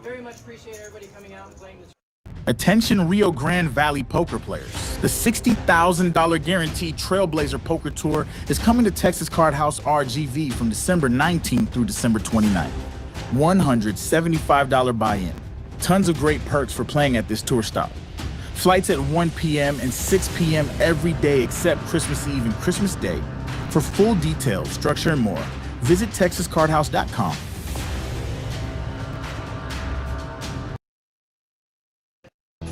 very much appreciate everybody coming out and playing this. Attention Rio Grande Valley poker players. The $60,000 guaranteed Trailblazer Poker Tour is coming to Texas Card House RGV from December 19th through December 29th. $175 buy-in. Tons of great perks for playing at this tour stop. Flights at 1 p.m. and 6 p.m. every day except Christmas Eve and Christmas Day. For full details, structure, and more, visit TexasCardHouse.com.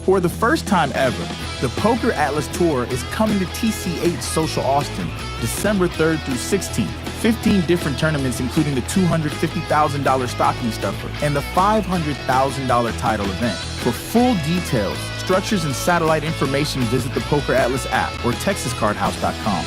For the first time ever, the Poker Atlas Tour is coming to TCH Social Austin, December 3rd through 16th. 15 different tournaments, including the $250,000 stocking stuffer and the $500,000 title event. For full details, structures, and satellite information, visit the Poker Atlas app or TexasCardHouse.com.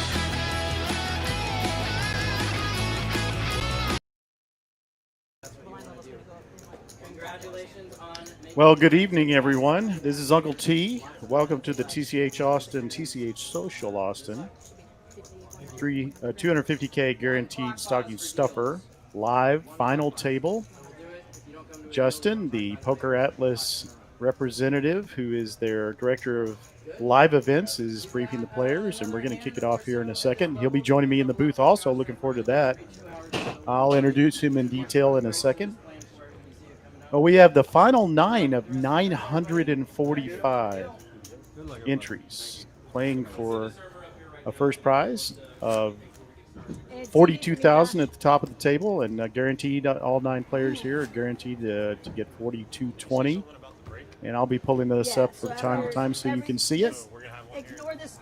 Well, good evening, everyone. This is Uncle T. Welcome to the TCH Austin, TCH Social Austin. 250K guaranteed stocking stuffer. Live final table. Justin, the Poker Atlas representative, who is their director of live events, is briefing the players, and we're going to kick it off here in a second. He'll be joining me in the booth also. Looking forward to that. I'll introduce him in detail in a second. Well, we have the final 9 of 945 entries playing for a first prize of $42,000 at the top of the table, and guaranteed, all 9 players here are guaranteed to get $42.20. And I'll be pulling this up from time to time so you can see it.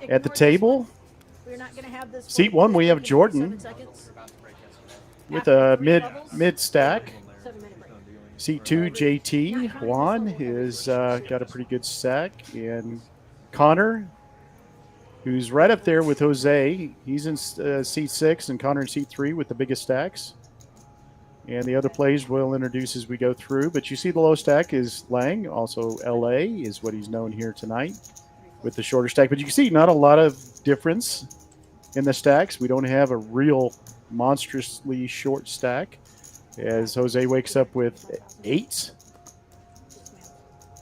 At the table, seat 1, we have Jordan with a mid stack. Seat 2, JT. Juan has got a pretty good stack. And Connor, who's right up there with Jose. He's in seat 6, and Connor in seat 3 with the biggest stacks. And the other players we'll introduce as we go through. But you see the low stack is Lang. Also, LA is what he's known here tonight with the shorter stack. But you can see not a lot of difference in the stacks. We don't have a real monstrously short stack, as Jose wakes up with 8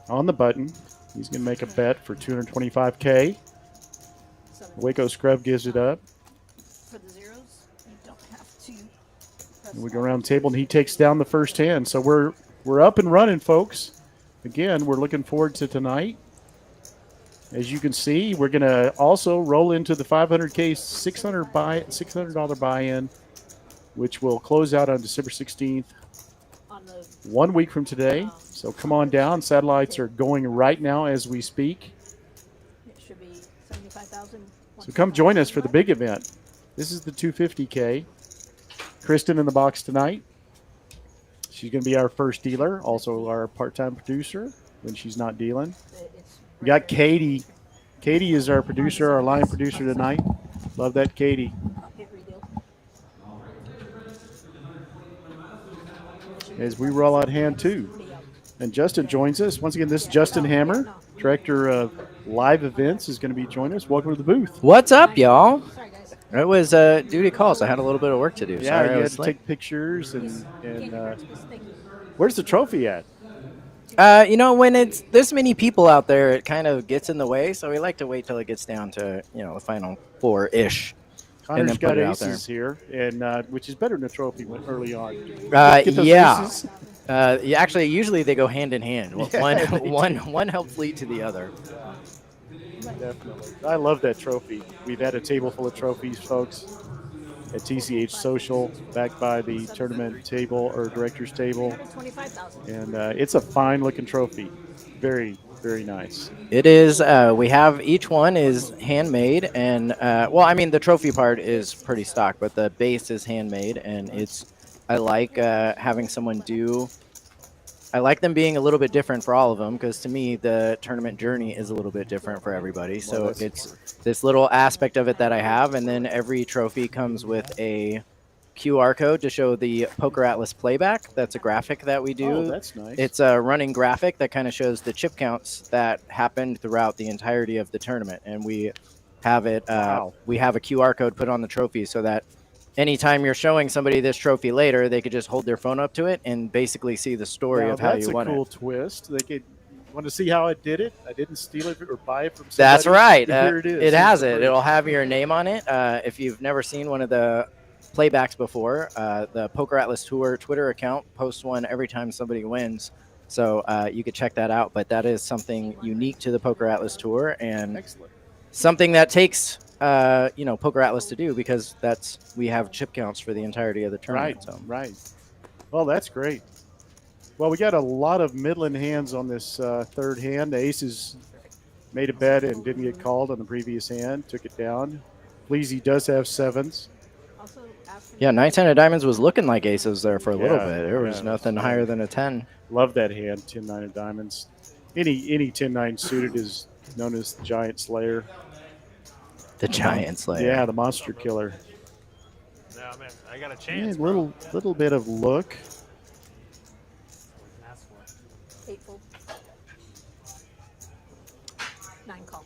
on the button. He's going to make a bet for $225K. Waco Scrub gives it up. For the zeros, you don't have to. And we go around the table, and he takes down the first hand. So we're up and running, folks. Again, we're looking forward to tonight. As you can see, we're going to also roll into the $500K $600 buy-in, which will close out on December 16th, 1 week from today. So come on down. Satellites are going right now as we speak. It should be 75,000. So come join us for the big event. This is the 250K. Kristen in the box tonight. She's going to be our first dealer, also our part-time producer when she's not dealing. We got Katie. Katie is our producer, our line producer tonight. Love that, Katie. As we roll out hand 2. And Justin joins us. Once again, this is Justin Hammer, director of live events, is going to be joining us. Welcome to the booth. What's up, y'all? It was duty calls. I had a little bit of work to do. Yeah, you had to take pictures. And where's the trophy at? You know, when it's this many people out there, it kind of gets in the way. So we like to wait till it gets down to, the final 4-ish. Connor's got aces here, and which is better than a trophy early on. Yeah. Actually, usually they go hand in hand. Yeah, One helps lead to the other. Definitely. I love that trophy. We've had a table full of trophies, folks, at TCH Social, backed by the tournament table or director's table. And it's a fine-looking trophy. Very, very nice. It is. We have each one is handmade, and the trophy part is pretty stock, but the base is handmade, and I like having someone do. I like them being a little bit different for all of them, because to me the tournament journey is a little bit different for everybody. So it's this little aspect of it that I have, and then every trophy comes with a QR code to show the Poker Atlas playback. That's a graphic that we do. Oh, that's nice. It's a running graphic that kind of shows the chip counts that happened throughout the entirety of the tournament, and we have it. We have a QR code put on the trophy so that anytime you're showing somebody this trophy later, they could just hold their phone up to it and basically see the story Now, of how that's you a won cool it. twist. They could want to see how I did it. I didn't steal it or buy it from somebody. That's right. Here it is. It has Here's it. the It'll proof. have your name on it. If you've never seen one of the playbacks before, the Poker Atlas Tour Twitter account posts one every time somebody wins. So you could check that out. But that is something unique to the Poker Atlas Tour and Excellent. something that takes Poker Atlas to do, because we have chip counts for the entirety of the tournament. Right, So. right. Well, that's great. Well, we got a lot of Midland hands on this third hand. The aces made a bet and didn't get called on the previous hand. Took it down. Fleazy does have sevens. Yeah, 9-10 of diamonds was looking like aces there for a little Yeah, bit. There was yeah, nothing that's higher right. than a 10. Love that hand, 10-9 of diamonds. Any 10-9 suited is known as the Giant Slayer. The Giant Slayer. Yeah, the Monster Killer. No, man, I got a And chance. little bit of look. 8 fold. 9 call.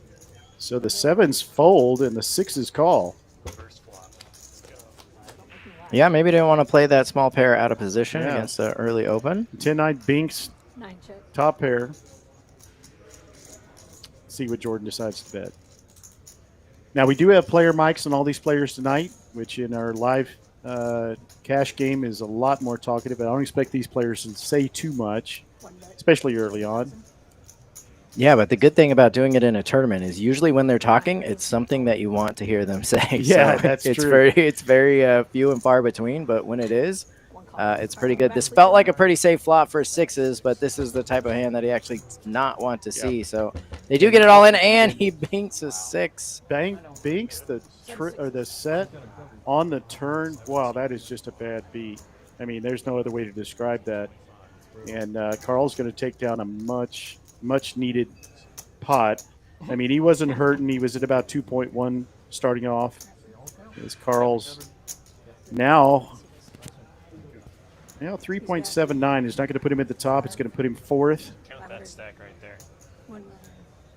So the sevens fold and the sixes call. First flop. Let's go. Yeah, maybe they want to play that small pair out of position Yeah. against the early open. 10-9 binks, 9 check. top pair. See what Jordan decides to bet. Now, we do have player mics on all these players tonight, which in our live cash game is a lot more talkative. I don't expect these players to say too much, 1 bet. especially early on. Yeah, but the good thing about doing it in a tournament is usually when they're talking, it's something that you want to hear them say. Yeah, So that's it's true. It's very few and far between, but when it is, 1 call. it's pretty good. This felt like a pretty safe flop for sixes, but this is the type of hand that he actually does not want to see. So they do get it all in, and he binks a 6. Binks the set on the turn. Wow, that is just a bad beat. I mean, there's no other way to describe that. And Carl's going to take down a much needed pot. I mean, he wasn't hurting. He was at about 2.1 starting off. It's Carl's now 3.79 is not going to put him at the top. It's going to put him fourth. Count that stack right there. 1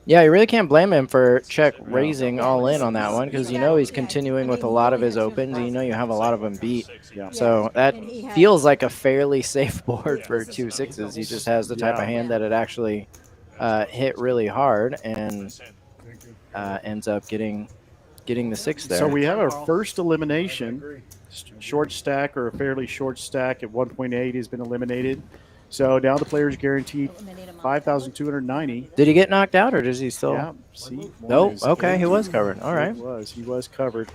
Yeah, you really can't blame him for check raising all in on that one, because he's continuing with a lot of his opens, and you have a lot of them beat. Yeah. So that feels like a fairly safe board for 2 sixes. He just has the type of hand that it actually hit really hard and ends up getting the 6 there. So we have our first elimination. Short stack or a fairly short stack at 1.8 has been eliminated. So now the player's guaranteed 5,290. Did he get knocked out, or does he still? Yeah. See. Nope. Okay, he was covered. All right. He was covered.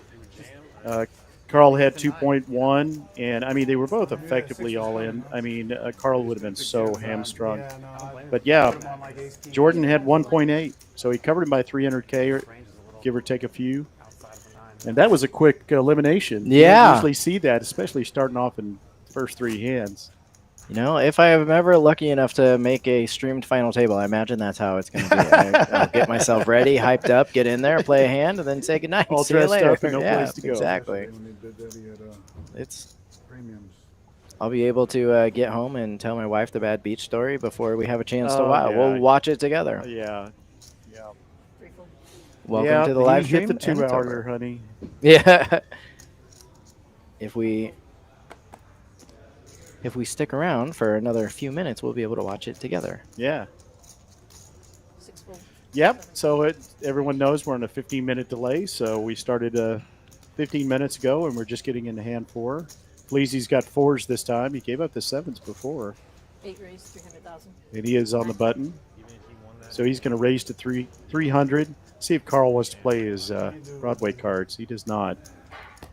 Carl had 2.1, and I mean they were both effectively all in. I mean Carl would have been so hamstrung, but yeah, Jordan had 1.8, so he covered him by 300K, or give or take a few. And that was a quick elimination. You Yeah. don't usually see that, especially starting off in first 3 hands. If I am ever lucky enough to make a streamed final table, I imagine that's how it's going to be. I'll get myself ready, hyped up, get in there, play a hand, and then say goodnight. All See you dressed later. up and no Yeah, place to go. Exactly. I'll be able to get home and tell my wife the bad beach story before we have a chance to watch. yeah. We'll watch it together. Yeah. 3 fold. Welcome to the live hit stream. the and it's 2 hour, over. honey. Yeah. If we stick around for another few minutes, we'll be able to watch it together. Yeah. 6 fold. Yep. So everyone knows we're on a 15-minute delay. So we started 15 minutes ago, and we're just getting into hand 4. Fleazy's got 4s this time. He gave up the 7s before, 8 raise, 300,000. and he is on the button. So he's going to raise to 300. See if Carl wants to play his Broadway cards. He does not.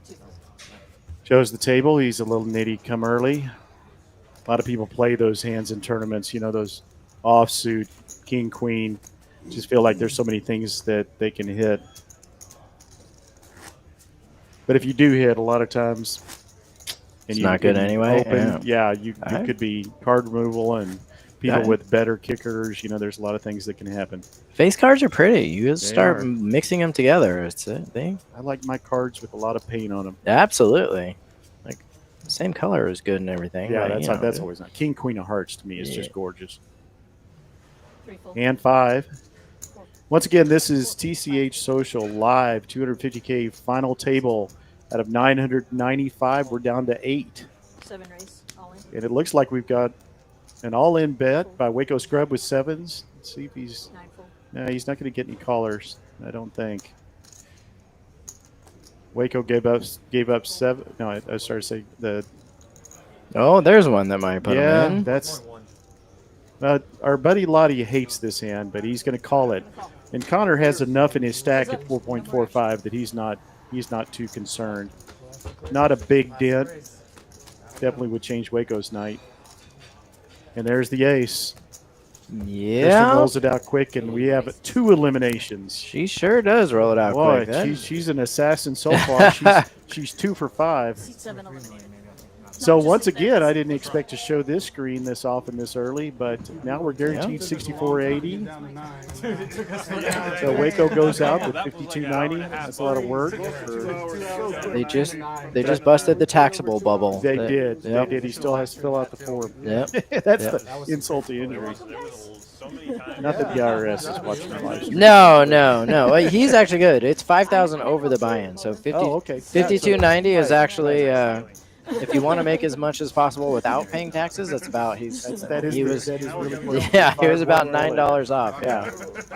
2 fold. Shows the table. He's a little nitty come early. A lot of people play those hands in tournaments, those offsuit, king, queen. Just feel like there's so many things that they can hit. But if you do hit, a lot of times, and It's not good anyway? You Alright. could be card removal and people Okay. with better kickers. There's a lot of things that can happen. Face cards are pretty. You just They start are. mixing them together. It's a thing. I like my cards with a lot of paint on them. Absolutely. Like, same color is good and everything. Yeah, but, that's always not. King, queen of hearts to me is just gorgeous. 3 fold. And 5. Once again, this is TCH Social Live 250K final table Out of 995, we're down to 8. 7 raise, all in. And it looks like we've got an all-in bet by Waco Scrub with 7s. Let's see if he's... 9 full. No, he's not going to get any callers, I don't think. Waco gave up 7. No, I started saying the... Oh, there's one that might put him in. That's... our buddy Lottie hates this hand, but he's going to call it. And Connor has enough in his stack at 4.45 that he's not too concerned. Not a big dent. Definitely would change Waco's night. And there's the ace. Kristen Yeah. rolls it out quick, and we have 2 eliminations. She sure does roll it out Boy, quick. she's an assassin so far. She's 2 for 5. Seat 7 eliminated. So once again, I didn't expect to show this screen this often this early, but now we're guaranteed 64.80. So Waco goes out with 52.90. That's a lot of work. They just busted the taxable bubble. They did. Yep. They did. He still has to fill out the form. Yep. That's Yep. the insult to injury. Not that the IRS is watching the live stream. No. He's actually good. It's 5,000 over the buy-in. So 50, Oh, okay. 52.90 is actually. If you want to make as much as possible without paying taxes, that's about That is really close. yeah, he was about $9 off. Yeah,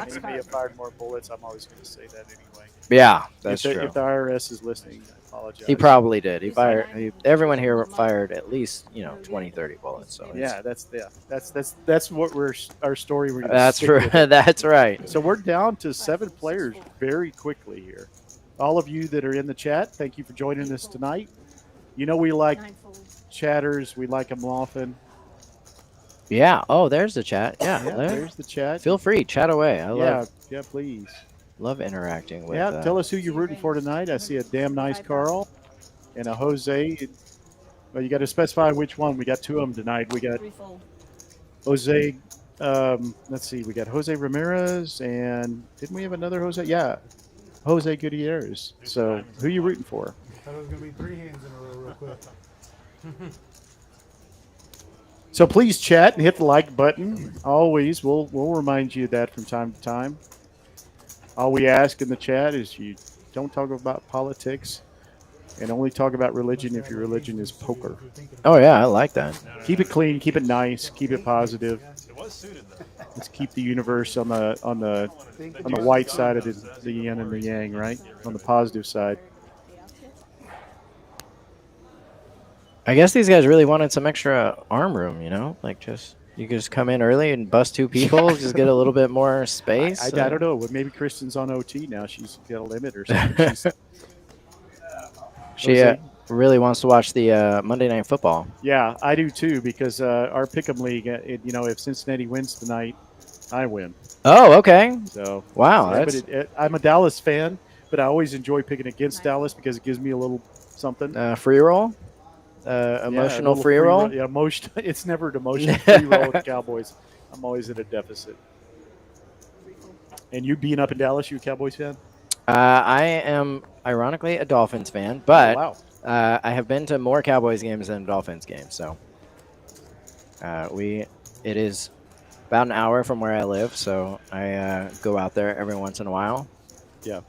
He may have fired more bullets. I'm always going to say that anyway. yeah, that's if true. If the IRS is listening, I apologize. He probably did. He fired. Everyone here fired at least 20, 30 bullets. So Yeah, that's what our story. We're gonna that's stick with. right. That's right. So we're down to 7 players very quickly here. All of you that are in the chat, thank you for joining us tonight. You know we like 9 full. chatters. We like them often. Yeah. Oh, there's the chat. Yeah. Yeah, there. there's the chat. Feel free, chat away. I Yeah, please. love interacting with. Yeah, tell us who you're rooting for tonight. I see a damn nice Carl and a Jose. Well, you got to specify which one. We got 2 of them tonight. We got 3 full. Jose. Let's see. We got Jose Ramirez, and didn't we have another Jose? Yeah, Jose Gutierrez. So, who you rooting for? I thought it was going to be 3 hands in a row real quick. So please chat and hit the like button. Always, we'll remind you of that from time to time. All we ask in the chat is you don't talk about politics and only talk about religion if your religion is poker. Oh yeah, I like that. Keep it clean, keep it nice, keep it positive. It was suited though. Let's keep the universe on the white side of the yin and the yang, right? On the positive side. I guess these guys really wanted some extra arm room, like you could just come in early and bust 2 people, just get a little bit more space. I don't know. Maybe Kristen's on OT now. She's got a limit or something. She really wants to watch the Monday Night Football. Yeah, I do too, because our Pick'em League, if Cincinnati wins tonight, I win. Oh, okay. So Wow, yeah, that's but I'm a Dallas fan, but I always enjoy picking against Dallas because it gives me a little something. free roll. Emotional Yeah, free roll. Yeah, emotion. It's never an emotional free roll with the Cowboys. I'm always in a deficit. And you being up in Dallas, you a Cowboys fan? I am ironically a Dolphins fan, but Wow. I have been to more Cowboys games than Dolphins games. So it is about an hour from where I live, so I go out there every once in a while. Yeah.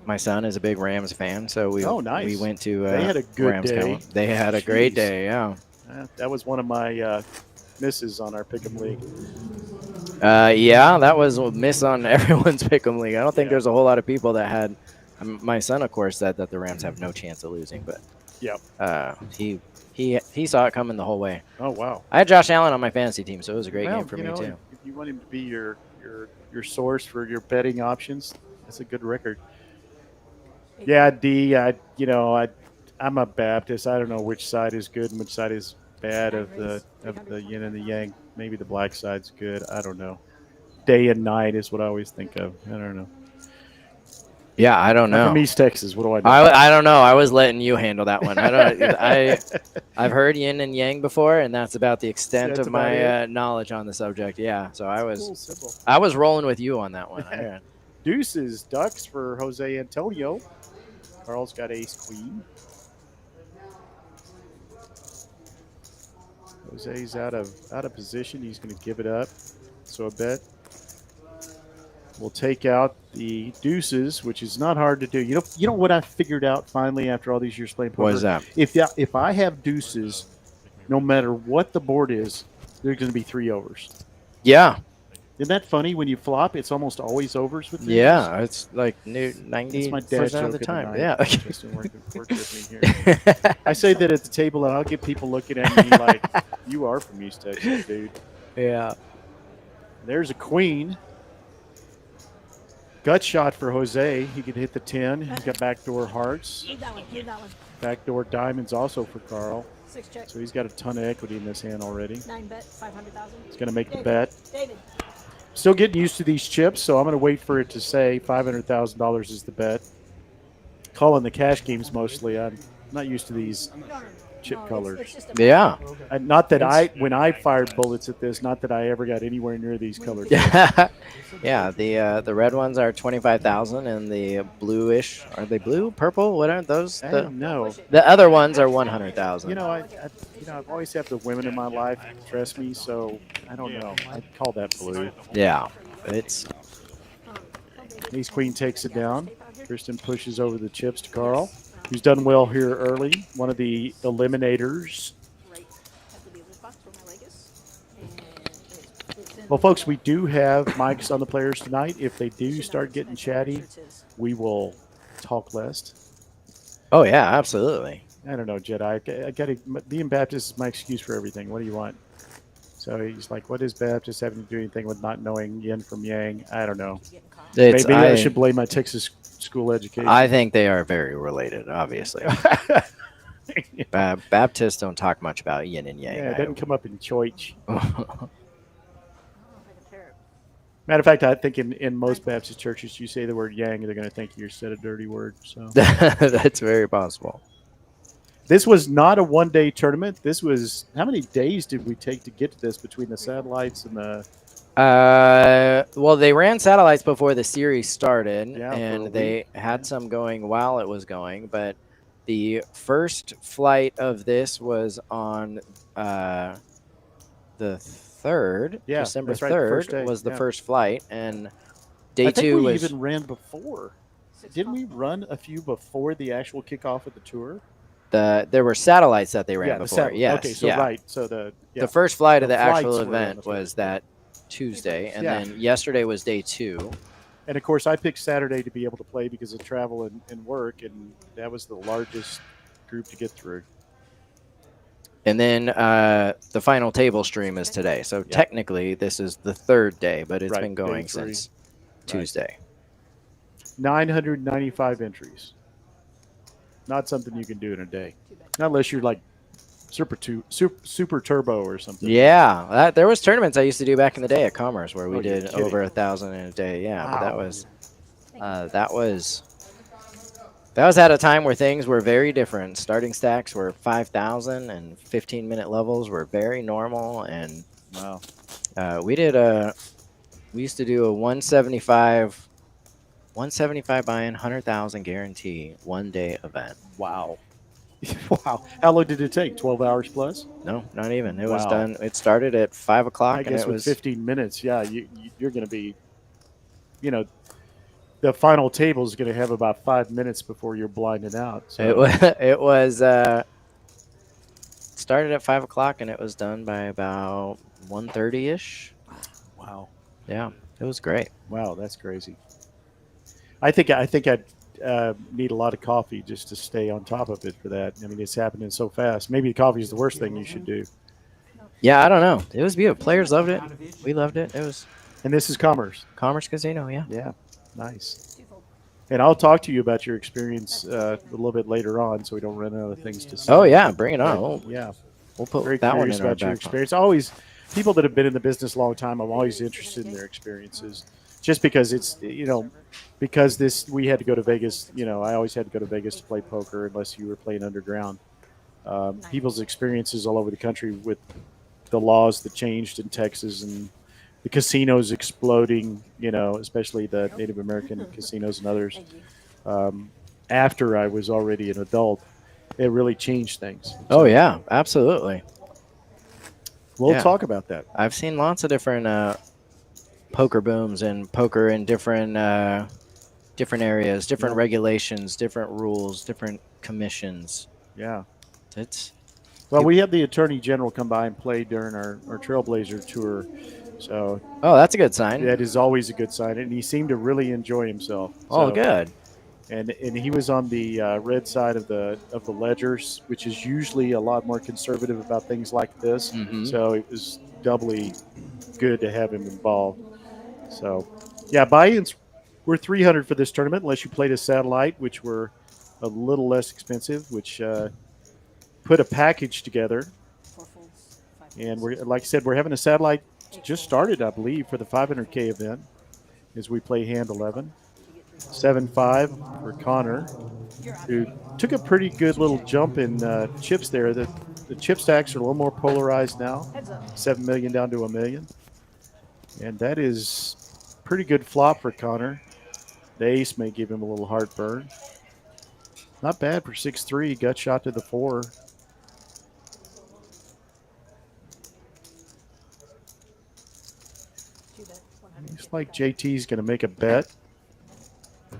My son is a big Rams fan, so we nice. we went to They had a good Rams day. game. They had a great Jeez. day, yeah. That was one of my misses on our Pick'em League. Yeah, that was a miss on everyone's pick'em league. I don't think Yeah. there's a whole lot of people that had. My son, of course, said that the Rams have no chance of losing, but he saw it coming the whole way. Oh, wow. I had Josh Allen on my fantasy team, so it was a great Well, game for me too. If you want him to be your source for your betting options, that's a good record. Yeah, I'm a Baptist. I don't know which side is good and which side is bad of the yin and the yang. Maybe the black side's good. I don't know. Day and night is what I always think of. I don't know. Yeah, I don't I'm know. from East Texas. What do I know? I don't know. I was letting you handle that one. I've heard yin and yang before, and that's about the extent That's of about my knowledge on the subject. Yeah, so I Cool, simple. was rolling with you on that one. Deuces, ducks for Jose Antonio. Carl's got ace queen. Jose's out of position. He's going to give it up. So a bet. We'll take out the deuces, which is not hard to do. You know what I figured out finally after all these years playing poker? What is that? If I have deuces, no matter what the board is, there's going to be 3 overs. Yeah. Isn't that funny? When you flop, it's almost always overs with deuces. Yeah, it's like That's 90% my dad's of the joke time. night. Yeah. Justin work with me here. I say that at the table, and I'll get people looking at me like, "You are from East Texas, dude." Yeah. There's a queen. Gut shot for Jose. He could hit the 10. He's got backdoor hearts. Give that one. Give that one. Backdoor diamonds also for Carl. 6 check. So he's got a ton of equity in this hand already. 9 bet. 500,000. He's going to make the David. bet. David. Still getting used to these chips, so I'm going to wait for it to say $500,000 is the bet. Calling the cash games mostly. I'm not used to these chip colors. It's just a Yeah. Not that when I fired bullets at this, not that I ever got anywhere near these colors. Yeah, the red ones are 25,000 and the bluish, are they blue, purple? What are those? I don't know. The other ones are 100,000. I've always had the women in my life dress me, so I don't know. I'd call that blue. Yeah. It's Ace Queen takes it down. Kristen pushes over the chips to Carl, who's done well here early. One of the eliminators. Well, folks, we do have mics on the players tonight. If they do start getting chatty, we will talk less. Oh yeah, absolutely. I don't know, Jedi. I got to. Being Baptist is my excuse for everything. What do you want? So he's like, "What does Baptist having to do anything with not knowing yin from yang?" I don't know. Maybe I should blame my Texas school education. I think they are very related, obviously. Baptists don't talk much about yin and yang. Yeah, it doesn't come up in church. Matter of fact, I think in most Baptist churches, you say the word yang, they're going to think you said a dirty word. So that's very possible. This was not a one-day tournament. This was, how many days did we take to get to this between the satellites and the? Well, they ran satellites before the series started, Yeah, and they had some going while it was going. But the first flight of this was on the 3rd. Yeah, December that's right, the first 3rd day, was the yeah. first flight, and day I think 2 we was even ran before. Didn't we run a few before the actual kickoff of the tour? there were satellites that they ran Yeah, the before. satellite. Yes, Okay, so yeah. right. So the first flight of The the actual flights were on the event first was that Tuesday, and Yeah. then yesterday was day 2. And of course, I picked Saturday to be able to play because of travel and work, and that was the largest group to get through. And then the final table stream is today. So technically, this is the 3rd day, but it's Right, been day going 3. since Tuesday. 995 entries. Not something you can do in a day, not unless you're like super turbo or something. Yeah, there was tournaments I used to do back in the day at Commerce where we Oh, you're did kidding. over 1,000 in a day. Yeah, but Wow. that was at a time where things were very different. Starting stacks were 5,000, and 15-minute levels were very normal. And Wow. we used to do a 175 buy-in, 100,000 guarantee 1-day event. Wow. Wow. How long did it take? 12 hours plus? No, not even. It was Wow. done. It started at 5 o'clock, I and guess it with was 15 minutes, yeah, you're going to be, the final table is going to have about 5 minutes before you're blinded out. So. It was started at 5 o'clock, and it was done by about 1:30 ish. Wow. Yeah, it was great. Wow, that's crazy. I think I'd need a lot of coffee just to stay on top of it for that. I mean, it's happening so fast. Maybe coffee is the worst thing you should do. Yeah, I don't know. It was beautiful. Players loved it. We loved it. It was And this is Commerce. Commerce Casino. Yeah. Yeah, nice. And I'll talk to you about your experience a little bit later on, so we don't run out of things to say. Oh yeah, bring it on. Yeah, We'll put very that one curious in our about your back pocket. experience. Always, people that have been in the business a long time, I'm always interested in their experiences. Just because it's because we had to go to Vegas. I always had to go to Vegas to play poker unless you were playing underground. People's experiences all over the country with the laws that changed in Texas and the casinos exploding, especially the Native American casinos and others. After I was already an adult, it really changed things. Oh yeah, absolutely. We'll Yeah. talk about that. I've seen lots of different poker booms and poker in different different areas, different regulations, different rules, different commissions. Yeah. It's Well, we had the Attorney General come by and play during our Trailblazer tour. So that's a good sign. that is always a good sign. And he seemed to really enjoy himself. Oh, So, good. and he was on the red side of the ledgers, which is usually a lot more conservative about things like this. So it was doubly good to have him involved. So, yeah, buy-ins were $300 for this tournament, unless you played a satellite, which were a little less expensive, which put a package together. And we're, like I said, we're having a satellite just started, I believe, for the 500K event as we play hand 11. 7-5 for Connor, who took a pretty good little jump in chips there. The chip stacks are a little more polarized now. 7 million down to 1 million. And that is pretty good flop for Connor. The ace may give him a little heartburn. Not bad for 6-3. Gut shot to the 4. Looks like JT's going to make a bet.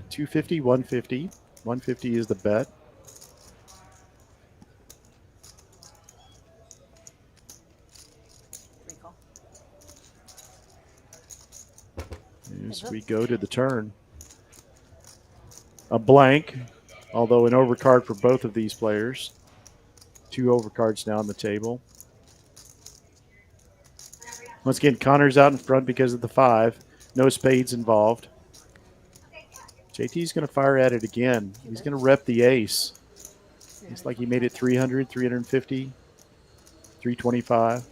250, 150. 150 is the bet. As we go to the turn. A blank, although an overcard for both of these players. 2 overcards now on the table. Once again, Connor's out in front because of the 5. No spades involved. JT's going to fire at it again. He's going to rep the ace. It's like he made it 300, 350, 325.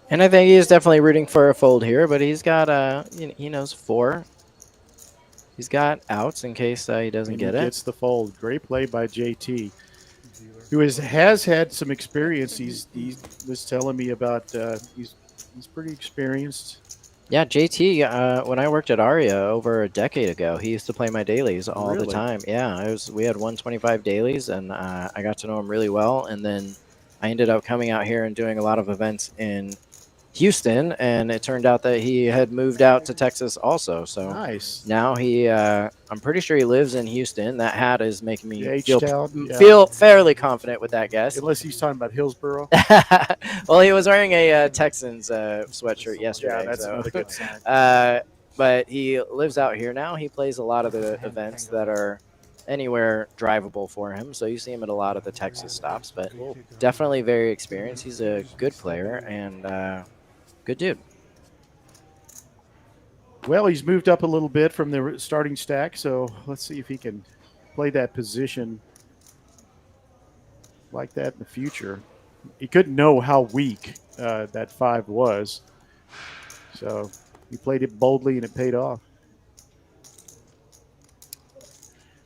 And I think he's definitely rooting for a fold here, but he's got he knows 4. He's got outs in case he doesn't get it. Gets the fold. Great play by JT, who has had some experience. He was telling me about he's pretty experienced. Yeah, JT. When I worked at Aria over a decade ago, he used to play my dailies all the time. Yeah, we had 125 dailies, and I got to know him really well. And then I ended up coming out here and doing a lot of events in Houston, and it turned out that he had moved out to Texas also. So nice. Now I'm pretty sure he lives in Houston. That hat is making me feel fairly confident with that guess. Unless he's talking about Hillsboro. Well, he was wearing a Texans sweatshirt yesterday. Yeah, that's another good sign. But he lives out here now. He plays a lot of the events that are anywhere drivable for him. So you see him at a lot of the Texas stops, but definitely very experienced. He's a good player and good dude. Well, he's moved up a little bit from the starting stack, so let's see if he can play that position like that in the future. He couldn't know how weak that 5 was, so he played it boldly and it paid off.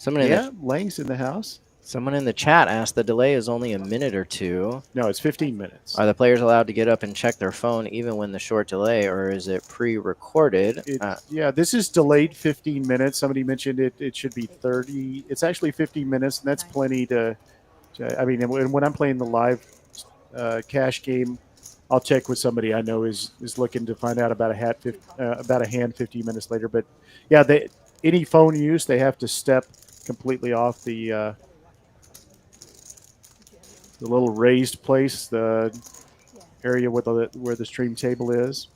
Lang's in the house. Someone in the chat asked the delay is only a minute or 2. No, it's 15 minutes. Are the players allowed to get up and check their phone even when the short delay, or is it pre-recorded? Yeah, this is delayed 15 minutes. Somebody mentioned it should be 30. It's actually 15 minutes, and that's plenty to I mean, when I'm playing the live cash game, I'll check with somebody I know is looking to find out about a hand 15 minutes later. But yeah, any phone use, they have to step completely off the little raised place, the area where the stream table is.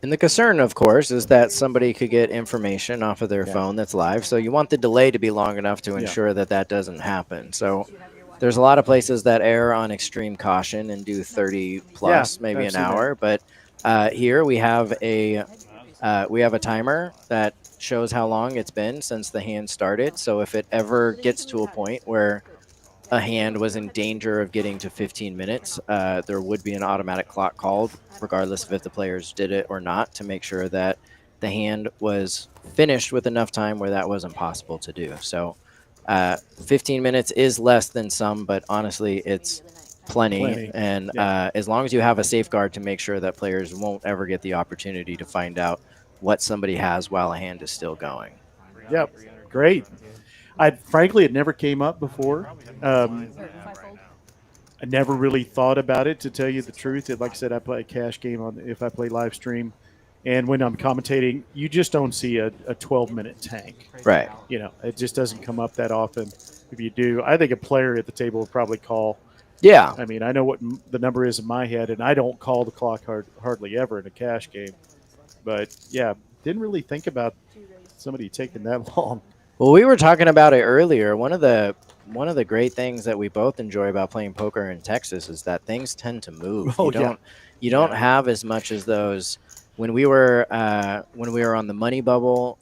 And the concern, of course, is that somebody could get information off of their phone that's live. So you want the delay to be long enough to ensure that doesn't happen. So there's a lot of places that err on extreme caution and do 30 plus, maybe an hour. But here we have a timer that shows how long it's been since the hand started. So if it ever gets to a point where a hand was in danger of getting to 15 minutes, there would be an automatic clock called, regardless of if the players did it or not, to make sure that the hand was finished with enough time where that wasn't possible to do. So 15 minutes is less than some, but honestly, it's plenty. And as long as you have a safeguard to make sure that players won't ever get the opportunity to find out what somebody has while a hand is still going. Yep, great. Frankly, it never came up before. I never really thought about it, to tell you the truth. Like I said, I play a cash game on if I play live stream, and when I'm commentating, you just don't see a 12-minute tank. Right. You know, it just doesn't come up that often. If you do, I think a player at the table would probably call. Yeah. I mean, I know what the number is in my head, and I don't call the clock hardly ever in a cash game. But yeah, didn't really think about somebody taking that long. Well, we were talking about it earlier. One of the great things that we both enjoy about playing poker in Texas is that things tend to move. Oh, You don't have as much as those when we were on the money bubble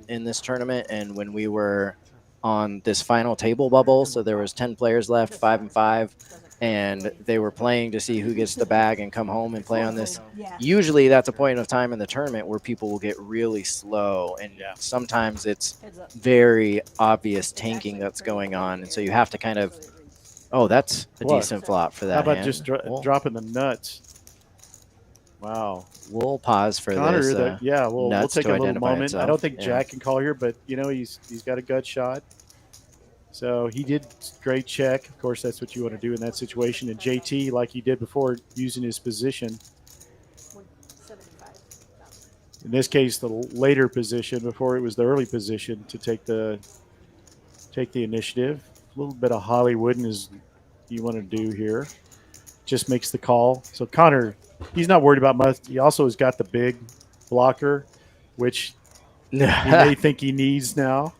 in this tournament, and when we were on this final table bubble. So there was 10 players left, 5 and 5, and they were playing to see who gets the bag and come home and play on this. Yeah. Usually that's a point of time in the tournament where people will get really slow, and sometimes it's very obvious tanking that's going on, and so you have to kind of, oh, that's a decent flop for that. How about hand. just dropping the nuts? Wow. We'll pause for Connor, this. we'll take a little moment. Itself. I don't think Jack can call here, but you know he's got a gut shot. So he did great check. Of course, that's what you want to do in that situation. And JT, like he did before, using his position. In this case, the later position before it was the early position to take the initiative. A little bit of Hollywood is you want to do here. Just makes the call. So Connor, he's not worried about much. He also has got the big blocker, which he may think he needs now.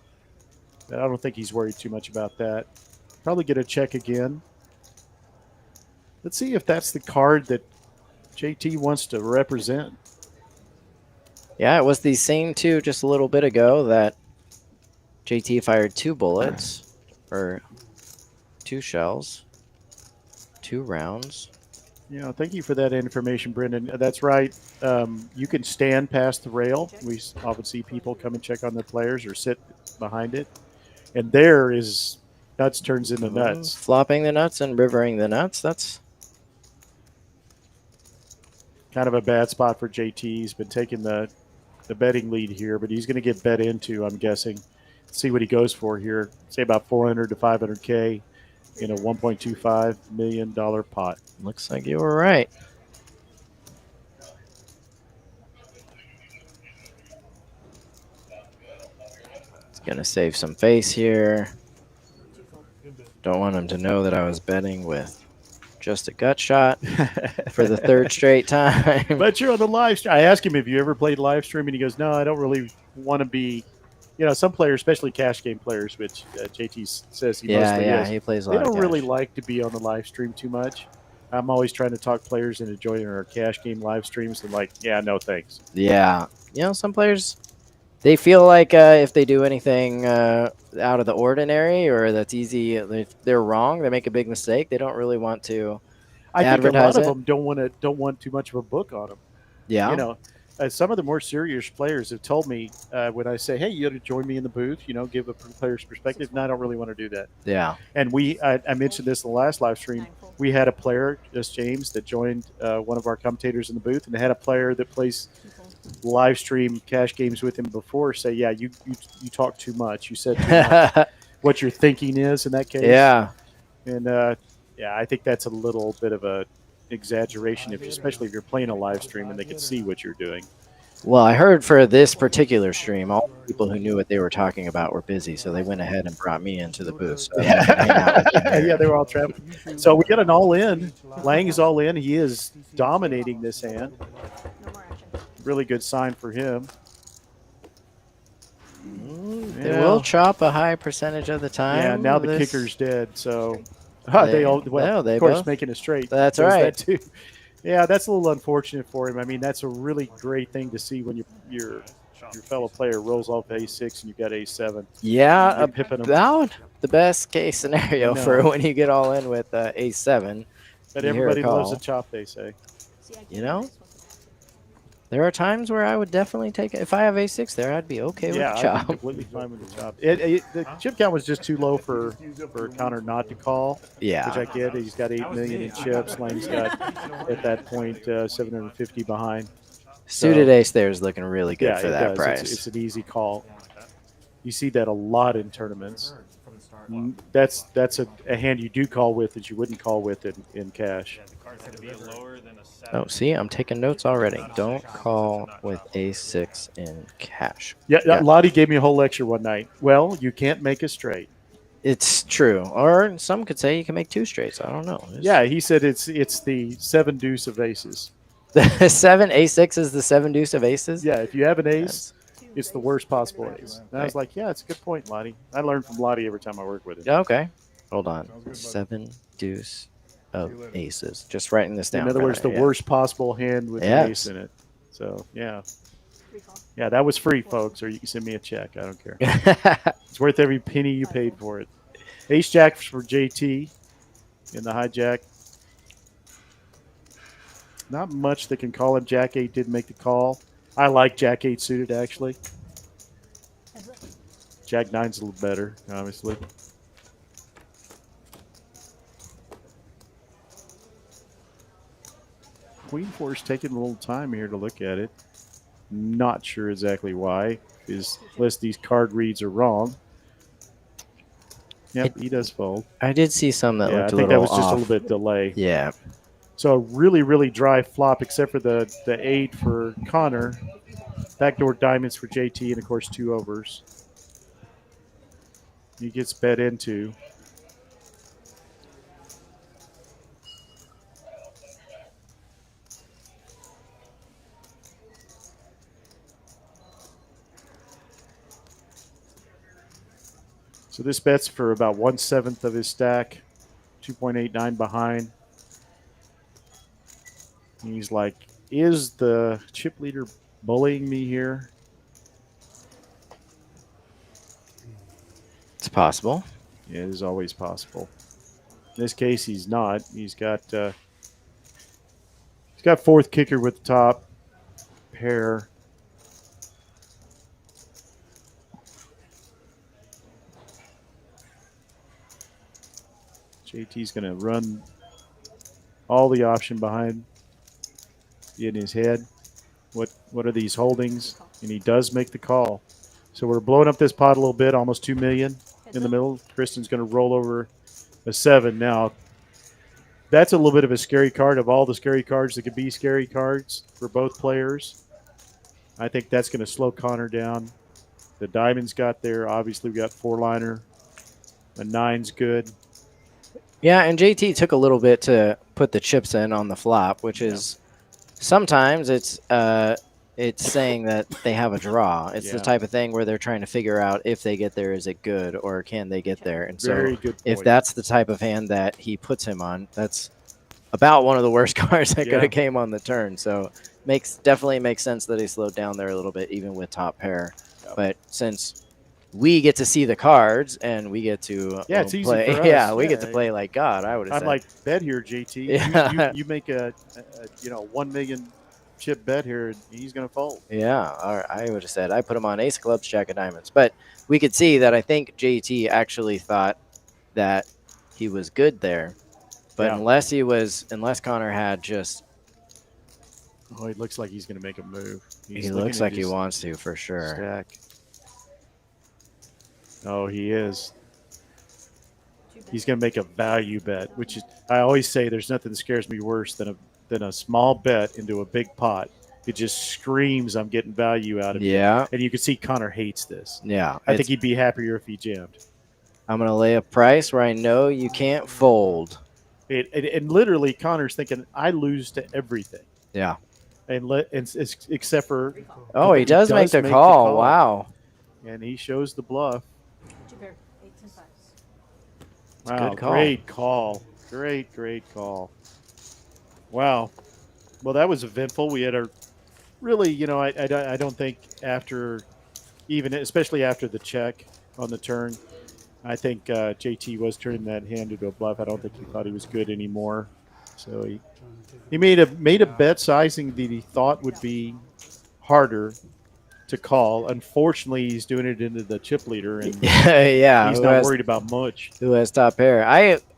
But I don't think he's worried too much about that. Probably get a check again. Let's see if that's the card that JT wants to represent. Yeah, it was the same two just a little bit ago that JT fired 2 bullets, or 2 shells, 2 rounds. Yeah, thank you for that information, Brendan. That's right. You can stand past the rail. We often see people come and check on their players or sit behind it. And there is nuts turns into nuts. Flopping the nuts and rivering the nuts. That's kind of a bad spot for JT. He's been taking the betting lead here, but he's going to get bet into, I'm guessing. See what he goes for here. Say about 400 to 500K in a $1.25 million pot. Looks like you were right. Gonna save some face here. Don't want him to know that I was betting with just a gut shot for the 3rd straight time. But you're on the live stream. I asked him if you ever played live stream, and he goes, no, I don't really want to be. You know, some players, especially cash game players, which JT says he mostly is. He plays a They lot don't of really cash. like to be on the live stream too much. I'm always trying to talk players into joining our cash game live streams, and like, yeah, no thanks. Yeah. You know, some players, they feel like if they do anything out of the ordinary or that's easy, if they're wrong, they make a big mistake, they don't really want to I think a lot advertise of it. them don't want too much of a book on them. Yeah. You know, some of the more serious players have told me when I say, hey, you got to join me in the booth, you know, give a player's perspective. And I don't really want to do that. Yeah. And I mentioned this in the last live stream. We had a player, just James, that joined one of our commentators in the booth, and they had a player that plays live stream cash games with him before say, yeah, you talk too much. You said too much. What your thinking is in that case. Yeah. And yeah, I think that's a little bit of a exaggeration, especially if you're playing a live stream and they can see what you're doing. Well, I heard for this particular stream, all the people who knew what they were talking about were busy, so they went ahead and brought me into the booth. So yeah, they were all traveling. So we got an all-in. Lang is all in. He is dominating this hand. Really good sign for him. They will chop a high percentage of the time. Yeah, now the kicker's dead, so they all, well, they of course, both making a straight. That's Does right. That too. Yeah, that's a little unfortunate for him. I mean, that's a really great thing to see when your fellow player rolls off A6 and you got A7. Yeah, Pipping him. about the best case scenario for when you get all in with A7. But You hear everybody loves call. a chop, they say. You know, there are times where I would definitely take it. If I have A6 there, I'd be okay with Yeah, the I'd chop. be completely fine with the chop. The chip count was just too low for Connor not to call. Yeah. Which I get. He's got 8 million in chips. Lang's got, at that point, 750 behind. Suited ace there is looking really good Yeah, for it that does. price. It's an easy call. You see that a lot in tournaments. That's a hand you do call with that you wouldn't call with in cash. Yeah, the card's going to be lower than a 7. Oh, see, I'm taking notes already. Don't call with a6 in cash. Yeah, Lottie gave me a whole lecture one night. Well, you can't make a straight. It's true. Or some could say you can make 2 straights. I don't know. Yeah, he said it's the 7 deuce of aces. The 7 a6 is the 7 deuce of aces. Yeah, if you have an ace, it's the worst possible ace. And I was like, yeah, it's a good point, Lottie. I learn from Lottie every time I work with him. Okay. Hold on. 7 deuce of aces. Just writing this down. In other words, the worst possible hand with an ace in it. So, yeah. Yeah, that was free, folks, or you can send me a check. I don't care. It's worth every penny you paid for it. Ace jack for JT in the hijack. Not much that can call him. Jack 8 did make the call. I like Jack 8 suited, actually. Jack 9's a little better, obviously. Queen 4 is taking a little time here to look at it. Not sure exactly why, unless these card reads are wrong. Yep, he does fold. I did see some that looked a little I think that was off. just a little bit delay. Yeah. So a really, really dry flop, except for the 8 for Connor. Backdoor diamonds for JT, and of course 2 overs. He gets bet into. So this bet's for about 1/7 of his stack, 2.89 behind. And he's like, is the chip leader bullying me here? It's possible. Yeah, it is always possible. In this case, he's not. He's got 4th kicker with the top pair. JT's going to run all the option behind in his head. What are these holdings? And he does make the call. So we're blowing up this pot a little bit, almost 2 million in the middle. Kristen's going to roll over a 7 now. That's a little bit of a scary card. Of all the scary cards that could be scary cards for both players, I think that's going to slow Connor down. The diamonds got there. Obviously, we got 4-liner. A 9's good. Yeah, and JT took a little bit to put the chips in on the flop, which is sometimes it's saying that they have a draw. It's the type of thing where they're trying to figure out if they get there, is it good, or can they get there? And so if that's the type of hand that he puts him on, that's about one of the worst cards that could have came on the turn. So definitely makes sense that he slowed down there a little bit, even with top pair. But since we get to see the cards and we get to it's easy play. for us. Yeah, we get to play like God. I would have said. I'm like, bet here, JT. Yeah. You make a 1 million chip bet here, and he's going to fold. Yeah, I would have said I put him on ace of clubs, jack of diamonds. But we could see that I think JT actually thought that he was good there. But unless Connor had just. Oh, he looks like he's going to make a move. He looks like he wants to for sure. Stack. Oh, he is. He's going to make a value bet, which is, I always say there's nothing that scares me worse than a small bet into a big pot. It just screams I'm getting value out of it. Yeah. And you can see Connor hates this. Yeah. I think he'd be happier if he jammed. I'm going to lay a price where I know you can't fold. And literally, Connor's thinking, I lose to everything. Yeah. Except for. Oh, he does make the call. Wow. And he shows the bluff. Wow, good call. Great call. Great call. Wow. Well, that was eventful. We had a really, I don't think especially after the check on the turn, I think JT was turning that hand into a bluff. I don't think he thought he was good anymore. So he made a bet sizing that he thought would be harder to call. Unfortunately, he's doing it into the chip leader, and he's not worried about much. Who has top pair?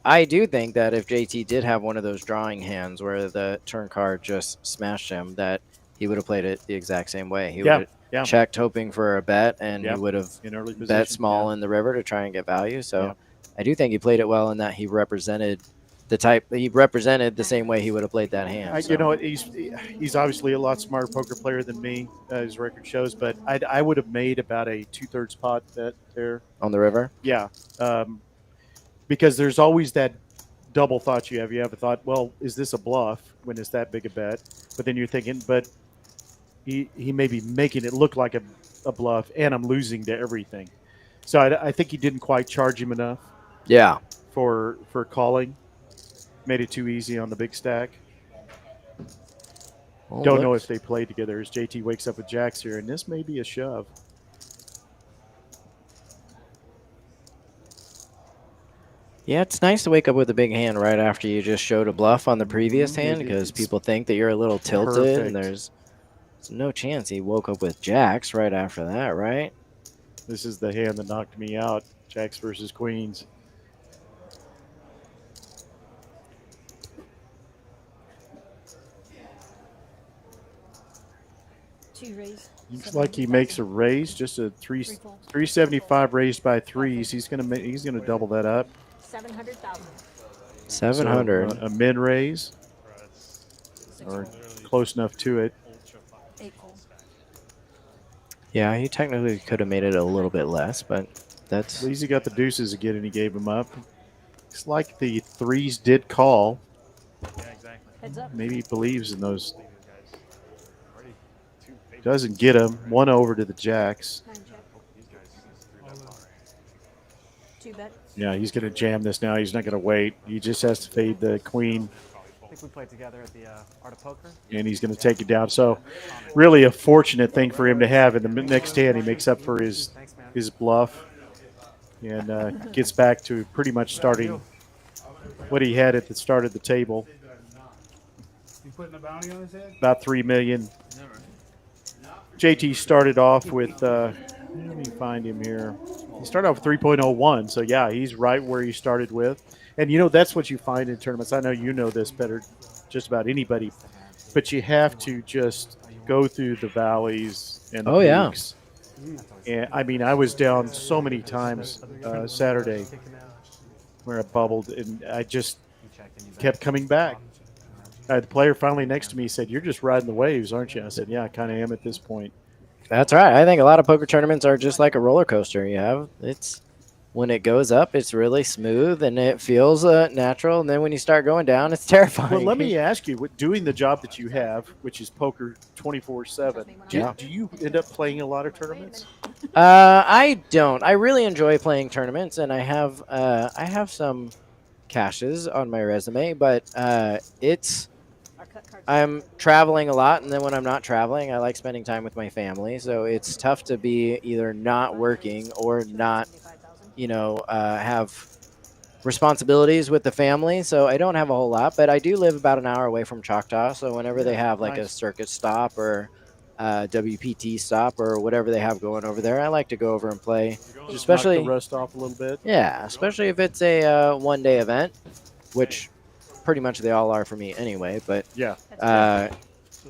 I do think that if JT did have one of those drawing hands where the turn card just smashed him, that he would have played it the exact same way. He would have checked hoping for a bet, and he would have bet small in the river to try and get value. So I do think he played it well in that he represented the same way he would have played that hand. You know what? He's obviously a lot smarter poker player than me, his record shows. But I would have made about a 2/3 pot bet there on the river. Yeah, because there's always that double thought you have. You have a thought, well, is this a bluff when it's that big a bet? But then you're thinking, but he may be making it look like a bluff, and I'm losing to everything. So I think he didn't quite charge him enough. Yeah. For calling, made it too easy on the big stack. Well, Don't know if they played together as JT wakes up with jacks here, and this may be a shove. Yeah, it's nice to wake up with a big hand right after you just showed a bluff on the previous hand because people think that you're a little tilted, and there's no chance he woke up with jacks right after that, right? This is the hand that knocked me out, jacks versus queens. Looks like he makes a raise, just a 375 raised by threes. He's gonna double that up. 700,000. 700. So, a mid raise, or close enough to it. Yeah, he technically could have made it a little bit less, but that's. At least he got the deuces again, and he gave them up. Looks like the threes did call. Yeah, exactly. Heads up. Maybe he believes in those. Doesn't get him. One over to the jacks. 9 check. 2 bet. Yeah, he's going to jam this now. He's not going to wait. He just has to fade the queen, I think we played together at the Art of Poker. and he's going to take it down. So really a fortunate thing for him to have. In the next hand, he makes up for his bluff and gets back to pretty much starting what he had at the start of the table. You putting a bounty on his head? About $3 million. JT started off with, let me find him here. He started off with 3.01, so yeah, he's right where he started with. And you know, that's what you find in tournaments. I know you know this better, just about anybody, but you have to just go through the valleys and the peaks. And I mean, I was down so many times Saturday where I bubbled, and I just kept coming back. The player finally next to me said, "You're just riding the waves, aren't you?" I said, "Yeah, I kind of am at this point." That's right. I think a lot of poker tournaments are just like a roller coaster. When it goes up, it's really smooth and it feels natural. And then when you start going down, it's terrifying. Well, let me ask you, doing the job that you have, which is poker 24/7, do you end up playing a lot of tournaments? I don't. I really enjoy playing tournaments, and I have some caches on my resume, but I'm traveling a lot, and then when I'm not traveling, I like spending time with my family. So it's tough to be either not working or not, have responsibilities with the family. So I don't have a whole lot, but I do live about an hour away from Choctaw. So whenever they have like a circuit stop or WPT stop or whatever they have going over there, I like to go over and play. Especially knock the rust off a little bit. Yeah, especially if it's a one-day event, which pretty much they all are for me anyway. But yeah,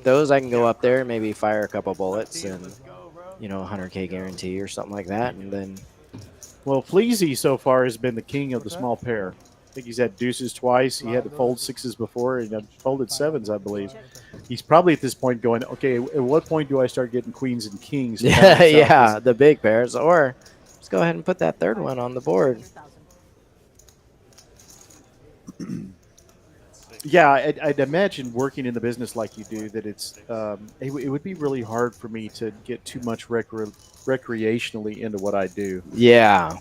those I can go up there and maybe fire a couple bullets and 100K guarantee or something like that, and then. Well, Fleazy so far has been the king of the small pair. I think he's had deuces twice. He had to fold sixes before, and had folded sevens, I believe. He's probably at this point going, okay, at what point do I start getting queens and kings? Yeah, the big pairs. Or just go ahead and put that third one on the board. Yeah, I'd imagine working in the business like you do that it would be really hard for me to get too much recreationally into what I do. Yeah.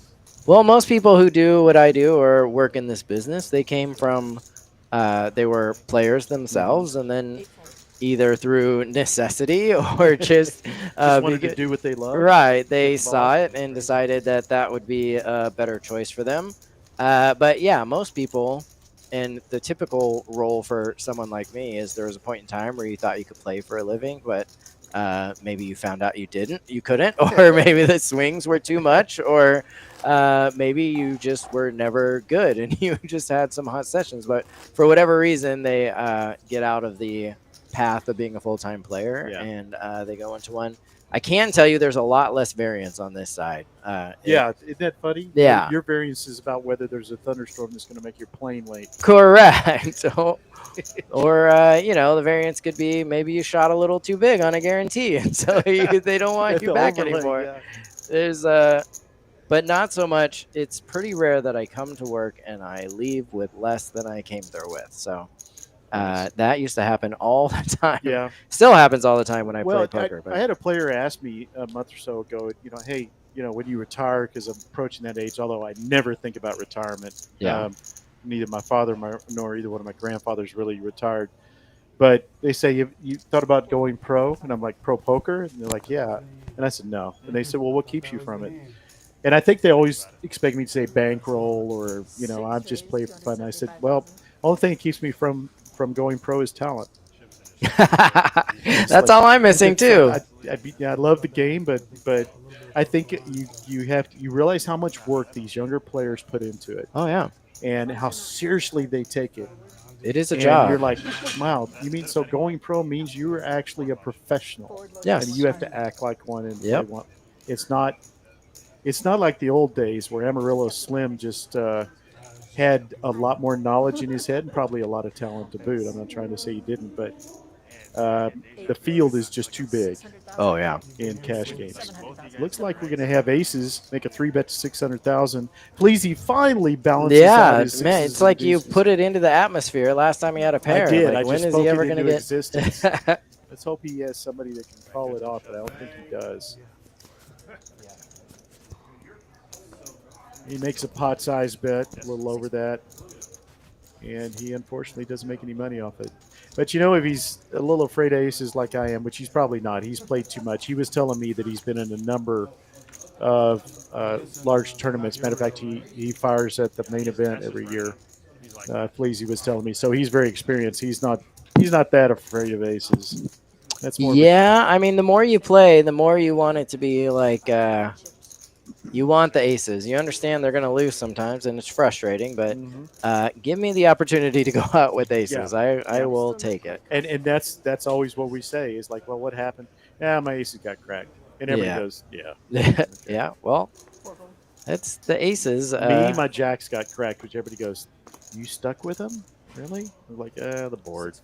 Well, most people who do what I do or work in this business, they came from, they were players themselves, and then either through necessity or just wanted to do what they love. Right. They saw it and decided that that would be a better choice for them. But yeah, most people. And the typical role for someone like me is there was a point in time where you thought you could play for a living, but maybe you found out you couldn't, or maybe the swings were too much, or maybe you just were never good and you just had some hot sessions. But for whatever reason, they get out of the path of being a full-time player, Yeah. and they go into one. I can tell you there's a lot less variance on this side. Yeah, isn't that funny? Yeah. Your variance is about whether there's a thunderstorm that's going to make your plane late. Correct. So, or the variance could be maybe you shot a little too big on a guarantee, and so they don't want you The back overlay, anymore. yeah. There's but not so much. It's pretty rare that I come to work and I leave with less than I came there with. So that used to happen all the time. Yeah. Still happens all the time when I play Well, poker. I had a player ask me a month or so ago, hey, when you retire, because I'm approaching that age, although I never think about retirement. Yeah. Neither my father nor either one of my grandfathers really retired. But they say, you thought about going pro? And I'm like, pro poker? And they're like, yeah. And I said, no. And they said, well, what keeps you from it? And I think they always expect me to say bankroll or, I'm just playing for fun. And I said, well, only thing that keeps me from going pro is talent. That's all I'm missing too. I love the game, but I think you realize how much work these younger players put into it. Oh yeah, and how seriously they take it. It is a and job. You're like, wow, you mean so going pro means you're actually a professional? Yes. And you have to act like one. And Yep. It's not like the old days where Amarillo Slim just had a lot more knowledge in his head and probably a lot of talent to boot. I'm not trying to say he didn't, but the field is just too big. Oh yeah. In cash games. Looks like we're going to have aces make a 3-bet to 600,000. Please, he finally balances out his sixes. Man, it's like you put it into the atmosphere last time he had a pair. I did. Like, I when just is spoke he ever it going into to get existence. Let's hope he has somebody that can call it off, but I don't think he does. He makes a pot-sized bet, a little over that, and he unfortunately doesn't make any money off it. But if he's a little afraid of aces like I am, which he's probably not, he's played too much. He was telling me that he's been in a number of large tournaments. Matter of fact, he fires at the main event every year. Fleazy was telling me, so he's very experienced. He's not that afraid of aces. That's more. Yeah, I mean, the more you play, the more you want it to be like. You want the aces. You understand they're going to lose sometimes, and it's frustrating. But give me the opportunity to go out with aces. Yeah. I will take it. And that's always what we say is like, well, what happened? Yeah, my aces got cracked. And everybody goes, yeah. Yeah, well, it's the aces. Me, my jacks got cracked, which everybody goes, you stuck with them? Really? I'm like, the board.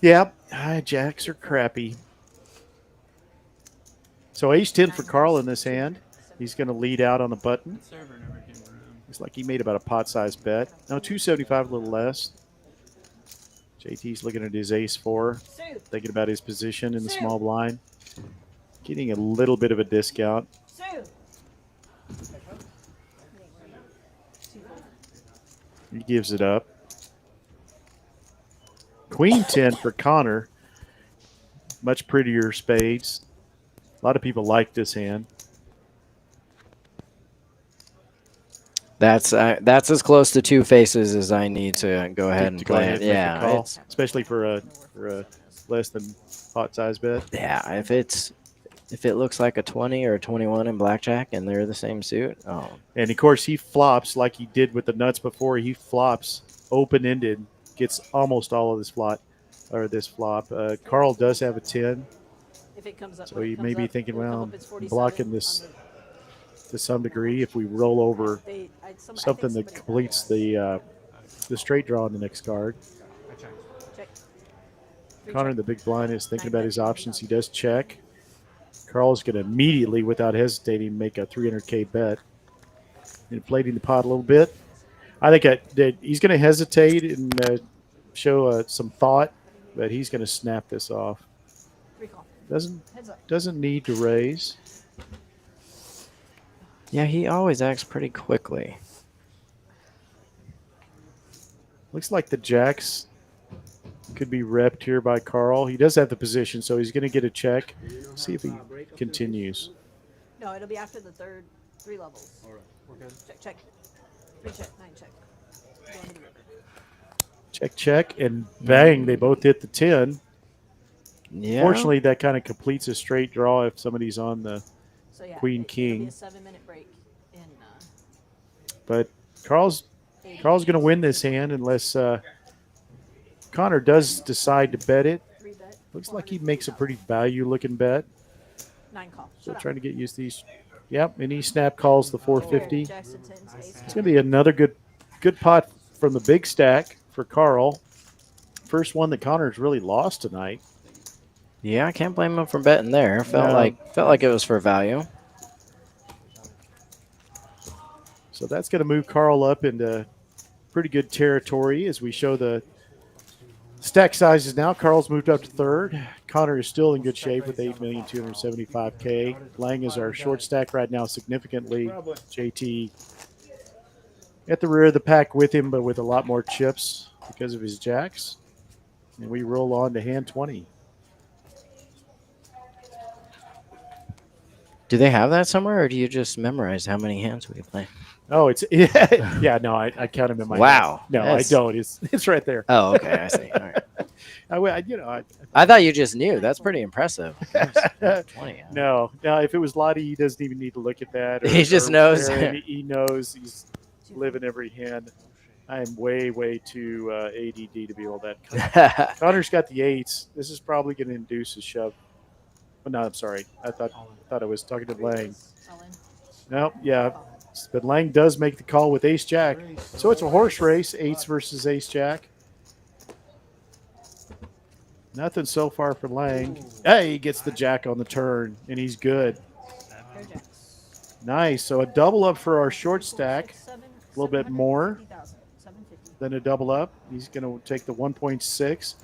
Yeah, jacks are crappy. So ace-10 for Carl in this hand. He's going to lead out on the button. Looks like he made about a pot-sized bet. No, 275, a little less. JT's looking at his ace-4, thinking about his position in the small blind. Getting a little bit of a discount. He gives it up. Queen-10 for Connor. Much prettier spades. A lot of people like this hand. That's as close to two faces as I need to go ahead and play it. Yeah, call, especially for a less than pot size bet. Yeah, if it looks like a 20 or a 21 in blackjack and they're the same suit. Oh, and of course he flops like he did with the nuts before. He flops open ended, gets almost all of this flop. Carl does have a 10. If it comes up, so you may be thinking, well, I'm blocking this to some degree. If we roll over something that completes the straight draw on the next card. Connor in the big blind is thinking about his options. He does check. Carl's going to immediately, without hesitating, make a 300K bet. Inflating the pot a little bit. I think that he's going to hesitate and show some thought, but he's going to snap this off. Doesn't need to raise. Yeah, he always acts pretty quickly. Looks like the jacks could be repped here by Carl. He does have the position, so he's going to get a check. See if he continues. No, it'll be after the third 3 levels. All right, we're good. Check. 3 check, 9 check. Check, and bang, they both hit the 10. Yeah. Fortunately, that kind of completes a straight draw if somebody's on the Queen King. It'll be a 7-minute break in, but Carl's going to win this hand unless Connor does decide to bet it. 3-bet. Looks like he makes a pretty value-looking bet. 9 call. Still Showdown. trying to get used to these. Yep, and he snap calls the 450. Jacks to 10s, ace It's king. going to be another good pot from the big stack for Carl. First one that Connor's really lost tonight. Yeah, I can't blame him for betting there. Felt No. like it was for value. So that's going to move Carl up into pretty good territory as we show the stack sizes now. Carl's moved up to third. Connor is still in good shape with 8,275,000. Lang is our short stack right now significantly. JT at the rear of the pack with him, but with a lot more chips because of his jacks. And we roll on to hand 20. Do they have that somewhere, or do you just memorize how many hands we play? Oh, it's yeah. No, I count them in my Wow. head. No, That's- I don't. It's right there. Oh, okay, I see. All right. I I thought you just knew. That's pretty impressive. 20. no. If it was Lottie, he doesn't even need to look at that. He just knows. Aaron, he knows. He's living every hand. I am way too ADD to be all that. Connor's got the 8s. This is probably going to induce a shove. Oh, no, I'm sorry. I thought I was talking to Lang. All in. No, yeah. But Lang does make the call with ace jack. So it's a horse race, 8s versus ace jack. Nothing so far for Lang. Hey, he gets the jack on the turn, and he's good. Pair jacks. Nice. So a double up for our short stack. 7, A little bit more 750. than a double up. He's going to take the 1.6.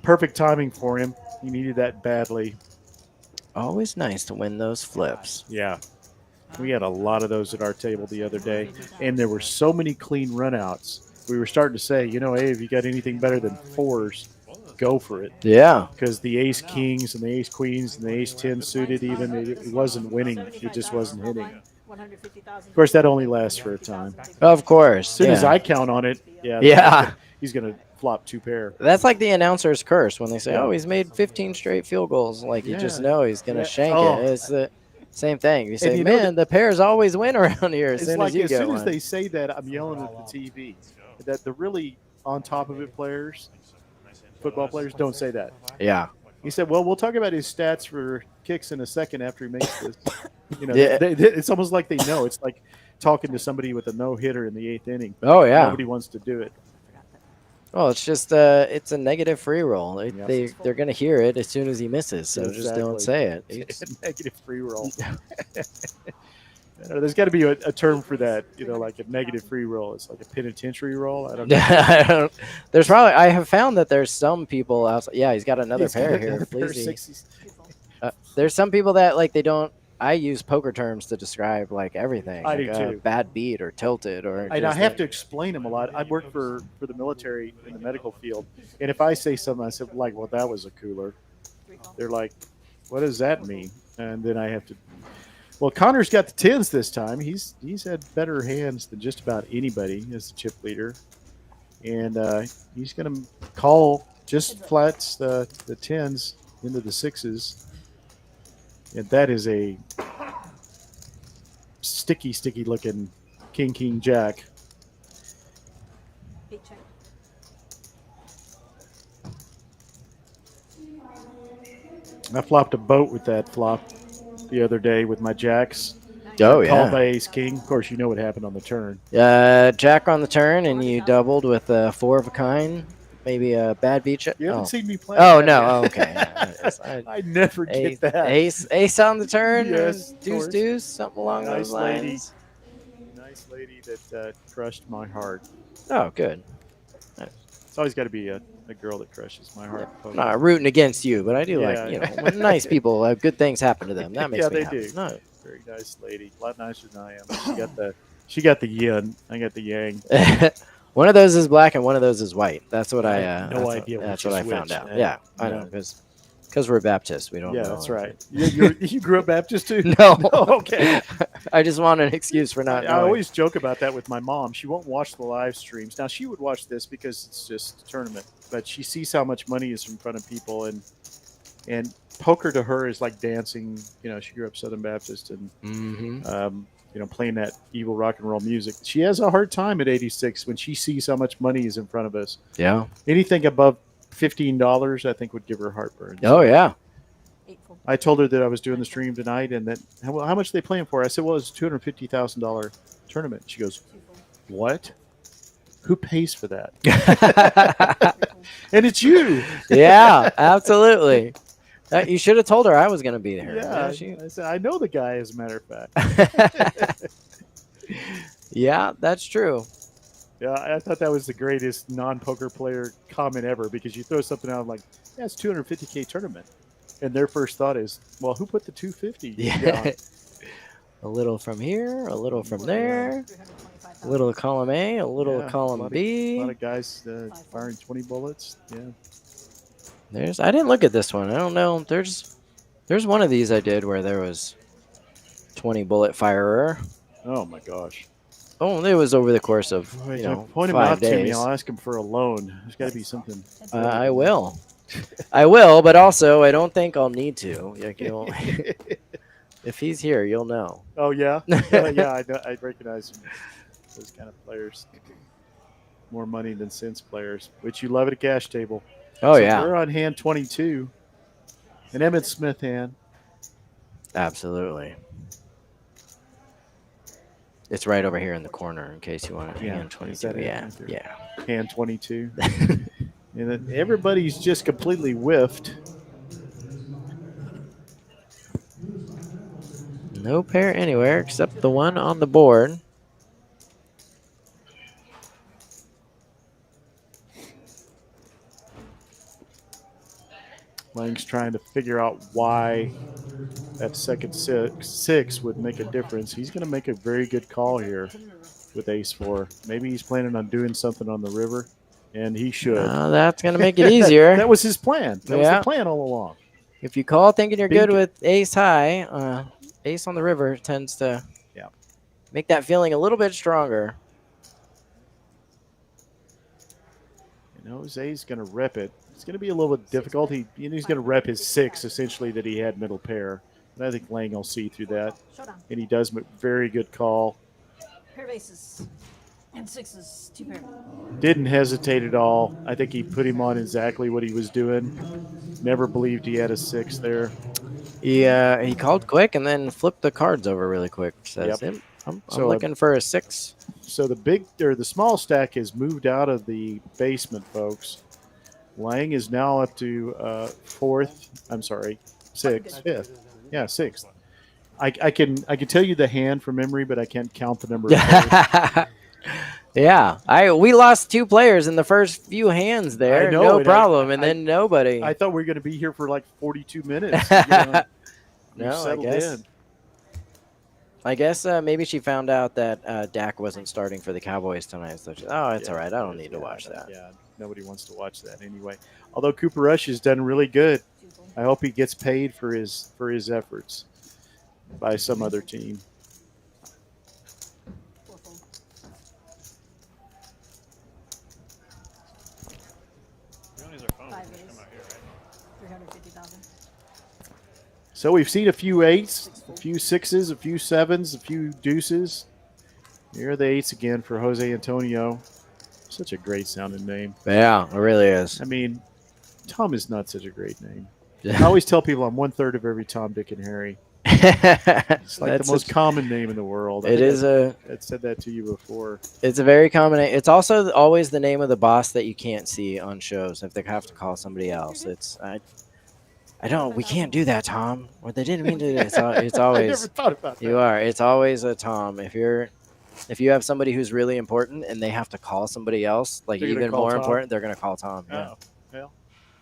Perfect timing for him. He needed that badly. Always nice to win those flips. Yeah. We had a lot of those at our table the other day, and there were so many clean runouts. We were starting to say, hey, if you got anything better than 4s, go for it. Yeah. Because the ace kings and the ace queens and the ace 10 suited even, it wasn't winning. It just wasn't hitting. Of course, that only lasts for a time. Of course. As soon as yeah. I count on it, Yeah. he's going to flop 2 pair. That's like the announcer's curse when they say, "Oh, he's made 15 straight field goals." Like you just know he's gonna shank Oh. it. It's the same thing. You say, you know "Man, the pairs always win around here." As It's soon like as you as get soon one. as they say that, I'm yelling at the TV. That the really on top of it players, football players, don't say that. Yeah. He said, "Well, we'll talk about his stats for kicks in a second after he makes this." Yeah. It's almost like they know. It's like talking to somebody with a no hitter in the 8th inning. Oh yeah. Nobody wants to do it. Well, it's just it's a negative free roll. Yeah. They're gonna hear it as soon as he misses. So just don't Exactly. say it. It's a negative free roll. There's got to be a term for that. Like a negative free roll. It's like a penitentiary roll. I don't know. There's probably I have found that there's some people outside. Yeah, he's got another He's got pair here. another pair of Please. 60s. There's some people that like they don't. I use poker terms to describe like everything. I like, do, too. Bad beat or tilted or. And I just, have like- to explain them a lot. I work for the military in the medical field, and if I say something, I said like, "Well, that was a cooler." They're like, "What does that mean?" And then I have to. Well, Connor's got the 10s this time. He's had better hands than just about anybody as the chip leader, and he's going to call just flats the 10s into the 6s, and that is a sticky looking king jack. 8 check. I flopped a boat with that flop the other day with my jacks. Oh Called by yeah. ace king. Of course, you know what happened on the turn. Jack on the turn, and you doubled with a 4 of a kind. Maybe a bad beat. You haven't seen me play. Oh that no. yet. Oh, okay. I never get that. Ace on the turn. Yes, of Deuce course. deuce. Something along Nice those lady. lines. Nice lady that crushed my heart. Oh, good. It's always got to be a girl that crushes my heart. I'm not rooting against you, but I do Yeah. like when nice people good things happen to them. That makes Yeah, me they happy. do. No. Very nice lady. A lot nicer than I am. She got the yin. I got the yang. One of those is black and one of those is white. That's what I. have no idea That's which what I is found which. out. Yeah, I know because we're Baptist. We don't. Yeah, know. that's right. You grew up Baptist too? No. Okay. I just want an excuse for not. I knowing. always joke about that with my mom. She won't watch the live streams. Now, she would watch this because it's just a tournament, but she sees how much money is in front of people, and poker to her is like dancing. She grew up Southern Baptist, and Mhm. playing that evil rock and roll music. She has a hard time at 86 when she sees how much money is in front of us. Yeah. Anything above $15, I think, would give her heartburn. Oh, yeah. I told her that I was doing the stream tonight and that how much are they playing for? I said, well, it's a $250,000 tournament. She goes, what? Who pays for that? And it's you. Yeah, absolutely. You should have told her I was going to be there. Yeah, I said, I know the guy, as a matter of fact. Yeah, that's true. Yeah, I thought that was the greatest non-poker player comment ever, because you throw something out like, yeah, it's $250K tournament. And their first thought is, well, who put the 250? Yeah. A little from here, a little from there, a little column A, a little column B. A lot of guys firing 20 bullets. Yeah. I didn't look at this one. I don't know. There's one of these I did where there was 20 bullet firer. Oh my gosh. Oh, it was over the course of point 5 him out days. to me. I'll ask him for a loan. There's got to be something. I will. I will, but also I don't think I'll need to. Like, if he's here, you'll know. Oh yeah, yeah. I recognize him. Those kind of players. More money than sense players, which you love at a cash table. Oh, so yeah. We're on hand 22. An Emmett Smith hand. Absolutely. It's right over here in the corner in case you want to hand 22. Yeah, yeah. Hand 22. And then everybody's just completely whiffed. No pair anywhere except the one on the board. Lang's trying to figure out why that second six would make a difference. He's going to make a very good call here with ace-4. Maybe he's planning on doing something on the river, and he should. That's going to make it easier. That was his plan. That was the plan all along. If you call thinking you're good with ace high, ace on the river tends to make that feeling a little bit stronger. Jose's going to rep it. It's going to be a little bit difficult. He's going to rep his 6, essentially, that he had middle pair. But I think Lang will see through that. And he does make very good call. Pair of aces and 6s, 2 pair. Didn't hesitate at all. I think he put him on exactly what he was doing. Never believed he had a 6 there. He called quick and then flipped the cards over really quick. Says, I'm looking for a 6. So the small stack has moved out of the basement, folks. Lang is now up to 5th. Yeah, 6th. I can tell you the hand from memory, but I can't count the number of players. Yeah, we lost 2 players in the first few hands there. No problem, and then nobody. I thought we were going to be here for like 42 minutes. No, I guess maybe she found out that Dak wasn't starting for the Cowboys tonight. So it's all right. I don't need to watch that. Yeah, nobody wants to watch that anyway. Although Cooper Rush has done really good. I hope he gets paid for his efforts by some other team. So we've seen a few 8s, a few 6s, a few 7s, a few deuces. Here are the 8s again for Jose Antonio. Such a great sounding name. Yeah, it really is. I mean, Tom is not such a great name. I always tell people I'm 1/3 of every Tom, Dick, and Harry. It's like the most common name in the world. I said that to you before. It's a very common name. It's also always the name of the boss that you can't see on shows if they have to call somebody else. I don't. We can't do that, Tom. Or they didn't mean to do that. It's always. I never thought about that. You are. It's always a Tom. If you have somebody who's really important and they have to call somebody else, like even more important, they're gonna call Tom. Yeah. Oh, well,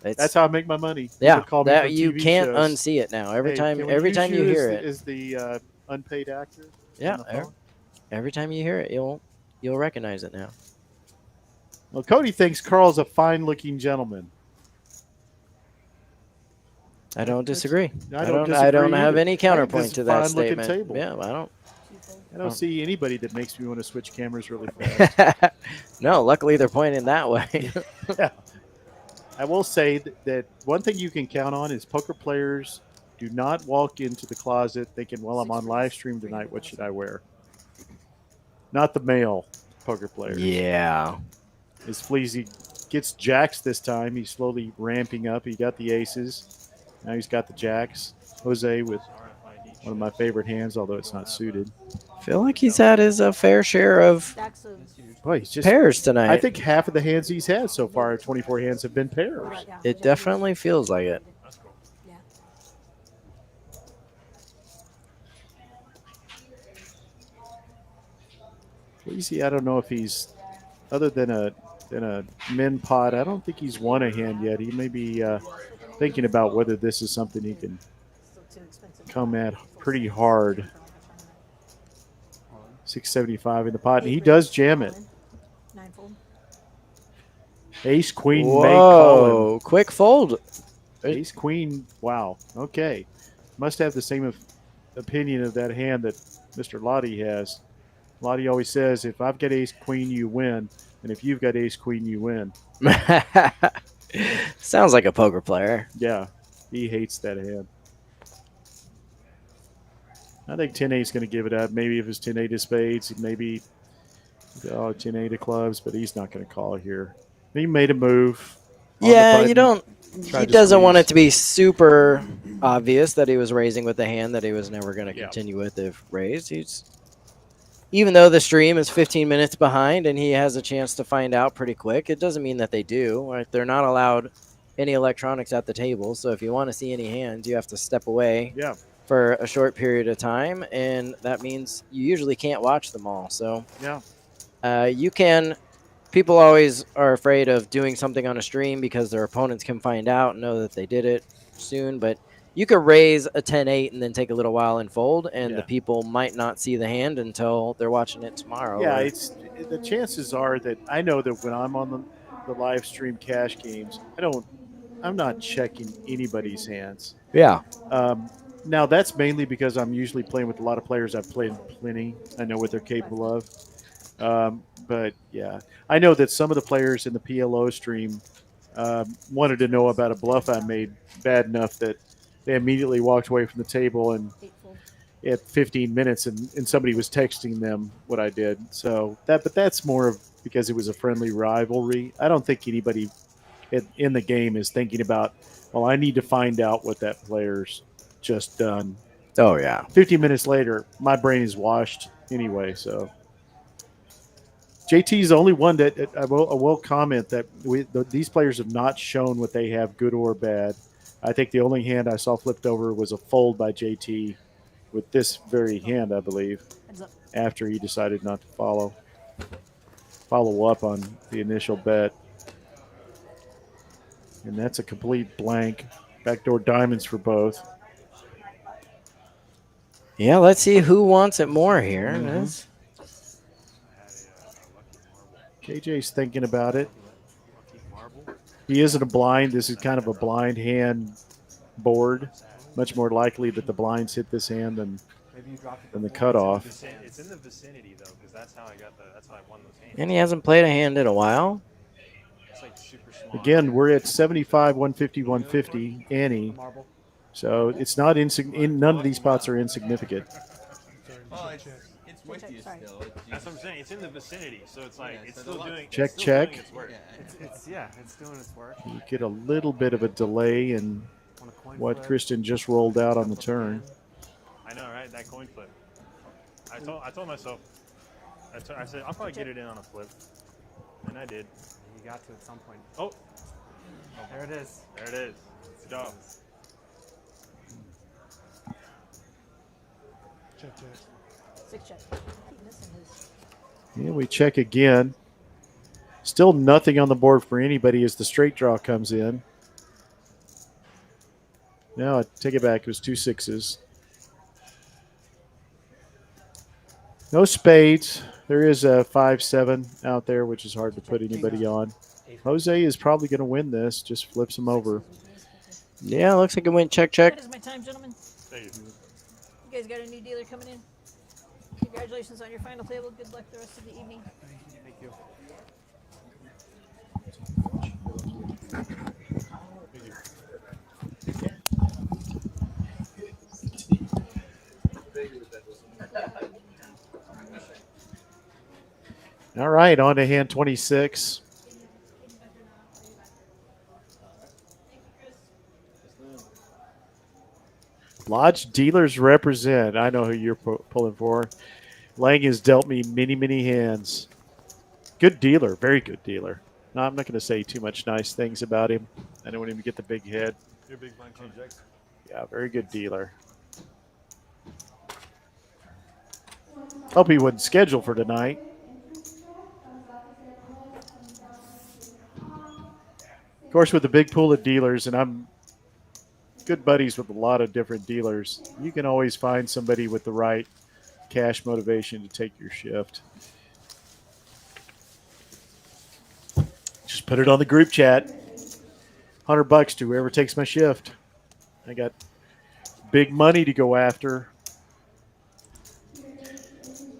that's how I make my money. Yeah. That you can't unsee it now. Every time you hear it. Is the unpaid actor? Yeah. Every time you hear it, you'll recognize it now. Well, Cody thinks Carl's a fine-looking gentleman. I don't disagree. I don't have any counterpoint to that statement. Table. Yeah, I don't see anybody that makes me want to switch cameras really fast. No, luckily they're pointing that way. Yeah. I will say that one thing you can count on is poker players do not walk into the closet thinking, well, I'm on live stream tonight. What should I wear? not the male poker players. Yeah. As Fleazy gets jacks this time, he's slowly ramping up. He got the aces. Now he's got the jacks. Jose with one of my favorite hands, although it's not suited. I feel like he's had his fair share of Stacks of Boy, he's just pairs tonight. I think half of the hands he's had so far, 24 hands, have been pairs. yeah, It definitely feels like it. Yeah. Fleazy, I don't know if he's other than a min pot. I don't think he's won a hand yet. He may be thinking about whether this is something he can Still too expensive. come at pretty hard. 675 in the pot, and he does jam it. Ninefold. Ace Queen may call him. Whoa, quick fold. Ace Queen, wow. Okay. Must have the same opinion of that hand that Mr. Lottie has. Lottie always says, if I've got Ace Queen, you win. And if you've got Ace Queen, you win. Sounds like a poker player. Yeah, he hates that hand. I think 10-8 is going to give it up. Maybe if it's 10-8 of spades, maybe 10-8 of clubs, but he's not going to call here. He made a move. Yeah, you don't. Tried He to doesn't want squeeze. it to be super obvious that he was raising with a hand that he was never going to Yeah. continue with if raised. Even though the stream is 15 minutes behind and he has a chance to find out pretty quick, it doesn't mean that they do. Right? They're not allowed any electronics at the table. So if you want to see any hands, you have to step away Yeah, for a short period of time, and that means you usually can't watch them all. So yeah. you can. People always are afraid of doing something on a stream because their opponents can find out and know that they did it soon. But you could raise a 10-8 and then take a little while and fold, and the people might not see the hand until they're watching it tomorrow. Yeah, or- it's the chances are that I know that when I'm on the live stream cash games, I'm not checking anybody's hands. yeah. Now that's mainly because I'm usually playing with a lot of players I've played plenty. I know what they're capable of. But yeah, I know that some of the players in the PLO stream wanted to know about a bluff I made bad enough that they immediately walked away from the table and Eightfold. at 15 minutes and somebody was texting them what I did. So but that's more of because it was a friendly rivalry. I don't think anybody in the game is thinking about, well, I need to find out what that player's just done. Oh, yeah. 15 minutes later, my brain is washed anyway. So JT's the only one that I will comment that these players have not shown what they have, good or bad. I think the only hand I saw flipped over was a fold by JT with this very hand, I believe, Heads up. after he decided not to follow up on the initial bet. And that's a complete blank. Backdoor diamonds for both. Yeah, let's see who wants it more here. Mm-hmm. KJ's thinking about it. He isn't a blind. This is kind of a blind hand board. Much more likely that the blinds hit this hand than the cutoff. It's in the vicinity though, because that's how I won those hands. And he hasn't played a hand in a while. It's like super small. Again, we're at 75, 150, 150, Annie. So it's not none of these spots are insignificant. Well, it's with you still. That's what I'm saying. It's in the vicinity, so it's like it's still doing. Check, it's still check. doing its work. It's doing its work. You get a little bit of a delay in what Kristen just rolled out on the turn. I know, right? That coin flip. I told myself. I said I'll probably get it in on a flip, and I did. You got to at some point. Oh, There it is. there it is. Let's go. Check, check. Six check. Keep missing his. Yeah, we check again. Still nothing on the board for anybody as the straight draw comes in. No, I take it back. It was 2 6s. No spades. There is a 5-7 out there, which is hard to put anybody on. Jose is probably going to win this. Just flips him over. Yeah, looks like it went check, check. That is my time, gentlemen. Thank you. You guys got a new dealer coming in. Congratulations on your final table. Good luck the rest of the evening. Thank you. All right, on to hand 26. Lodge dealers represent. I know who you're pulling for. Lang has dealt me many, many hands. Good dealer, very good dealer. No, I'm not going to say too much nice things about him. I don't want him to get the big head. You're a big blind contract. Yeah, very good dealer. Hope he wasn't scheduled for tonight. Of course, with the big pool of dealers, and I'm good buddies with a lot of different dealers, you can always find somebody with the right cash motivation to take your shift. Just put it on the group chat. $100 to whoever takes my shift. I got big money to go after.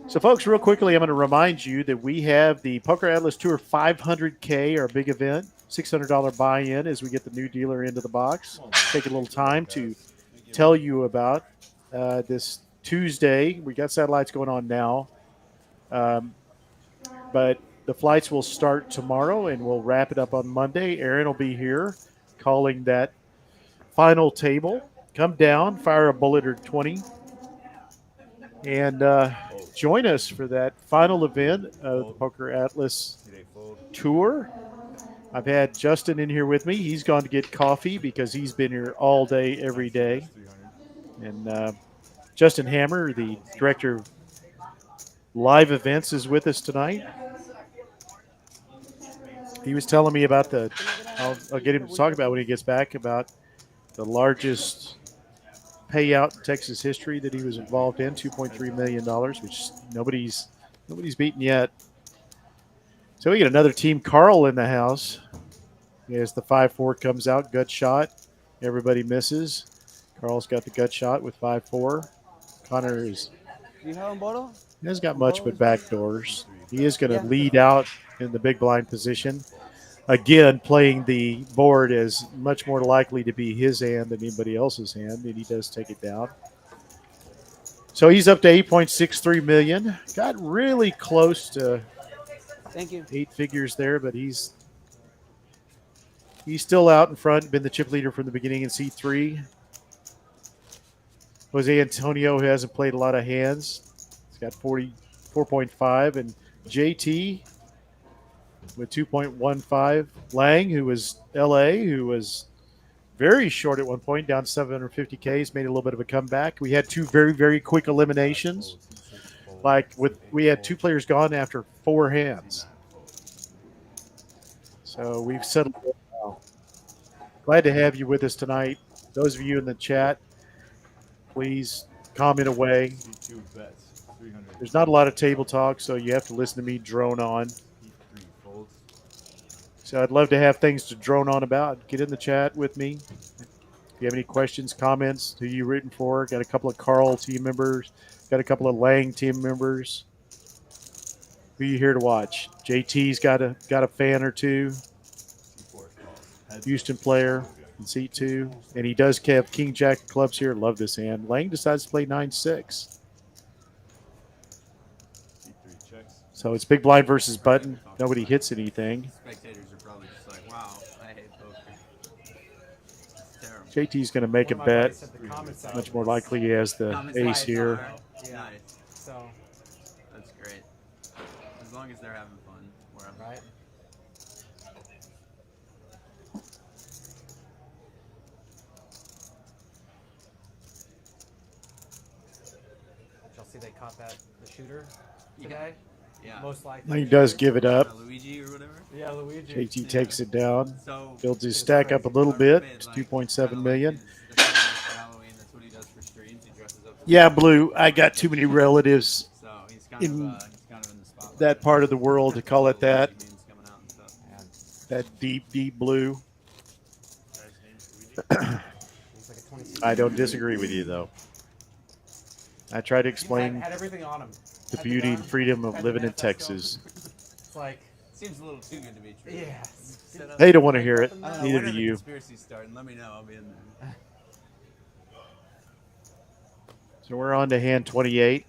So, folks, real quickly, I'm going to remind you that we have the Poker Atlas Tour 500K, our big event. $600 buy-in as we get the new dealer into the box. Take a little time to tell you about this Tuesday. We got satellites going on now. But the flights will start tomorrow, and we'll wrap it up on Monday. Aaron will be here calling that final table. Come down, fire a bullet or 20, and join us for that final event of the Poker Atlas Tour. I've had Justin in here with me. He's gone to get coffee because he's been here all day, every day. And Justin Hammer, the director of live events, is with us tonight. He was telling me about I'll get him to talk about when he gets back, about the largest payout in Texas history that he was involved in, $2.3 million, which nobody's beaten yet. So we get another Team Carl in the house. As the 5-4 comes out, gut shot. Everybody misses. Carl's got the gut shot with 5-4. Connor hasn't got much but back doors. He is going to lead out in the big blind position. Again, playing the board is much more likely to be his hand than anybody else's hand, and he does take it down. So he's up to 8.63 million. Got really close to 8 figures there, but he's still out in front, been the chip leader from the beginning in C3. Jose Antonio, who hasn't played a lot of hands, he's got 44.5, and JT with 2.15. Lang, who was LA, who was very short at one point, down 750K, he's made a little bit of a comeback. We had 2 very, very quick eliminations. We had 2 players gone after 4 hands. So we've settled it now. Glad to have you with us tonight. Those of you in the chat, please comment away. There's not a lot of table talk, so you have to listen to me drone on. So I'd love to have things to drone on about. Get in the chat with me. If you have any questions, comments, who you rooting for? Got a couple of Carl team members. Got a couple of Lang team members. Who you here to watch? JT's got a fan or two. Houston player in seat 2. And he does have King Jack of clubs here. Love this hand. Lang decides to play 9-6. So it's big blind versus button. Nobody hits anything. Spectators are probably just like, wow, I hate poker. It's terrible. JT's going to make a bet. Much more likely he has the ace here. Nice. So, That's great. As long as they're having fun, wherever. right. Y'all see they caught the shooter today? Yeah. Most likely. He does give it up. Luigi or whatever. Yeah, Luigi. JT takes it down. So Builds his stack up a little bit. It's 2.7 million. Yeah, Blue, I got too many relatives So he's in kind of in the spotlight. that part of the world to call it that. Memes coming out and stuff. That deep, deep blue. He's like a 26. I don't disagree with you, though. I try to explain Had everything on him. the beauty and freedom of living in Texas. It's like, Seems a little too good to be true. yeah. They don't want to hear it. I don't know, Neither when do are the you. conspiracies starting? Let me know. I'll be in there. So we're on to hand 28.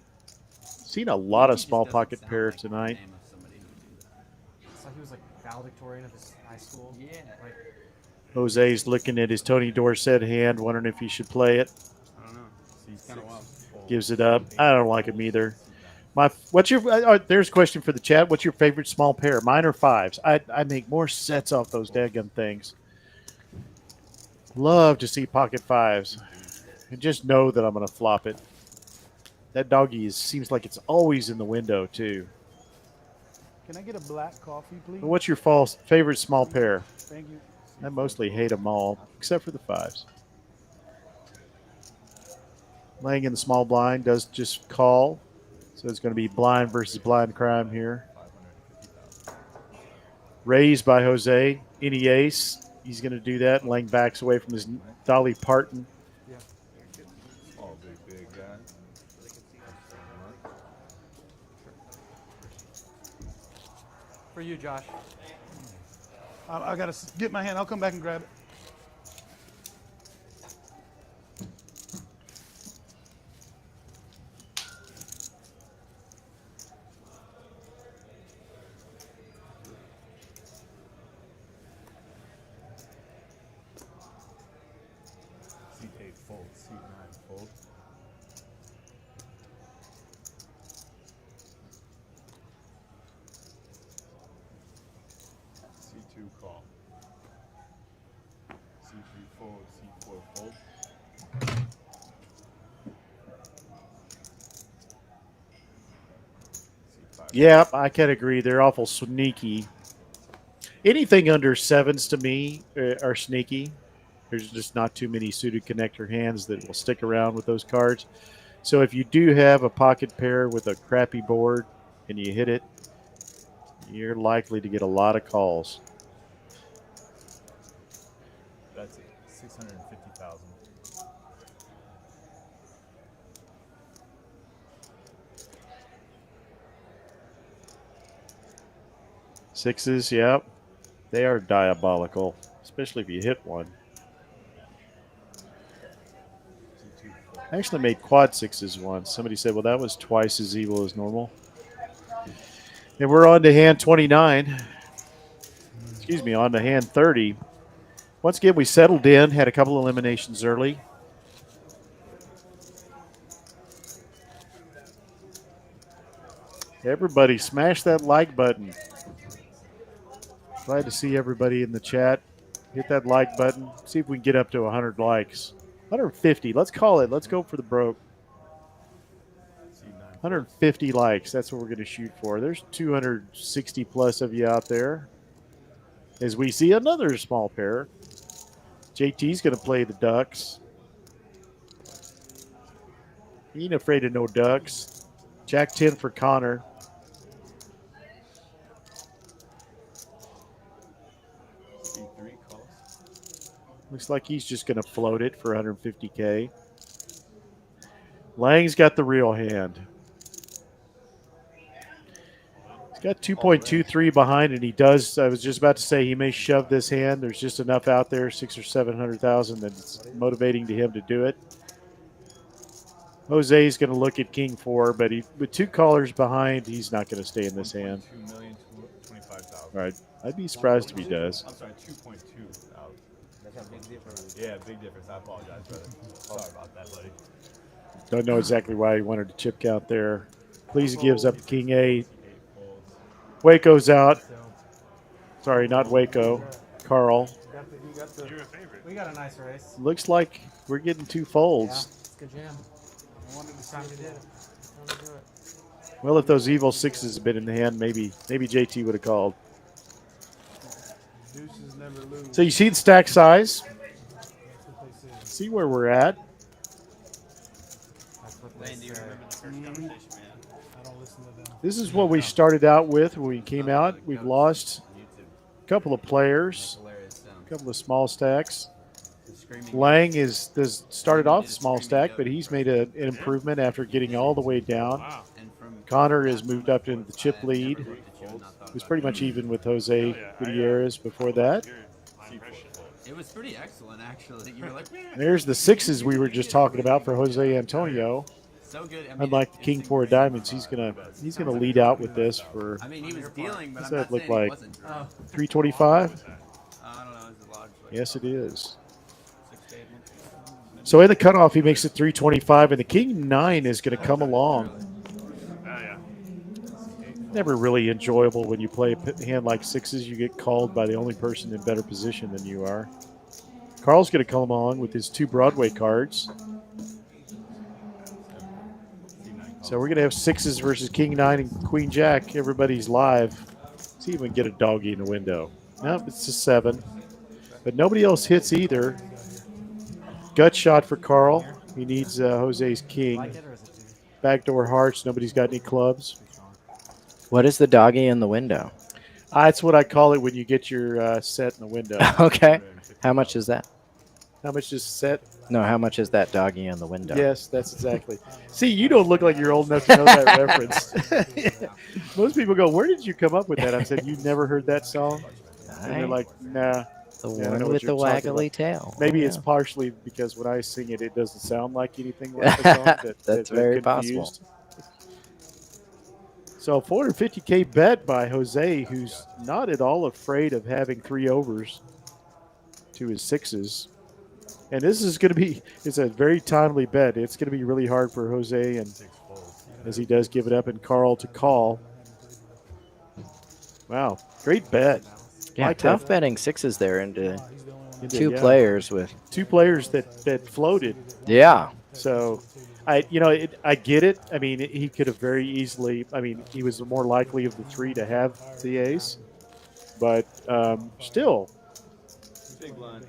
Seen a lot of small pocket pair tonight. valedictorian of his high school. Yeah. Like, Jose's looking at his Tony Dorsett hand, wondering if he should play it. I don't know. He's kind of wild. Gives it up. I don't like him either. What's your? There's a question for the chat. What's your favorite small pair? Mine are fives. I make more sets off those daggum things. Love to see pocket fives, and just know that I'm going to flop it. That doggy seems like it's always in the window too. Can I get a black coffee, please? But what's your favorite small pair? Thank you. I mostly hate them all, except for the fives. Laying in the small blind does just call. So it's going to be blind versus blind crime here. Raised by Jose. Any ace. He's going to do that. And Lang backs away from his Dolly Parton. All big guy. for you, Josh. I got to get my hand. I'll come back and grab it. Seat 8 fold, seat 9 fold. C2 call. C3 fold, C4 fold. C5. Yeah, I can agree. They're awful sneaky. Anything under sevens to me are sneaky. There's just not too many suited connector hands that will stick around with those cards. So if you do have a pocket pair with a crappy board and you hit it, you're likely to get a lot of calls. That's it. 650,000. Sixes, yep. They are diabolical, especially if you hit one. I actually made quad sixes once. Somebody said, well, that was twice as evil as normal. And we're on to hand 29. Excuse me, on to hand 30. Once again, we settled in, had a couple eliminations early. Everybody, smash that like button. Glad to see everybody in the chat. Hit that like button. See if we can get up to 100 likes. 150. Let's call it. Let's go for the broke. 150 likes. That's what we're going to shoot for. There's 260 plus of you out there. As we see another small pair. JT's going to play the ducks. He ain't afraid of no ducks. Jack 10 for Connor. Looks like he's just going to float it for 150K. Lang's got the real hand. He's got 2.23 behind, and he does. I was just about to say he may shove this hand. There's just enough out there, 600,000 or 700,000, that's motivating to him to do it. Jose's going to look at King 4, but with two callers behind, he's not going to stay in this hand. 2,025,000. All right, I'd be surprised if he does. I'm sorry, 2.2. That's a big difference. Yeah, big difference. I apologize, brother. Sorry about that, buddy. Don't know exactly why he wanted to chip count there. Please gives up King 8. Waco's out. Sorry, not Waco. Carl. You're a favorite. We got a nice race. Looks like we're getting two Yeah, folds. it's a good jam. I wanted to time to do it. Time to do it. Well, if those evil sixes had been in the hand, maybe JT would have called. Deuces never lose. So you see the stack size. That's what they say. See where we're at. That's what they Lane, do you say. remember the first conversation, man? I don't listen to them. This is what we started out with when we came out. We've lost YouTube. a couple of players, Hilarious sound. a couple of small stacks. The screaming Lang started off small stack, but he's made an improvement after getting all the way down. Wow. and from Connor has moved up into the chip I lead. never looked at you and not thought He was about pretty it. much even with Jose Yeah, Gutierrez before that. Here's my impression. It was pretty excellent, actually. You were like, There's the sixes we were just talking about for Jose Antonio. So good. I mean, unlike the king four of diamonds, he's gonna lead out with this for. I mean, he was dealing, but What's I'm that not look saying he like? wasn't. 325. I don't know. It's a large. Like, Yes, it is. 6 to 8 months. So in the cutoff, he makes it 325, and the king 9 is going to come along. Yeah. Never really enjoyable when you play a hand like sixes. You get called by the only person in better position than you are. Carl's going to come along with his 2 Broadway cards. So we're going to have sixes versus king 9 and queen jack. Everybody's live. See if we can get a doggy in the window. Nope, it's a 7. But nobody else hits either. Gut shot for Carl. He needs Jose's king. Backdoor hearts. Nobody's got any clubs. What is the doggy in the window? That's what I call it when you get your set in the window. Okay. How much is that? How much is set? No, how much is that doggy in the window? Yes, that's exactly. See, you don't look like you're old enough to know that reference. Yeah. Most people go, "Where did you come up with that?" I said, "You never heard that song?" And they're like, "Nah." The Yeah, I one know what with the you're talking waggly about. tail. Maybe Yeah. it's partially because when I sing it, it doesn't sound like anything like the song. That That's they're very confused. possible. So 450K bet by Jose, who's not at all afraid of having 3 overs to his 6s. And this is going to be, it's a very timely bet. It's going to be really hard for Jose, and as he does give it up, and Carl to call. Wow, great bet. Yeah, Like tough that. betting 6s there into Into, 2 yeah, players with. 2 players that floated. Yeah. So, I get it. I mean, he could have very easily. I mean, he was more likely of the 3 to have the ace, but still,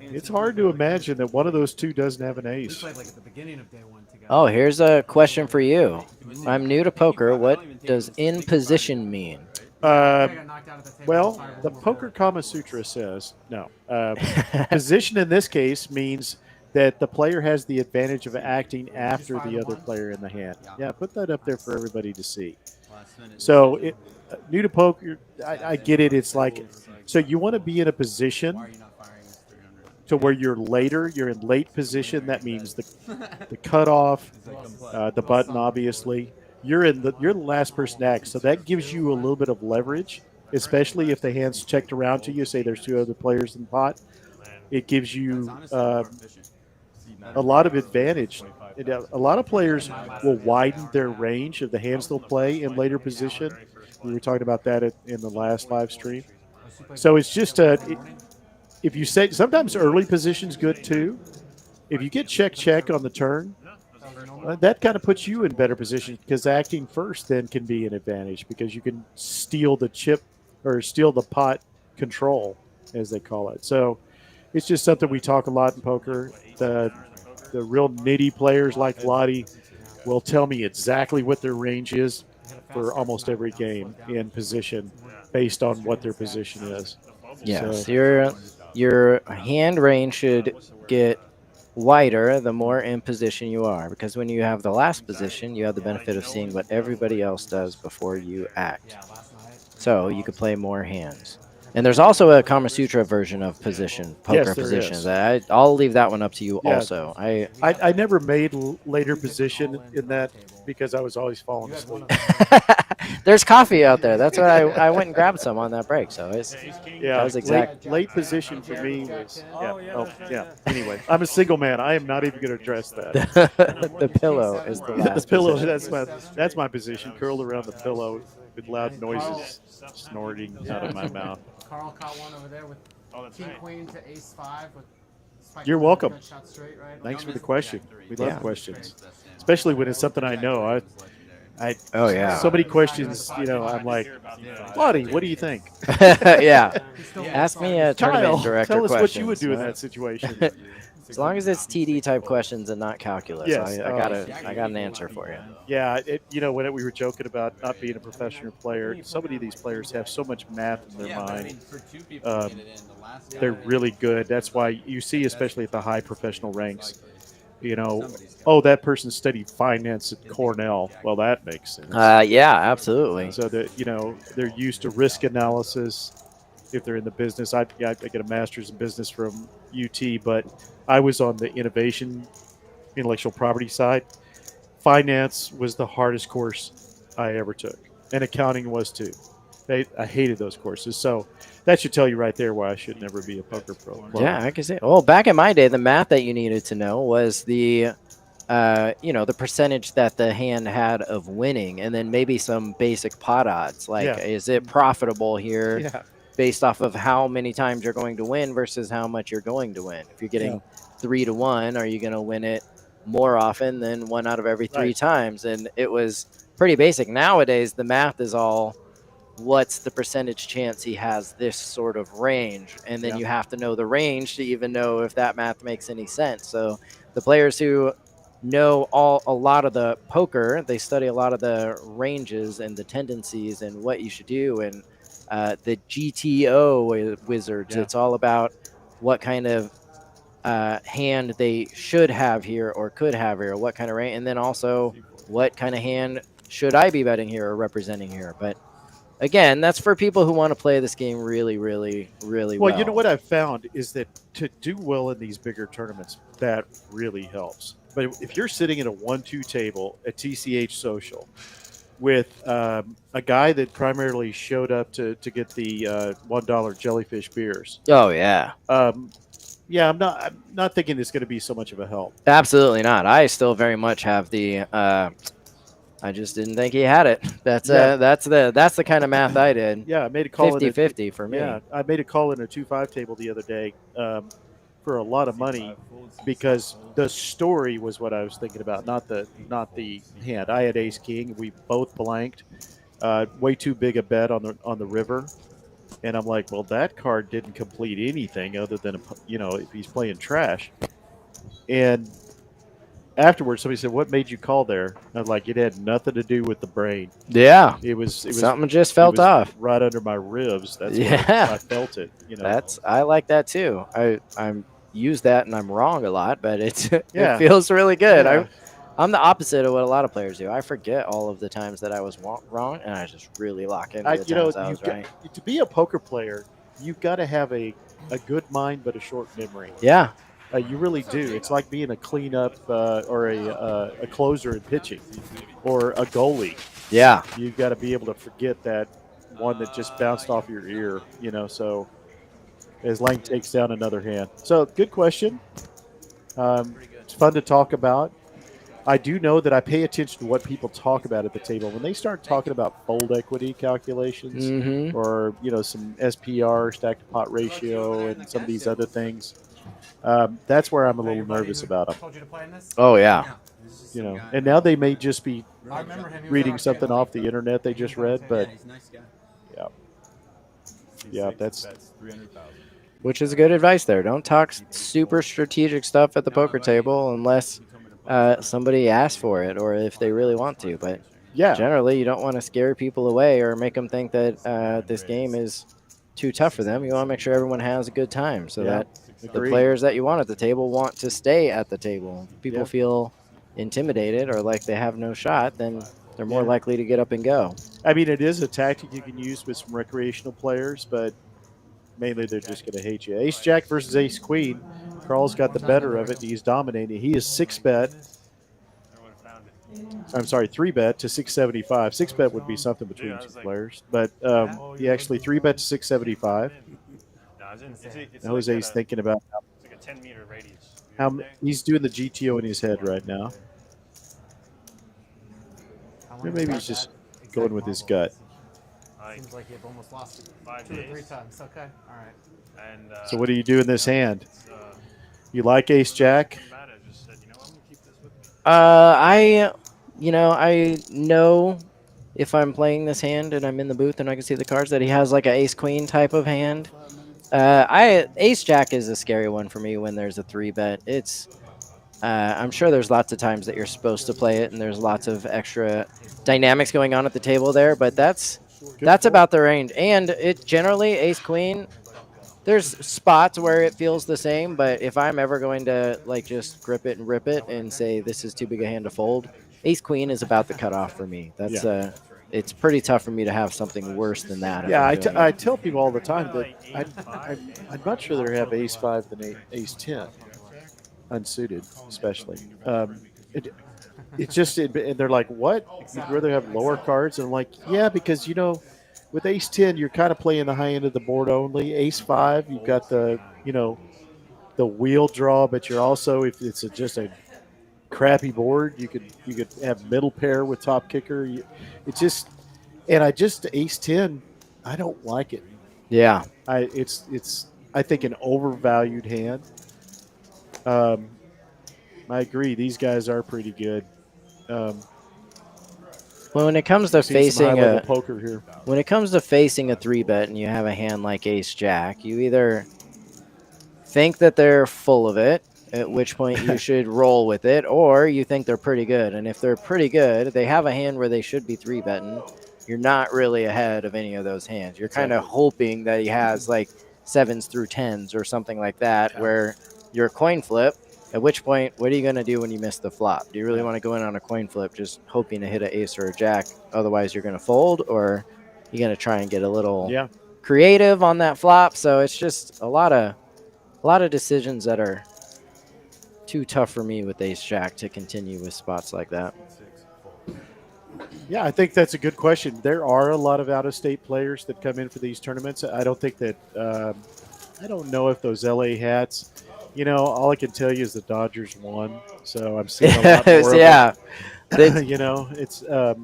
it's hard to imagine that one of those 2 doesn't have an ace. Like at the beginning of day 1 together. Oh, here's a question for you. I'm new to poker. What does in position mean? Well, the Poker Kama Sutra says no. Position in this case means that the player has the advantage of acting after the other player in the hand. Yeah, put that up there for everybody to see. So, new to poker, I get it. It's like, so you want to be in a position to where you're in late position. That means the cutoff, the button, obviously. You're the last person to act, so that gives you a little bit of leverage, especially if the hand's checked around to you. Say there's 2 other players in the pot. It gives you a lot of advantage. A lot of players will widen their range of the hands they'll play in later position. We were talking about that in the last live stream. So it's just if you say sometimes early position's good too. If you get check on the turn, that kind of puts you in better position because acting first then can be an advantage because you can steal the chip or steal the pot control, as they call it. So it's just something we talk a lot in poker. The real nitty players like Lottie will tell me exactly what their range is for almost every game in position based on what their position is. Yes, So, your hand range should get wider the more in position you are, because when you have the last position, you have the benefit of seeing what everybody else does before you act. So you could play more hands. And there's also a Kama Sutra version of position, poker Yes, there positions. is. I'll leave that one up to you Yeah. also. I never made later position in that because I was always falling asleep. There's coffee out there. That's why I went and grabbed some on that break. So that was exact. Late position for me was Anyway, I'm a single man. I am not even going to address that. The pillow is the last. The pillow. position. That's my position. Curled around the pillow with loud noises snorting out of my mouth. Carl caught one over there with king queen to ace 5 with spike. You're welcome. Shot straight, right? Thanks for the question. We love Yeah. questions, especially when it's something I know. Oh yeah. So many questions. I'm like, Lottie, what do you think? Yeah. Ask me a tournament Kyle, director tell us questions. what you would do in that situation. As long as it's TD type questions and not calculus, Yes. I got an answer for you. Yeah, when we were joking about not being a professional player, so many of these players have so much math in their mind. They're really good. That's why you see, especially at the high professional ranks, that person studied finance at Cornell. Well, that makes sense. Yeah, absolutely. So that they're used to risk analysis. If they're in the business, I get a master's in business from UT, but I was on the intellectual property side. finance was the hardest course I ever took, and accounting was too. I hated those courses. So that should tell you right there why I should never be a poker pro. player. Yeah, I can see. Well, back in my day, the math that you needed to know was the, the percentage that the hand had of winning, and then maybe some basic pot odds. Like, Yeah. is it profitable here Yeah. based off of how many times you're going to win versus how much you're going to win? If you're getting 3 to 1, are you going to win it more often than 1 out of every 3 times? And it was pretty basic. Nowadays, the math is all, what's the percentage chance he has this sort of range, and then you have to know the range to even know if that math makes any sense. So the players who know a lot of the poker, they study a lot of the ranges and the tendencies and what you should do. And the GTO wizards, it's all about what kind of hand they should have here or could have here, what kind of range, and then also what kind of hand should I be betting here or representing here. But again, that's for people who want to play this game really, really, really well. Well, you know what I've found is that to do well in these bigger tournaments, that really helps. But if you're sitting at a 1-2 table at TCH Social with a guy that primarily showed up to get the $1 jellyfish beers. Oh, yeah. Yeah, I'm not thinking it's going to be so much of a help. Absolutely not. I still very much have the I just didn't think he had it. That's the kind of math I did. Yeah, I made a call 50-50 for me. Yeah, I made a call in a 2-5 table the other day for a lot of money because the story was what I was thinking about, not the hand. I had ace king. We both blanked. Way too big a bet on the river, and I'm like, well, that card didn't complete anything other than if he's playing trash. And afterwards, somebody said, "What made you call there?" I was like, "It had nothing to do with the brain. Yeah, it was something just felt off right under my ribs. That's why I felt it. I like that too. I'm use that and I'm wrong a lot, but it feels really good. Yeah. I'm the opposite of what a lot of players do. I forget all of the times that I was wrong, and I just really lock into the times I was right. To be a poker player, you've got to have a good mind but a short memory. Yeah. You really do. It's like being a cleanup or a closer in pitching or a goalie. Yeah. You've got to be able to forget that one that just bounced off your ear, so as Lang takes down another hand. So good question. It's fun to talk about. I do know that I pay attention to what people talk about at the table. When they start talking about fold equity calculations or, some SPR, stack to pot ratio, and some of these other things, that's where I'm a little nervous about them. Oh, yeah. And now they may just be reading something off the internet they just read, but yeah, that's 300,000. Which is good advice there. Don't talk super strategic stuff at the poker table unless somebody asks for it or if they really want to. But generally, you don't want to scare people away or make them think that this game is too tough for them. You want to make sure everyone has a good time so that the players that you want at the table want to stay at the table. If people feel intimidated or like they have no shot, then they're more likely to get up and go. I mean, it is a tactic you can use with some recreational players, but mainly they're just going to hate you. Ace-Jack versus Ace-Queen. Carl's got the better of it. He's dominating. He is 6-bet. I'm sorry, 3-bet to 675. 6-bet would be something between two players, but he actually 3-bet to 675. Jose's thinking about how he's doing the GTO in his head right now. Maybe he's just going with his gut. Seems like you've almost lost it 2 or 3 times. Okay, all right. And so what do you do in this hand? You like Ace-Jack? I know if I'm playing this hand and I'm in the booth and I can see the cards that he has like an Ace-Queen type of hand. Ace-Jack is a scary one for me when there's a 3-bet. It's I'm sure there's lots of times that you're supposed to play it and there's lots of extra dynamics going on at the table there, but that's about the range. And it generally, Ace-Queen, there's spots where it feels the same, but if I'm ever going to like just grip it and rip it and say this is too big a hand to fold, Ace-Queen is about the cutoff for me. That's it's pretty tough for me to have something worse than that. Yeah, I tell people all the time that I'd much rather have Ace-5 than Ace-10, unsuited especially. it's just and they're like, what? You'd rather have lower cards? And I'm like, yeah, because with ace 10, you're kind of playing the high end of the board only. Ace 5, you've got the the wheel draw, but you're also, if it's just a crappy board, you could have middle pair with top kicker. It's just, and ace 10, I don't like it. Yeah. It's I think an overvalued hand. I agree. These guys are pretty good. Well, when it comes to facing poker here, when it comes to facing a 3-bet and you have a hand like Ace Jack, you either think that they're full of it, at which point you should roll with it, or you think they're pretty good. And if they're pretty good, they have a hand where they should be 3-betting. You're not really ahead of any of those hands. You're kind of hoping that he has like 7s through 10s or something like that, where you're a coin flip. At which point, what are you going to do when you miss the flop? Do you really want to go in on a coin flip just hoping to hit an ace or a jack? Otherwise, you're going to fold, or you're going to try and get a little creative on that flop. So it's just a lot of decisions that are too tough for me with ace jack to continue with spots like that. Yeah, I think that's a good question. There are a lot of out-of-state players that come in for these tournaments. I don't think that I don't know if those LA hats. All I can tell you is the Dodgers won, so I'm seeing a lot more. It's. I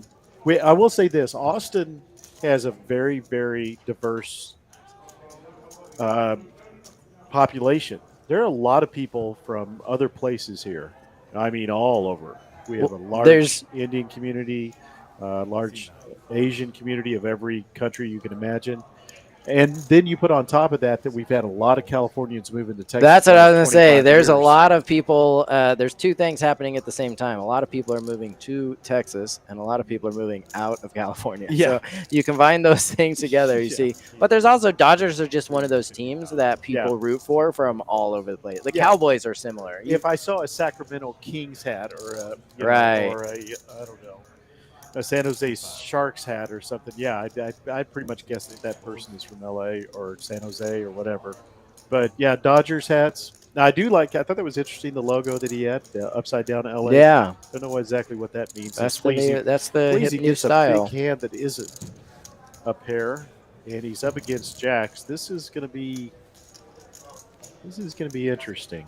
will say this: Austin has a very, very diverse population. There are a lot of people from other places here. I mean, all over. We have a large Indian community, large Asian community of every country you can imagine. And then you put on top of that we've had a lot of Californians moving to Texas. That's what I was going to say. There's a lot of people. There's two things happening at the same time. A lot of people are moving to Texas, and a lot of people are moving out of California. Yeah. So you combine those things together, you see. But there's also Dodgers are just one of those teams that people root for from all over the place. The Cowboys are similar. If I saw a Sacramento Kings hat or a I don't know, a San Jose Sharks hat or something, I'd pretty much guess that person is from LA or San Jose or whatever. But yeah, Dodgers hats. Now I thought that was interesting, the logo that he had, the upside down LA. Yeah. Don't know exactly what that means. That's the hip new A style. big hand that isn't a pair, and he's up against jacks. This is going to be interesting.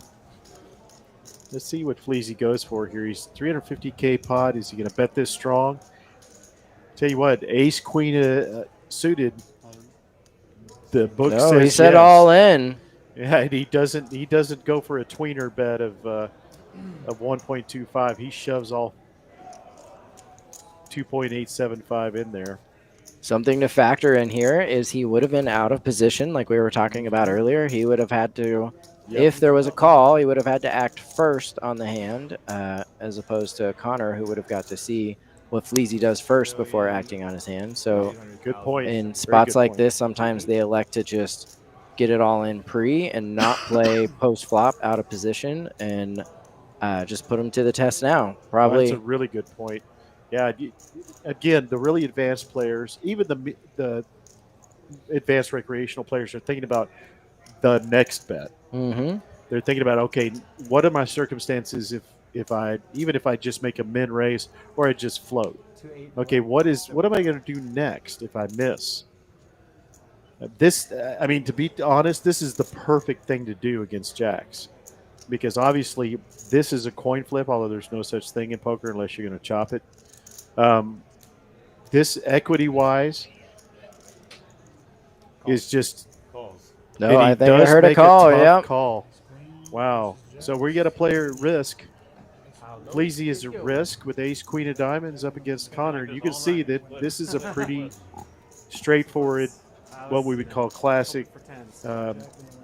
Let's see what Fleazy goes for here. He's 350K pot. Is he going to bet this strong? Tell you what, ace queen suited. The book says he said all in. Yeah, and he doesn't go for a tweener bet of 1.25. He shoves all 2.875 in there. Something to factor in here is he would have been out of position, like we were talking about earlier. He would have had to, if there was a call, he would have had to act first on the hand, as opposed to Connor, who would have got to see what Fleazy does first before acting on his hand. So good point. In spots like this, sometimes they elect to just get it all in pre and not play post-flop out of position and just put them to the test now. Probably. That's a really good point. Yeah, again, the really advanced players, even the advanced recreational players, are thinking about the next bet. Mm-hmm. They're thinking about, okay, what are my circumstances if I just make a min raise or I just float? Okay, what am I going to do next if I miss? To be honest, this is the perfect thing to do against jacks, because obviously this is a coin flip, although there's no such thing in poker unless you're going to chop it. This equity-wise is just... No, I think I heard a call, yeah. Call. Wow. So we get a player at risk. Fleazy is at risk with ace, queen of diamonds up against Connor. You can see that this is a pretty straightforward, what we would call classic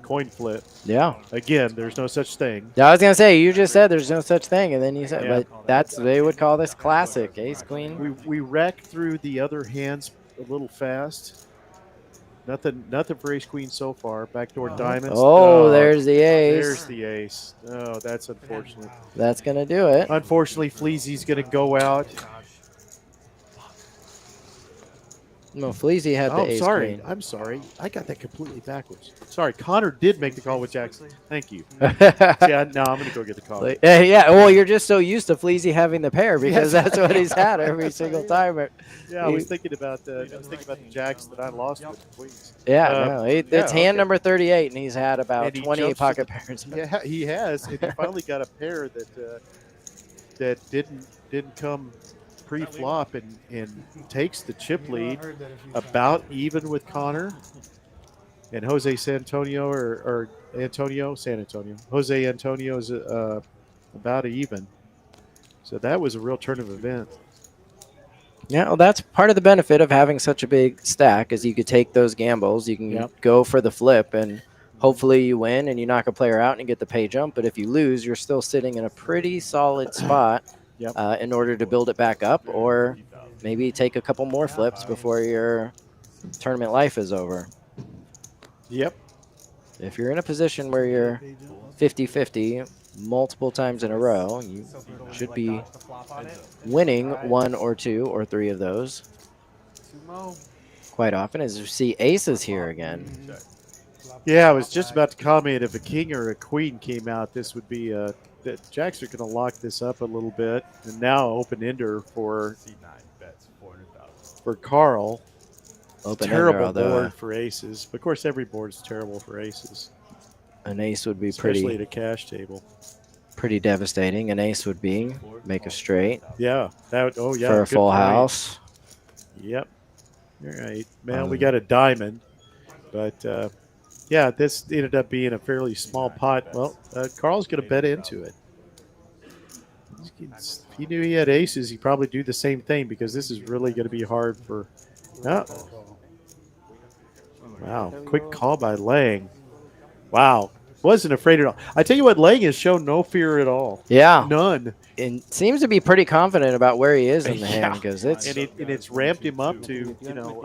coin flip. Yeah. Again, there's no such thing. Yeah, I was gonna say, you just said there's no such thing, and then you said, but they would call this classic ace queen. We racked through the other hands a little fast. Nothing for ace queen so far. Backdoor diamonds. Oh, there's the ace. There's the ace. Oh, that's unfortunate. That's gonna do it. Unfortunately, Fleazy's gonna go out. No, Fleazy had the Oh, ace sorry. queen. I'm sorry. I got that completely backwards. Sorry. Connor did make the call with Jackson. Thank you. See, no, I'm going to go get the call. Yeah, well, you're just so used to Fleazy having the pair because Yes. that's what he's had every single time. Yeah, I was thinking about the jacks that I lost with the queens. Yeah, no, it's yeah, hand okay. number 38, and he's had about And he 20 jumps to pocket the- pairs. Yeah, he has, and he finally got a pair that didn't come pre-flop and takes the chip lead about even with Connor and Jose San Antonio or Antonio San Antonio. Jose Antonio is about even. So that was a real turn of events. Yeah, well, that's part of the benefit of having such a big stack is you could take those gambles. You can go for the flip, and hopefully you win and you knock a player out and you get the pay jump. But if you lose, you're still sitting in a pretty solid spot in order to build it back up, or maybe take a couple more flips before your tournament life is over. Yep. If you're in a position where you're 50-50 multiple times in a row, you should be winning one or two or three of those quite often. As you see aces here again. Yeah, I was just about to comment if a king or a queen came out, this would be that Jacks are going to lock this up a little bit. And now open ender for Carl. Open terrible ender, board for aces. Of course, every board is terrible for aces. An ace would be especially at a cash table. Pretty devastating. An ace would be make a straight. Yeah. That. Oh yeah. For a full point. house. Yep. All right, man. We got a diamond, but yeah, this ended up being a fairly small pot. Well, Carl's going to bet into it. If he knew he had aces, he'd probably do the same thing because this is really going to be hard for. Oh. Wow, quick call by Lang. Wow, wasn't afraid at all. I tell you what, Lang has shown no fear at all. Yeah, none. And seems to be pretty confident about where he is in the hand because it's and it's ramped him up to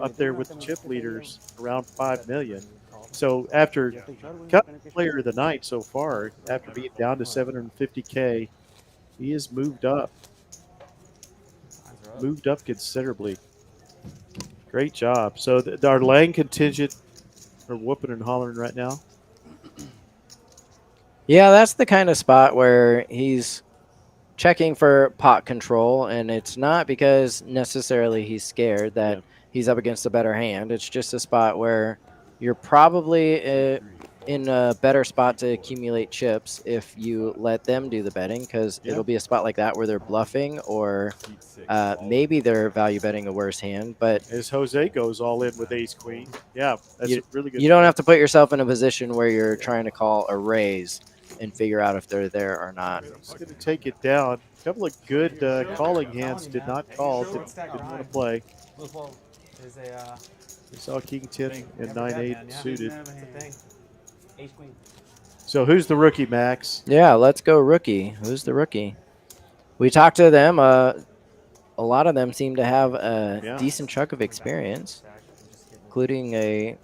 up there with the chip leaders around 5 million. So after cut player of the night so far, after being down to 750K, he has moved up considerably. Great job. So our Lang contingent are whooping and hollering right now. Yeah, that's the kind of spot where he's checking for pot control, and it's not because necessarily he's scared that he's up against a better hand. It's just a spot where you're probably in a better spot to accumulate chips if you let them do the betting, because it'll be a spot like that where they're bluffing or maybe they're value betting a worse hand. But as Jose goes all in with ace queen, that's really good. You don't have to put yourself in a position where you're trying to call a raise and figure out if they're there or not. It's going to take it down. A couple of good calling hands did not call, didn't want to play. We saw King 10 and 9-8 suited. So who's the rookie, Max? Yeah, let's go rookie. Who's the rookie? We talked to them. A lot of them seem to have a decent chunk of experience, including a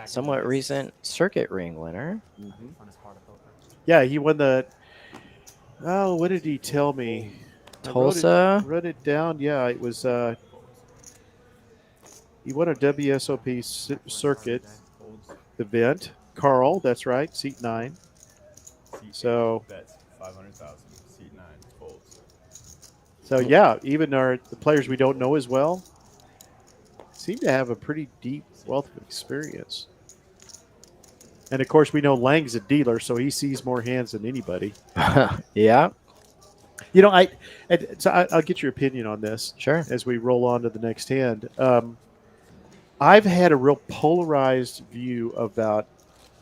somewhat recent circuit ring winner. Mm-hmm. Yeah, he won the. Oh, what did he tell me? Tulsa. Wrote it down. Yeah, it was. He won a WSOP circuit event. Carl, that's right, seat 9. So. 500,000. Seat 9 folds. So yeah, even the players we don't know as well seem to have a pretty deep wealth of experience. And of course, we know Lang's a dealer, so he sees more hands than anybody. Yeah. I'll get your opinion on this. Sure. As we roll on to the next hand, I've had a real polarized view about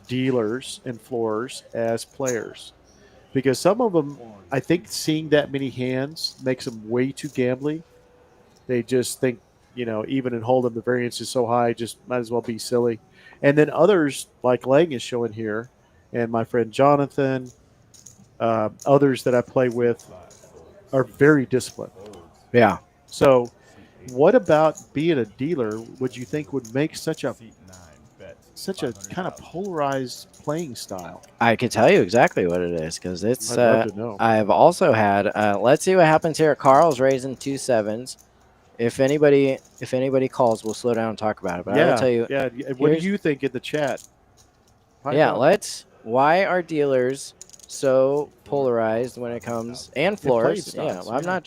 dealers and floors as players, because some of them, I think, seeing that many hands makes them way too gambly. They just think, even in hold'em, the variance is so high, just might as well be silly. And then others, like Lang is showing here, and my friend Jonathan, others that I play with, are very disciplined. Yeah. So what about being a dealer would you think would make such a kind of polarized playing style? I could tell you exactly what it is, because it's. I'd love to know. I've also had. Let's see what happens here. Carl's raising 2 7s. if anybody calls, we'll slow down and talk about it. But I will tell you. Yeah. What do here's- you think in the chat? Yeah, why are dealers so polarized when it comes and floors? play Yeah, styles, I'm not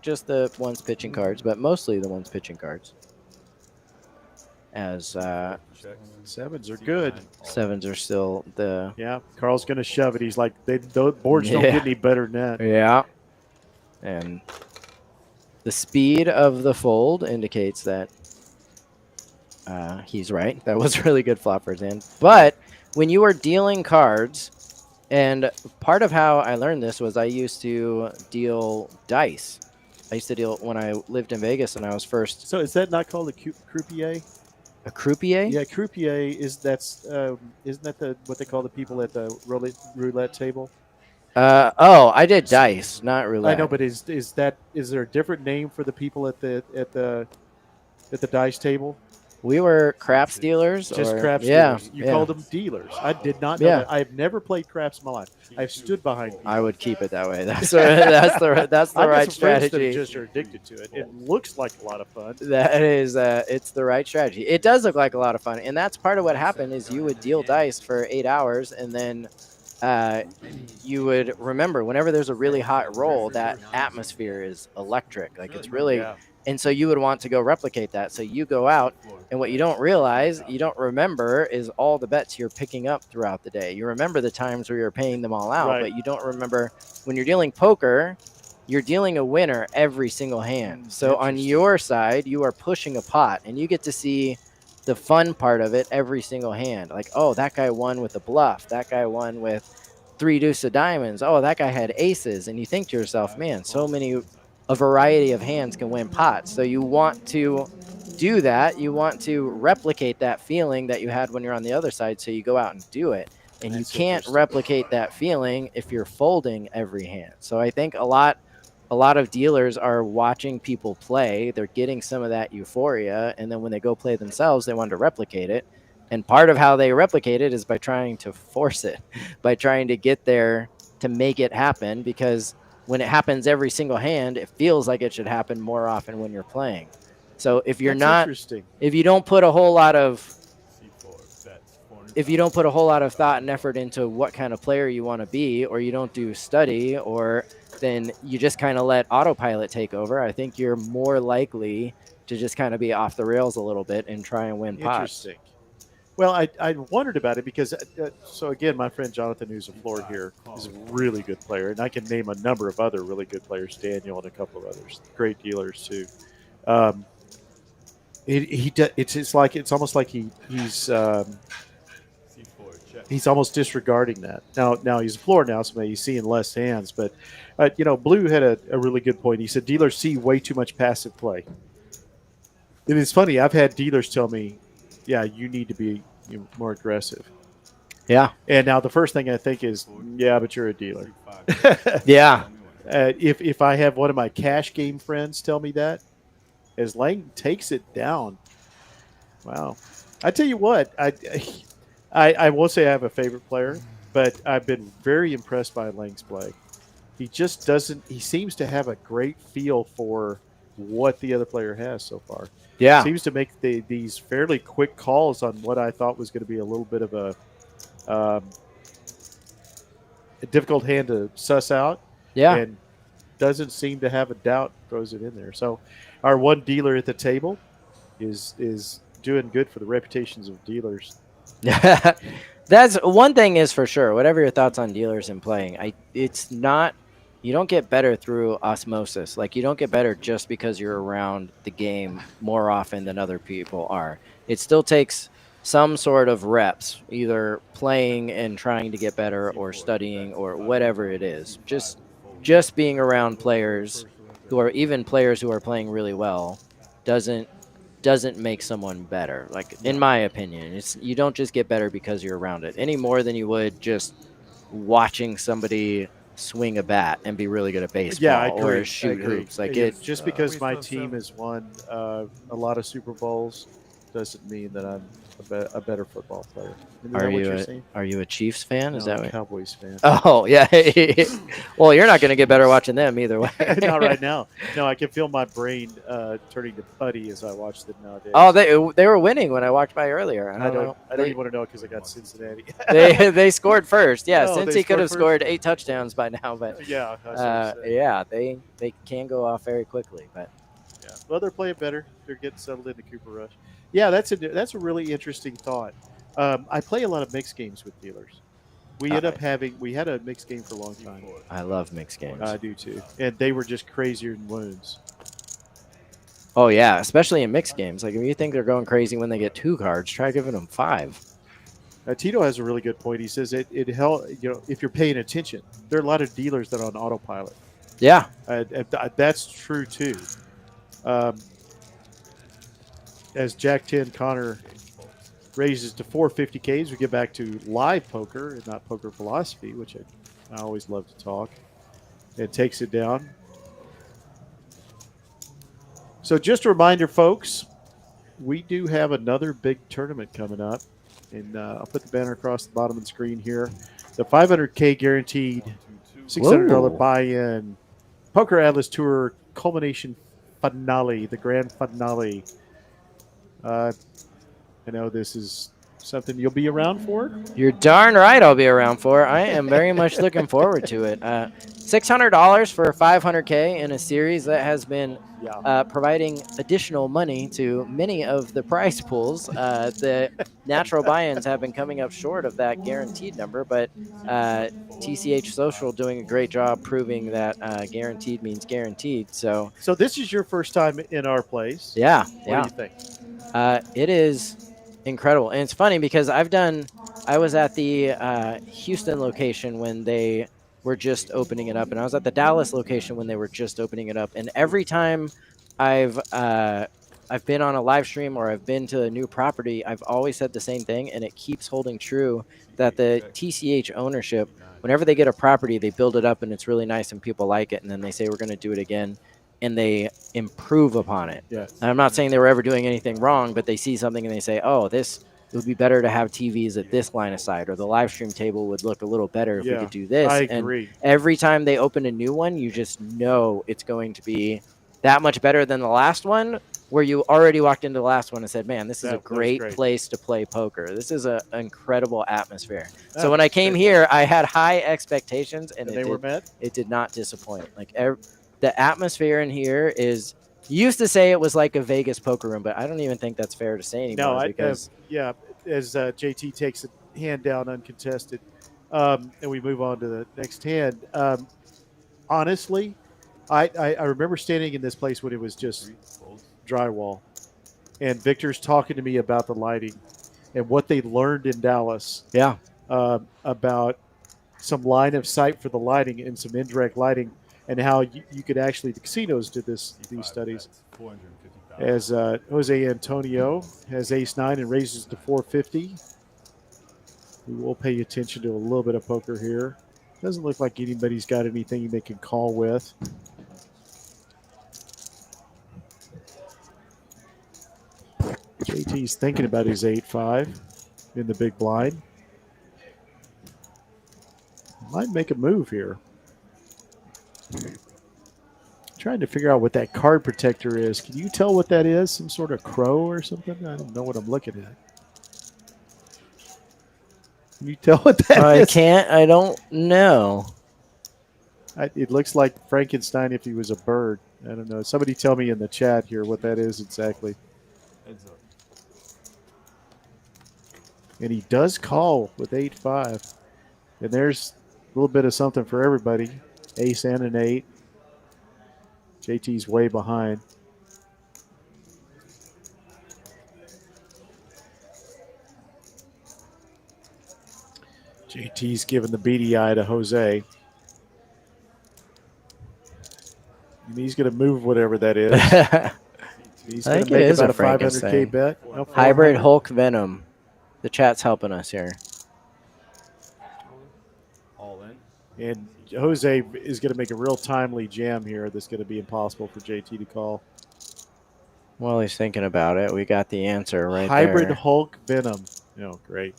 just the ones pitching cards, but mostly the ones pitching cards. As sevens are good. sevens are still the Yeah, Carl's going to shove it. He's like, the boards don't Yeah. get any better than that. yeah, and the speed of the fold indicates that he's right. That was a really good flop for his hand. But when you are dealing cards, and part of how I learned this was I used to deal dice. I used to deal when I lived in Vegas and I was first. So is that not called a croupier? A croupier? Yeah, croupier isn't that what they call the people at the roulette table? Oh, I did dice, not roulette. I know, but is there a different name for the people at the dice table? We were craps dealers. Just or, craps yeah, dealers. You yeah. called them dealers. I did not know Yeah. that. I have never played craps in my life. I've stood behind people. I would keep it that way. That's the I've got right some friends that strategy. just are addicted to it. It looks like a lot of fun. That is, it's the right strategy. It does look like a lot of fun, and that's part of what happened. Is you would deal dice for 8 hours, and then you would remember whenever there's a really hot roll, that atmosphere is electric. Like it's really, and so you would want to go replicate that. So you go out, and what you don't realize, you don't remember, is all the bets you're picking up throughout the day. You remember the times where you're paying them all out, but you don't remember when you're dealing poker. You're dealing a winner every single hand. So on your side, you are pushing a pot, and you get to see the fun part of it every single hand. Like, oh, that guy won with a bluff. That guy won with 3 deuce of diamonds. Oh, that guy had aces. And you think to yourself, man, a variety of hands can win pots. So you want to do that. You want to replicate that feeling that you had when you're on the other side. So you go out and do it. And you can't replicate that feeling if you're folding every hand. So I think a lot of dealers are watching people play. They're getting some of that euphoria, and then when they go play themselves, they want to replicate it. And part of how they replicate it is by trying to force it, by trying to get there to make it happen, because when it happens every single hand, it feels like it should happen more often when you're playing. So if you're if you don't put a whole lot of thought and effort into what kind of player you want to be, or you don't do study, or then you just kind of let autopilot take over, I think you're more likely to just kind of be off the rails a little bit and try and win pots. Interesting. Well, I wondered about it because, so again, my friend Jonathan, who's a floor here, is a really good player, and I can name a number of other really good players, Daniel and a couple of others, great dealers too. It's almost like he's almost disregarding that. Now he's a floor now, so maybe he's seeing less hands. But Blue had a really good point. He said dealers see way too much passive play. And it's funny. I've had dealers tell me, "Yeah, you need to be more aggressive." Yeah. And now the first thing I think is, "Yeah, but you're a dealer." Yeah. If I have one of my cash game friends tell me that, as Lang takes it down, wow. I tell you what, I won't say I have a favorite player, but I've been very impressed by Lang's play. He just doesn't – he seems to have a great feel for what the other player has so far. Yeah. Seems to make these fairly quick calls on what I thought was going to be a little bit of a difficult hand to suss out. Yeah. And doesn't seem to have a doubt, throws it in there. So our one dealer at the table is doing good for the reputations of dealers. That's one thing is for sure. Whatever your thoughts on dealers and playing, it's not, you don't get better through osmosis. Like you don't get better just because you're around the game more often than other people are. It still takes some sort of reps, either playing and trying to get better or studying or whatever it is. Just being around players who are even players who are playing really well doesn't make someone better. Like in my opinion, you don't just get better because you're around it any more than you would just watching somebody swing a bat and be really good at baseball. Yeah, I agree. Or shoot hoops. Like just because my team has won a lot of Super Bowls doesn't mean that I'm a better football player. Isn't Are that what you you're saying? are you a Chiefs fan? Is No, that I'm a what? Cowboys fan? Oh yeah. Well, you're not going to get better watching them either way. Not right now. No, I can feel my brain turning to putty as I watch them nowadays. Oh, they were winning when I walked by earlier. I don't even want to know because I got Cincinnati. they scored first. Yeah, Oh, since they he could have scored scored 8 touchdowns by now, but yeah, that's what I'm saying. yeah, they can go off very quickly. But yeah, well, they're playing better. They're getting settled into Cooper Rush. Yeah, that's a really interesting thought. I play a lot of mixed games with dealers. We had a mixed game for a long time. I love mixed games. I do too, and they were just crazier than wounds. Oh yeah, especially in mixed games. Like if you think they're going crazy when they get 2 cards, try giving them 5. Tito has a really good point. He says it help, if you're paying attention. There are a lot of dealers that are on autopilot. Yeah, that's true too. As Jack 10 Connor raises to 450Ks, we get back to live poker and not poker philosophy, which I always love to talk. It takes it down. So just a reminder, folks, we do have another big tournament coming up. And I'll put the banner across the bottom of the screen here. The 500K guaranteed $600 buy-in Poker Atlas Tour culmination finale, the grand finale. I know this is something you'll be around for. you're darn right I'll be around for. I am very much looking forward to it. $600 for 500K in a series that has been providing additional money to many of the prize pools. The natural buy-ins have been coming up short of that guaranteed number, but TCH Social doing a great job proving that guaranteed means guaranteed. So this is your first time in our place. Yeah. What do you think? It is incredible. And it's funny because I was at the Houston location when they were just opening it up, and I was at the Dallas location when they were just opening it up. And every time I've been on a live stream or I've been to a new property, I've always said the same thing, and it keeps holding true that the TCH ownership, whenever they get a property, they build it up and it's really nice and people like it, and then they say we're going to do it again, and they improve upon it. Yes. And I'm not saying they were ever doing anything wrong, but they see something and they say, oh, it would be better to have TVs at this line of sight, or the live stream table would look a little better if we could do this. I agree. And every time they open a new one, you just know it's going to be that much better than the last one, where you already walked into the last one and said, man, this is a great place to play poker. This is an incredible atmosphere. So when I came here, I had high expectations, and they were met? It did not disappoint. Like the atmosphere in here is, you used to say it was like a Vegas poker room, but I don't even think that's fair to say anymore. Because as JT takes a hand down uncontested, and we move on to the next hand. Honestly, I remember standing in this place when it was just drywall, and Victor's talking to me about the lighting and what they learned in Dallas. Yeah, about some line of sight for the lighting and some indirect lighting, and how you could actually, the casinos did these studies. As Jose Antonio has ace-9 and raises to 450. We will pay attention to a little bit of poker here. Doesn't look like anybody's got anything they can call with. JT's thinking about his 8-5 in the big blind. Might make a move here. Trying to figure out what that card protector is. Can you tell what that is? Some sort of crow or something? I don't know what I'm looking at. Can you tell what that is? I can't. I don't know. It looks like Frankenstein if he was a bird. I don't know. Somebody tell me in the chat here what that is exactly. And he does call with 8-5. And there's a little bit of something for everybody. Ace and an 8. JT's way behind. JT's giving the beady eye to Jose. And he's going to move whatever that is. He's going to make about a 500K bet. No, Hybrid Hulk Venom. The chat's helping us here. All in. And Jose is going to make a real timely jam here that's going to be impossible for JT to call. While he's thinking about it, we got the answer right Hybrid there. Hulk Venom. Oh, great.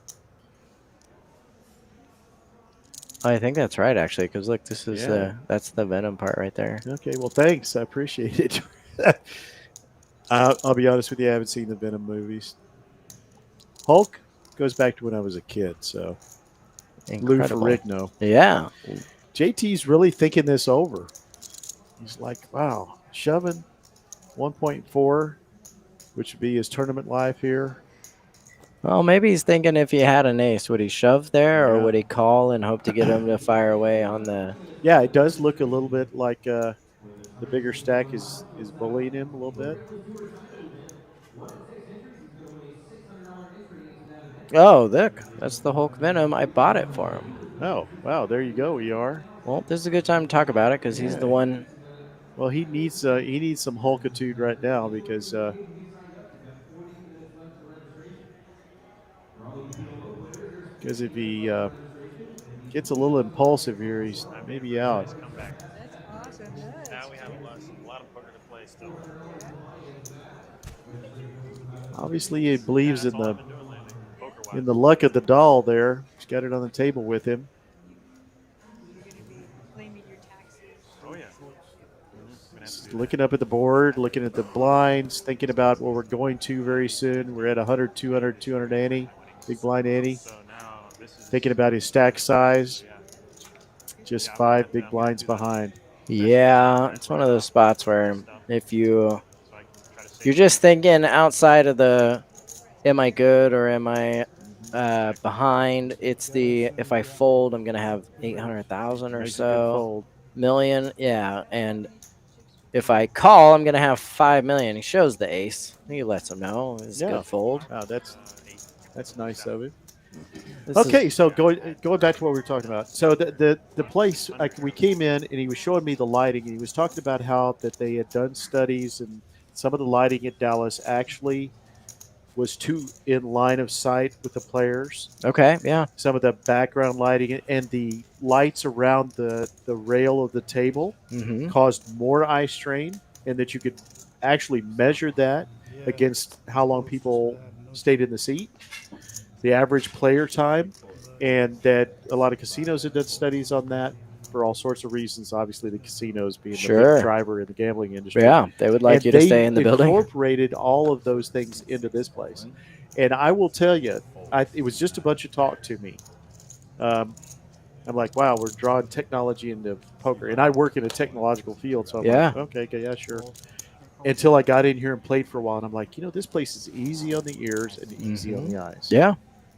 I think that's right, actually, because look, this is Yeah. that's the Venom part right there. Okay, well, thanks. I appreciate it. I'll be honest with you, I haven't seen the Venom movies. Hulk goes back to when I was a kid, so Lou Incredible. Ferrigno. Yeah. JT's really thinking this over. He's like, wow, shoving 1.4, which would be his tournament life here. Well, maybe he's thinking if he had an ace, would he shove there or Yeah. would he call and hope to get him to fire away on the... Yeah, it does look a little bit like the bigger stack is bullying him a little bit. Oh, look, that's the Hulk Venom. I bought it for him. Oh, wow, there you go, ER. Well, this is a good time to talk about it because he's the one... Well, he needs some Hulkitude right now because if he gets a little impulsive here, he's maybe out. Nice comeback. That's awesome. Good. Now we have a lot of poker to play still. Obviously, he believes That's in all the I've been doing lately, poker-wise. in the luck of the doll there. He's got it on the table with him. You're going to be claiming your taxes. Oh, yeah. He's looking up at the board, looking at the blinds, thinking about what we're going to very soon. We're at 100, 200, 200 ante, big blind ante. So now this is Thinking about his stack size. Just 5 big blinds behind. Yeah, it's one of those spots where if you're just thinking outside of the am I good or am I behind, it's the if I fold, I'm going to have 800,000 or Makes a good so. fold. Million, yeah. And if I call, I'm going to have 5 million. He shows the ace. He lets him know. It's a good fold. Wow, that's nice of him. This Okay, is- so going back to what we were talking about. So the place, like, we came in and he was showing me the lighting, and he was talking about how that they had done studies and some of the lighting at Dallas actually was too in line of sight with the players. Okay, yeah. Some of the background lighting and the lights around the rail of the table caused more eye strain, and that you could actually measure that against how long people stayed in the seat, the average player time, and that a lot of casinos have done studies on that for all sorts of reasons. Obviously, the casinos being the big driver in the gambling industry. Yeah, they would like you to stay in the building. They incorporated all of those things into this place. And I will tell you, it was just a bunch of talk to me. I'm like, wow, we're drawing technology into poker. And I work in a technological field, so I'm like, okay, yeah, sure. Until I got in here and played for a while, and I'm like, this place is easy on the ears and easy on the eyes. Yeah.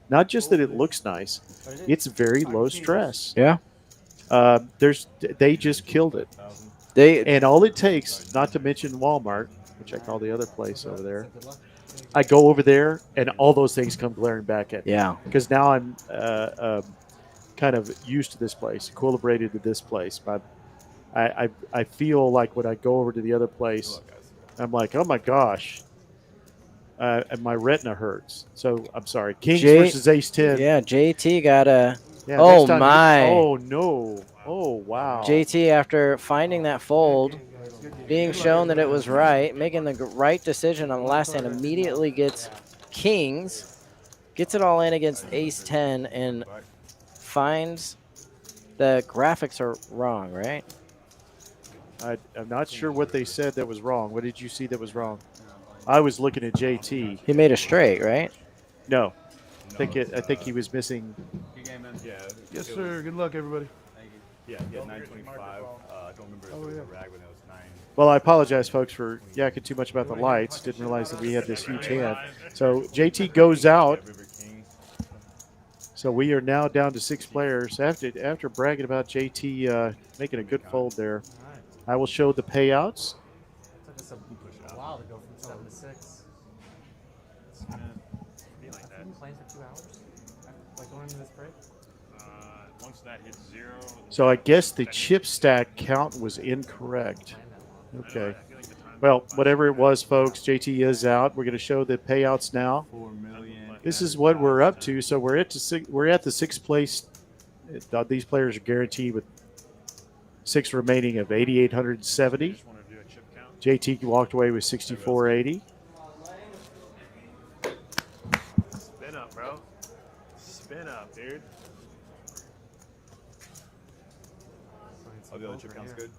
Not just that it looks nice, it's very low stress. Yeah. They just killed it. And all it takes, not to mention Walmart, which I call the other place over there, I go over there and all those things come glaring back at me. Yeah. Because now I'm kind of used to this place, equilibrated to this place. But I feel like when I go over to the other place, I'm like, oh my gosh. And my retina hurts. So I'm sorry. Kings versus Ace 10. Yeah, JT got a. Yeah, oh my! Oh no! Oh wow! JT, after finding that fold, being shown that it was right, making the right decision on the last hand, immediately gets kings, gets it all in against Ace 10, and finds the graphics are wrong. Right? I'm not sure what they said that was wrong. What did you see that was wrong? I was looking at JT. He made a straight, right? No. I think he was missing. Yes, sir. Good luck, everybody. Yeah, 925. I don't remember if it was a rag when it was 9. Well, I apologize, folks, for yakking too much about the lights. Didn't realize that we had this huge hand. So JT goes out. So we are now down to 6 players. After bragging about JT making a good fold there, I will show the payouts. Wow, to go from 7 to 6. It's gonna be like that. Playing for 2 hours? Like going into this break? Once that hits 0. So I guess the chip stack count was incorrect. Okay. Well, whatever it was, folks, JT is out. We're going to show the payouts now. 4 million. This is what we're up to. So we're at the 6th place. These players are guaranteed with 6 remaining of 8,870. JT walked away with 6,480. spin up, dude. Oh, the other chip count's good.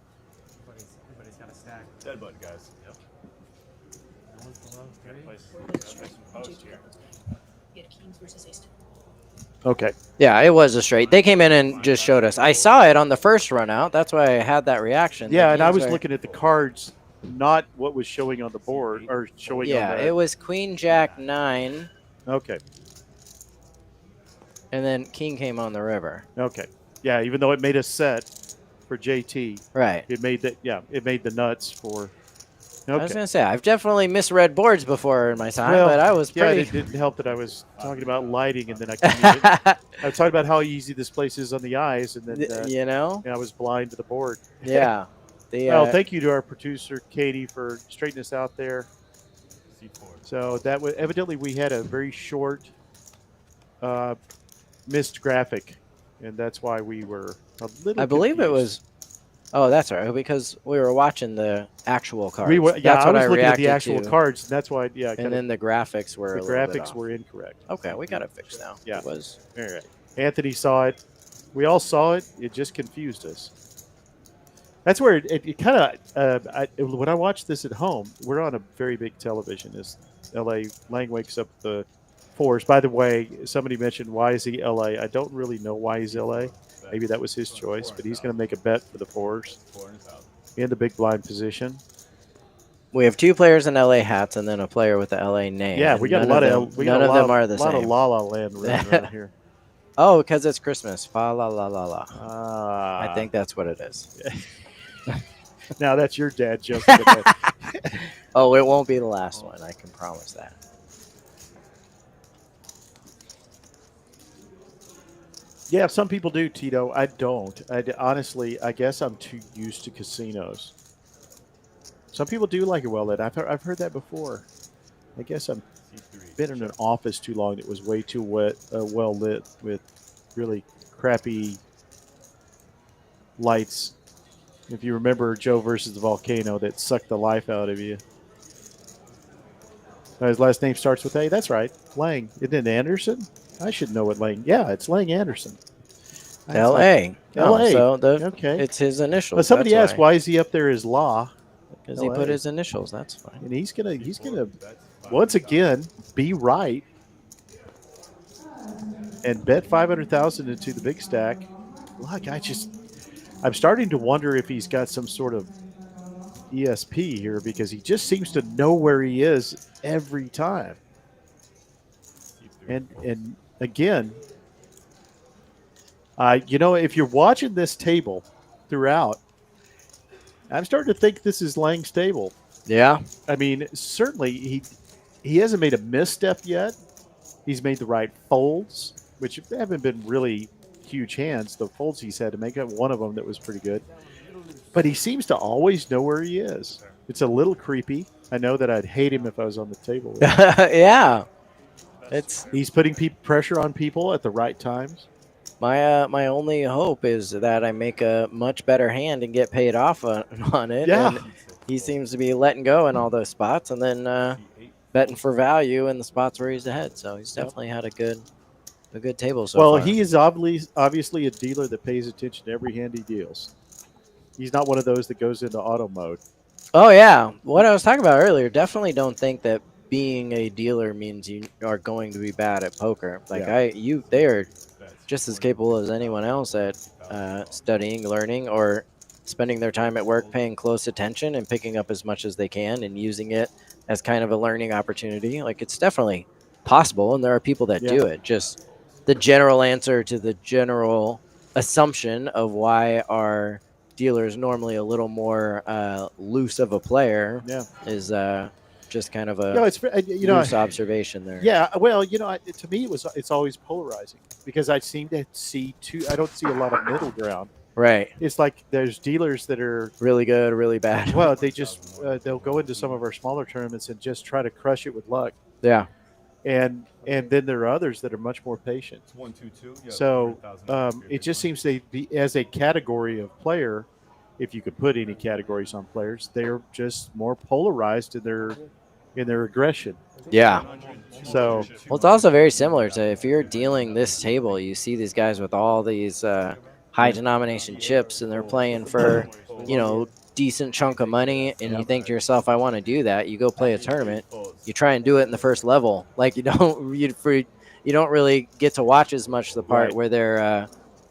Everybody's got a stack. Dead button, guys. Yep. No one's below Gotta 3. play some post here. Okay. Yeah, it was a straight. They came in and just showed us. I saw it on the first run out. That's why I had that reaction. Yeah, The and I kings was are- looking at the cards, not what was showing on the board or showing Yeah, on the. it was Queen Jack 9, Okay. and then King came on the river. Okay. Yeah, even though it made a set for JT, Right. it made that. Yeah, it made the nuts for. I was Okay. gonna say I've definitely misread boards before in my time, Well, but I was yeah, pretty. it didn't help that I was talking about lighting, and then I couldn't even, I was talking about how easy this place is on the eyes, and then you know. I was blind to the board. Yeah. The, Well, thank you to our producer Katie for straightening us out there. C4. So that was evidently we had a very short missed graphic, and that's why we were a little. I believe it confused. was. Oh, that's right. Because we were watching the actual cards. We were, yeah, that's I what was looking at the reacted actual to. cards, and that's why. Yeah, And then the graphics were the a little bit graphics off. were incorrect. Okay, we got it fixed now. Yeah. It was. All right. Anthony saw it. We all saw it. It just confused us. That's where it kind of. When I watched this at home, we're on a very big television. As LA Lang wakes up the fours. By the way, somebody mentioned why is he LA? I don't really know why he's LA. Maybe that was his choice, but he's going to make a bet for the fours in the big blind position. We have 2 players in LA hats and then a player with the LA name. Yeah, we got a lot of none of them are the lot same. of La La Land around here. Oh, because it's Christmas. Fa la la la la. Ah, I think that's what it is. now that's your dad joking. Oh, it won't be the last one. I can promise that. Yeah, some people do, Tito. I don't. Honestly, I guess I'm too used to casinos. Some people do like it well lit. I've heard that before. I guess I've been in an office too long that was way too well lit with really crappy lights. If you remember Joe versus the volcano that sucked the life out of you. His last name starts with A. That's right. Lang. Isn't it Anderson? I should know what Lang. Yeah, it's Lang Anderson. L.A. L.A. So Okay. it's his initials. But somebody asked why is he up there as Law? Because he put his initials. That's fine. And he's gonna once again be right and bet 500,000 into the big stack. Look, I'm starting to wonder if he's got some sort of ESP here because he just seems to know where he is every time. And again, if you're watching this table throughout, I'm starting to think this is Lang's table. Yeah. I mean, certainly he hasn't made a misstep yet. He's made the right folds, which haven't been really huge hands. The folds he's had to make up, one of them that was pretty good. But he seems to always know where he is. It's a little creepy. I know that I'd hate him if I was on the table. Yeah. He's putting pressure on people at the right times. My only hope is that I make a much better hand and get paid off on it. Yeah. And he seems to be letting go in all those spots and then betting for value in the spots where he's ahead. So he's definitely had a good table so far. He is obviously a dealer that pays attention to every hand he deals. He's not one of those that goes into auto mode. Oh, yeah. What I was talking about earlier, definitely don't think that being a dealer means you are going to be bad at poker. Like they are just as capable as anyone else at studying, learning, or spending their time at work paying close attention and picking up as much as they can and using it as kind of a learning opportunity. Like, it's definitely possible, and there are people that do it. Just the general answer to the general assumption of why our dealer is normally a little more loose of a player is just kind of a loose observation there. Yeah, well, to me it's always polarizing because I seem to see I don't see a lot of middle ground. Right. It's like there's dealers that are really good, really bad. Well, they just they'll go into some of our smaller tournaments and just try to crush it with luck. Yeah. And then there are others that are much more patient. 1, 2, 2. Yeah, so it just seems they be as a category of player, if you could put any categories on players, they're just more polarized in their in their aggression. Yeah. So Well, it's also very similar to if you're dealing this table, you see these guys with all these high denomination chips, and they're playing for, you know, decent chunk of money, and you think to yourself, I want to do that. You go play a tournament, you try and do it in the first level. Like you don't really get to watch as much the part where they're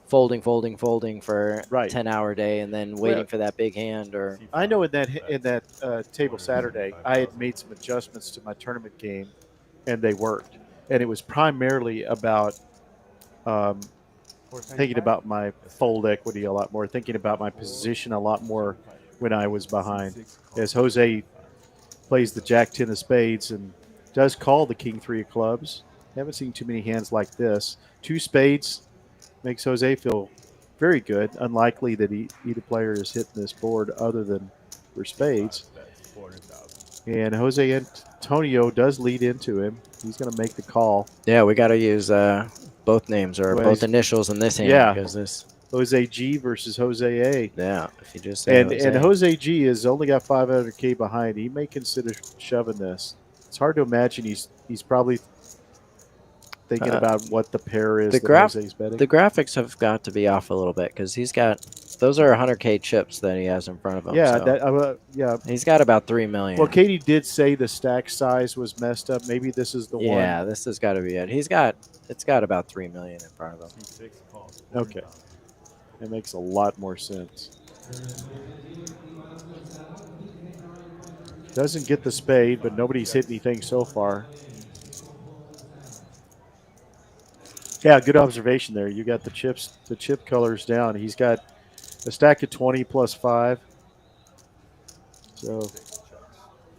folding for a 10-hour day and then waiting for that big hand. Or I know in that table Saturday, I had made some adjustments to my tournament game, and they worked. And it was primarily about thinking about my fold equity a lot more, thinking about my position a lot more when I was behind. As Jose plays the Jack 10 of spades and does call the King 3 of clubs. Haven't seen too many hands like this. 2 spades makes Jose feel very good. Unlikely that either player is hitting this board other than for spades. And Jose Antonio does lead into him. He's going to make the call. Yeah, we got to use both names or both initials in this hand. Yeah, because this Jose G versus Jose A. Yeah, if you just say and Jose G has only got 500K behind. He may consider shoving this. It's hard to imagine he's probably thinking about what the pair is that Jose's betting. The graphics have got to be off a little bit because he's got those are 100K chips that he has in front of him. Yeah, so yeah. He's got about 3 million. Well, Katie did say the stack size was messed up. Maybe this is the one. Yeah, this has got to be it. It's got about 3 million in front of him. Okay, that makes a lot more sense. Doesn't get the spade, but nobody's hit anything so far. Yeah, good observation there. You got the chip colors down. He's got a stack of 20 plus 5. So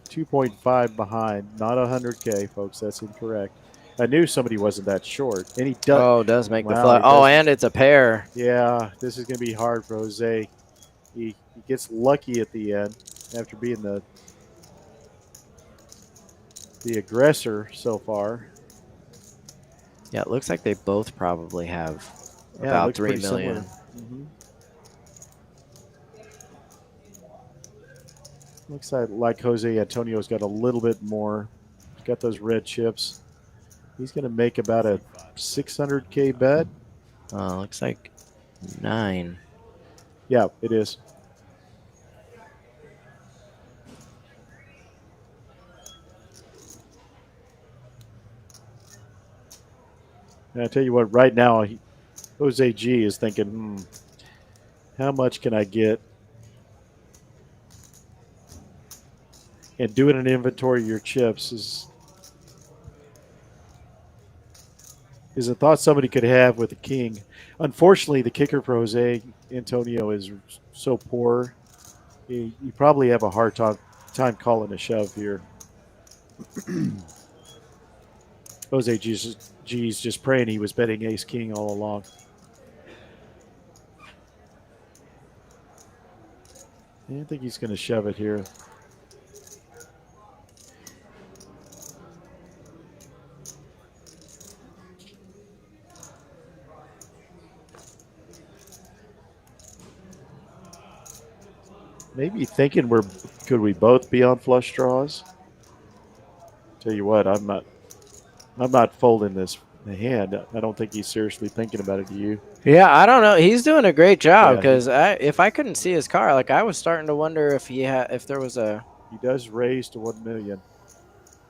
2.5 behind. Not 100K, folks. That's incorrect. I knew somebody wasn't that short. And he does. Does make the flush. Oh, and it's a pair. Yeah, this is going to be hard for Jose. He gets lucky at the end after being the aggressor so far. Yeah, it looks like they both probably have about 3 million. Mm-hmm. Looks like Jose Antonio's got a little bit more. He's got those red chips. He's going to make about a 600K bet. Looks like 9. Yeah, it is. And I tell you what, right now, Jose G is thinking, how much can I get? And doing an inventory of your chips is a thought somebody could have with a king. Unfortunately, the kicker for Jose Antonio is so poor. You probably have a hard time calling a shove here. Jose G's just praying he was betting ace-king all along. I think he's going to shove it here. Maybe thinking could we both be on flush draws? Tell you what, I'm not folding this hand. I don't think he's seriously thinking about it. Do you? Yeah, I don't know. He's doing a great job because if I couldn't see his card, like I was starting to wonder if there was a. He does raise to 1 million.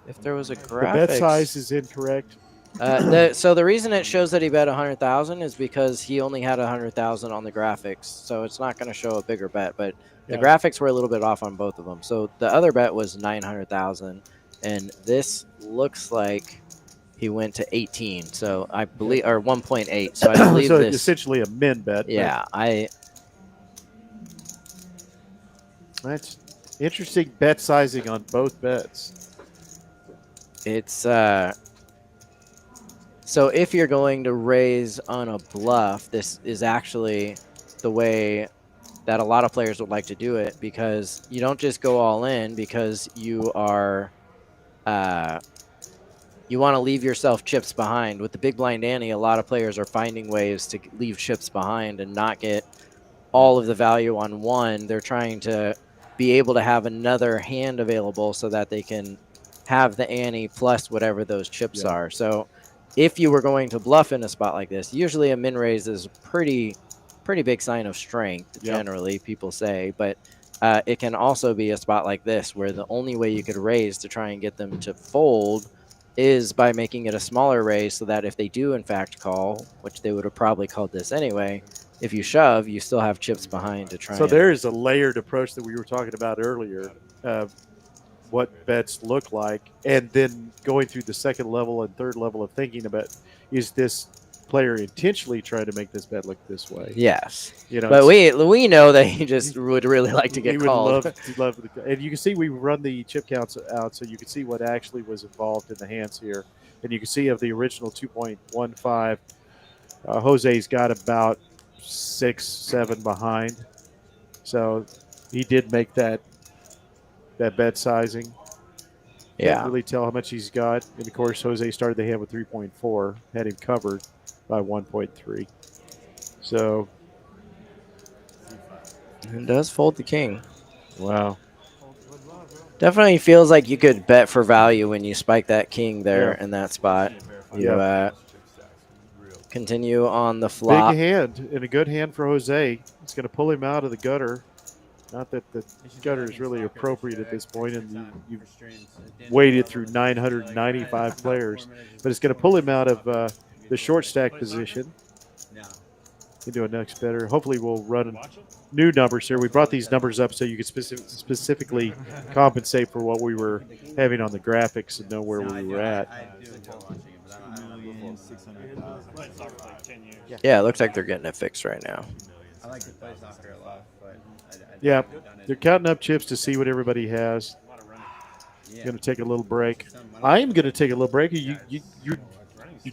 If there was a graphics. The bet size is incorrect. So the reason it shows that he bet 100,000 is because he only had 100,000 on the graphics, so it's not going to show a bigger bet. But the graphics were a little bit off on both of them. So the other bet was 900,000, and this looks like he went to 18. So I believe, or 1.8. So I believe so this essentially a min bet. Yeah, That's interesting bet sizing on both bets. It's so if you're going to raise on a bluff, this is actually the way that a lot of players would like to do it, because you don't just go all in because you are you want to leave yourself chips behind. With the big blind ante, a lot of players are finding ways to leave chips behind and not get all of the value on one. They're trying to be able to have another hand available so that they can have the ante plus whatever those chips are. So if you were going to bluff in a spot like this, usually a min raise is pretty big sign of strength, generally, people say. But it can also be a spot like this where the only way you could raise to try and get them to fold is by making it a smaller raise, so that if they do in fact call, which they would have probably called this anyway, if you shove, you still have chips behind to try. So there is a layered approach that we were talking about earlier. What bets look like, and then going through the second level and third level of thinking about, is this player intentionally trying to make this bet look this way? Yes. You know, but we know that he just would really like to get called. And you can see we run the chip counts out, so you can see what actually was involved in the hands here. And you can see of the original 2.15, Jose's got about 6, 7 behind. So he did make that bet sizing. Yeah. Can't really tell how much he's got. And of course, Jose started the hand with 3.4, had him covered by 1.3. So it does fold the king. Wow. Definitely feels like you could bet for value when you spike that king there in that spot. You continue on the flop. Big hand and a good hand for Jose. It's going to pull him out of the gutter. Not that the gutter is really appropriate at this point, and you've waded through 995 players, but it's going to pull him out of the short stack position. You do a next better. Hopefully, we'll run new numbers here. We brought these numbers up so you could specifically compensate for what we were having on the graphics and know where we were at. Yeah, it looks like they're getting it fixed right now. I like to play soccer a lot, but yeah, they're counting up chips to see what everybody has. Going to take a little break. I am going to take a little break. You're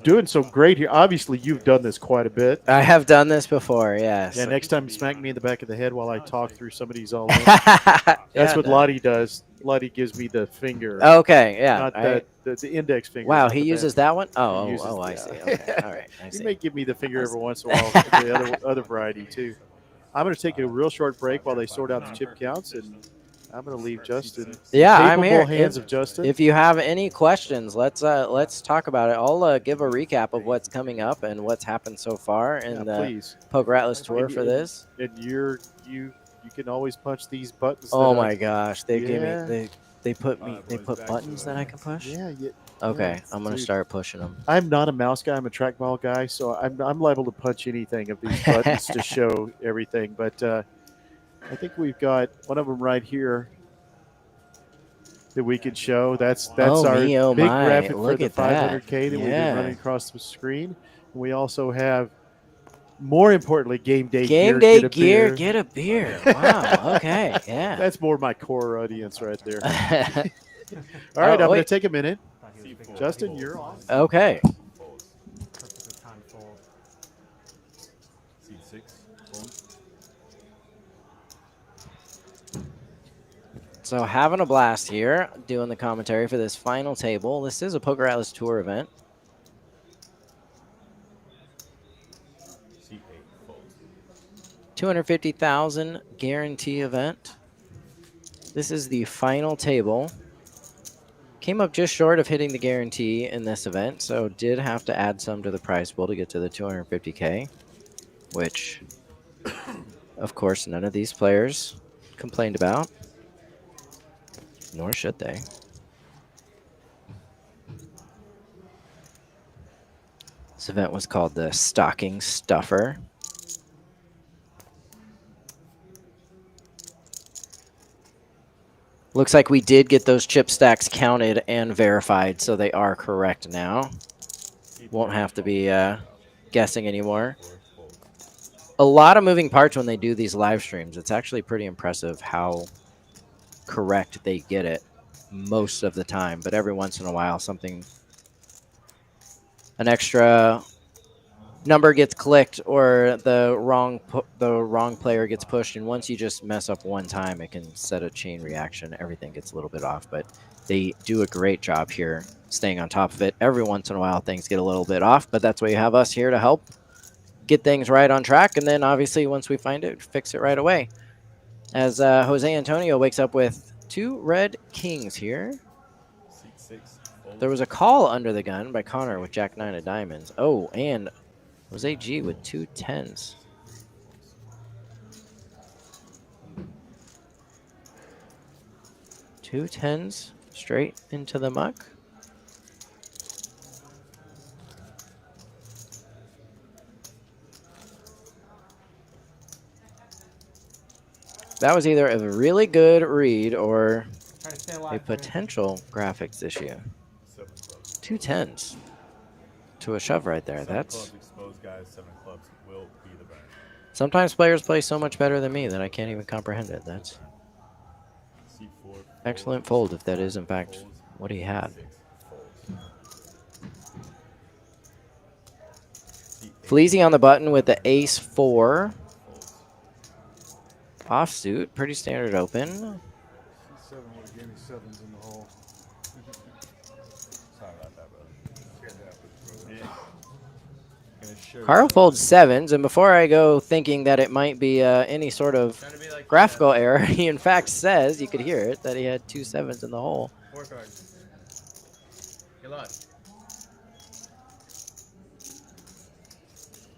doing so great here. Obviously, you've done this quite a bit. I have done this before, yes. Yeah, next time, smack me in the back of the head while I talk through some of these all in. That's what Lottie does. Lottie gives me the finger. Okay, yeah. Not the index finger. Wow, he uses that one? I see. Okay, all right. I see. He may give me the finger every once in a while, the other variety, too. I'm going to take a real short break while they sort out the chip counts, and I'm going to leave Justin. Yeah, I'm here. Hands of Justin. If you have any questions, let's talk about it. I'll give a recap of what's coming up and what's happened so far in the Poker Atlas Tour for this. And you can always punch these buttons. Oh my gosh, they gave me they put buttons that I can push. Yeah. Okay, I'm gonna start pushing them. I'm not a mouse guy. I'm a trackball guy, so I'm liable to punch anything of these buttons to show everything. But I think we've got one of them right here that we could show. That's our big graphic for the 500K that we've been running across the screen. And we also have, more importantly, game day gear. Get a beer. Wow. Okay. Yeah. That's more my core audience right there. All right, I'm going to take a minute. Justin, you're on. Okay. So having a blast here, doing the commentary for this final table. This is a Poker Atlas Tour event. $250,000 guarantee event. This is the final table. Came up just short of hitting the guarantee in this event, so did have to add some to the prize pool to get to the 250K, which, of course, none of these players complained about, nor should they. This event was called the Stocking Stuffer. Looks like we did get those chip stacks counted and verified, so they are correct now. Won't have to be guessing anymore. A lot of moving parts when they do these live streams. It's actually pretty impressive how correct they get it most of the time, but every once in a while an extra number gets clicked or the wrong player gets pushed, and once you just mess up one time, it can set a chain reaction. Everything gets a little bit off, but they do a great job here staying on top of it. Every once in a while things get a little bit off, but that's why you have us here to help get things right on track, and then obviously once we find it, fix it right away. As Jose Antonio wakes up with 2 red kings here. 6. Fold. There was a call under the gun by Connor with Jack 9 of diamonds. Oh, and Jose G with 2 10s. Two 10s straight into the muck. That was either a really good read or a potential graphics issue. 7 clubs. 2 10s to a shove right there. 7 That's clubs exposed, guys. 7 clubs will be the burn. sometimes players play so much better than me that I can't even comprehend it. That's C4. excellent fold if that is in fact what he had. 6. Folds. C8. Fleazy on the button with the ace 4. Folds. Offsuit, pretty standard open. C7 would have gave me 7s in the hole. Sorry about that, brother. Yeah. Gonna show Carl you. folds 7s, and before I go thinking that it might be any sort of Trying to be like graphical error, he in fact says, you could hear it, that he had 2 7s in the hole. 4 cards. Good luck.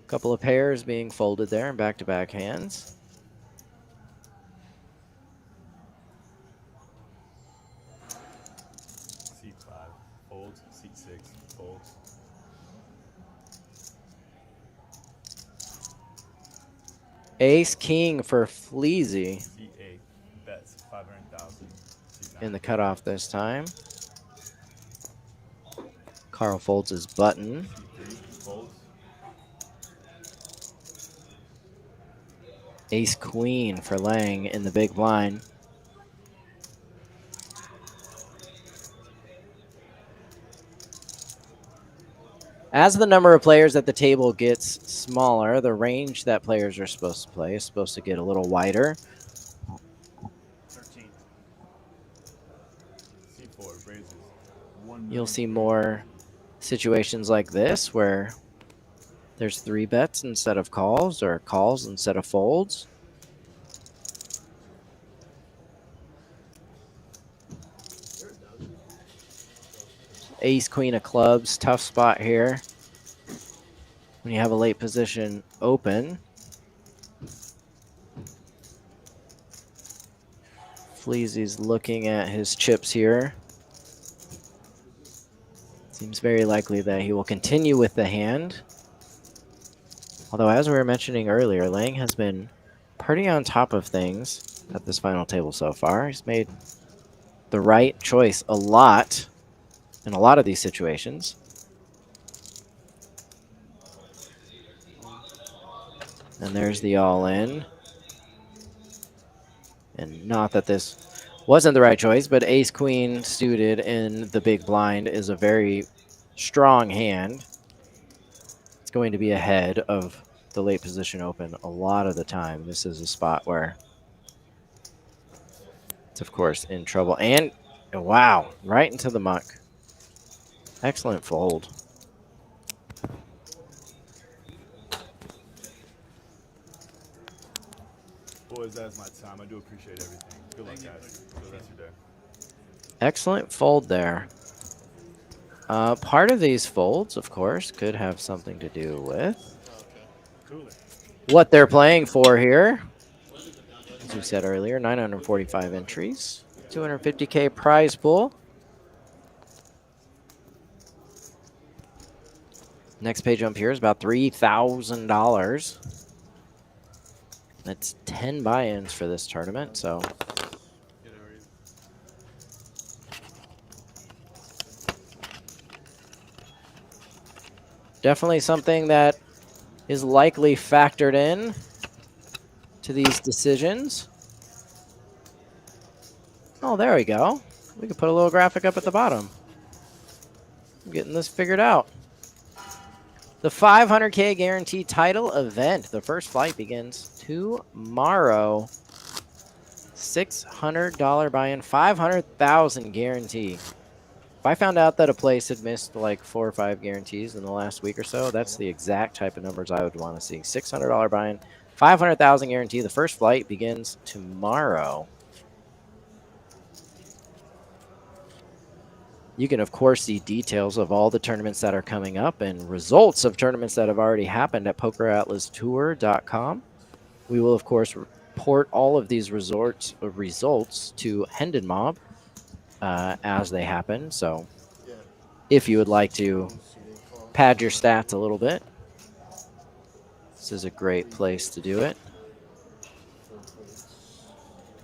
Couple of pairs being folded there in back-to-back hands. C5. Folds. C6. Folds. Ace King for Fleazy C8. Bets 500,000. C9. in the cutoff this time. Carl folds his button. C3. Folds. Ace Queen for Lang in the big blind. As the number of players at the table gets smaller, the range that players are supposed to play is supposed to get a little wider. 13. C4. Raises. You'll see more situations like this where there's 3 bets instead of calls or calls instead of folds. Ace, Queen of clubs, tough spot here when you have a late position open. Fleazy's looking at his chips here. Seems very likely that he will continue with the hand. Although, as we were mentioning earlier, Lang has been pretty on top of things at this final table so far. He's made the right choice a lot in a lot of these situations. And there's the all-in. And not that this wasn't the right choice, but ace-queen suited in the big blind is a very strong hand. It's going to be ahead of the late position open a lot of the time. This is a spot where it's, of course, in trouble. And, wow, right into the muck. Excellent fold. Boys, that's my time. I do appreciate everything. Good luck, guys. For the rest of your day. Excellent fold there. Part of these folds, of course, could have something to do with what they're playing for here. As we said earlier, 945 entries, 250K prize pool. Next page up here is about $3,000. That's 10 buy-ins for this tournament, so definitely something that is likely factored in to these decisions. Oh, there we go. We could put a little graphic up at the bottom. I'm getting this figured out. The 500K guaranteed title event. The first flight begins tomorrow. $600 buy-in, 500,000 guarantee. If I found out that a place had missed like 4 or 5 guarantees in the last week or so, that's the exact type of numbers I would want to see. $600 buy-in, 500,000 guarantee. The first flight begins tomorrow. You can, of course, see details of all the tournaments that are coming up and results of tournaments that have already happened at PokerAtlasTour.com. We will, of course, report all of these results to Hendon Mob as they happen. So if you would like to pad your stats a little bit, this is a great place to do it.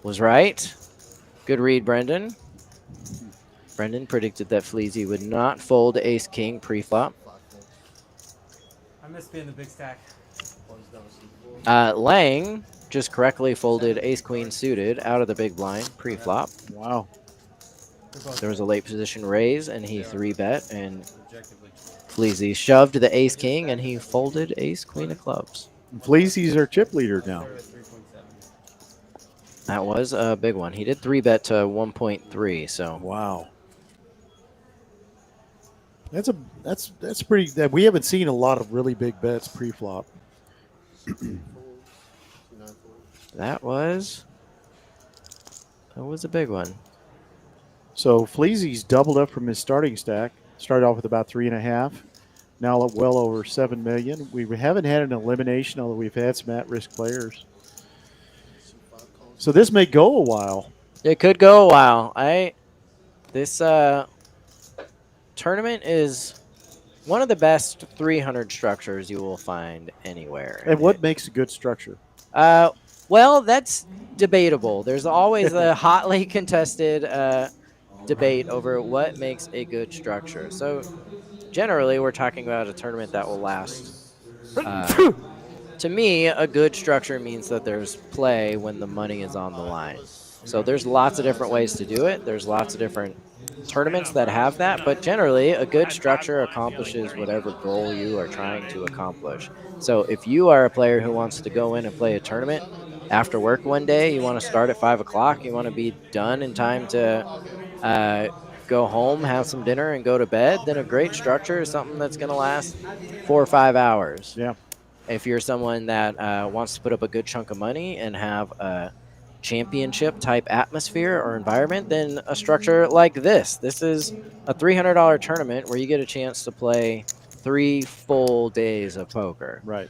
Was right. Good read, Brendan. Brendan predicted that Fleazy would not fold ace-king pre-flop. I miss being the big stack. Lang just correctly folded ace-queen suited out of the big blind pre-flop. Wow. There was a late position raise, and he 3-bet, and Fleazy shoved the ace-king, and he folded ace-queen of clubs. Fleazy's our chip leader now. That was a big one. He did 3-bet to 1.3, so. Wow. That's pretty. That we haven't seen a lot of really big bets pre-flop. That was a big one. So Fleazy's doubled up from his starting stack. Started off with about 3.5. Now well over 7 million. We haven't had an elimination, although we've had some at-risk players. So this may go a while. It could go a while. This tournament is one of the best 300 structures you will find anywhere. And what makes a good structure? Well, that's debatable. There's always a hotly contested debate over what makes a good structure. So generally, we're talking about a tournament that will last. To me, a good structure means that there's play when the money is on the line. So there's lots of different ways to do it. There's lots of different tournaments that have that, but generally a good structure accomplishes whatever goal you are trying to accomplish. So if you are a player who wants to go in and play a tournament after work one day, you want to start at 5 o'clock, you want to be done in time to go home, have some dinner, and go to bed, then a great structure is something that's going to last 4 or 5 hours. Yeah. If you're someone that wants to put up a good chunk of money and have a championship type atmosphere or environment, then a structure like this. This is a $300 tournament where you get a chance to play 3 full days of poker. Right.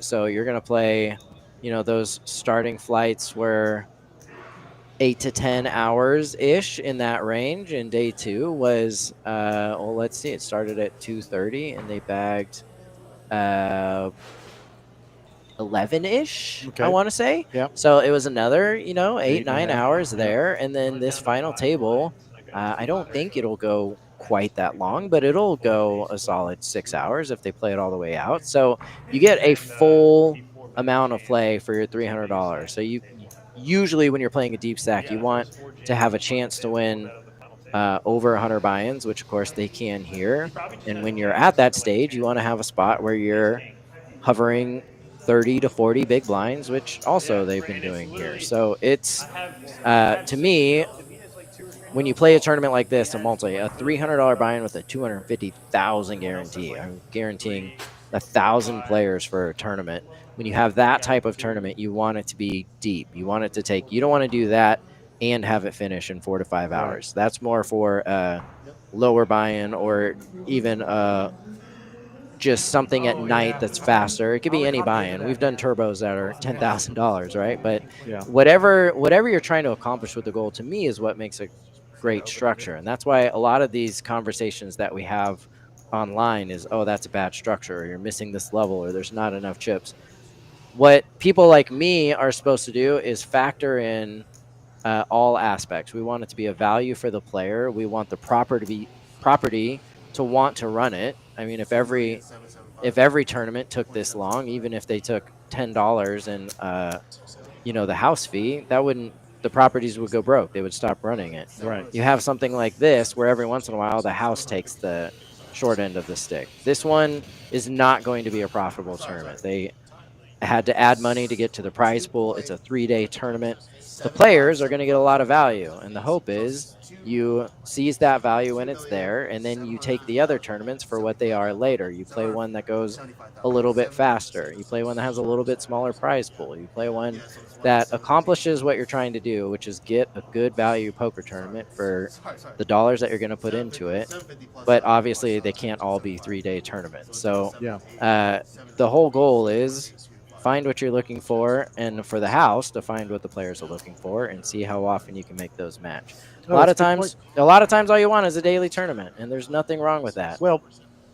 So you're going to play, those starting flights were 8 to 10 hours-ish in that range. And day 2 was, let's see, it started at 2:30 and they bagged 11-ish, okay. I want to say. Yep. So it was another, 8, 9 hours there. And then this final table, I don't think it'll go quite that long, but it'll go a solid 6 hours if they play it all the way out. So you get a full amount of play for your $300. So you usually when you're playing a deep stack, you want to have a chance to win over 100 buy-ins, which of course they can here. And when you're at that stage, you want to have a spot where you're hovering 30 to 40 big blinds, which also they've been doing here. So it's, to me, when you play a tournament like this, a $300 buy-in with a 250,000 guarantee. I'm guaranteeing 1,000 players for a tournament. When you have that type of tournament, you want it to be deep. You want it to take, you don't want to do that and have it finish in 4 to 5 hours. That's more for lower buy-in or even just something at night that's faster. It could be any buy-in. We've done turbos that are $10,000, right? But whatever you're trying to accomplish with the goal, to me, is what makes a great structure. And that's why a lot of these conversations that we have online is, oh, that's a bad structure, or you're missing this level, or there's not enough chips. What people like me are supposed to do is factor in all aspects. We want it to be a value for the player. We want the property to want to run it. I mean, if every tournament took this long, even if they took $10 and the house fee, the properties would go broke. They would stop running it. Right. You have something like this where every once in a while the house takes the short end of the stick. This one is not going to be a profitable tournament. They had to add money to get to the prize pool. It's a 3-day tournament. the players are going to get a lot of value. And the hope is you seize that value when it's there, and then you take the other tournaments for what they are later. You play one that goes a little bit faster. You play one that has a little bit smaller prize pool. You play one that accomplishes what you're trying to do, which is get a good value poker tournament for the dollars that you're going to put into it. But obviously, they can't all be 3-day tournaments. So the whole goal is find what you're looking for, and for the house to find what the players are looking for and see how often you can make those match. A lot of times all you want is a daily tournament, and there's nothing wrong with that. Well,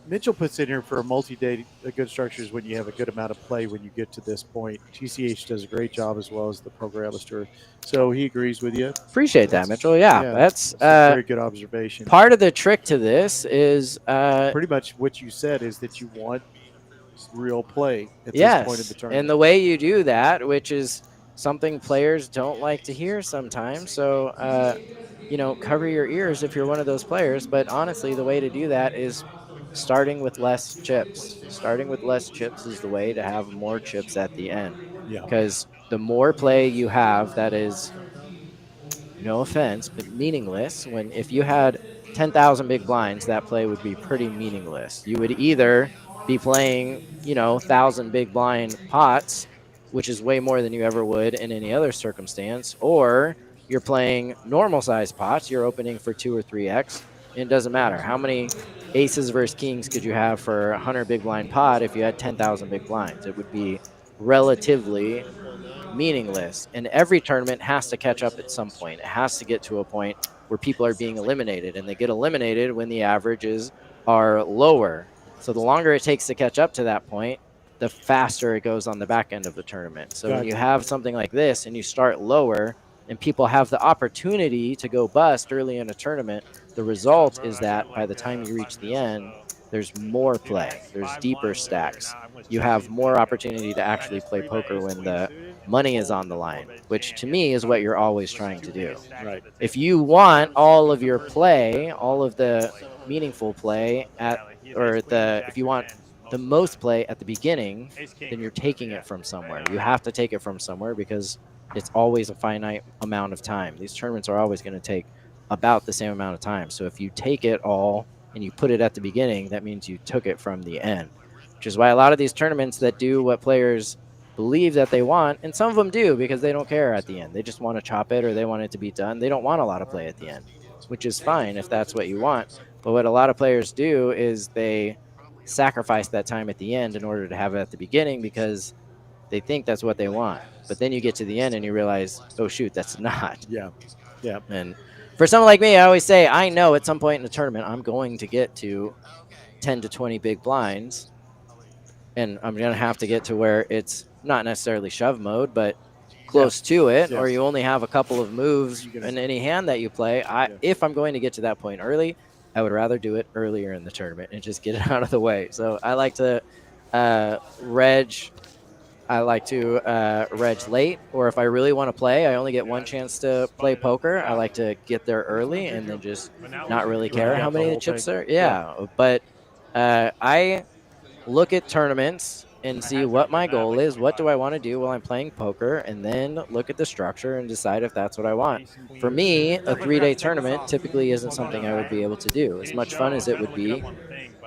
Mitchell puts in here for a multi-day, a good structure is when you have a good amount of play when you get to this point. TCH does a great job as well as the Poker Atlas Tour. So he agrees with you. Appreciate that, Mitchell. Yeah, that's a very good observation. Part of the trick to this is pretty much what you said is that you want real play at this point in the tournament. And the way you do that, which is something players don't like to hear sometimes. So, you know, cover your ears if you're one of those players. But honestly, the way to do that is starting with less chips. Starting with less chips is the way to have more chips at the end. Because the more play you have that is, no offense, but meaningless, if you had 10,000 big blinds, that play would be pretty meaningless. You would either be playing, 1,000 big blind pots, which is way more than you ever would in any other circumstance, or you're playing normal size pots, you're opening for 2 or 3x, and it doesn't matter. How many aces versus kings could you have for a 100 big blind pot if you had 10,000 big blinds? It would be relatively meaningless. And every tournament has to catch up at some point. It has to get to a point where people are being eliminated, and they get eliminated when the averages are lower. So the longer it takes to catch up to that point, the faster it goes on the back end of the tournament. So when you have something like this and you start lower and people have the opportunity to go bust early in a tournament, the result is that by the time you reach the end, there's more play. There's deeper stacks. You have more opportunity to actually play poker when the money is on the line, which to me is what you're always trying to do. Right. If you want all of your play, all of the meaningful play if you want the most play at the beginning, then you're taking it from somewhere. You have to take it from somewhere because it's always a finite amount of time. These tournaments are always going to take about the same amount of time. So if you take it all and you put it at the beginning, that means you took it from the end, which is why a lot of these tournaments that do what players believe that they want, and some of them do because they don't care at the end. They just want to chop it or they want it to be done. They don't want a lot of play at the end, which is fine if that's what you want. But what a lot of players do is they sacrifice that time at the end in order to have it at the beginning because they think that's what they want. But then you get to the end and you realize, oh, shoot, that's not. Yeah. And for someone like me, I always say, I know at some point in the tournament I'm going to get to 10 to 20 big blinds, and I'm going to have to get to where it's not necessarily shove mode, but close to it, or you only have a couple of moves in any hand that you play. If I'm going to get to that point early, I would rather do it earlier in the tournament and just get it out of the way. So I like to reg late, or if I really want to play, I only get one chance to play poker. I like to get there early and then just not really care how many chips there. But I look at tournaments and see what my goal is. What do I want to do while I'm playing poker? And then look at the structure and decide if that's what I want. For me, a 3-day tournament typically isn't something I would be able to do. As much fun as it would be,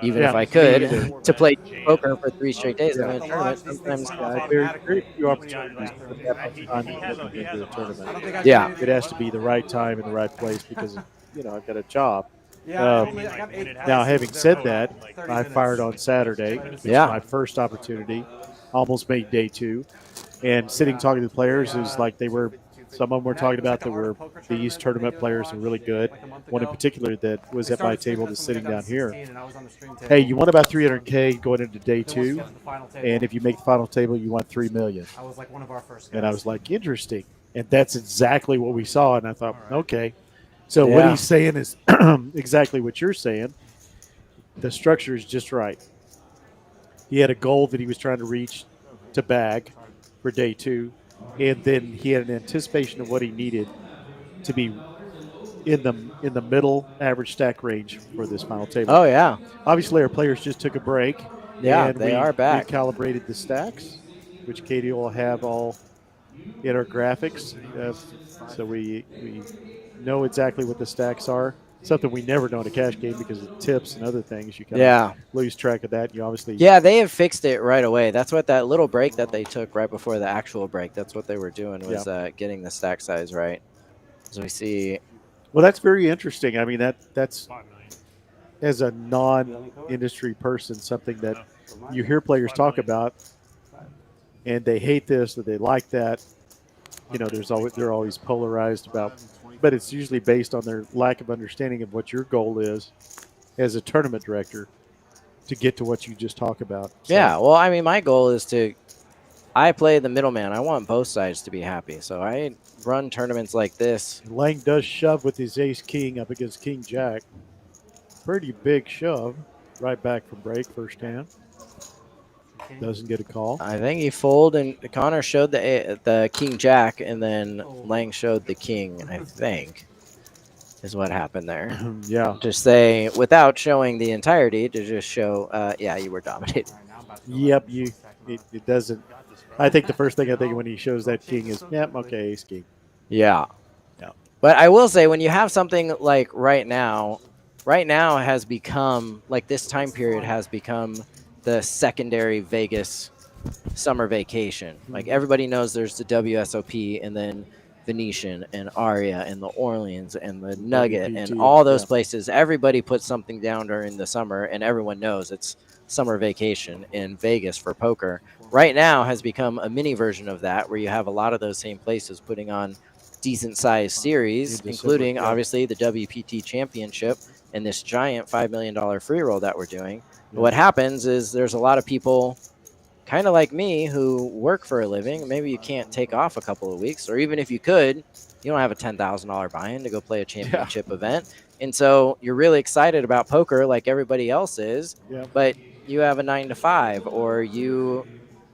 even if I could, to play poker for 3 straight days in a tournament, sometimes there's very few opportunities to put that much time into a tournament. Yeah. It has to be the right time and the right place because, I've got a job. Now, having said that, I fired on Saturday. It was my first opportunity. Almost made day 2. And sitting talking to the players, it was like some of them were talking about these tournament players are really good. One in particular that was at my table that's sitting down here. Hey, you want about $300K going into day 2, and if you make the final table, you want $3 million. I was like one of our first guys. And I was like, interesting. And that's exactly what we saw. And I thought, okay. So what he's saying is exactly what you're saying. The structure is just right. He had a goal that he was trying to reach to bag for day 2, and then he had an anticipation of what he needed to be in the middle average stack range for this final table. Oh, yeah. Obviously, our players just took a break. Yeah, and they are back. Recalibrated the stacks, which Katie will have all in our graphics, so we know exactly what the stacks are. Something we never know in a cash game because of tips and other things. You kind of lose track of that. You obviously they have fixed it right away. That's what that little break that they took right before the actual break. That's what they were doing was getting the stack size right. So we see. Well, that's very interesting. I mean that's as a non-industry person something that you hear players talk about, and they hate this or they like that. You know, they're always polarized about, but it's usually based on their lack of understanding of what your goal is as a tournament director to get to what you just talked about. So. Yeah, well, I mean, my goal is I play the middleman. I want both sides to be happy. So I run tournaments like this. Lang does shove with his ace-king up against king-jack. Pretty big shove. Right back from break, first hand. Doesn't get a call. I think he folded, and Connor showed the king-jack, and then Lang showed the king, I think, is what happened there. Yeah. Just say, without showing the entirety, to just show, yeah, you were dominated. Yep, it doesn't. I think the first thing I think when he shows that king is, yep, okay, ace king. Yeah. Yeah. But I will say, when you have something like right now has become, like this time period has become the secondary Vegas summer vacation. Like everybody knows there's the WSOP and then Venetian and Aria and the Orleans and the Nugget and all those places. Everybody puts something down during the summer, and everyone knows it's summer vacation in Vegas for poker. Right now has become a mini version of that, where you have a lot of those same places putting on decent sized series, including obviously the WPT Championship and this giant $5 million free roll that we're doing. But what happens is there's a lot of people kind of like me who work for a living. Maybe you can't take off a couple of weeks, or even if you could, you don't have a $10,000 buy-in to go play a championship event. And so you're really excited about poker like everybody else is, but you have a 9 to 5 or you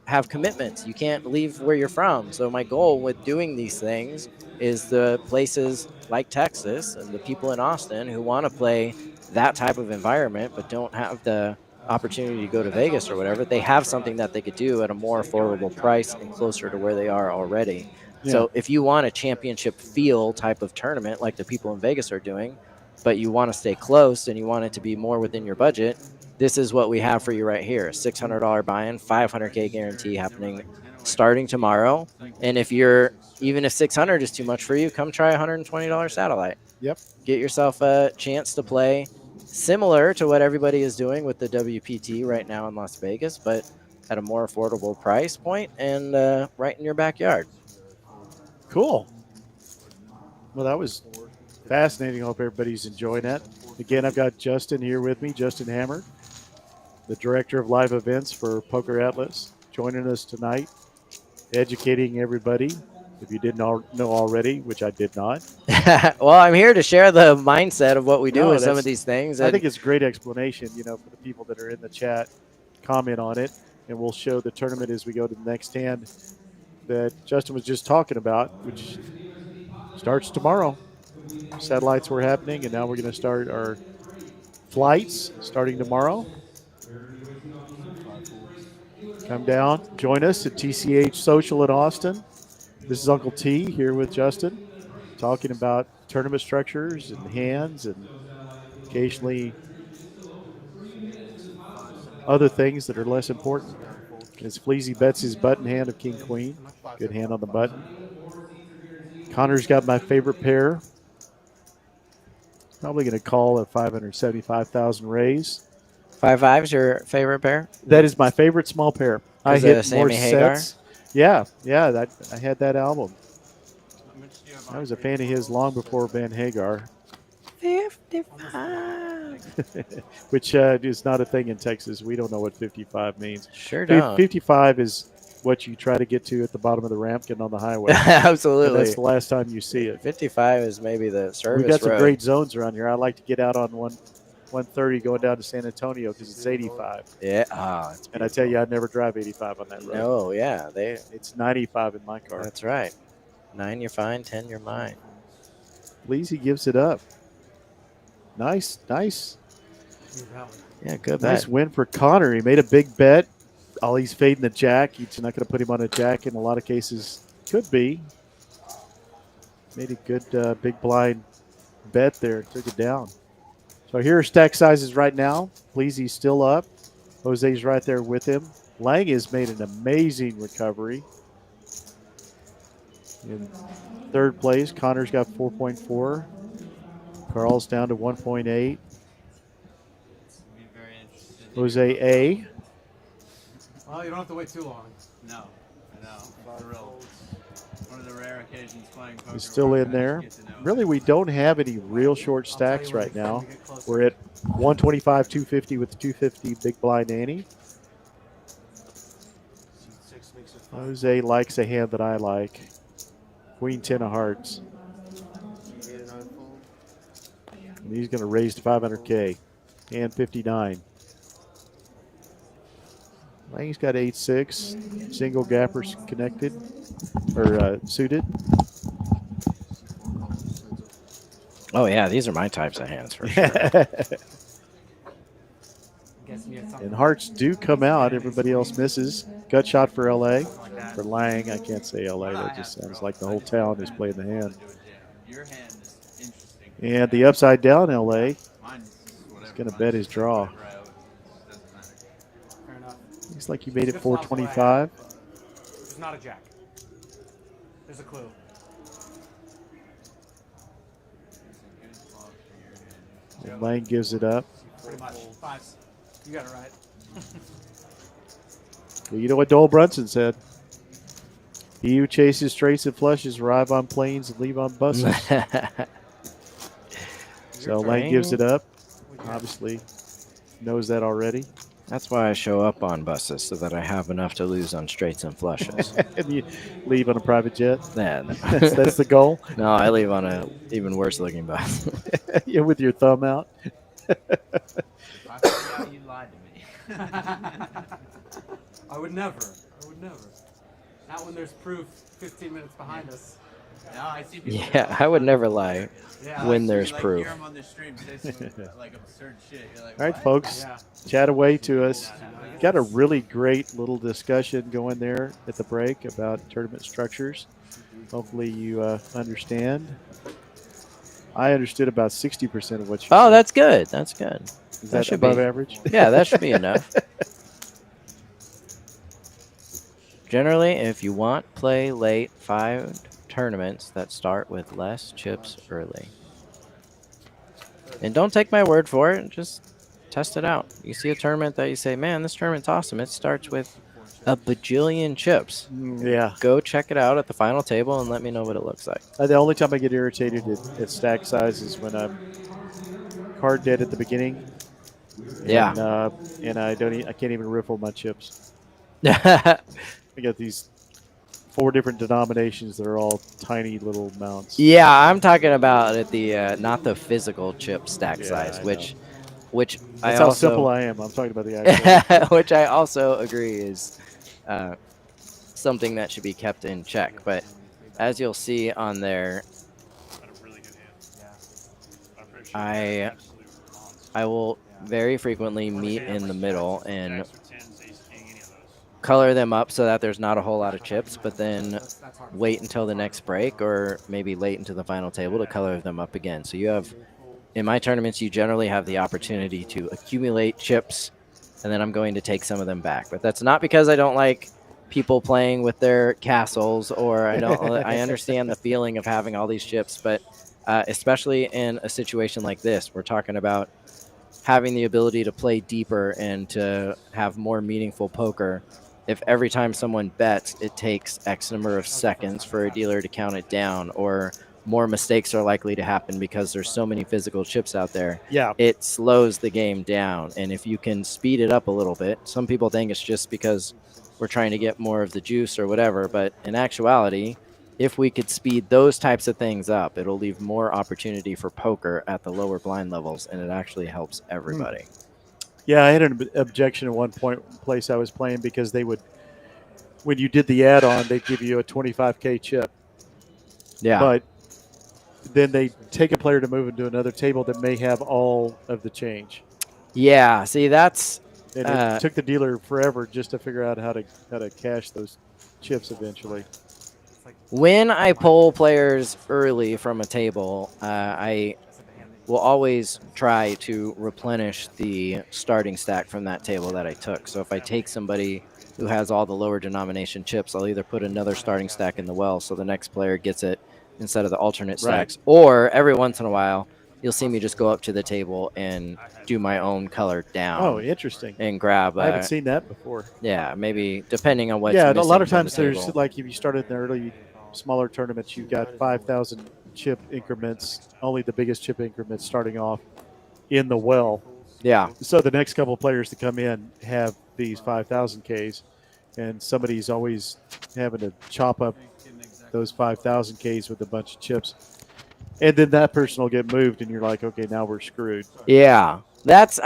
have commitments. You can't leave where you're from. So my goal with doing these things is the places like Texas and the people in Austin who want to play that type of environment but don't have the opportunity to go to Vegas or whatever, they have something that they could do at a more affordable price and closer to where they are already. So if you want a championship feel type of tournament like the people in Vegas are doing, but you want to stay close and you want it to be more within your budget, this is what we have for you right here. $600 buy-in, $500K guarantee happening starting tomorrow. And if even if 600 is too much for you, come try $120 satellite. Yep. Get yourself a chance to play similar to what everybody is doing with the WPT right now in Las Vegas, but at a more affordable price point and right in your backyard. Cool. Well, that was fascinating. I hope everybody's enjoying that. Again, I've got Justin here with me, Justin Hammer, the director of live events for Poker Atlas, joining us tonight, educating everybody. If you didn't know already, which I did not. Well, I'm here to share the mindset of what we do with some of these things. I think it's a great explanation, for the people that are in the chat, comment on it, and we'll show the tournament as we go to the next hand that Justin was just talking about, which starts tomorrow. Satellites were happening, and now we're going to start our flights starting tomorrow. Come down, join us at TCH Social in Austin. This is Uncle T here with Justin, talking about tournament structures and hands and occasionally other things that are less important. As Fleazy bets his button hand of King Queen. Good hand on the button. Connor's got my favorite pair. Probably going to call a 575,000 raise. 5-5's your favorite pair? That is my favorite small pair. I hit more Hagar? sets. Yeah, I had that album. I was a fan of his long before Van Hagar. 55. Which is not a thing in Texas. We don't know what 55 means. Sure don't. 55 is what you try to get to at the bottom of the ramp getting on the highway. Absolutely. And that's the last time you see it. 55 is maybe the service We've got some road. great zones around here. I like to get out on 130 going down to San Antonio because it's 85. Yeah. And I tell you, I'd never drive 85 on that road. No, yeah. It's 95 in my car. That's right. 9, you're fine. 10, you're mine. Leezy gives it up. Nice. Yeah, good Nice bet. win for Connor. He made a big bet. All he's fading the jack. He's not going to put him on a jack in a lot of cases Could be. Made a good big blind bet there. Took it down. So here are stack sizes right now. Pleasy's still up. Jose's right there with him. Lang has made an amazing recovery. In third place, Connor's got 4.4. Carl's down to 1.8. Jose A. Well, you don't have to wait too long. No, I know. Thrilled. One of the rare occasions playing poker. He's still in there. Really, we don't have any real short stacks right now. We're at 125, 250 with the 250 big blind ante. Jose likes a hand that I like. Queen 10 of hearts. And he's going to raise to 500K. And 59. Lang's got 8-6. Single gappers connected. Or suited. Oh, yeah. These are my types of hands for sure. And hearts do come out. Everybody else misses. Gut shot for LA. For Lang, I can't say LA. That just sounds like the whole town is playing the hand. And the upside down LA is going to bet his draw. Looks like you made it 425. It's not a jack. There's a clue. And Lang gives it up. Pretty much. Fives. You got it right. Well, you know what Dole Brunson said? He who chases straights and flushes arrive on planes and leave on buses. So Lang gives it up. Obviously knows that already. That's why I show up on buses, so that I have enough to lose on straights and flushes. And you leave on a private jet? Yeah, no. That's the goal? No, I leave on a even worse looking bus. Yeah, with your thumb out. I figured out you lied to me. I would never. I would never. Not when there's proof 15 minutes behind us. No, I see people. Yeah, I would never lie when there's like, proof. Hear 'em on the stream say some, like absurd shit. You're like, All right, what? folks, chat away to us. Got a really great little discussion going there at the break about tournament structures. Hopefully you understand. I understood about 60% of what you said. Oh, that's good. That's good. Is that should above be average? Yeah, that should be enough. Generally, if you want, play late 5 tournaments that start with less chips early. And don't take my word for it. Just test it out. You see a tournament that you say, man, this tournament's awesome. It starts with a bajillion chips. Yeah. Go check it out at the final table and let me know what it looks like. The only time I get irritated at stack size is when I'm card dead at the beginning. Yeah. And I can't even riffle my chips. I got these 4 different denominations that are all tiny little amounts. Yeah, I'm talking about at the not the physical chip stack size, which That's how simple I am. I'm talking about the actual. which I also agree is something that should be kept in check. But as you'll see on there, I will very frequently meet in the middle and color them up so that there's not a whole lot of chips, but then wait until the next break or maybe late into the final table to color them up again. So you have, in my tournaments, you generally have the opportunity to accumulate chips, and then I'm going to take some of them back. But that's not because I don't like people playing with their castles, or I understand the feeling of having all these chips, but especially in a situation like this, we're talking about having the ability to play deeper and to have more meaningful poker. If every time someone bets, it takes X number of seconds for a dealer to count it down, or more mistakes are likely to happen because there's so many physical chips out there, it slows the game down. And if you can speed it up a little bit, some people think it's just because we're trying to get more of the juice or whatever, but in actuality, if we could speed those types of things up, it'll leave more opportunity for poker at the lower blind levels, and it actually helps everybody. Yeah, I had an objection at one place I was playing because they would, when you did the add-on, they'd give you a 25K chip. Yeah. But then they take a player to move into another table that may have all of the change. Yeah, see, that's... And it took the dealer forever just to figure out how to cash those chips eventually. It's like When I pull players early from a table, I will always try to replenish the starting stack from that table that I took. So if I take somebody who has all the lower denomination chips, I'll either put another starting stack in the well so the next player gets it instead of the alternate stacks. Or every once in a while, you'll see me just go up to the table and do my own color down. Oh, interesting. And grab. I haven't seen that before. Yeah, maybe depending on what's yeah, missing a lot of from times the there's table. like if you started in the early smaller tournaments, you've got 5,000 chip increments, only the biggest chip increments starting off in the well. Yeah. So the next couple of players to come in have these 5,000 Ks, and somebody's always having to chop up those 5,000 Ks with a bunch of chips. And then that person will get moved, and you're like, okay, now we're screwed. Yeah. That's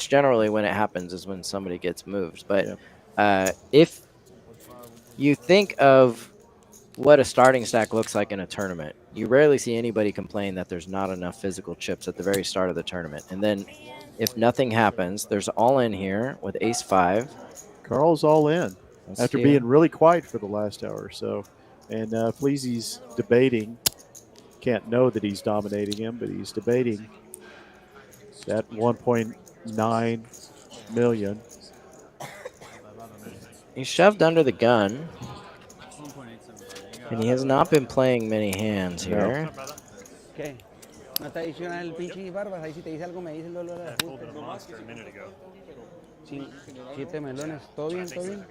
generally when it happens, is when somebody gets moved. But if you think of what a starting stack looks like in a tournament, you rarely see anybody complain that there's not enough physical chips at the very start of the tournament. And then if nothing happens, there's all in here with ace-5. Carl's all in after see. being really quiet for the last hour or so. And Fleazy's debating. Can't know that he's dominating him, but he's debating that 1.9 million. He's shoved under the gun. And he has not been playing many hands here. ¿Qué? ¿No te adiciona el pinche barbas? Ahí si te dice algo me dice el dolor de I pulled a monster a minute ago. 7 melones. ¿Todo bien? ¿Todo bien?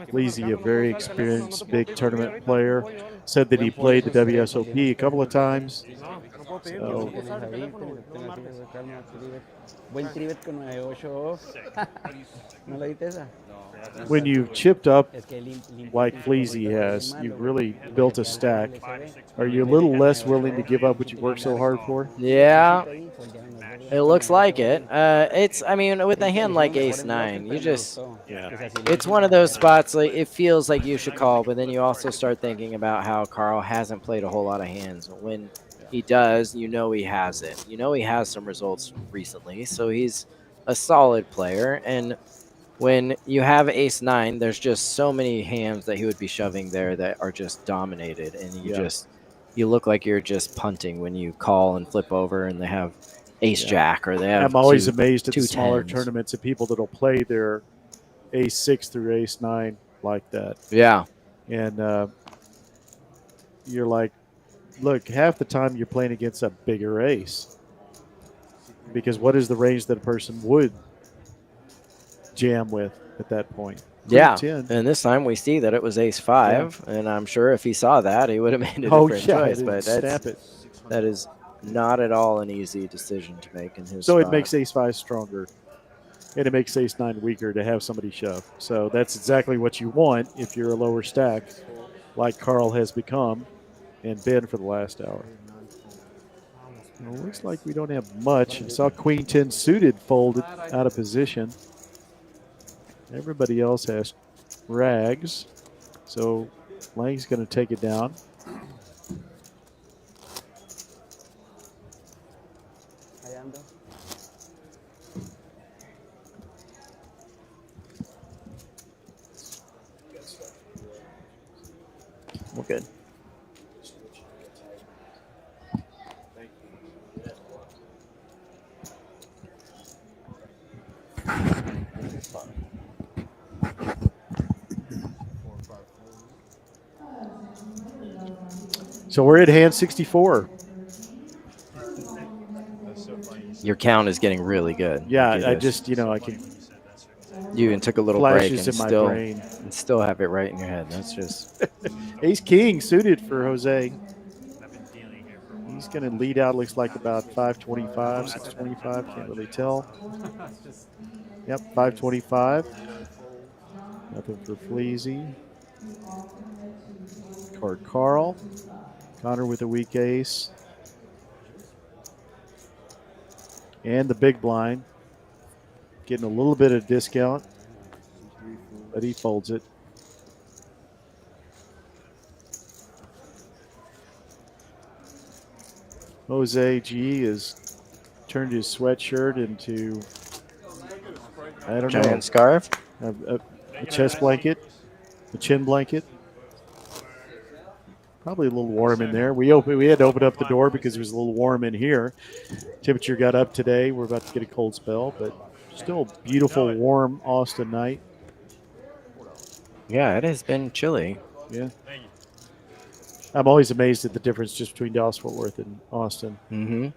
Fleazy, a very experienced big tournament player, said that he played the WSOP a couple of times. So, Buen trivet con 9-8. ¿No le diste esa? when you've chipped up like Fleazy has, you've really built a stack. Are you a little less willing to give up what you worked so hard for? Yeah, it looks like it. I mean, with a hand like ace-9, you just, it's one of those spots, like, it feels like you should call, but then you also start thinking about how Carl hasn't played a whole lot of hands. When he does, you know he has it. You know he has some results recently, so he's a solid player. And when you have ace-9, there's just so many hands that he would be shoving there that are just dominated, and you look like you're just punting when you call and flip over and they have ace-jack or they have I'm always amazed at the two smaller tens. tournaments of people that'll play their ace-6 through ace-9 like that. Yeah. And you're like, look, half the time you're playing against a bigger ace. Because what is the range that a person would jam with at that point? Yeah, 10. and this time we see that it was ace-5, and I'm sure if he saw that, he would have made a different choice. But that is not at all an easy decision to make in his So spot. it makes ace-5 stronger, and it makes ace-9 weaker to have somebody shove. So that's exactly what you want if you're a lower stack, like Carl has become and been for the last hour. Well, it looks like we don't have much. I saw Queen 10 suited folded out of position. Everybody else has rags. So Lang's going to take it down. We're good. So we're at hand 64. Your count is getting really good. Yeah, Look at I this. just, I can. You even took a little break Flashes and in my still, brain. and still have it right in your head. That's just. Ace King suited for Jose. He's going to lead out, looks like about 525, 625. Can't really tell. Yep, 525. Nothing for Fleazy. Card Carl. Connor with a weak ace. And the big blind. Getting a little bit of discount, but he folds it. Jose G has turned his sweatshirt into, I don't know. Giant scarf? the chest blanket, the chin blanket. Probably a little warm in there. We had to open up the door because it was a little warm in here. Temperature got up today. We're about to get a cold spell, but still a beautiful, warm Austin night. Yeah, it has been chilly. Yeah. I'm always amazed at the difference just between Dallas-Fort Worth and Austin. Mm-hmm.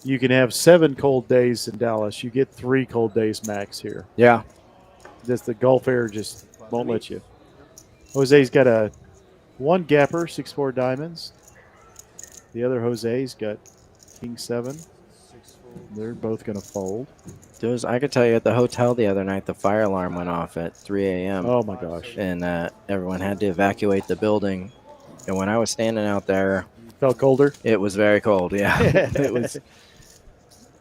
You can have 7 cold days in Dallas. You get 3 cold days max here. Yeah. Just the Gulf air just won't let you. Jose's got a 1 gapper, 6-4 diamonds. The other Jose's got king 7. They're both going to fold. I could tell you at the hotel the other night, the fire alarm went off at 3 a.m. Oh, my gosh. And everyone had to evacuate the building. And when I was standing out there, felt colder? It was very cold, yeah. It was.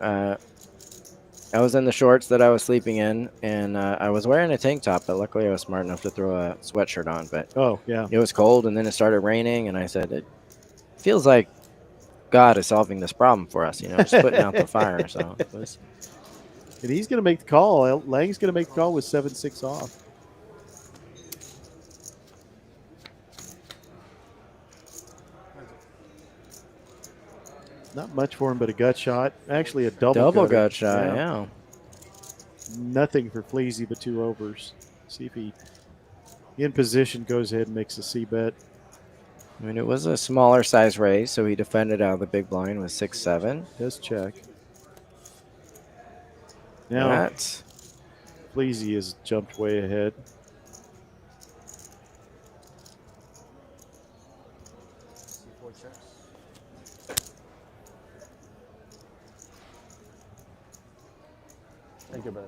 I was in the shorts that I was sleeping in, and I was wearing a tank top, but luckily I was smart enough to throw a sweatshirt on. But it was cold, and then it started raining, and I said, it feels like God is solving this problem for us, just putting out the fire. So it was. And he's going to make the call. Lang's going to make the call with 7-6 off. Not much for him, but a gut shot. Actually, a double gut shot, yeah. Nothing for Fleazy but 2 overs. See if he, in position, goes ahead and makes a C bet. I mean, it was a smaller size raise, so he defended out of the big blind with 6-7. Does check. Now, Fleazy has jumped way ahead.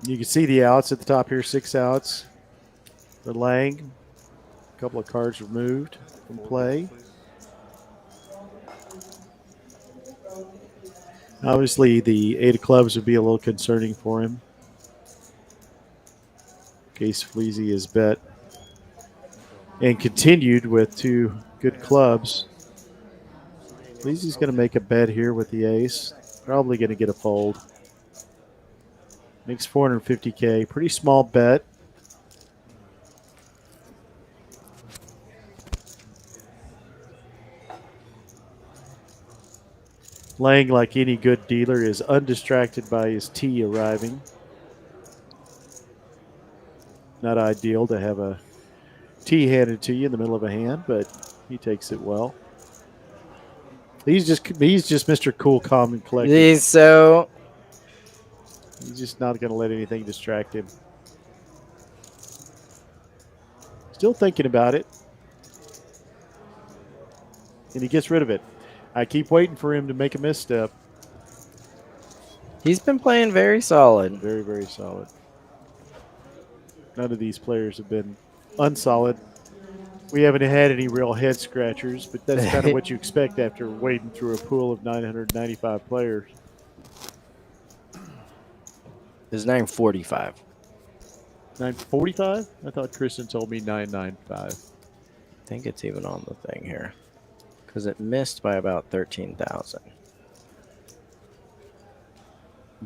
You can see the outs at the top here, 6 outs. For Lang, a couple of cards removed from play. Obviously, the 8 of clubs would be a little concerning for him. In case Fleazy is bet and continued with 2 good clubs. Fleazy's going to make a bet here with the ace. Probably going to get a fold. Makes $450K. Pretty small bet. Lang, like any good dealer, is undistracted by his tee arriving. Not ideal to have a tee handed to you in the middle of a hand, but he takes it well. He's just Mr. Cool, Calm, and Collected. He's just not going to let anything distract him. Still thinking about it. And he gets rid of it. I keep waiting for him to make a misstep. He's been playing very solid. Very, very solid. None of these players have been unsolid. We haven't had any real head scratchers, but that's kind of what you expect after wading through a pool of 995 players. It's 945. 945? I thought Kristen told me 995. I think it's even on the thing here. Because it missed by about 13,000.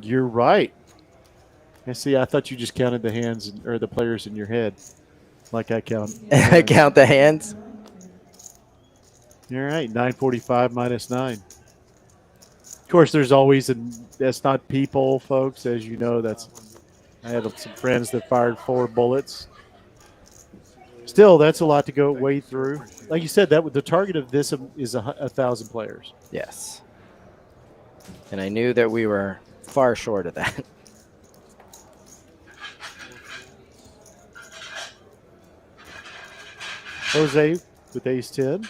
You're right. And see, I thought you just counted the hands or the players in your head, like I count. Count the hands. You're right. 945 minus 9. Of course, there's always that's not people, folks. As you know, I had some friends that fired 4 bullets. Still, that's a lot to go wade through. Like you said, the target of this is 1,000 players. Yes. And I knew that we were far short of that. Jose with ace 10.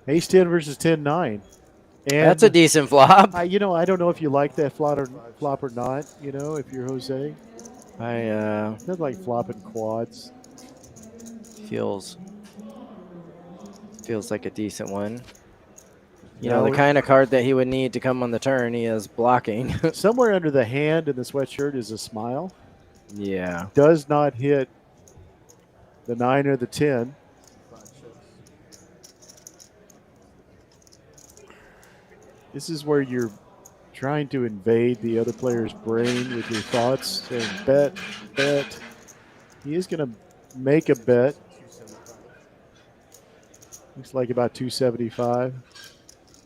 Ace 10 versus 10-9. That's a decent flop. I don't know if you like that flop or not, if you're Jose. I not like flopping quads. Feels like a decent one. The kind of card that he would need to come on the turn, he is blocking. Somewhere under the hand in the sweatshirt is a smile. Yeah. Does not hit the 9 or the 10. This is where you're trying to invade the other player's brain with your thoughts and bet. He is going to make a bet. Looks like about 275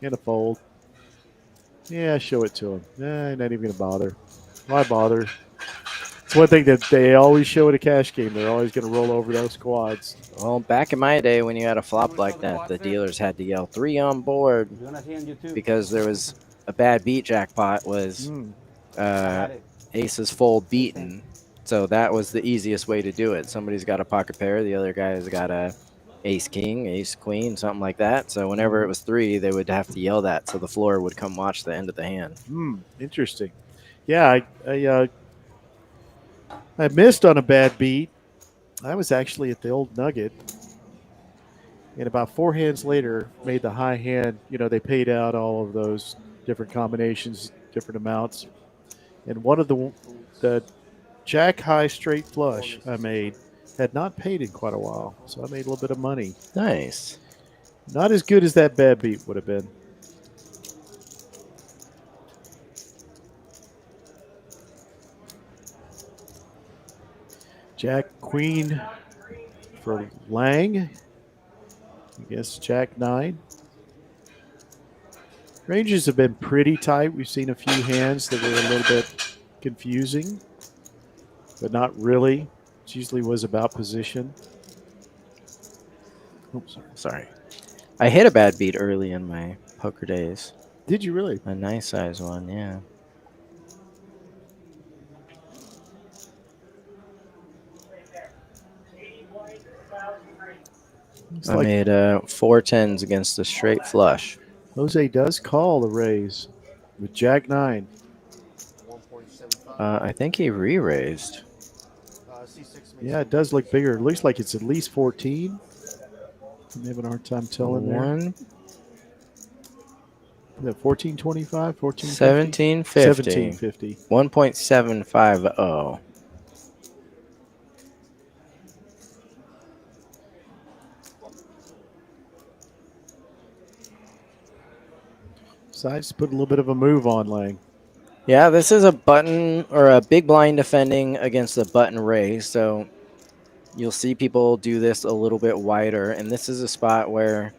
and a fold. Yeah, show it to him. Nah, not even going to bother. Why bother? It's one thing that they always show at a cash game. They're always going to roll over those quads. Well, back in my day when you had a flop like that, the dealers had to yell 3 on board because there was a bad beat jackpot was aces fold beaten. So that was the easiest way to do it. Somebody's got a pocket pair, the other guy's got a ace king, ace queen, something like that. So whenever it was 3, they would have to yell that so the floor would come watch the end of the hand. Interesting. Yeah, I missed on a bad beat. I was actually at the old Nugget. And about 4 hands later, made the high hand. You know, they paid out all of those different combinations, different amounts. And one of the jack high straight flush I made had not paid in quite a while. So I made a little bit of money. Nice. Not as good as that bad beat would have been. Jack Queen for Lang. I guess Jack 9. Ranges have been pretty tight. We've seen a few hands that were a little bit confusing, but not really. It usually was about position. Oops, sorry. I hit a bad beat early in my poker days. Did you really? A nice size one, yeah. I made 4 10s against the straight flush. Jose does call the raise with Jack 9. I think he re-raised. Yeah, it does look bigger. It looks like it's at least 14. I'm having a hard time telling there. 1425, 1450? 1750. 1.750. Decides to put a little bit of a move on Lang. Yeah, this is a button or a big blind defending against a button raise. So you'll see people do this a little bit wider. And this is a spot where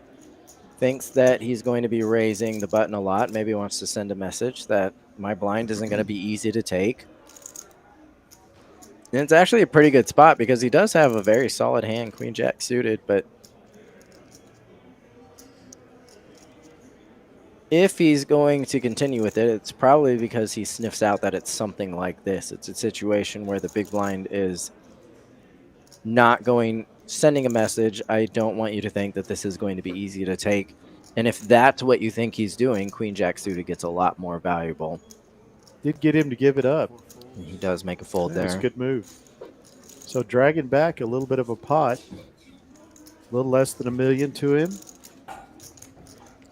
thinks that he's going to be raising the button a lot. Maybe wants to send a message that my blind isn't going to be easy to take. And it's actually a pretty good spot because he does have a very solid hand, Queen Jack suited, but if he's going to continue with it, it's probably because he sniffs out that it's something like this. It's a situation where the big blind is not sending a message. I don't want you to think that this is going to be easy to take. And if that's what you think he's doing, Queen Jack suited gets a lot more valuable. Did get him to give it up. He does make a fold there. That's a good move. So dragging back a little bit of a pot. A little less than $1 million to him.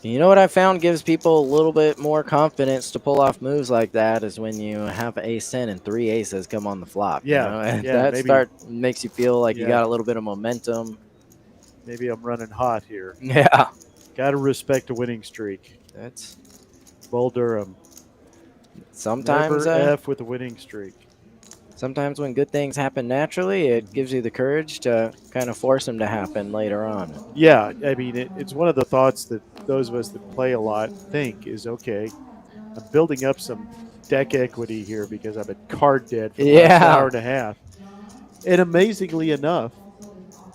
You know what I found gives people a little bit more confidence to pull off moves like that is when you have ace 10 and 3 aces come on the flop. Yeah, you know? That makes you feel like you got a little bit of momentum. Maybe I'm running hot here. Yeah. Got to respect a winning streak. That's Bull Durham. Sometimes Never F with a winning streak. Sometimes when good things happen naturally, it gives you the courage to kind of force them to happen later on. Yeah, I mean, it's one of the thoughts that those of us that play a lot think is, okay, I'm building up some deck equity here because I've been card dead for the last hour and a half. And amazingly enough,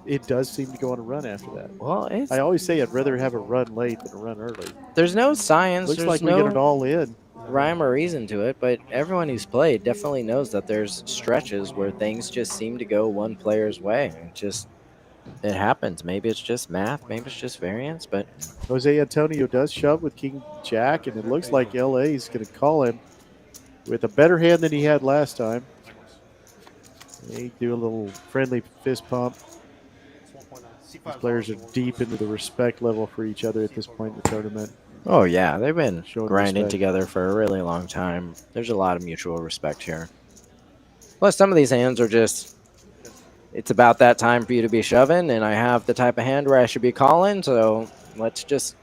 it does seem to go on a run after that. Well, I always say I'd rather have a run late than a run early. There's no science. Looks like we get it all in. Rhyme or reason to it, but everyone who's played definitely knows that there's stretches where things just seem to go one player's way. It happens. Maybe it's just math, maybe it's just variance, but Jose Antonio does shove with King Jack, and it looks like LA is going to call him with a better hand than he had last time. They do a little friendly fist pump. These players are deep into the respect level for each other at this point in the tournament. Oh, yeah. They've been grinding respect together for a really long time. There's a lot of mutual respect here. Plus, some of these hands are just, it's about that time for you to be shoving, and I have the type of hand where I should be calling, so let's just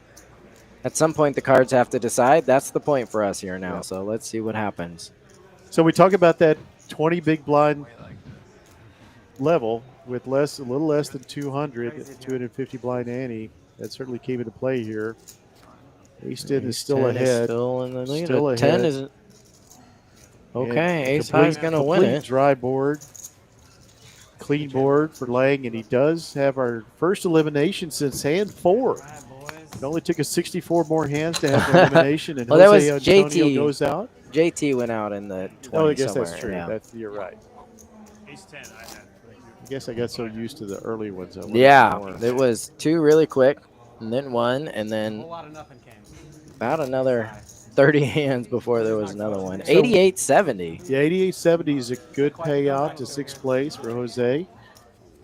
At some point, the cards have to decide. That's the point for us here now. So let's see what happens. So we talk about that 20 big blind level with a little less than 200, 250 blind ante. That certainly came into play here. Ace 10 is still 10 is ahead. still in the lead. Still A ahead. 10 is okay. Ace high is going to win it. Dry board. Clean board for Lang, and he does have our first elimination since hand 4. It only took us 64 more hands to have the elimination, and Well, that Jose was Antonio JT. goes out. JT went out in the 20 Oh, I guess somewhere. that's true. Yeah. You're right. Ace 10 I had. I guess I got so used to the early ones. Yeah, it was 2 really quick, and then 1, and A then whole lot of nothing came. about another 30 hands before there was another one. 88-70. Yeah, 88.70 is a good payout to 6th place for Jose.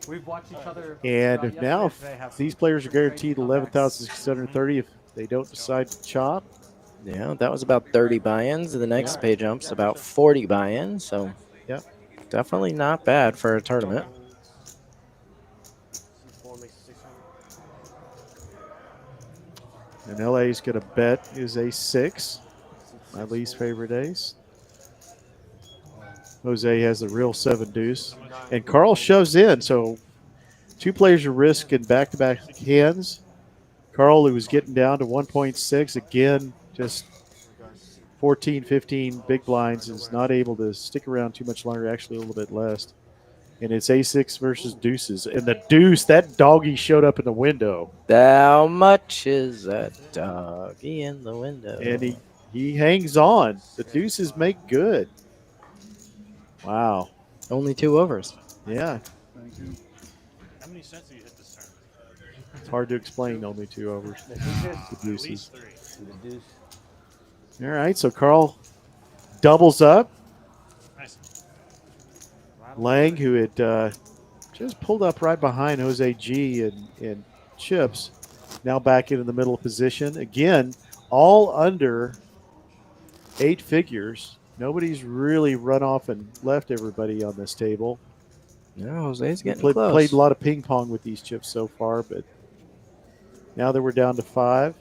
We've watched each other. And now these players are guaranteed 11,630 if they don't decide to chop. Yeah, that was about 30 buy-ins. The next pay jump's about 40 buy-ins, so yep, definitely not bad for a tournament. And LA's going to bet is a 6, my least favorite ace. Jose has the real 7 deuce. And Carl shoves in, so 2 players are risking back-to-back hands. Carl, who was getting down to 1.6, again, just 14, 15 big blinds, is not able to stick around too much longer, actually a little bit less. And it's A6 versus deuces. And the deuce, that doggy showed up in the window. How much is that doggy in the window? And he hangs on. The deuces make good. Wow. Only 2 overs. Yeah. How many cents do you hit this turn? It's hard to explain, only 2 overs. The At deuces. least 3. All right, so Carl doubles up. Nice. Lang, who had just pulled up right behind Jose G and chips, now back into the middle position. Again, all under 8 figures. Nobody's really run off and left everybody on this table. No, Jose's getting Played close. a lot of ping pong with these chips so far, but now that we're down to 5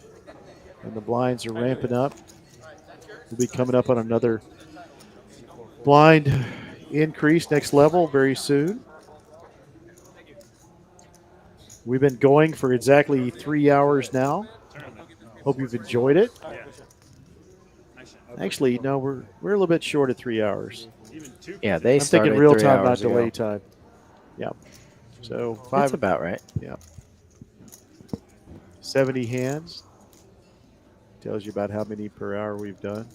and the blinds are ramping up, we'll be coming up on another blind increase, next level very soon. We've been going for exactly 3 hours now. Hope you've enjoyed it. Actually, no, we're a little bit short of 3 hours. Yeah, they I'm started thinking real 3 time, not hours ago. delay time. Yeah. So 5. That's about right. Yeah. 70 hands. Tells you about how many per hour we've done.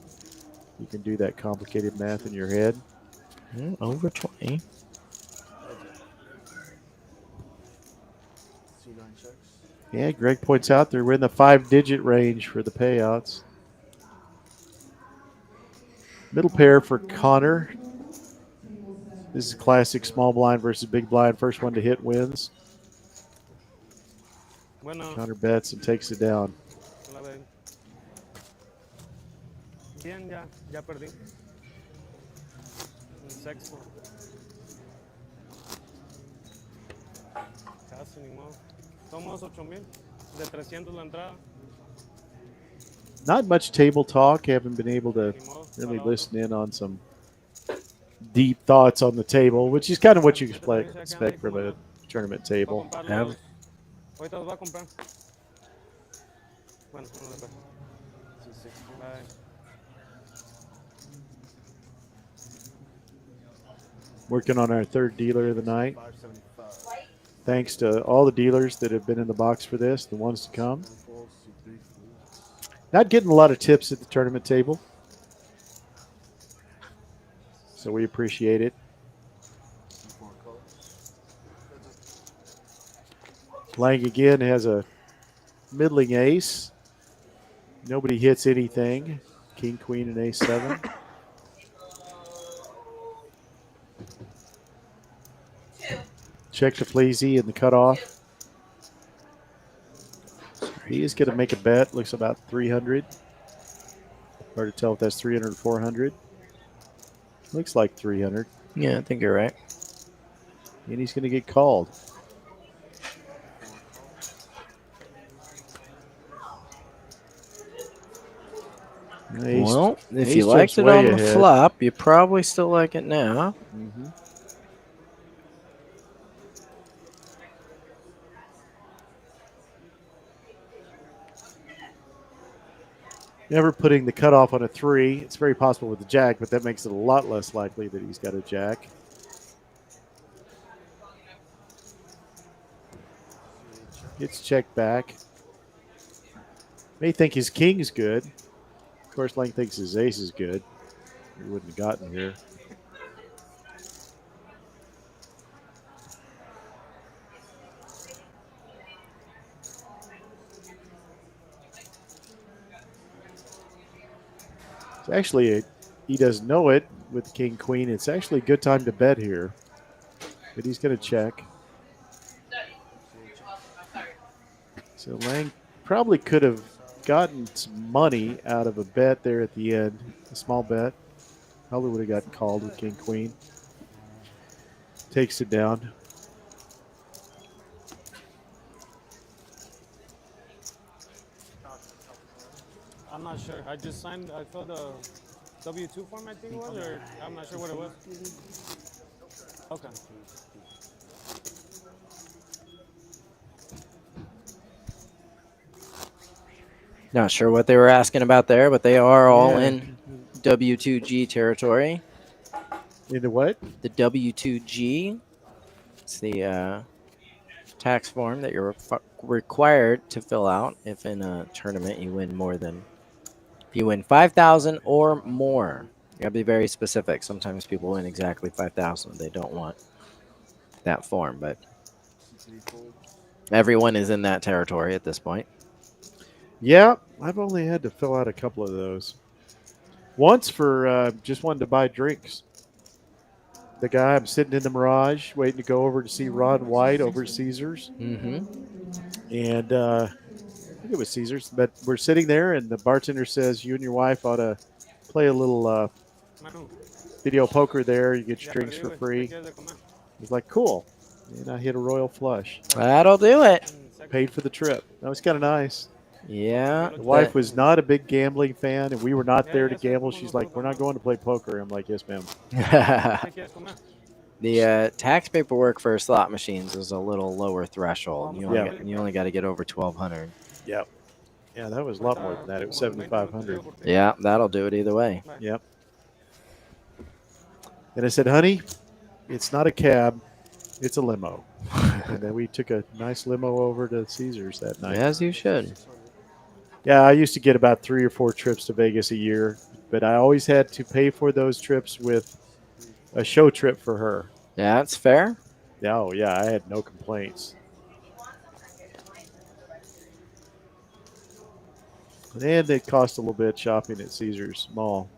You can do that complicated math in your head. Over 20. Yeah, Greg points out there we're in the 5-digit range for the payouts. Middle pair for Connor. This is a classic small blind versus big blind. First one to hit wins. Connor bets and takes it down. Bien, ya perdí. Un sexto. Casi ni modo. Somos 8,000. De 300 la entrada. Not much table talk. Haven't been able to really listen in on some deep thoughts on the table, which is kind of what you expect from a tournament table. Ahorita los va a comprar. Bueno, bye. Working on our 3rd dealer of the night. Thanks to all the dealers that have been in the box for this, the ones to come. Not getting a lot of tips at the tournament table, so we appreciate it. Lang again has a middling ace. Nobody hits anything. King, queen, and ace 7. Check to Fleazy in the cutoff. He is going to make a bet. Looks about 300. Hard to tell if that's 300 or 400. Looks like 300. Yeah, I think you're right. And he's going to get called. Well, if ace you liked chip's it way on the ahead. flop, you probably still like it now. Mm-hmm. Never putting the cutoff on a 3. It's very possible with the jack, but that makes it a lot less likely that he's got a jack. Gets checked back. May think his king's good. Of course, Lang thinks his ace is good. He wouldn't have gotten here. It's actually, he doesn't know it with king, queen. It's actually a good time to bet here. But he's going to check. So Lang probably could have gotten some money out of a bet there at the end. A small bet. Probably would have gotten called with king, queen. Takes it down. I'm not sure. I just signed. I filled the W-2 form, I think it was, or I'm not sure what it was. Okay. Not sure what they were asking about there, but they are all in W2G territory. Into what? The W2G. It's the tax form that you're required to fill out if in a tournament you win more than, if you win 5,000 or more. You gotta be very specific. Sometimes people win exactly 5,000. They don't want that form, but everyone is in that territory at this point. Yeah, I've only had to fill out a couple of those. Once for just wanted to buy drinks. The guy, I'm sitting in the Mirage waiting to go over to see Ron White over at Caesars. Mm-hmm. And I think it was Caesars, but we're sitting there and the bartender says, you and your wife ought to play a little video poker there. You get your drinks for free. He's like, cool. And I hit a royal flush. That'll do it. Paid for the trip. That was kind of nice. Yeah. The wife was not a big gambling fan, and we were not there to gamble. She's like, we're not going to play poker. I'm like, yes, ma'am. The tax paperwork for slot machines is a little lower threshold. You only got to get over 1,200. Yep. Yeah, that was a lot more than that. It was 7,500. Yeah, that'll do it either way. Yep. And I said, honey, it's not a cab. It's a limo. And then we took a nice limo over to Caesars that night. As you should. Yeah, I used to get about 3 or 4 trips to Vegas a year, but I always had to pay for those trips with a show trip for her. Yeah, that's fair. Oh, yeah, I had no complaints. And it cost a little bit shopping at Caesars Mall.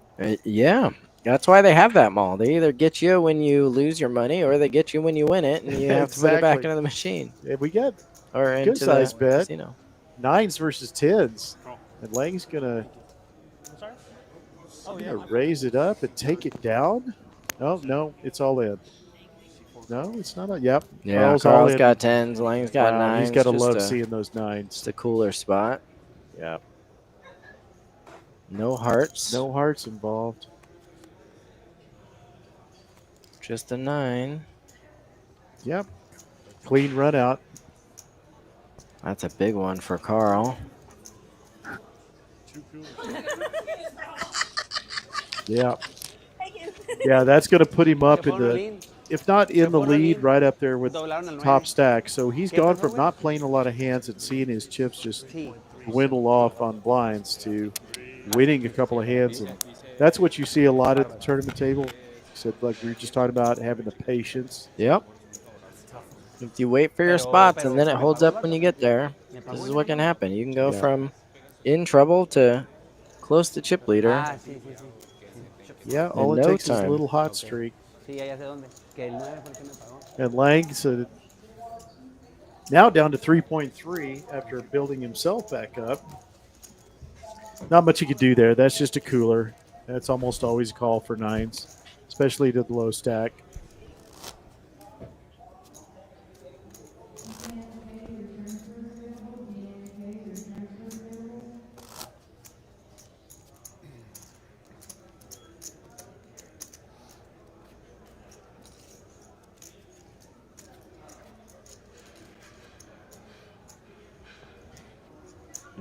Yeah, that's why they have that mall. They either get you when you lose your money or they get you when you win it, and you have to put it back into the machine. Yeah, we got or a into good size the bet. casino. 9s versus 10s. And Lang's going to raise it up and take it down. Oh, no, it's all in. No, it's not. Yep. Yeah, Carl's got 10s. Lang's got 9s. He's got to love seeing those 9s. It's a cooler spot. Yeah. No hearts. No hearts involved. Just a 9. Yep. Clean run out. That's a big one for Carl. Yeah. Yeah, that's going to put him up in the, if not in the lead, right up there with top stack. So he's gone from not playing a lot of hands and seeing his chips just dwindle off on blinds to winning a couple of hands. And that's what you see a lot at the tournament table. So like we were just talking about, having the patience. Yep. If you wait for your spots and then it holds up when you get there, this is what can happen. You can go from in trouble to close to chip leader. Yeah, all it takes is a little hot streak. And Lang's now down to 3.3 after building himself back up. Not much you could do there. That's just a cooler. That's almost always a call for 9s, especially to the low stack.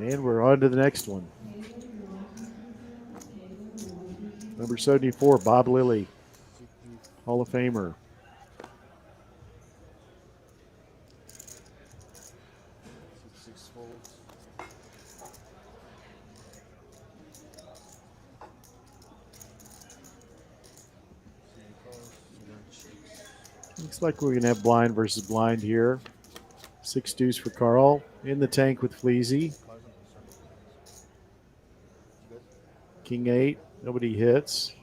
And we're on to the next one. Number 74, Bob Lilly, Hall of Famer. Looks like we're going to have blind versus blind here. 6 deuce for Carl. In the tank with Fleazy. King 8. Nobody hits.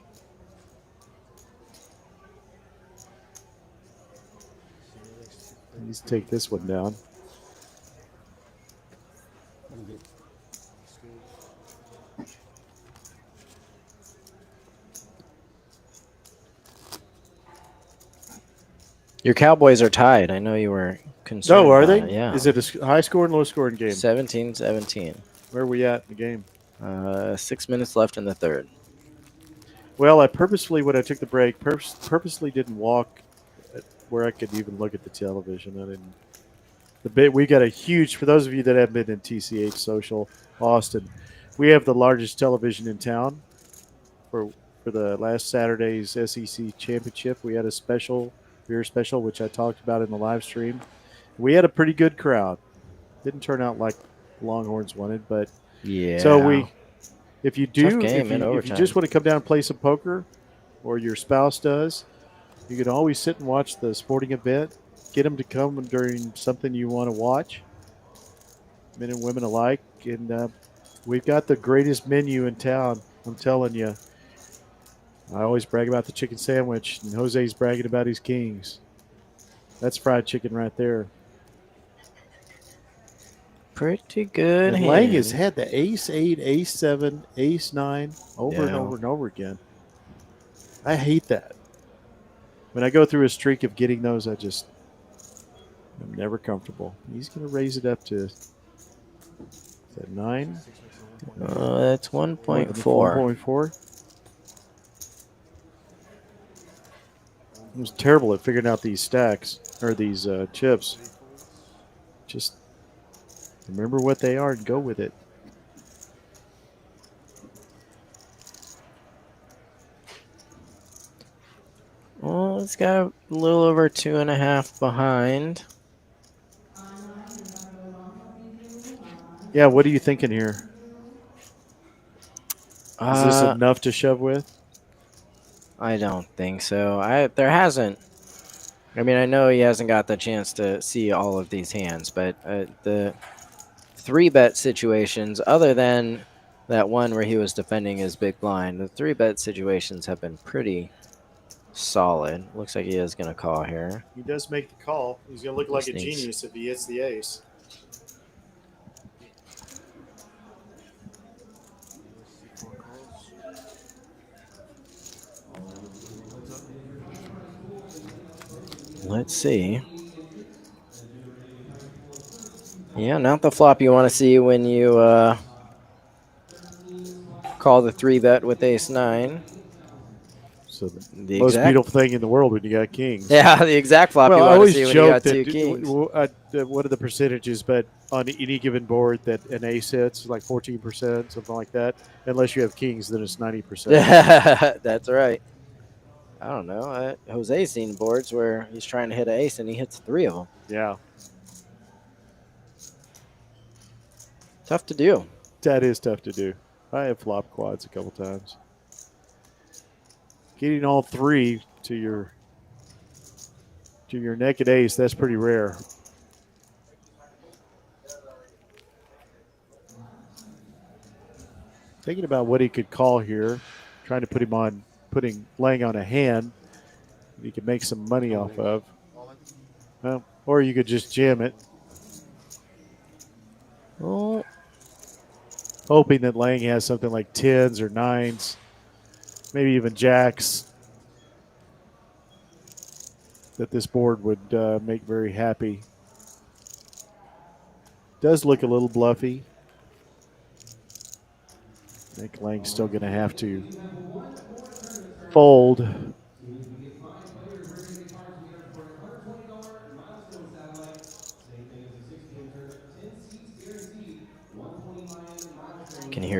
Let's take this one down. Your Cowboys are tied. I know you were concerned. Oh, are about they? it. Yeah. Is it a high scoring, low scoring game? 17-17. Where are we at in the game? 6 minutes left in the third. Well, I purposefully, when I took the break, purposely didn't walk where I could even look at the television. I didn't. We got a huge, for those of you that haven't been in TCH Social Austin, we have the largest television in town. For the last Saturday's SEC championship, we had a special, beer special, which I talked about in the live stream. We had a pretty good crowd. Didn't turn out like Longhorns wanted, but yeah. So if you do, Tough game if you just want to come down and play some poker, or your spouse does, you can always sit and watch the sporting event. Get them to come during something you want to watch, men and women alike. And we've got the greatest menu in town. I'm telling you. I always brag about the chicken sandwich, and Jose's bragging about his kings. That's fried chicken right there. Pretty good. And Lang has had the ace 8, ace 7, ace 9 over and over and over again. I hate that. When I go through a streak of getting those, I'm never comfortable. He's going to raise it up to, is that 9? That's 1.4. 1.4. I was terrible at figuring out these stacks, or these chips. Just remember what they are and go with it. Well, it's got a little over 2.5 behind. Yeah, what are you thinking here? Is this enough to shove with? I don't think so. There hasn't. I mean, I know he hasn't got the chance to see all of these hands, but the 3-bet situations, other than that one where he was defending his big blind, the 3-bet situations have been pretty solid. Looks like he is going to call here. He does make the call. He's going to look like a genius if he hits the ace. Let's see. Yeah, not the flop you want to see when you call the 3-bet with ace 9. So the most beautiful thing in the world when you got kings. Yeah, the exact flop you want to see when you got 2 kings. What are the percentages? But on any given board that an ace hits, like 14%, something like that. Unless you have kings, then it's 90%. That's right. I don't know. Jose's seen boards where he's trying to hit an ace and he hits 3 of them. Yeah. Tough to do. That is tough to do. I have flop quads a couple times. Getting all 3 to your naked ace, that's pretty rare. Thinking about what he could call here, trying to putting Lang on a hand he could make some money off of. Well, or you could just jam it. Oh. Hoping that Lang has something like 10s or 9s, maybe even jacks, that this board would make very happy. Does look a little bluffy. I think Lang's still going to have to fold.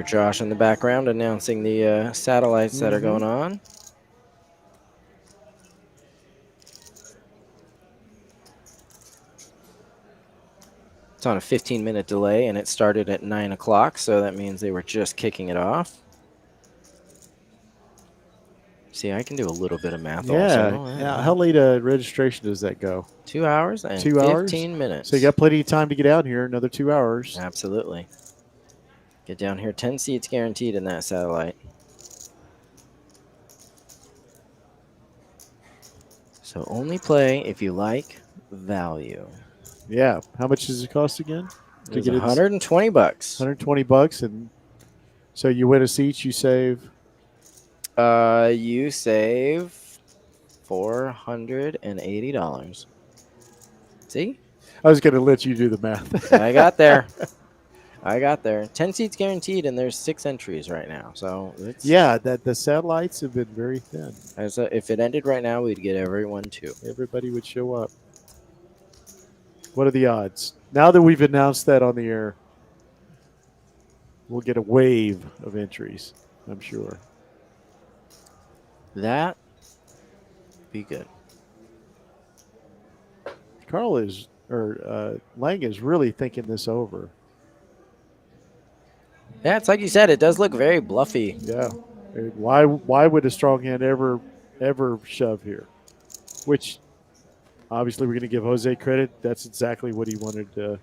hear Josh in the background announcing the satellites that are going on. It's on a 15-minute delay, and it started at 9 o'clock, so that means they were just kicking it off. See, I can do a little bit of math also. Yeah. How late a registration does that go? 2 hours and 2 hours? 15 minutes. So you got plenty of time to get out here, another 2 hours. Absolutely. Get down here, 10 seats guaranteed in that satellite. So only play if you like value. Yeah. How much does it cost again? It's $120. $120, and so you win a seat, you save. You save $480. See? I was going to let you do the math. I got there. 10 seats guaranteed, and there's 6 entries right now. So it's the satellites have been very thin. If it ended right now, we'd get everyone too. Everybody would show up. What are the odds? Now that we've announced that on the air, we'll get a wave of entries, I'm sure. That be good. Lang is really thinking this over. Yeah, it's like you said. It does look very bluffy. Yeah. Why would a strong hand ever shove here? Which, obviously, we're going to give Jose credit. That's exactly what he wanted to.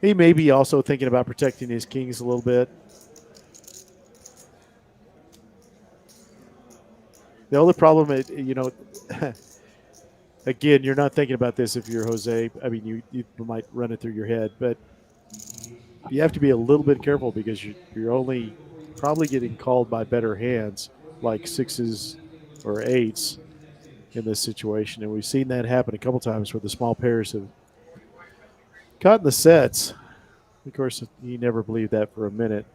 He may be also thinking about protecting his kings a little bit. The only problem, again, you're not thinking about this if you're Jose. I mean, you might run it through your head, but you have to be a little bit careful because you're only probably getting called by better hands like 6s or 8s in this situation. And we've seen that happen a couple times where the small pairs have caught in the sets. Of course, you never believed that for a minute.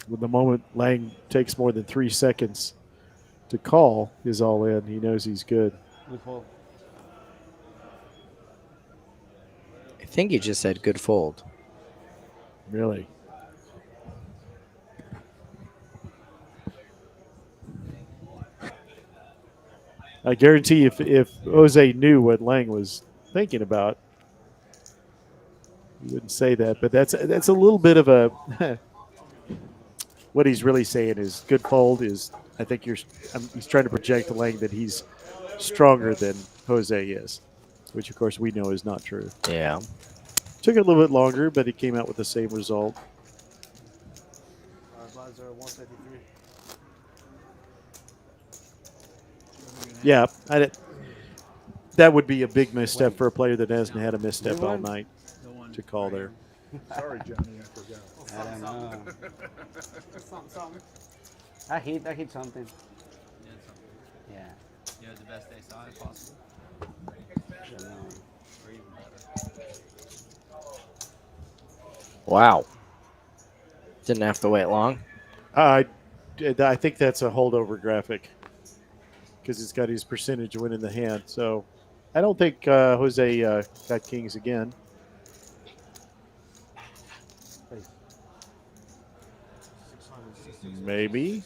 When the moment Lang takes more than 3 seconds to call his all in, he knows he's good. I think you just said good fold. Really? I guarantee if Jose knew what Lang was thinking about, he wouldn't say that. But that's a little bit of a what he's really saying is good fold is. I think he's trying to project to Lang that he's stronger than Jose is, which of course we know is not true. Yeah. Took it a little bit longer, but he came out with the same result. Yeah, that would be a big misstep for a player that hasn't had a misstep all night to call there. Sorry, Johnny, I forgot. I don't know. Something. I hit something. Yeah. You had the best day side possible. Or even better. Wow. Didn't have to wait long. I think that's a holdover graphic because it's got his percentage win in the hand. So I don't think Jose got kings again. Maybe.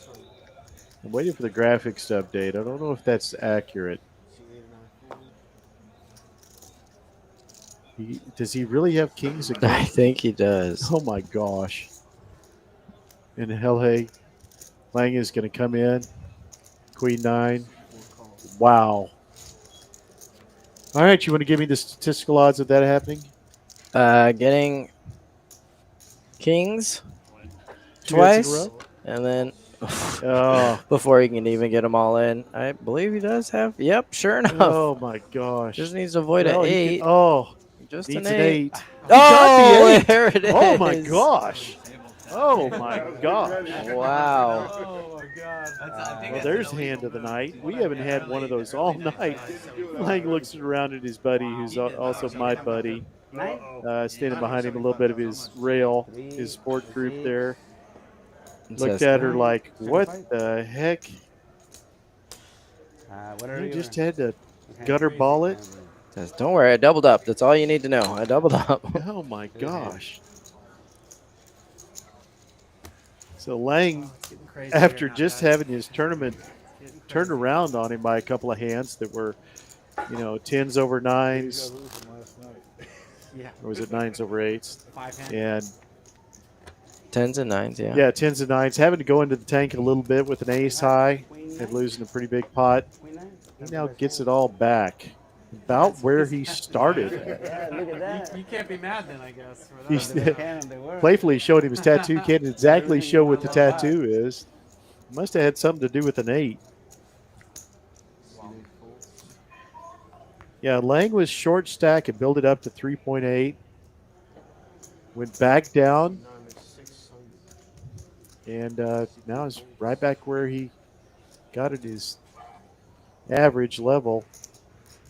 I'm waiting for the graphics to update. I don't know if that's accurate. Does he really have kings again? I think he does. Oh my gosh. And Helge, Lang is going to come in. Queen 9. Wow. All right, you want to give me the statistical odds of that happening? Getting kings twice, and then before he can even get them all in. I believe he does have. Yep, sure enough. Oh my gosh. Just needs to avoid an 8. Just needs an 8. Oh, there it is. Oh my gosh. Oh my gosh. Wow. Oh my God. Well, there's hand of the night. We haven't had one of those all night. Lang looks around at his buddy, who's also my buddy, standing behind him a little bit of his rail, his sport group there. Looked at her like, what the heck? You just had to gutter ball it? Says, don't worry, I doubled up. That's all you need to know. I doubled up. Oh my gosh. So Lang, Getting crazy after here now, just guys. having his tournament Getting turned crazy. around on him by a couple of hands that were, you know, 10s over 9s, Yeah. or was it 9s over 8s? 5-hand. And 10s and 9s, yeah. yeah, 10s and 9s, having to go into the tank a little bit with an ace high and losing a pretty big pot. He now gets it all back. About where he started. Yeah, look at that. You can't be mad then, I guess. For that. He's They were. playfully showed him his tattoo. Can't exactly show what the tattoo is. Must have had something to do with an 8. Yeah, Lang was short stack and built it up to 3.8. Went back down. And now is right back where he got at his average level.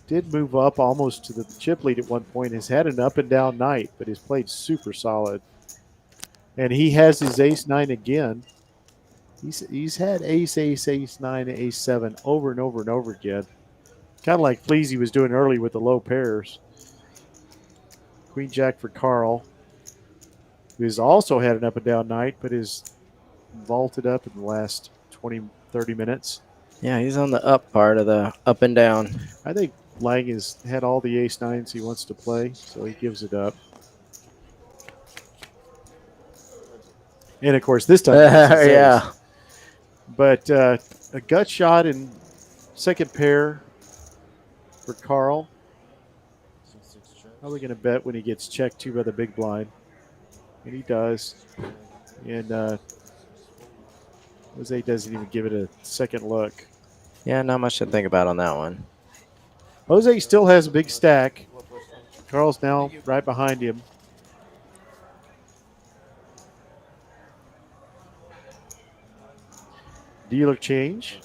Did move up almost to the chip lead at one point. Has had an up and down night, but has played super solid. And he has his ace 9 again. He's had ace, ace, ace 9, ace 7 over and over and over again. Kind of like Fleazy was doing early with the low pairs. Queen Jack for Carl, who has also had an up and down night, but is vaulted up in the last 20, 30 minutes. Yeah, he's on the up part of the up and down. I think Lang has had all the ace 9s he wants to play, so he gives it up. And, of course, this time it's his Yeah. ace. But a gut shot in second pair for Carl. Probably going to bet when he gets checked too by the big blind. And he does. And Jose doesn't even give it a second look. Yeah, not much to think about on that one. Jose still has a big stack. Carl's now right behind him. Dealer change.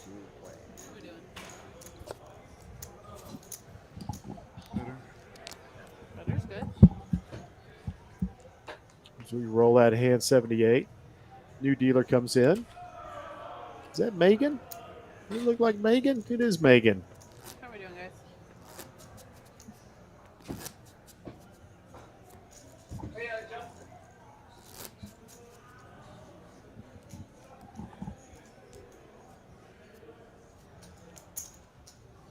Butter's good. So we roll out hand 78. New dealer comes in. Is that Megan? Does it look like Megan? It is Megan. How are we doing, guys?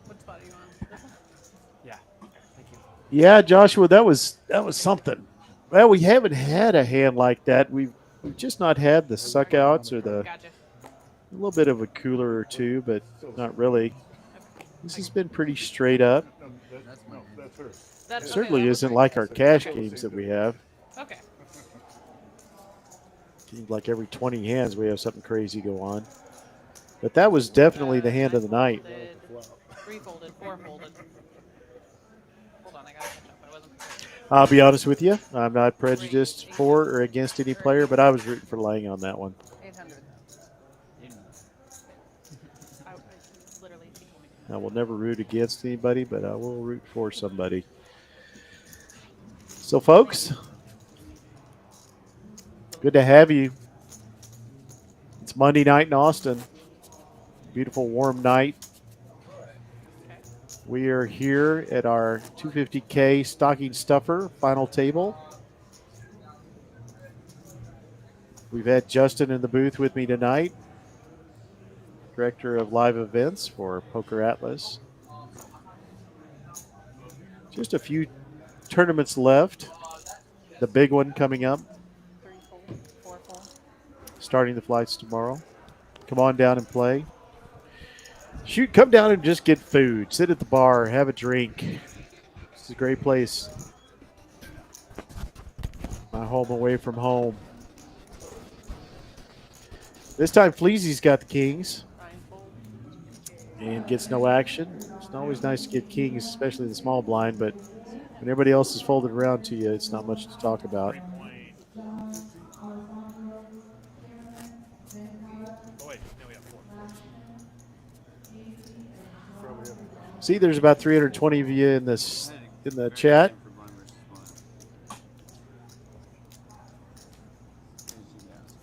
What spot are you on? This one? Yeah. Thank you. Yeah, Joshua, that was something. Well, we haven't had a hand like that. We've just not had the suck outs or the Gotcha. a little bit of a cooler or two, but not really. This has been pretty straight up. That's okay, Certainly that isn't was like our cash games that we have. okay. Seems like every 20 hands we have something crazy go on. But that was definitely the hand of the night. Three-folded, four-folded. Hold on, I gotta catch up. I wasn't prepared. I'll be honest with you. I'm not prejudiced for or against any player, but I was rooting for Lang on that one. 800. I literally. I will never root against anybody, but I will root for somebody. So, folks, good to have you. It's Monday night in Austin. Beautiful, warm night. We are here at our 250K stocking stuffer final table. We've had Justin in the booth with me tonight, director of live events for Poker Atlas. Just a few tournaments left. The big one coming up. Three-fold, four-fold. Starting the flights tomorrow. Come on down and play. Shoot, come down and just get food. Sit at the bar, have a drink. It's a great place. My home away from home. This time Fleazy's got the kings and gets no action. It's always nice to get kings, especially the small blind, but when everybody else is folded around to you, it's not much to talk about. See, there's about 320 of you in the chat.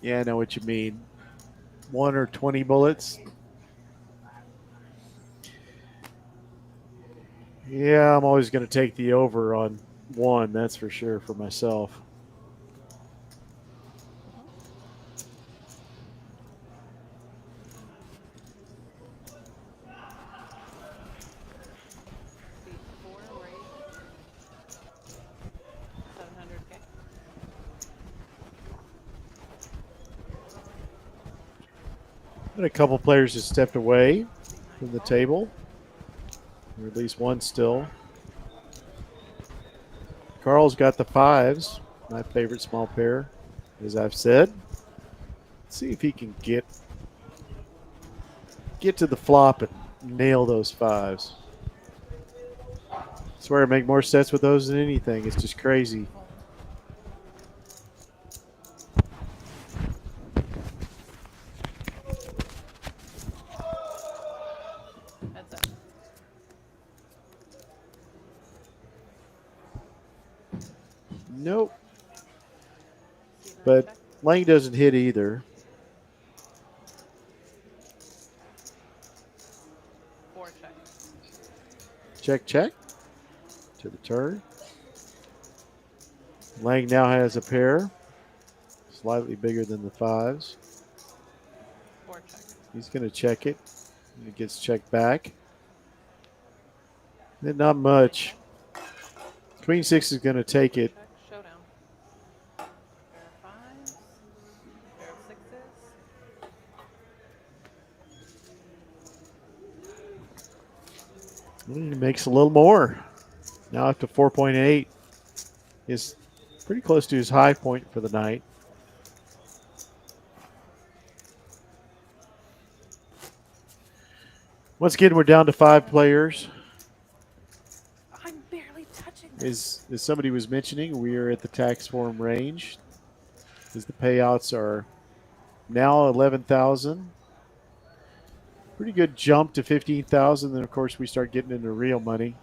Yeah, I know what you mean. 1 or 20 bullets. Yeah, I'm always going to take the over on 1, that's for sure, for myself. Beat 4, right? 700, okay. And a couple players have stepped away from the table, or at least one still. Carl's got the 5s, my favorite small pair, as I've said. Let's see if he can get to the flop and nail those 5s. I swear I make more sets with those than anything. It's just crazy. Heads up. Nope. But Lang doesn't hit either. 4 check. Check, check. To the turn. Lang now has a pair. Slightly bigger than the 5s. 4 check. He's going to check it. And it gets checked back. Then not much. Queen 6 is going to take it. Check. Showdown. Pair of 5s. Pair of 6s. He makes a little more. Now up to 4.8. Is pretty close to his high point for the night. Once again, we're down to 5 players. I'm barely touching this. As somebody was mentioning, we are at the tax form range. As the payouts are now 11,000. Pretty good jump to 15,000. Then, of course, we start getting into real money.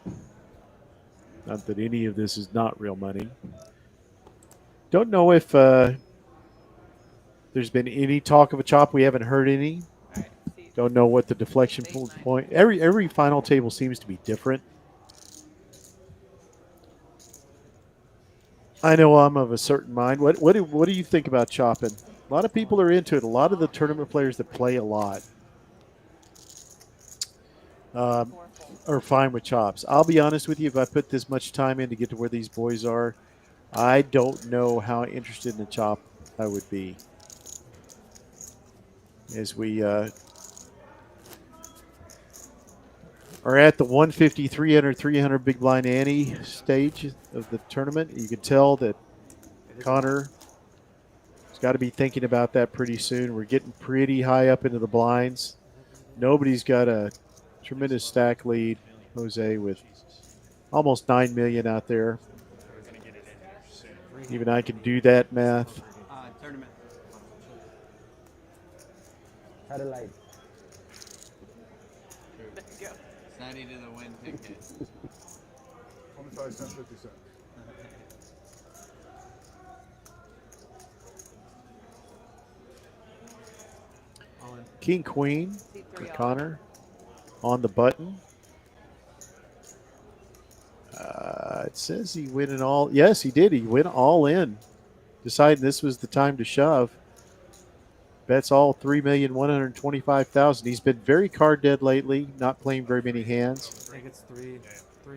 Not that any of this is not real money. Don't know if there's been any talk of a chop. We haven't heard any. Don't know what the deflection point. Every final table seems to be different. I know I'm of a certain mind. What do you think about chopping? A lot of people are into it. A lot of the tournament players that play a lot are fine with chops. I'll be honest with you. If I put this much time in to get to where these boys are, I don't know how interested in a chop I would be. As we are at the 150, 300, 300 big blind ante stage of the tournament. You can tell that Connor has got to be thinking about that pretty soon. We're getting pretty high up into the blinds. Nobody's got a tremendous stack lead. Jose with almost 9 million out there. Even I can do that math. Tournament. Satellite. There you go. Snatty to the win ticket. 25 cents, 50 cents. King Queen for Connor on the button. It says he went in all. Yes, he did. He went all in, deciding this was the time to shove. Bets all 3,125,000. He's been very card dead lately, not playing very many hands. I think it's 3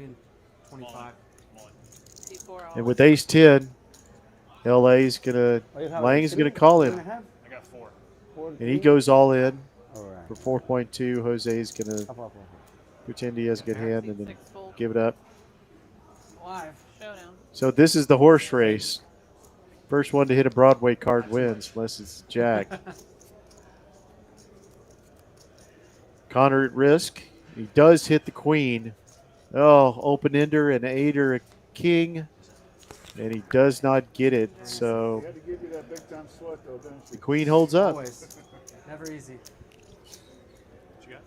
and 25. And with Ace 10, LA's gonna, Lang's gonna call him, I got 4. and he goes all in Alright. for 4.2. Jose's gonna pretend he has a good hand and then give it up. Live. Showdown. So this is the horse race. First one to hit a Broadway card wins, unless it's Jack. Connor at risk. He does hit the queen. Oh, open ender, an 8 or a king. And he does not get it. So He had to give you that big time sweat, though, didn't the she? queen holds up. Always. Never easy.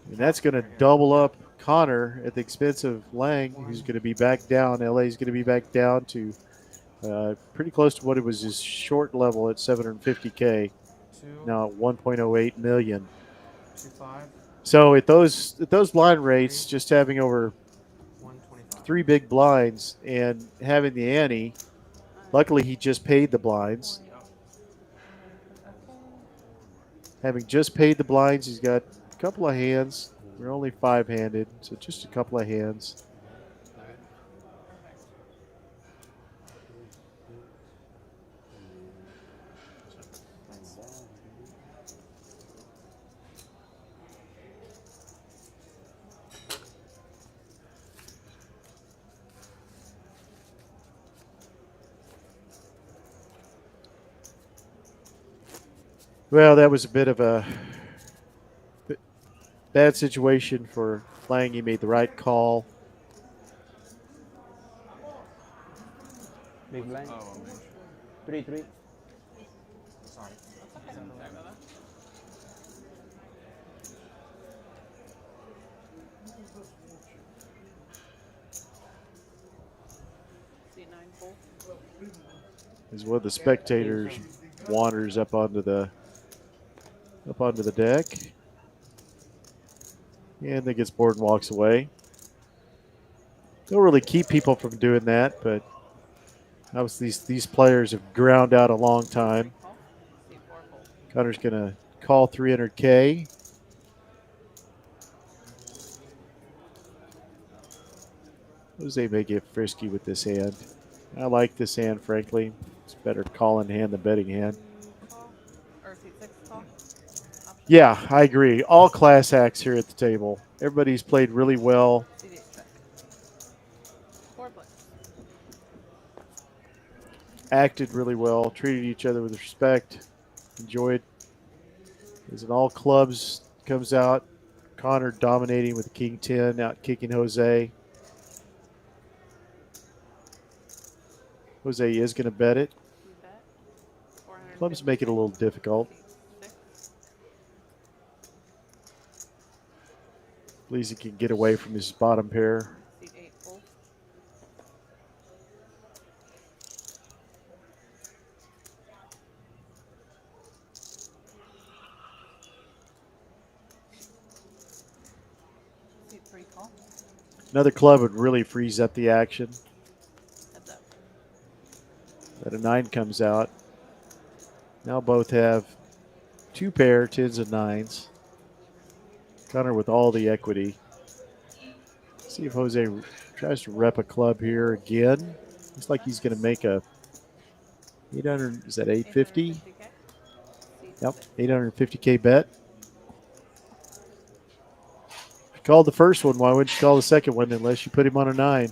And that's going to double up Connor at the expense of Lang, who's going to be back down. LA's going to be back down to pretty close to what it was his short level at 750K. Now at 1.08 million. 2.5. So at those blind rates, just having over 3 big blinds and having the ante. Luckily, he just paid the blinds. Having just paid the blinds, he's got a couple of hands. We're only 5-handed, so just a couple of hands. Well, that was a bit of a bad situation for Lang. He made the right call. Big blind. Oh, man. 3-3. Sorry. As one of the spectators wanders up onto the deck, and then gets bored and walks away. Don't really keep people from doing that, but obviously these players have ground out a long time. Connor's gonna call 300K. Jose may get frisky with this hand. I like this hand, frankly. It's better calling hand than betting hand. Yeah, I agree. All class acts here at the table. Everybody's played really well. Acted really well. Treated each other with respect. Enjoyed. As an all clubs comes out. Connor dominating with the King 10, out kicking Jose. Jose is going to bet it. Clubs make it a little difficult. Believes he can get away from his bottom pair. Another club would really freeze up the action. But a 9 comes out. Now both have 2 pair, 10s and 9s. Connor with all the equity. See if Jose tries to rep a club here again. Looks like he's going to make a 800. Is that 850? Yep, 850K bet. If you called the first one, why wouldn't you call the second one unless you put him on a 9?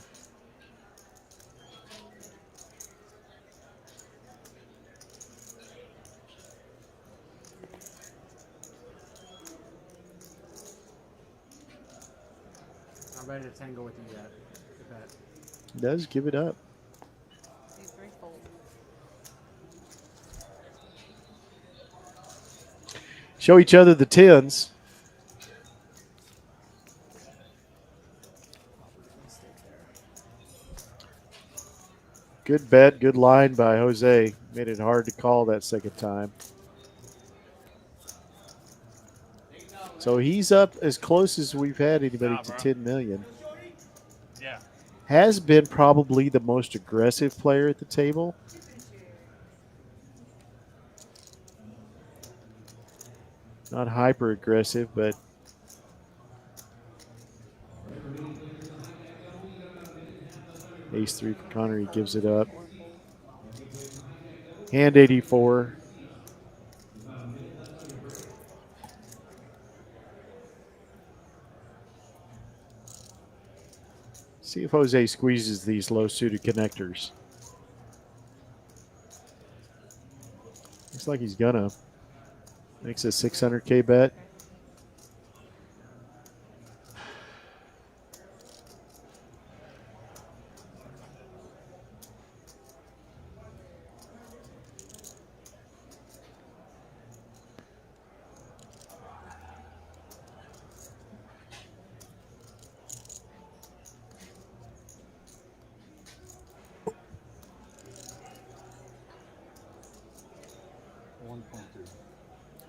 I'm ready to tango with you that. He does give it up. Show each other the 10s. Good bet, good line by Jose. Made it hard to call that second time. So he's up as close as we've had anybody to 10 million. Yeah. Has been probably the most aggressive player at the table. Not hyper aggressive, but ace 3 for Connor, he gives it up. Hand 84. See if Jose squeezes these low suited connectors. Looks like he's gonna. Makes a 600K bet.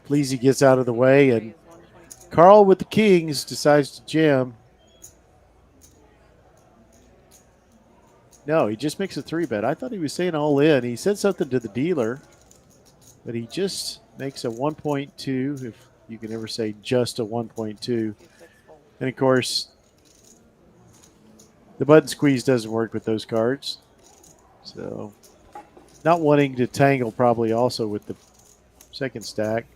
Pleasy gets out of the way, and Carl with the kings decides to jam. No, he just makes a 3-bet. I thought he was saying all in. He said something to the dealer, but he just makes a 1.2, if you can ever say just a 1.2. And of course, the button squeeze doesn't work with those cards. So, not wanting to tangle probably also with the second stack.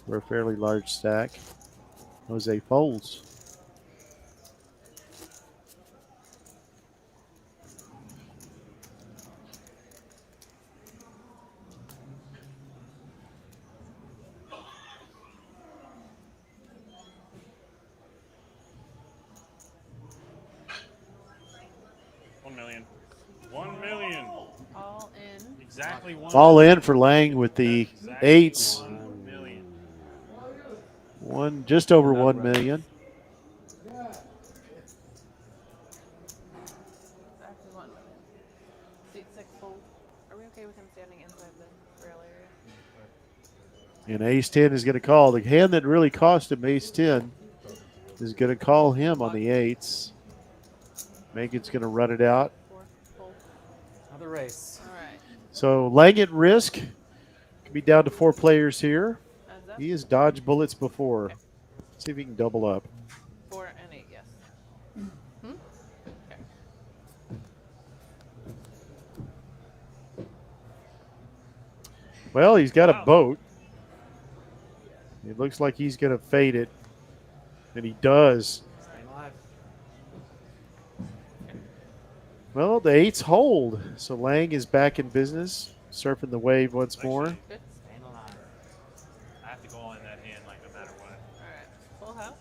For a fairly large stack. Jose folds. $1 million. 1 million. All in. Exactly 1 All million. in for Lang with the Exactly eights. 1 million. Just over 1 million. Exactly 1 million. Seat 6 fold. Are we okay with him standing inside the rail area? And ace 10 is going to call. The hand that really cost him ace 10 is going to call him on the eights. Megan's going to run it out. 4 fold. Another race. All right. So Lang at risk. Could be down to 4 players here. Heads up. He has dodged bullets before. Okay. See if he can double up. 4 and 8, yes. Okay. Well, he's got a boat. It looks like he's going to fade it. And he does. Staying alive. Well, the eights hold. So Lang is back in business, surfing the wave once more. Good. Staying alive. I have to go all in that hand like no matter what. All right. Full house.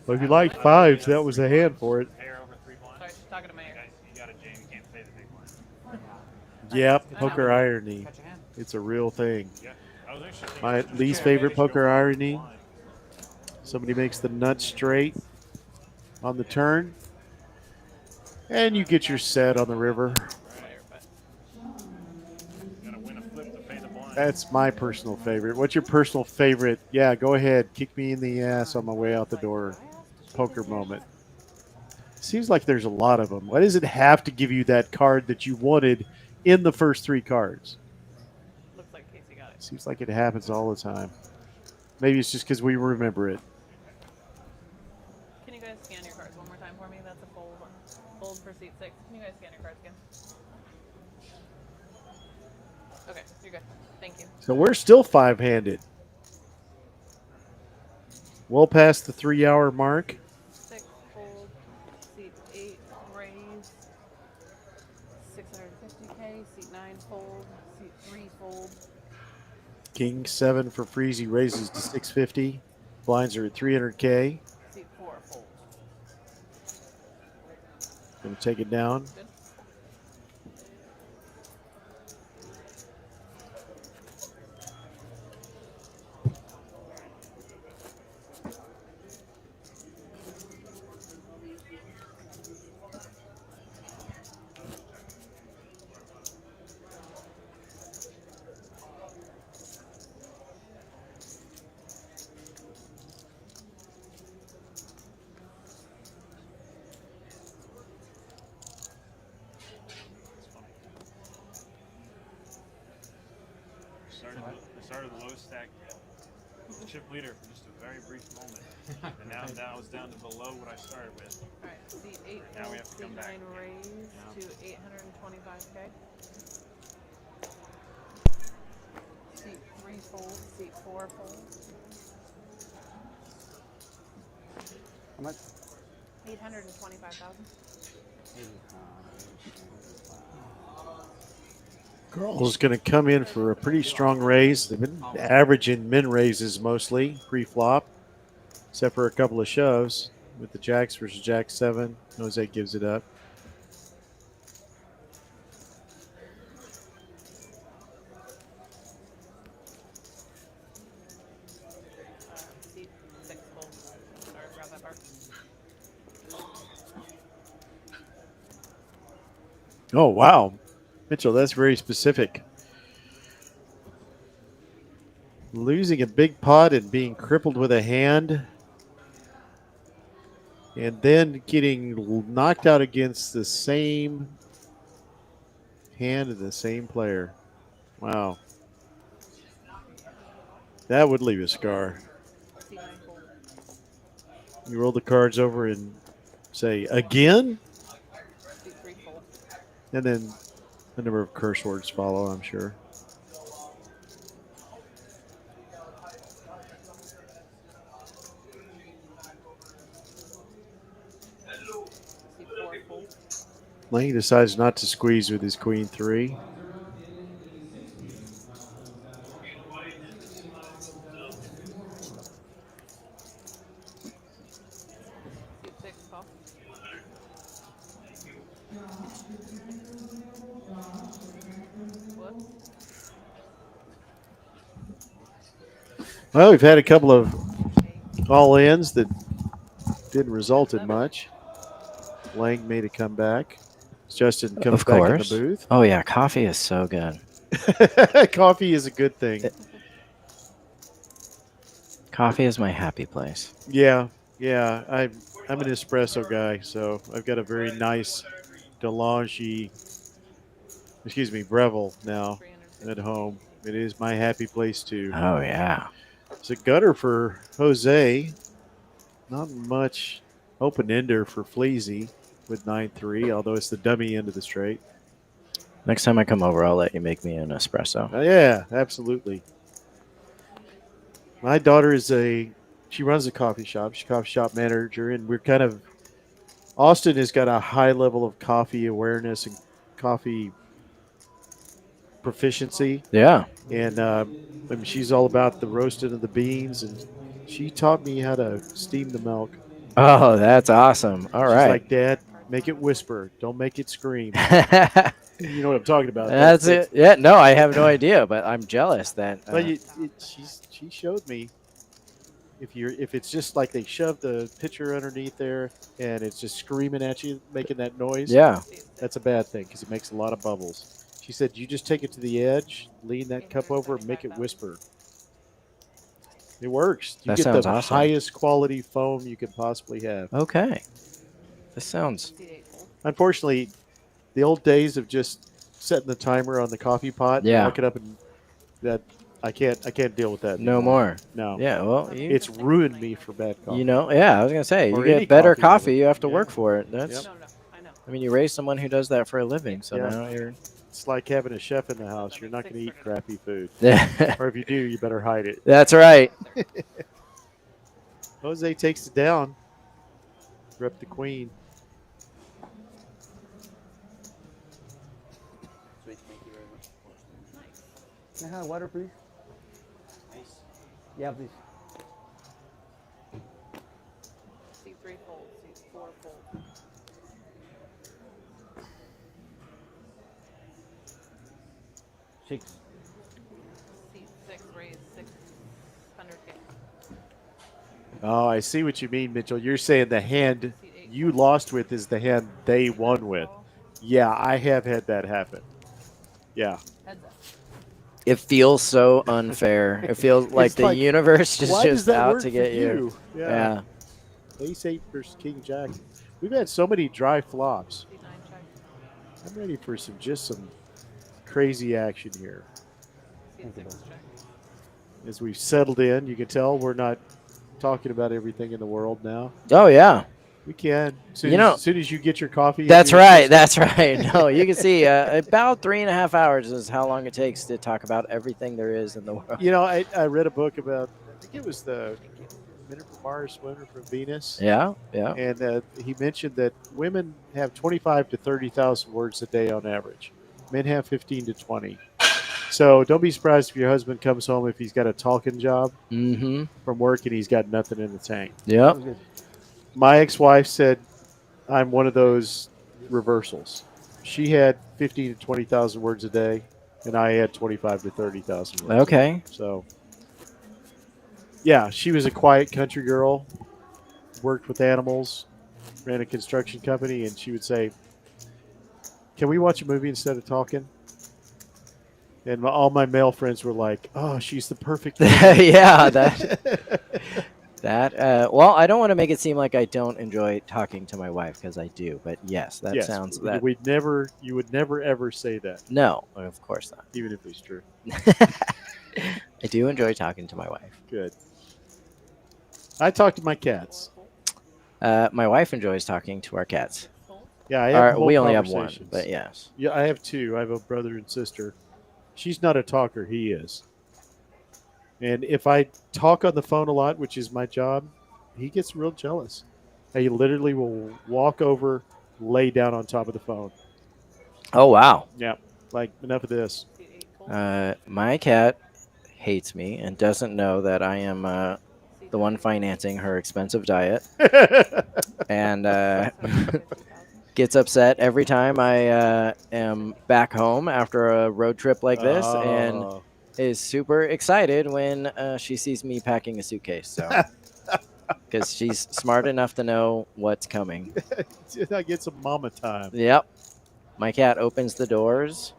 Well, if you like fives, that was a hand for it. Pair over 3 blinds. Sorry, she's talking to my ear. You got a jam, you can't pay the big blind. Yep, poker irony. Catch a hand. It's a real thing. Yeah. I was actually thinking My just least jam, favorite maybe should go poker for irony. blind. Somebody makes the nut straight on the turn. And you get your set on the river. You gotta win a flip to pay the blind. That's my personal favorite. What's your personal favorite? Yeah, go ahead. Kick me in the ass on my way out the door. Poker moment. Seems like there's a lot of them. Why does it have to give you that card that you wanted in the first 3 cards? Looks like Casey got it. Seems like it happens all the time. Maybe it's just because we remember it. Can you guys scan your cards one more time for me? That's a fold. Fold for seat 6. Can you guys scan your cards again? Okay, you're good. Thank you. So we're still 5-handed. Well past the 3-hour mark. 6 fold. Seat 8 raise. 650K. Seat 9 fold. Seat 3 fold. King 7 for Freezy raises to 650. Blinds are at 300K. Seat 4 fold. Gonna take it down. Good. I started the low stack chip leader for just a very brief moment. And now I was down to below what I started with. All right. Seat 8 Now fold. we have to come Seat back 9 again. raise to 825K. Seat 3 fold. Seat 4 fold. How much? 825,000. Girl's going to come in for a pretty strong raise. They've been averaging min raises mostly pre-flop, except for a couple of shoves with the jacks versus jack 7. Jose gives it up. Seat 6 fold. Sorry, grab that part. Oh, wow. Mitchell, that's very specific. Losing a big pot and being crippled with a hand. And then getting knocked out against the same hand of the same player. Wow. That would leave a scar. C9 fold. You roll the cards over and say, again? C3 fold. And then a number of curse words follow, I'm sure. C4 fold. Lang decides not to squeeze with his queen 3. C6 call. Whoops. Well, we've had a couple of all-ins that didn't result in much. Lang made a comeback. Justin comes Of back course. in the booth. Oh yeah, coffee is so good. Coffee is a good thing. Coffee is my happy place. Yeah. I'm an espresso guy, so I've got a very nice Breville now at home. It is my happy place too. Oh yeah. It's a gutter for Jose. Not much open ender for Fleazy with 9-3, although it's the dummy end of the straight. Next time I come over, I'll let you make me an espresso. Yeah, absolutely. My daughter she runs a coffee shop. She's a coffee shop manager, and Austin has got a high level of coffee awareness and coffee proficiency. Yeah. And she's all about the roasting of the beans, and she taught me how to steam the milk. Oh, that's awesome. All She's right. like, Dad, make it whisper. Don't make it scream. You know what I'm talking about. That's it. Yeah, no, I have no idea, but I'm jealous that. But she showed me if it's just like they shove the pitcher underneath there and it's just screaming at you, making that noise. Yeah. That's a bad thing because it makes a lot of bubbles. She said, you just take it to the edge, lean that cup over, and make it whisper. It works. You That get sounds the awesome. highest quality foam you could possibly have. Okay. This sounds. Unfortunately, the old days of just setting the timer on the coffee pot, and Yeah. look it up, and that I can't deal with that. No anymore. more. No. Yeah, well, It's ruined me for bad coffee. You know, yeah, I was gonna say, you Or any get better coffee, coffee, really. you have to Yeah. work for it. That's. Yep. I know. I mean, you raise someone who does that for a living, so Yeah. now you're. It's like having a chef in the house. You're not going to eat crappy food. Yeah. Or if you do, you better hide it. That's right. Jose takes it down. Rep the queen. Sweet, thank you very much. Can I have water, please? Yeah, please. C3 fold. C4 fold. Six. C6 raise 600K. Oh, I see what you mean, Mitchell. You're saying the hand you lost with is the hand they won with. Yeah, I have had that happen. Yeah. It feels so unfair. It feels like It's the like, universe is why does just that out work to for get you. Yeah. Ace-8 versus King Jack. We've had so many dry flops. C9 check. I'm ready for some crazy action here. C6 check. As we've settled in, you can tell we're not talking about everything in the world now. Oh yeah. We can. As soon as you get your coffee. That's right. That's right. No, you can see about 3.5 hours is how long it takes to talk about everything there is in the world. You know, I read a book about, I think it was the Men from Mars, Women from Venus. Yeah, yeah. And he mentioned that women have 25 to 30,000 words a day on average. Men have 15 to 20. So don't be surprised if your husband comes home if he's got a talking job from work and he's got nothing in the tank. Yep. My ex-wife said I'm one of those reversals. She had 15 to 20,000 words a day, and I had 25 to 30,000 words. Okay. So, yeah, she was a quiet country girl, worked with animals, ran a construction company, and she would say, "Can we watch a movie instead of talking?" And all my male friends were like, "Oh, she's the perfect." Yeah, That well, I don't want to make it seem like I don't enjoy talking to my wife because I do. But yes, that sounds that. You would never ever say that. No, of course not. Even if it's true. I do enjoy talking to my wife. Good. I talk to my cats. My wife enjoys talking to our cats. Yeah, I have we only have one, conversations. but yes. Yeah, I have two. I have a brother and sister. She's not a talker. He is. And if I talk on the phone a lot, which is my job, he gets real jealous. He literally will walk over, lay down on top of the phone. Oh, wow. Yeah. Like, enough of this. My cat hates me and doesn't know that I am the one financing her expensive diet. And gets upset every time I am back home after a road trip like this. And is super excited when she sees me packing a suitcase. So, because she's smart enough to know what's coming. I get some mama time. Yep. My cat opens the doors.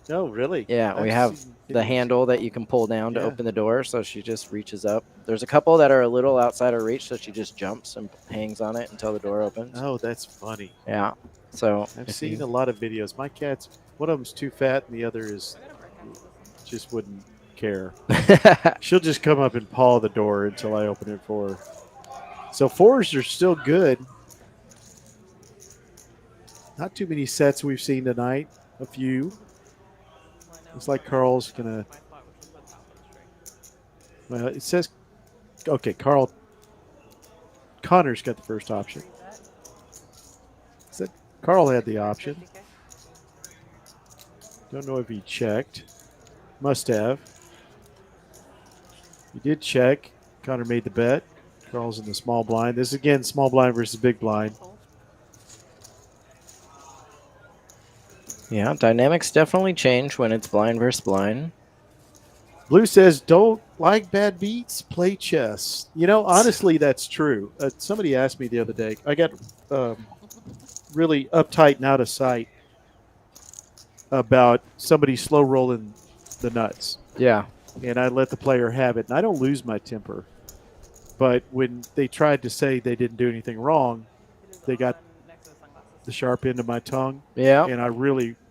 No, really? Yeah, we have the handle that you can pull down to open the door. So she just reaches up. There's a couple that are a little outside her reach. So she just jumps and hangs on it until the door opens. Oh, that's funny. Yeah. So I've seen a lot of videos. My cat's, one of them's too fat and the other is just wouldn't care. She'll just come up and paw the door until I open it for her. So fours are still good. Not too many sets we've seen tonight. A few. Looks like Carl's gonna. Well, it says, okay, Connor's got the first option. Said Carl had the option. Don't know if he checked. Must have. He did check. Connor made the bet. Carl's in the small blind. This again, small blind versus big blind. Yeah, dynamics definitely change when it's blind versus blind. Blue says, don't like bad beats, play chess. You know, honestly, that's true. Somebody asked me the other day. I got really uptight and out of sight about somebody slow rolling the nuts. Yeah. And I let the player have it. And I don't lose my temper. But when they tried to say they didn't do anything wrong, they got the sharp end of my tongue. Yeah. And I really –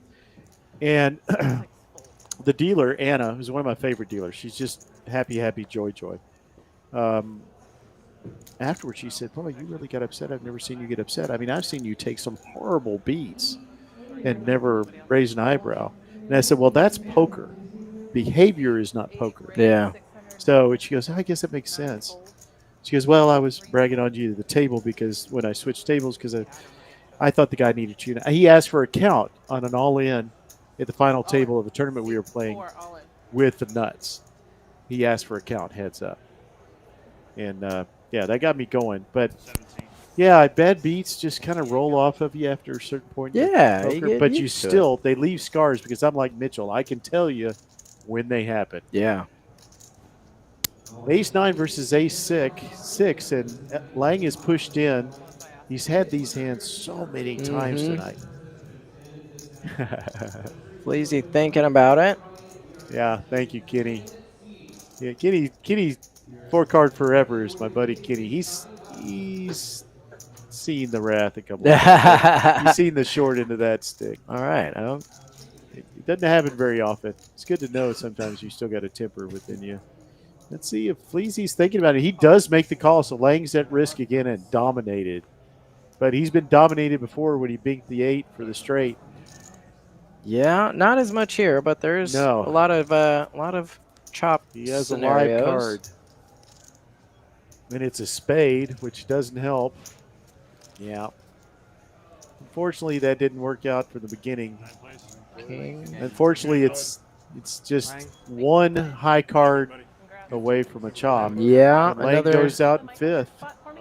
and the dealer, Anna, who's one of my favorite dealers, she's just happy, joy. Afterwards, she said, well, you really got upset. I've never seen you get upset. I mean, I've seen you take some horrible beats and never raise an eyebrow. And I said, well, that's poker. Behavior is not poker. Yeah. So she goes, I guess that makes sense. She goes, well, I was bragging on you at the table because when I switched tables, because I thought the guy needed you. He asked for a count on an all-in at the final table of the tournament we were playing with the nuts. He asked for a count, heads up. And, yeah, that got me going. But, yeah, bad beats just kind of roll off of you after a certain point. Yeah. Poker, but you still, they leave scars because I'm like Mitchell. I can tell you when they happen. Yeah. Ace-9 versus Ace-6, and Lang is pushed in. He's had these hands so many times tonight. Fleazy thinking about it. Yeah, thank you, Kenny. Yeah, Kenny, 4-card forever is my buddy Kenny. He's seen the wrath a couple of times. He's seen the short end of that stick. All right. It doesn't happen very often. It's good to know sometimes you still got a temper within you. Let's see if Fleazy's thinking about it. He does make the call, so Lang's at risk again and dominated. But he's been dominated before when he binked the 8 for the straight. Yeah, not as much here, but there's a lot of chop He has scenarios. a live card. And it's a spade, which doesn't help. Yeah. Unfortunately, that didn't work out from the beginning. King. Unfortunately, it's just one high card away from a chop. Yeah. And Lang goes out in 5th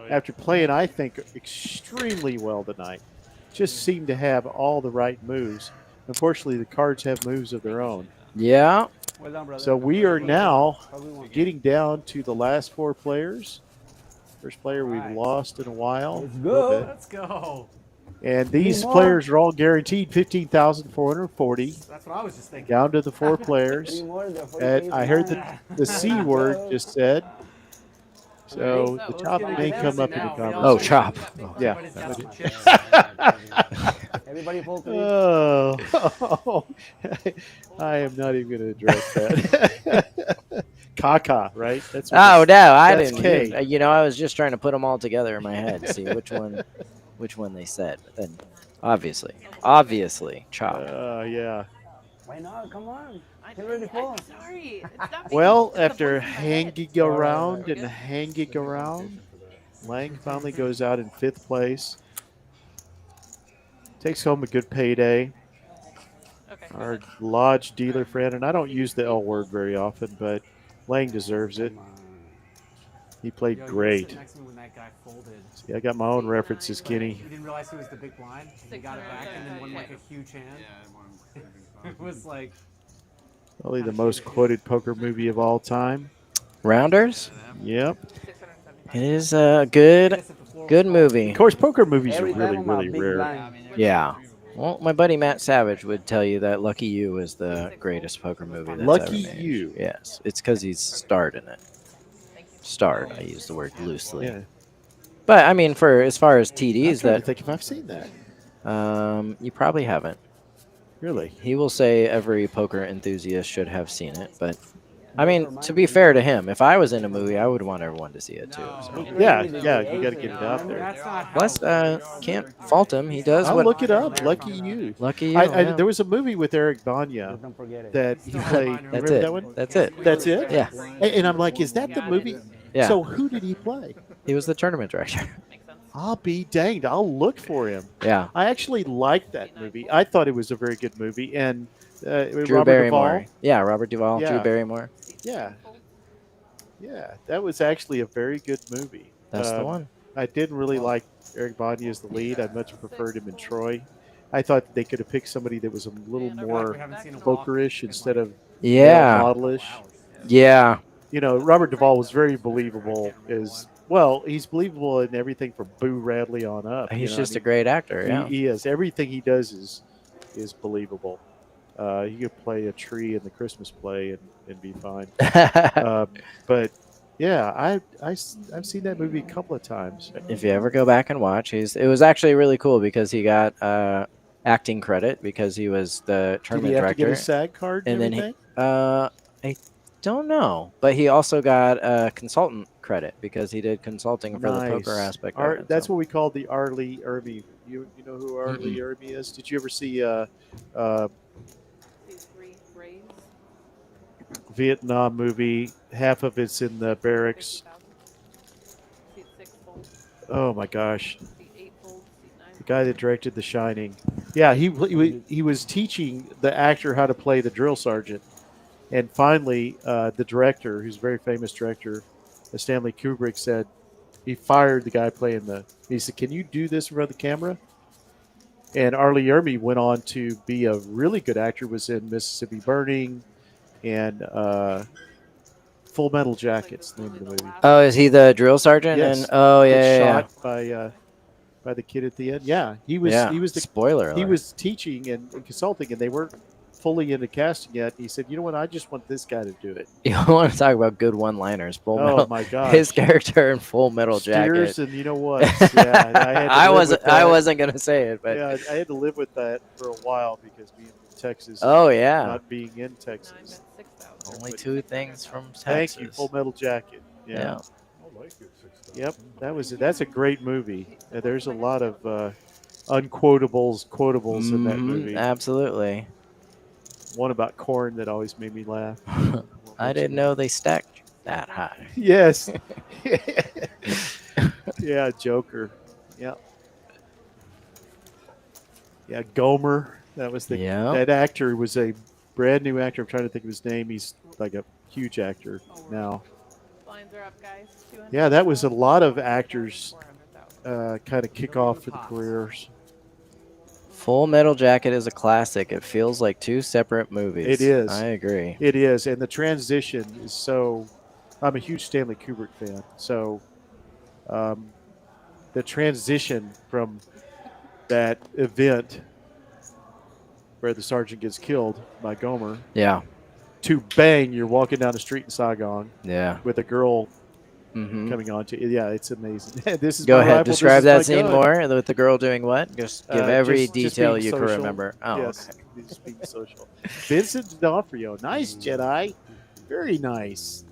after playing, I think, extremely well tonight. Just seemed to have all the right moves. Unfortunately, the cards have moves of their own. Yeah. So we are now getting down to the last 4 players. First player we've lost in a while. Let's go. Let's go. And these players are all guaranteed $15,440. That's what I was just thinking. Down to the 4 players. And I heard the C word just said. So the chop may come up in the conversation. Oh, chop. Yeah. Everybody full, please. Oh, I am not even going to address that. Kaka, right? That's what Oh no, I that's didn't. K. You know, I was just trying to put them all together in my head, see which one they said. But then, obviously, chop. Yeah. Why not? Come on. Get ready full. I'm sorry. It's not Well, it's the after voice in my head. hanging around and hanging around, Lang finally goes out in 5th place. Takes home a good payday. Okay. Our lodge dealer friend, and I don't use the L word very often, but Lang deserves it. He played great. Next to me when that guy folded. See, I got my own references, Kenny. He didn't realize he was the big blind. He got it back and then won like a huge hand. It was like Probably the most quoted poker movie of all time. Rounders. Yep. It is a good movie. Of course, poker movies are Every time really, I'm a really big rare. blind. Yeah. Well, my buddy Matt Savage would tell you that Lucky You is the greatest poker movie that's Lucky ever made. You. Yes, it's because he's starred in it. Starred. I use the word loosely. Yeah. But I mean, for as far as I'm TDs, trying to that think if I've seen that. you probably haven't. Really? He will say every poker enthusiast should have seen it, but I mean, to be fair to him, if I was in a movie, I would want everyone to see it too. So. Yeah, you got to get it out there. that's not how Plus, can't fault him. He does I'll what. look it up. Lucky You. Lucky You. I, yeah. there was a movie with Eric Banya Don't forget it. that he played. That's Remember it. that one? That's it. That's it? Yeah. And I'm like, is that the movie? Yeah. So who did he play? He was the tournament director. Makes sense. I'll be danged. I'll look for him. Yeah. I actually liked that movie. I thought it was a very good movie. And Drew Robert Barrymore. Duvall. Yeah, Robert Duvall. Yeah. Drew Barrymore. Yeah. Yeah, that was actually a very good movie. That's the one. I didn't really like Eric Banya as the lead. I much preferred him in Troy. I thought they could have picked somebody that was a little more pokerish instead of Yeah. modelish. Yeah. You know, Robert Duvall was very believable as well. He's believable in everything from Boo Radley on up. He's you know, just a great actor. Yeah. He is. Everything he does is believable. He could play a tree in the Christmas play and be fine. But yeah, I've seen that movie a couple of times. If you ever go back and watch, it was actually really cool because he got acting credit because he was the Did tournament he have director. to get a SAG card and then everything? I don't know, but he also got a consultant credit because he did consulting for the poker aspect. of it, That's so. what we call the Arlie Irby. You know who Arlie Irby is? Did you ever see These three rays. Vietnam movie? Half of it's in the barracks. 50,000. Seat 6 fold. Oh my gosh. Seat 8 fold. Seat 9 The guy that directed The Shining. Yeah, he was teaching the actor how to play the drill sergeant. And finally, the director, who's a very famous director, Stanley Kubrick, said he fired the guy playing he said, "Can you do this in front of the camera?" And Arlie Ermy went on to be a really good actor, was in Mississippi Burning and Full Metal Jacket's the name of the movie. Oh, is he the drill sergeant? Yes. And oh yeah, Got shot by the kid at the end. Yeah, he was the spoiler. He alert. was teaching and consulting, and they weren't fully into casting yet. He said, "You know what? I just want this guy to do it." You want to talk about good one-liners? Full Metal. Oh my gosh! His character in Full Metal Steers, Jacket. and you know what? Yeah, I had to I live with that. I wasn't gonna say it, but Yeah, I had to live with that for a while because being from Texas. Oh, and yeah. not being in Texas. only two things from Texas. Thank you, Full Metal Jacket. Yeah. Yep, that's a great movie. There's a lot of quotables in that movie. Absolutely. One about corn that always made me laugh. I didn't know they stacked that high. Yes. Yeah, Joker. Yeah. Yeah, Gomer. That was that actor was a brand new actor. I'm trying to think of his name. He's like a huge actor now. Blinds are up, guys. 200. Yeah, that was a lot of actors kind of kick off for the careers. Full Metal Jacket is a classic. It feels like two separate movies. It is. I agree. It is, and the transition is so. I'm a huge Stanley Kubrick fan, so the transition from that event where the sergeant gets killed by Gomer, Yeah. to bang, you're walking down the street in Saigon, Yeah. with a girl coming on to. Yeah, it's amazing. This is Go my ahead. rifle, this Describe is that my scene gun. more with the girl doing what? Just give every Just detail being you can social. remember. Oh, yes, okay. just being social. Vincent D'Onofrio, nice Jedi, very nice.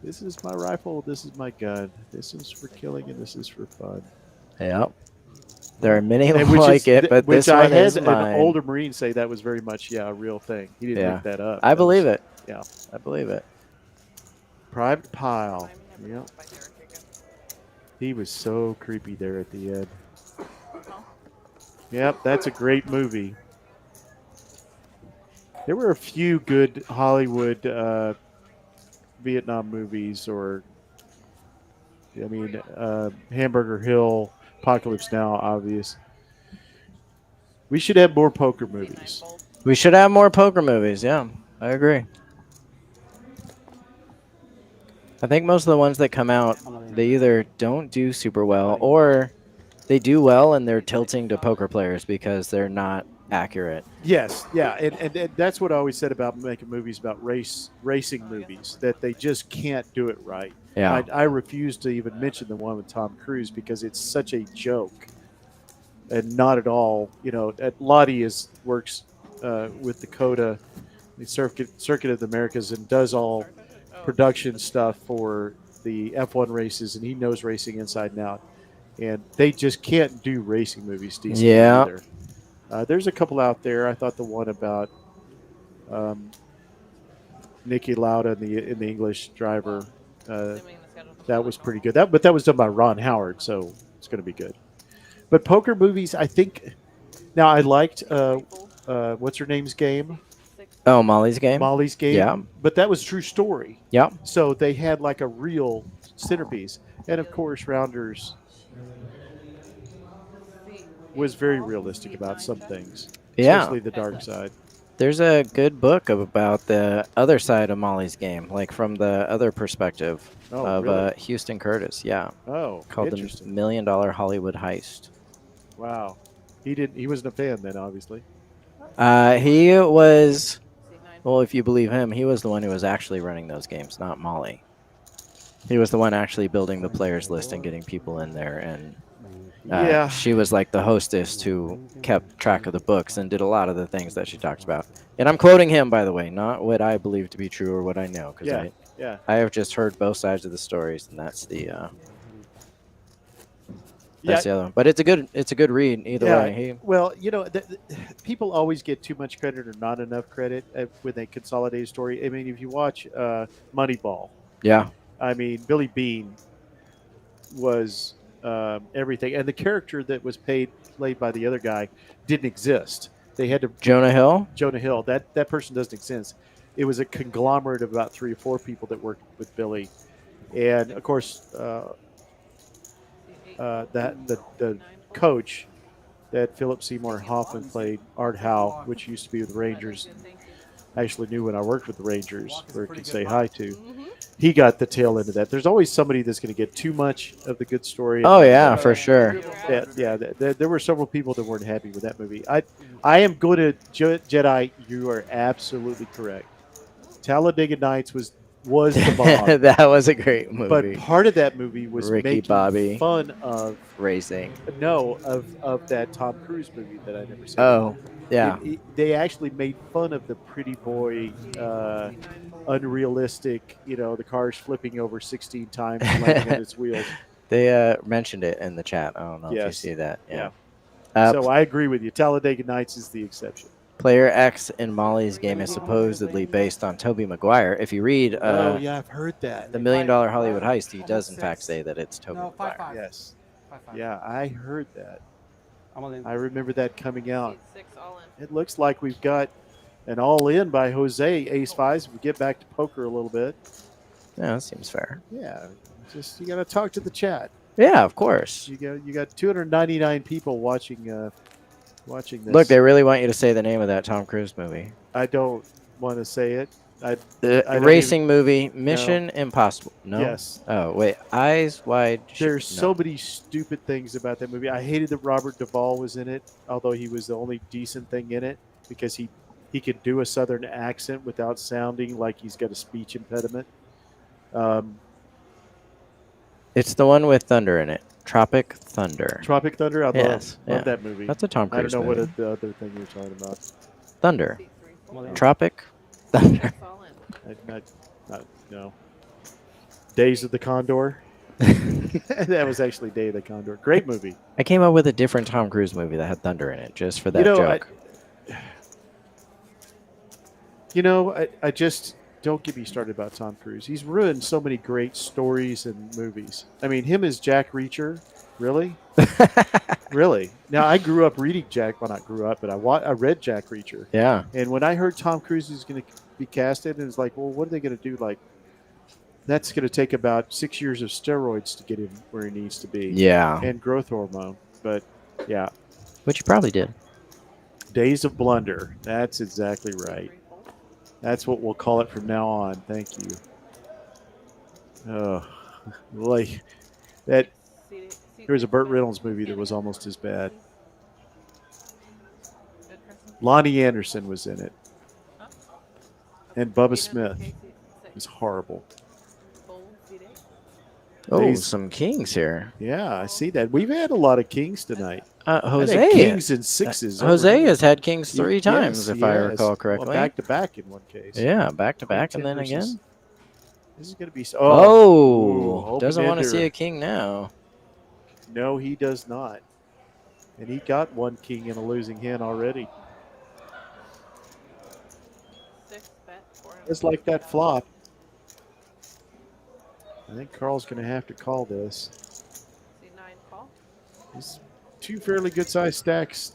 This is my rifle. This is my gun. This is for killing, and this is for fun. Yeah. There are many And like it, but which this I one had is an mine. older Marine say that was very much a real thing. He didn't make that up. I believe it. Yeah, I believe it. Private Pile. Yeah. He was so creepy there at the end. Yep, that's a great movie. There were a few good Hollywood Vietnam movies, or Hamburger Hill, Apocalypse Now, obvious. We should have more poker movies. We should have more poker movies. Yeah, I agree. I think most of the ones that come out, they either don't do super well or they do well and they're tilting to poker players because they're not accurate. Yes, yeah, and that's what I always said about making movies about racing movies, that they just can't do it right. Yeah. I refuse to even mention the one with Tom Cruise because it's such a joke, and not at all. Lottie works with Dakota, the Circuit of the Americas, and does all production stuff for the F1 races, and he knows racing inside and out. And they just can't do racing movies decently either. There's a couple out there. I thought the one about Nicky Lauda in the English Driver, that was pretty good. But that was done by Ron Howard, so it's going to be good. But poker movies, I think. Now I liked what's her name's game. Oh, Molly's Game. Molly's Game. Yeah. But that was true story. Yeah. So they had like a real centerpiece, and of course Rounders was very realistic about some things, especially the dark side. There's a good book about the other side of Molly's Game, like from the other perspective of really? Houston Curtis. Yeah. Oh, called the $1 Million Hollywood Heist. Wow. He wasn't a fan then, obviously. He was, well, if you believe him, he was the one who was actually running those games, not Molly. He was the one actually building the players list and getting people in there, and she was like the hostess who kept track of the books and did a lot of the things that she talked about. And I'm quoting him, by the way, not what I believe to be true or what I know, because I have just heard both sides of the stories, and that's the other one. But it's a good read either way. Well, people always get too much credit or not enough credit when they consolidate a story. I mean, if you watch Moneyball, I mean, Billy Bean was everything, and the character that was played by the other guy didn't exist. They had to Jonah Hill. That person doesn't exist. It was a conglomerate of about 3 or 4 people that worked with Billy, and of course, the coach that Philip Seymour Hoffman played, Art Howe, which used to be with the Rangers. I actually knew when I worked with the Rangers, where I could say hi to. He got the tail end of that. There's always somebody that's going to get too much of the good story. Oh, yeah, for sure. There were several people that weren't happy with that movie. I am going to Jedi. You are absolutely correct. Talladega Nights was the bomb. That was a great movie. But part of that movie was making Bobby fun of racing. No, of that Tom Cruise movie that I never saw. Oh, yeah. They actually made fun of the pretty boy, unrealistic. The car's flipping over 16 times and landing on its wheels. They mentioned it in the chat. I don't know if you see that. Yeah. So I agree with you. Talladega Nights is the exception. Player X in Molly's Game is supposedly based on Tobey Maguire. If you read I've heard that. The $1 Million Hollywood Heist, he does in fact say that it's Tobey Maguire. Yes. Yeah, I heard that. I remember that coming out. It looks like we've got an all-in by Jose, ace-5s. If we get back to poker a little bit. Yeah, that seems fair. Yeah, just you got to talk to the chat. Yeah, of course. You got 299 people watching this. Look, they really want you to say the name of that Tom Cruise movie. I don't want to say it. The racing movie, Mission Impossible. No? Yes. Oh, wait. Eyes Wide Shut. There's so many stupid things about that movie. I hated that Robert Duvall was in it, although he was the only decent thing in it, because he could do a Southern accent without sounding like he's got a speech impediment. It's the one with thunder in it. Tropic Thunder. Tropic Thunder. I Yes, love yeah. that movie. That's a Tom I don't Cruise know movie. what the other thing you're talking about. Thunder. Well, yeah. Tropic Thunder. No. Days of the Condor. That was actually Day of the Condor. Great movie. I came up with a different Tom Cruise movie that had thunder in it just for that joke. I just don't get me started about Tom Cruise. He's ruined so many great stories and movies. I mean, him as Jack Reacher, really, really. Now I grew up reading Jack. Well, not grew up, but I read Jack Reacher. Yeah. And when I heard Tom Cruise is going to be casted, and it's like, well, what are they going to do? Like, that's going to take about 6 years of steroids to get him where he needs to be. Yeah. And growth hormone. But yeah. Which you probably did. Days of Blunder. That's exactly right. That's what we'll call it from now on. Thank you. Oh, like that. There was a Burt Reynolds movie that was almost as bad. Lonnie Anderson was in it, and Bubba Smith. It was horrible. Oh, some kings here. Yeah, I see that. We've had a lot of kings tonight. Jose. Kings and sixes. Jose has had kings 3 times, yes, if I recall correctly. Well, back to back in one case. Yeah, back to back, and then again. This is going to be. Doesn't want to see a king now. No, he does not. And he got one king in a losing hand already. Just like that flop. I think Carl's going to have to call this. He's 2 fairly good-sized stacks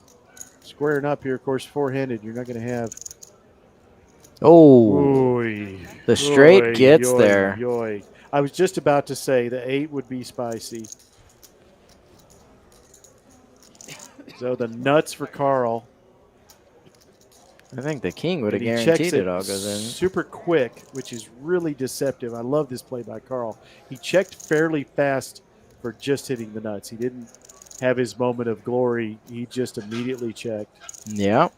squaring up here. Of course, four-handed. You're not going to have. The straight gets there. I was just about to say the 8 would be spicy. So the nuts for Carl. I think the king would have guaranteed it all goes in. Super quick, which is really deceptive. I love this play by Carl. He checked fairly fast for just hitting the nuts. He didn't have his moment of glory. He just immediately checked. Yeah.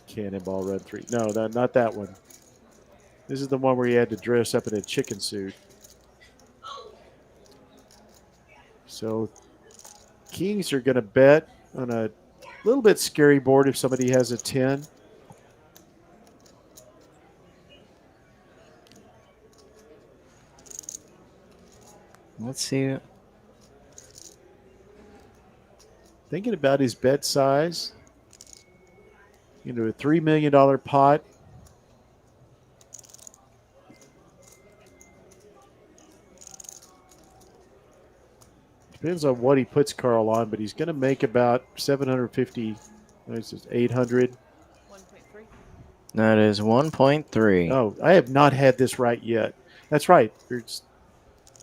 Cannonball red 3. No, not that one. This is the one where he had to dress up in a chicken suit. So kings are going to bet on a little bit scary board if somebody has a 10. Let's see. Thinking about his bet size. Into a $3 million pot. Depends on what he puts Carl on, but he's going to make about 750, 800. 1.3. That is 1.3. Oh, I have not had this right yet. That's right. There's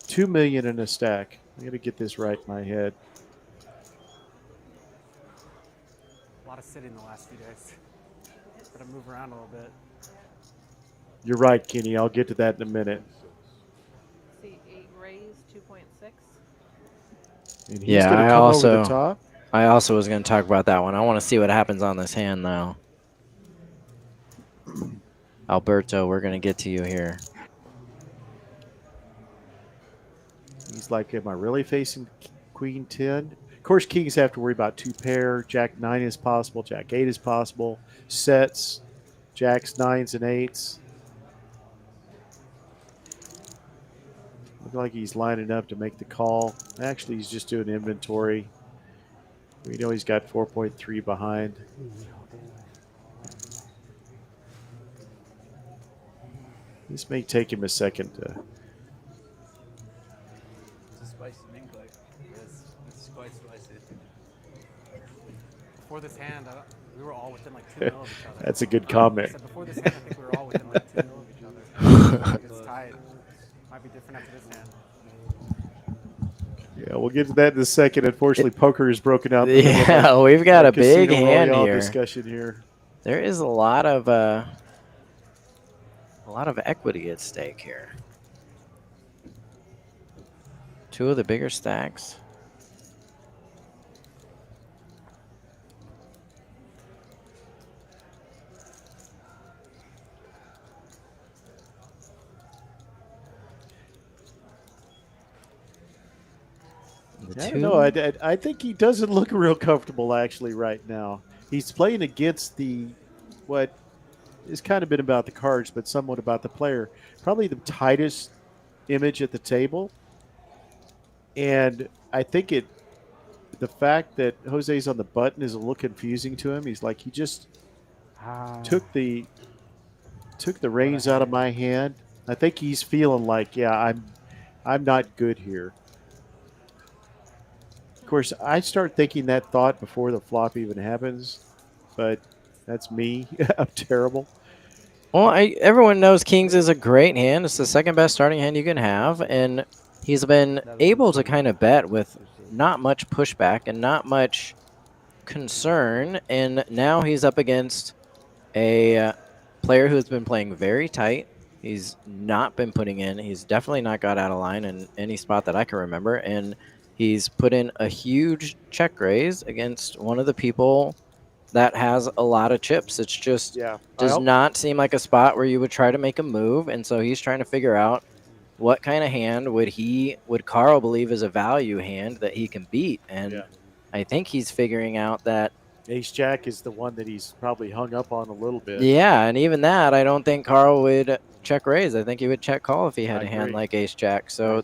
$2 million in a stack. I'm going to get this right in my head. A lot of sitting the last few days. Got to move around a little bit. You're right, Kenny. I'll get to that in a minute. See, 8 raised, 2.6. And he's going to come over the top. I also was going to talk about that one. I want to see what happens on this hand now. Alberto, we're going to get to you here. He's like, am I really facing Queen 10? Of course, kings have to worry about 2 pair. Jack 9 is possible. Jack 8 is possible. Sets. Jacks, 9s, and 8s. Look like he's lining up to make the call. Actually, he's just doing inventory. We know he's got 4.3 behind. This may take him a second to. It's a spicy min click. It's quite spicy. Before this hand, we were all within like 2 mil of each other. That's a good comment. I said before this hand, I think we were all within like 2 mil of each other. It's tied. Might be different after this hand. Yeah, we'll get to that in a second. Unfortunately, poker is broken out. Yeah, we've got a big hand here. Discussion here. There is a lot of equity at stake here. 2 of the bigger stacks. The I two. don't know. I think he doesn't look real comfortable actually right now. He's playing against what has kind of been about the cards, but somewhat about the player. Probably the tightest image at the table, and I think the fact that Jose's on the button is a little confusing to him. He's like he just took the reins out of my hand. I think he's feeling like, yeah, I'm not good here. Of course, I start thinking that thought before the flop even happens, but that's me. I'm terrible. Well, everyone knows Kings is a great hand. It's the second best starting hand you can have, and he's been able to kind of bet with not much pushback and not much concern, and now he's up against a player who's been playing very tight. He's not been putting in. He's definitely not got out of line in any spot that I can remember, and he's put in a huge check raise against one of the people that has a lot of chips. It's just does not seem like a spot where you would try to make a move, and so he's trying to figure out what kind of hand would Carl believe is a value hand that he can beat, and I think he's figuring out that Ace Jack is the one that he's probably hung up on a little bit. Yeah, and even that, I don't think Carl would check raise. I think he would check call if he had a hand like Ace Jack. So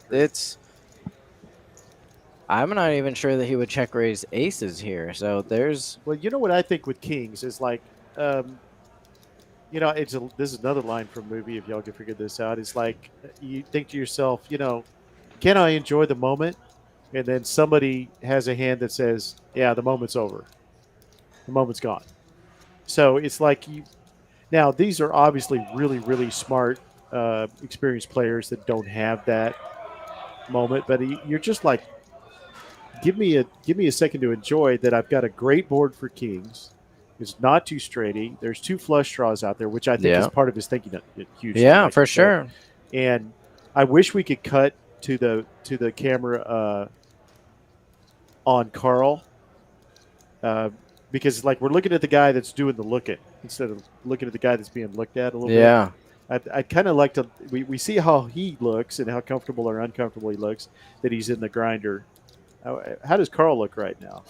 I'm not even sure that he would check raise aces here. So there's. Well, you know what I think with Kings is like, this is another line from a movie. If y'all can figure this out, it's like you think to yourself, can I enjoy the moment? And then somebody has a hand that says, yeah, the moment's over. The moment's gone. So it's like now these are obviously really, really smart, experienced players that don't have that moment. But you're just like, give me a second to enjoy that. I've got a great board for Kings. It's not too straighty. There's 2 flush draws out there, which I think is part of his thinking. Huge. Yeah, like for sure. And I wish we could cut to the camera on Carl. Because like we're looking at the guy that's doing the looking instead of looking at the guy that's being looked at a little bit. I kind of like to we see how he looks and how comfortable or uncomfortable he looks that he's in the grinder. How does Carl look right now?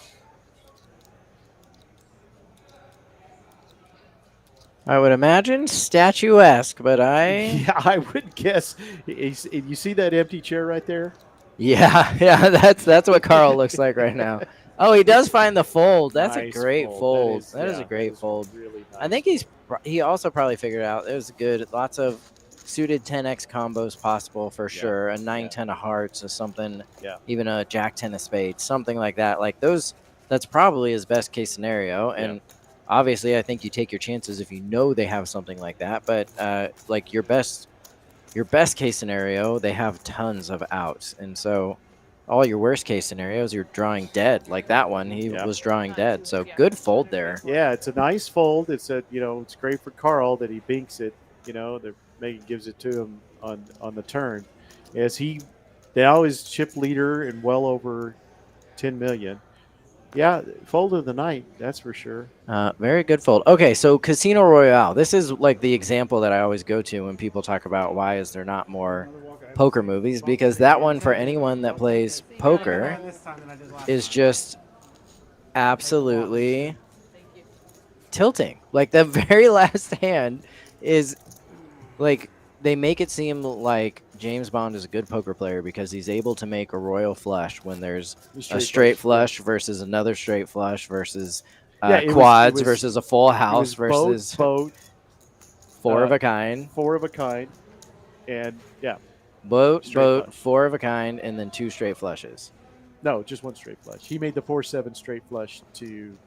I would imagine statuesque, but I would guess. You see that empty chair right there? Yeah, that's what Carl looks like right now. Oh, he does find the fold. That's a great fold. That is a great fold. Really nice. I think he also probably figured out it was good. Lots of suited 10x combos possible for sure. A 9-10 of hearts or something. Yeah. Even a Jack-10 of spades, something like that. Like those, that's probably his best case scenario. And obviously, I think you take your chances if you know they have something like that. But like your best case scenario, they have tons of outs, and so. All your worst case scenarios, you're drawing dead. Like that one, he was drawing dead. So good fold there. Yeah, it's a nice fold. It's it's great for Carl that he binks it. That Megan gives it to him on the turn, as they always chip leader and well over 10 million. Yeah, fold of the night, that's for sure. Very good fold. Okay, so Casino Royale. This is like the example that I always go to when people talk about why is there not more poker movies, because that one for anyone that plays poker is just absolutely tilting. Like the very last hand is like they make it seem like James Bond is a good poker player because he's able to make a royal flush when there's a straight flush versus another straight flush versus quads versus a full house versus boat, four of a kind, and boat, 4 of a kind, and then 2 straight flushes. No, just 1 straight flush. He made the 4-7 straight flush to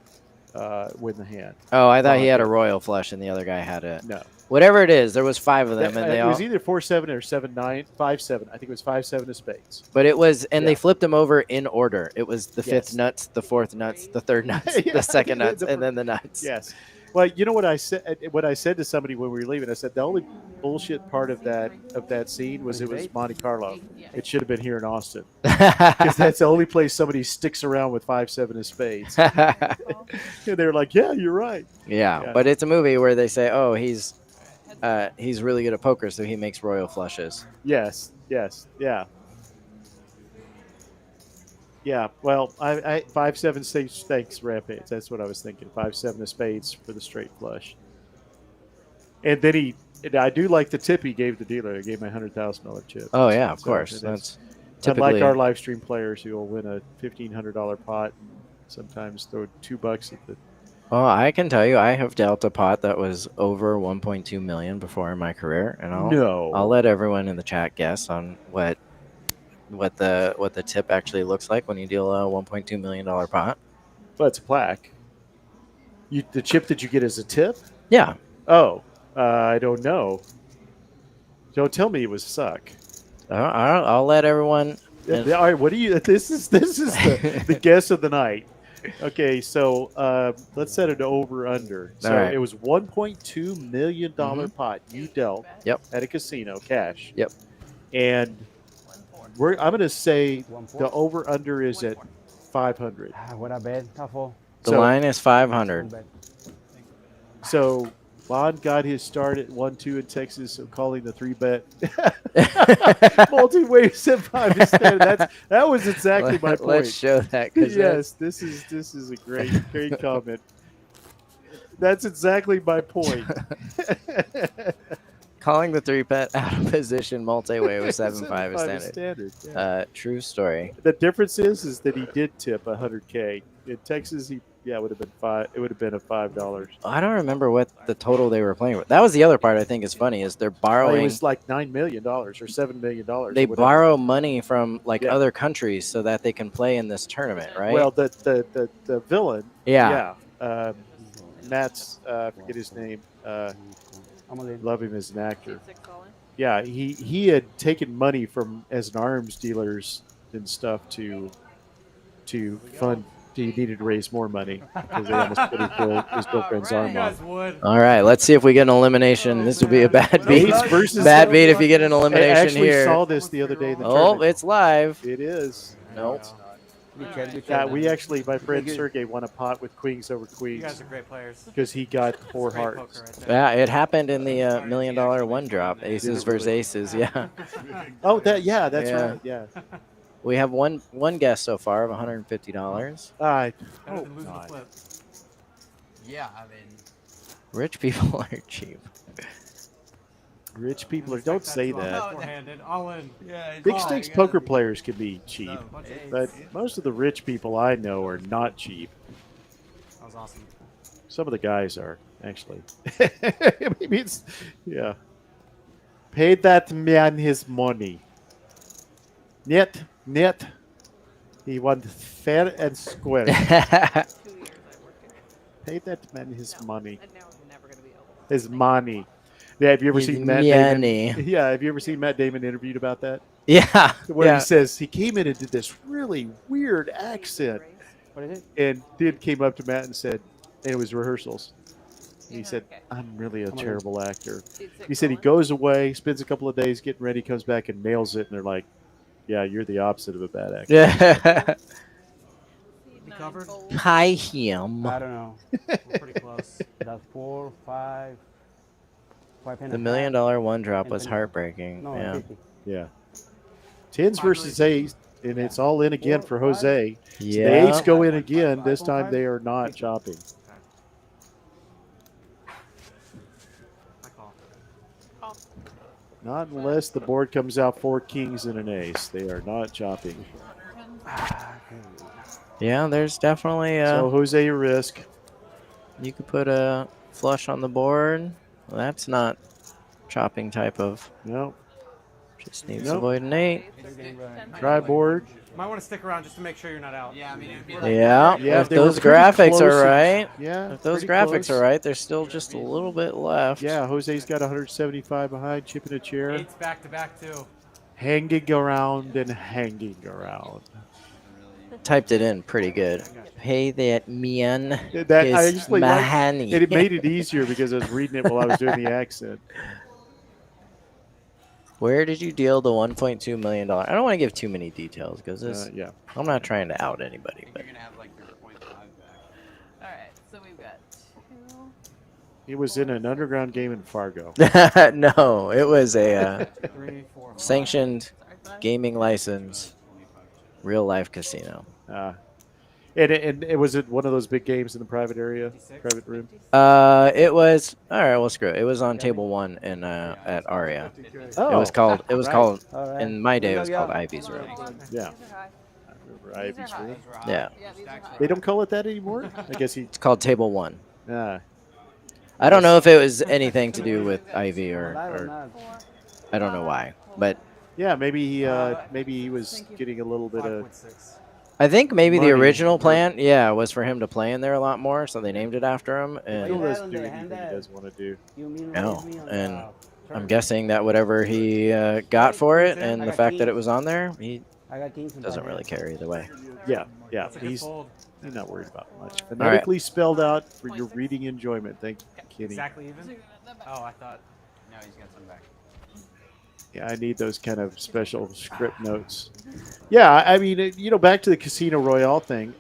win the hand. Oh, I thought he had a royal flush and the other guy had a whatever it is. There was 5 of them, and it was either 4-7 or 7-9, 5-7. I think it was 5-7 of spades. But it was, and they flipped them over in order. It was the 5th nuts, the 4th nuts, the 3rd nuts, the 2nd nuts, and then the nuts. Yes. Well, you know what I said? What I said to somebody when we were leaving, I said the only bullshit part of that scene was it was Monte Carlo. It should have been here in Austin because that's the only place somebody sticks around with 5-7 of spades. And they're like, "Yeah, you're right." Yeah, but it's a movie where they say, "Oh, he's really good at poker, so he makes royal flushes." Yes, yeah. Yeah, well, I 5-7 stakes rampage. That's what I was thinking. 5-7 of spades for the straight flush. And then and I do like the tip he gave the dealer. He gave my $100,000 chip. Oh yeah, of So course. it That's is. typically Unlike our live stream players who will win a $1,500 pot and sometimes throw $2 at the. Well, I can tell you, I have dealt a pot that was over 1.2 million before in my career, and I'll let everyone in the chat guess on what the tip actually looks like when you deal a 1.2 million dollar pot. Well, it's a plaque. The chip that you get as a tip? Yeah. Oh, I don't know. Don't tell me it was suck. I'll let everyone. All right, what do you? This is the guess of the night. Okay, so let's set it over under. So right. it was $1.2 million pot you dealt at a casino, cash. Yep. And I'm going to say the over under is at 500. What I bet? How for? The line is 500. So Lon got his start at 1-2 in Texas, so calling the 3-bet. Multi-way set 5 instead. That was exactly my point. Let's show that. Yes, this is a great comment. That's exactly my point. Calling the 3-bet out of position multi-way with 7-5 is standard. Yeah. True story. The difference is that he did tip $100K. In Texas, it would have been It would have been a $5. I don't remember what the total they were playing with. That was the other part I think is funny is they're borrowing. It was like $9 million or $7 million. They borrow money from other countries so that they can play in this tournament, right? Well, the villain. Yeah. Matt's forget his name. Love him as an actor. Yeah, he had taken money from as an arms dealers and stuff to fund. He needed to raise more money because they almost put his girlfriend's arm off. All right, let's see if we get an elimination. This would be a bad beat. Bad beat if you get an elimination I actually here. saw this the other day in the tournament. It's live. It is. Nope. We actually, my friend Sergey won a pot with queens over queens. You guys are great players. Because he got 4 hearts. Yeah, it happened in the $1 million one drop. Aces versus aces, yeah. Oh, that's right, yeah. We have one guess so far of $150. I hope not. Yeah, I mean, rich people are cheap. Rich people don't say that. Four-handed, all in. yeah. Big stakes poker players can be cheap, but most of the rich people I know are not cheap. That was awesome. Some of the guys are, actually. Maybe it's, yeah. Pay that man his money. Net. He wants fair and square. 2 years I worked here. Pay that man his money. And now I'm never going to be able to. His money. Yeah, have you ever His seen Matt Damon? money. Yeah, have you ever seen Matt Damon interviewed about that? Yeah. Where he says he came in and did this really weird accent. What is it? And Did came up to Matt and said, and it was rehearsals. And he said, I'm really a terrible actor. He said he goes away, spends a couple of days getting ready, comes back and nails it. And they're like, yeah, you're the opposite of a bad actor. Yeah. You covered? Hi, him. I don't know. We're pretty close. That's 4, 5. The $1 million one drop was heartbreaking. No, Yeah. 50. Yeah. 10s versus 8s, and it's all in again for Jose. Yeah. The 8s go in again. This time they are not chopping. I call. Not unless the board comes out 4 kings and an ace. They are not chopping. Yeah, there's definitely So Jose, you risk. you could put a flush on the board. Well, that's not chopping type of. No. Just needs to avoid an 8. Try board. Might want to stick around just to make sure you're not out. Yeah, I mean, it'd be Yeah, Yeah, if they were those pretty graphics close are and- right. Yeah. If those pretty graphics close. are right, there's still just a little bit left. Yeah, Jose's got 175 behind, chipping a chair. 8's back to back too. Hanging around and hanging around. Typed it in pretty good. Pay that man That I his actually liked, money. and it made it easier because I was reading it while I was doing the accent. Where did you deal the $1.2 million? I don't want to give too many details because Yeah. I'm not trying to out anybody. But you're gonna have like your 0.5 back. Alright, so we've got 2. He was in an underground game in Fargo. no, it was a 3, 4, 5. sanctioned gaming license. Real life casino. And it was it one of those big games in the private area, private room. It was all right. Well, screw it. It was on table 1 in at Aria. Oh, It was called. It was Right. called. All right. In my day, it was Good called luck, Ivy's room. Yeah. These are high. I remember These Ivy's are high. room. Yeah. Yeah, these are high. They don't call it that anymore. I guess he. It's called table 1. Ah, I don't know if it was anything to do with Ivy Live or or not? I don't know why, but yeah, maybe he was getting a little bit of. 5.6. I think maybe the Money. original plan, yeah, was for him to play in there a lot more, so they named it after him. Phil And doesn't do anything he doesn't want to do. You mean no, raise me on and the I'm turn? guessing that whatever he got for it, and I the got fact that it kings. was on there, he I got kings and doesn't five really hands. care either way. Yeah, yeah. That's a good He's fold. not worried about much. right. Phonetically spelled out for your reading enjoyment. Thank you, Kenny. Exactly even? Oh, I thought. Now he's got some back. Yeah, I need those kind of special script notes. Yeah, I mean, back to the Casino Royale thing.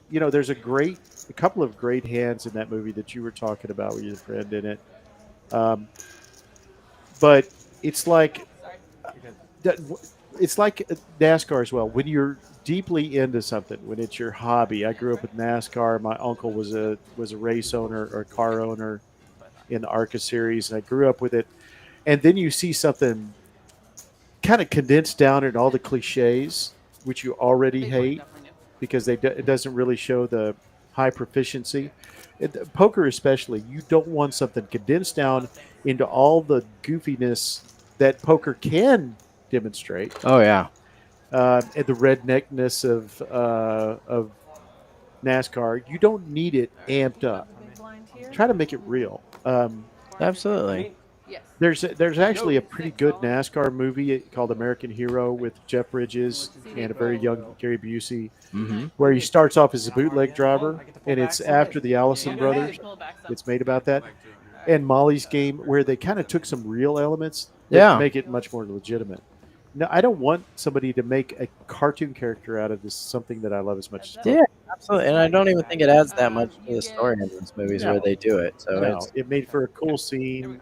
There's a couple of great hands in that movie that you were talking about with your friend in it. But it's like NASCAR as well. When you're deeply into something, when it's your hobby. I grew up with NASCAR. My uncle was a race owner or car owner in the ARCA series, and I grew up with it. And then you see something kind of condensed down in all the cliches, which you already hate because it doesn't really show the high proficiency. Poker especially, you don't want something condensed down into all the goofiness that poker can demonstrate. Oh yeah, And the redneckness of NASCAR. You don't need it amped up. Try to make it real. absolutely. Yes. There's actually a pretty good NASCAR movie called American Hero with Jeff Bridges and a very young Gary Busey, where he starts off as a bootleg driver, and it's after the Allison brothers. It's made about that. And Molly's Game, where they kind of took some real elements that make it much more legitimate. No, I don't want somebody to make a cartoon character out of this something that I love as much as Yeah, absolutely. And I don't even think it adds that much to the story in these movies where they do it. So it made for a cool scene,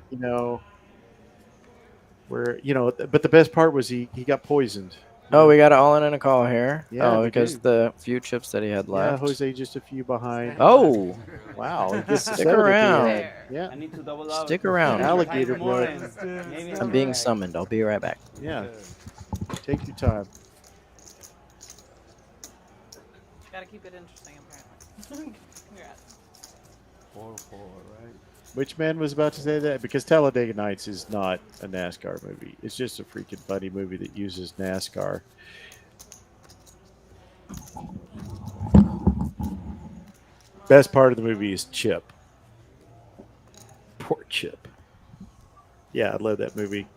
where but the best part was he got poisoned. Oh, we got it all in a call here. Yeah, oh, we because do. the few chips that he had Yeah, left. Jose just a few behind. Oh, wow! He gets to stick settle at the around. end. Yeah, I need to double up. Stick around. Alligator blood. I'm being summoned. I'll be right back. Yeah, take your time. Gotta keep it interesting, apparently. Congrats. 4-4, right? Which man was about to say that? Because Talladega Nights is not a NASCAR movie. It's just a freaking funny movie that uses NASCAR. Best part of the movie is Chip. Poor Chip. Yeah, I love that movie.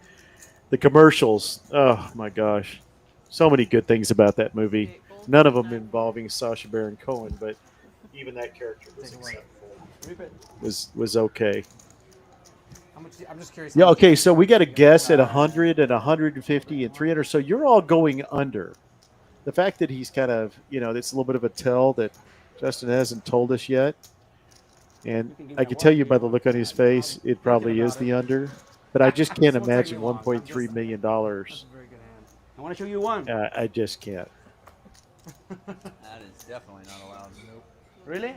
The commercials. Oh my gosh. So many good things about that movie. None of them involving Sacha Baron Cohen, but even that character was acceptable. Was okay. I'm just curious. Yeah, okay, so we got a guess at 100 and 150 and 300. So you're all going under. The fact that he's kind of, it's a little bit of a tell that Justin hasn't told us yet. And I can tell you by the look on his face, it probably is the under. But I just can't imagine $1.3 million. I want to show you one. I just can't. That is definitely not allowed. Nope. Really?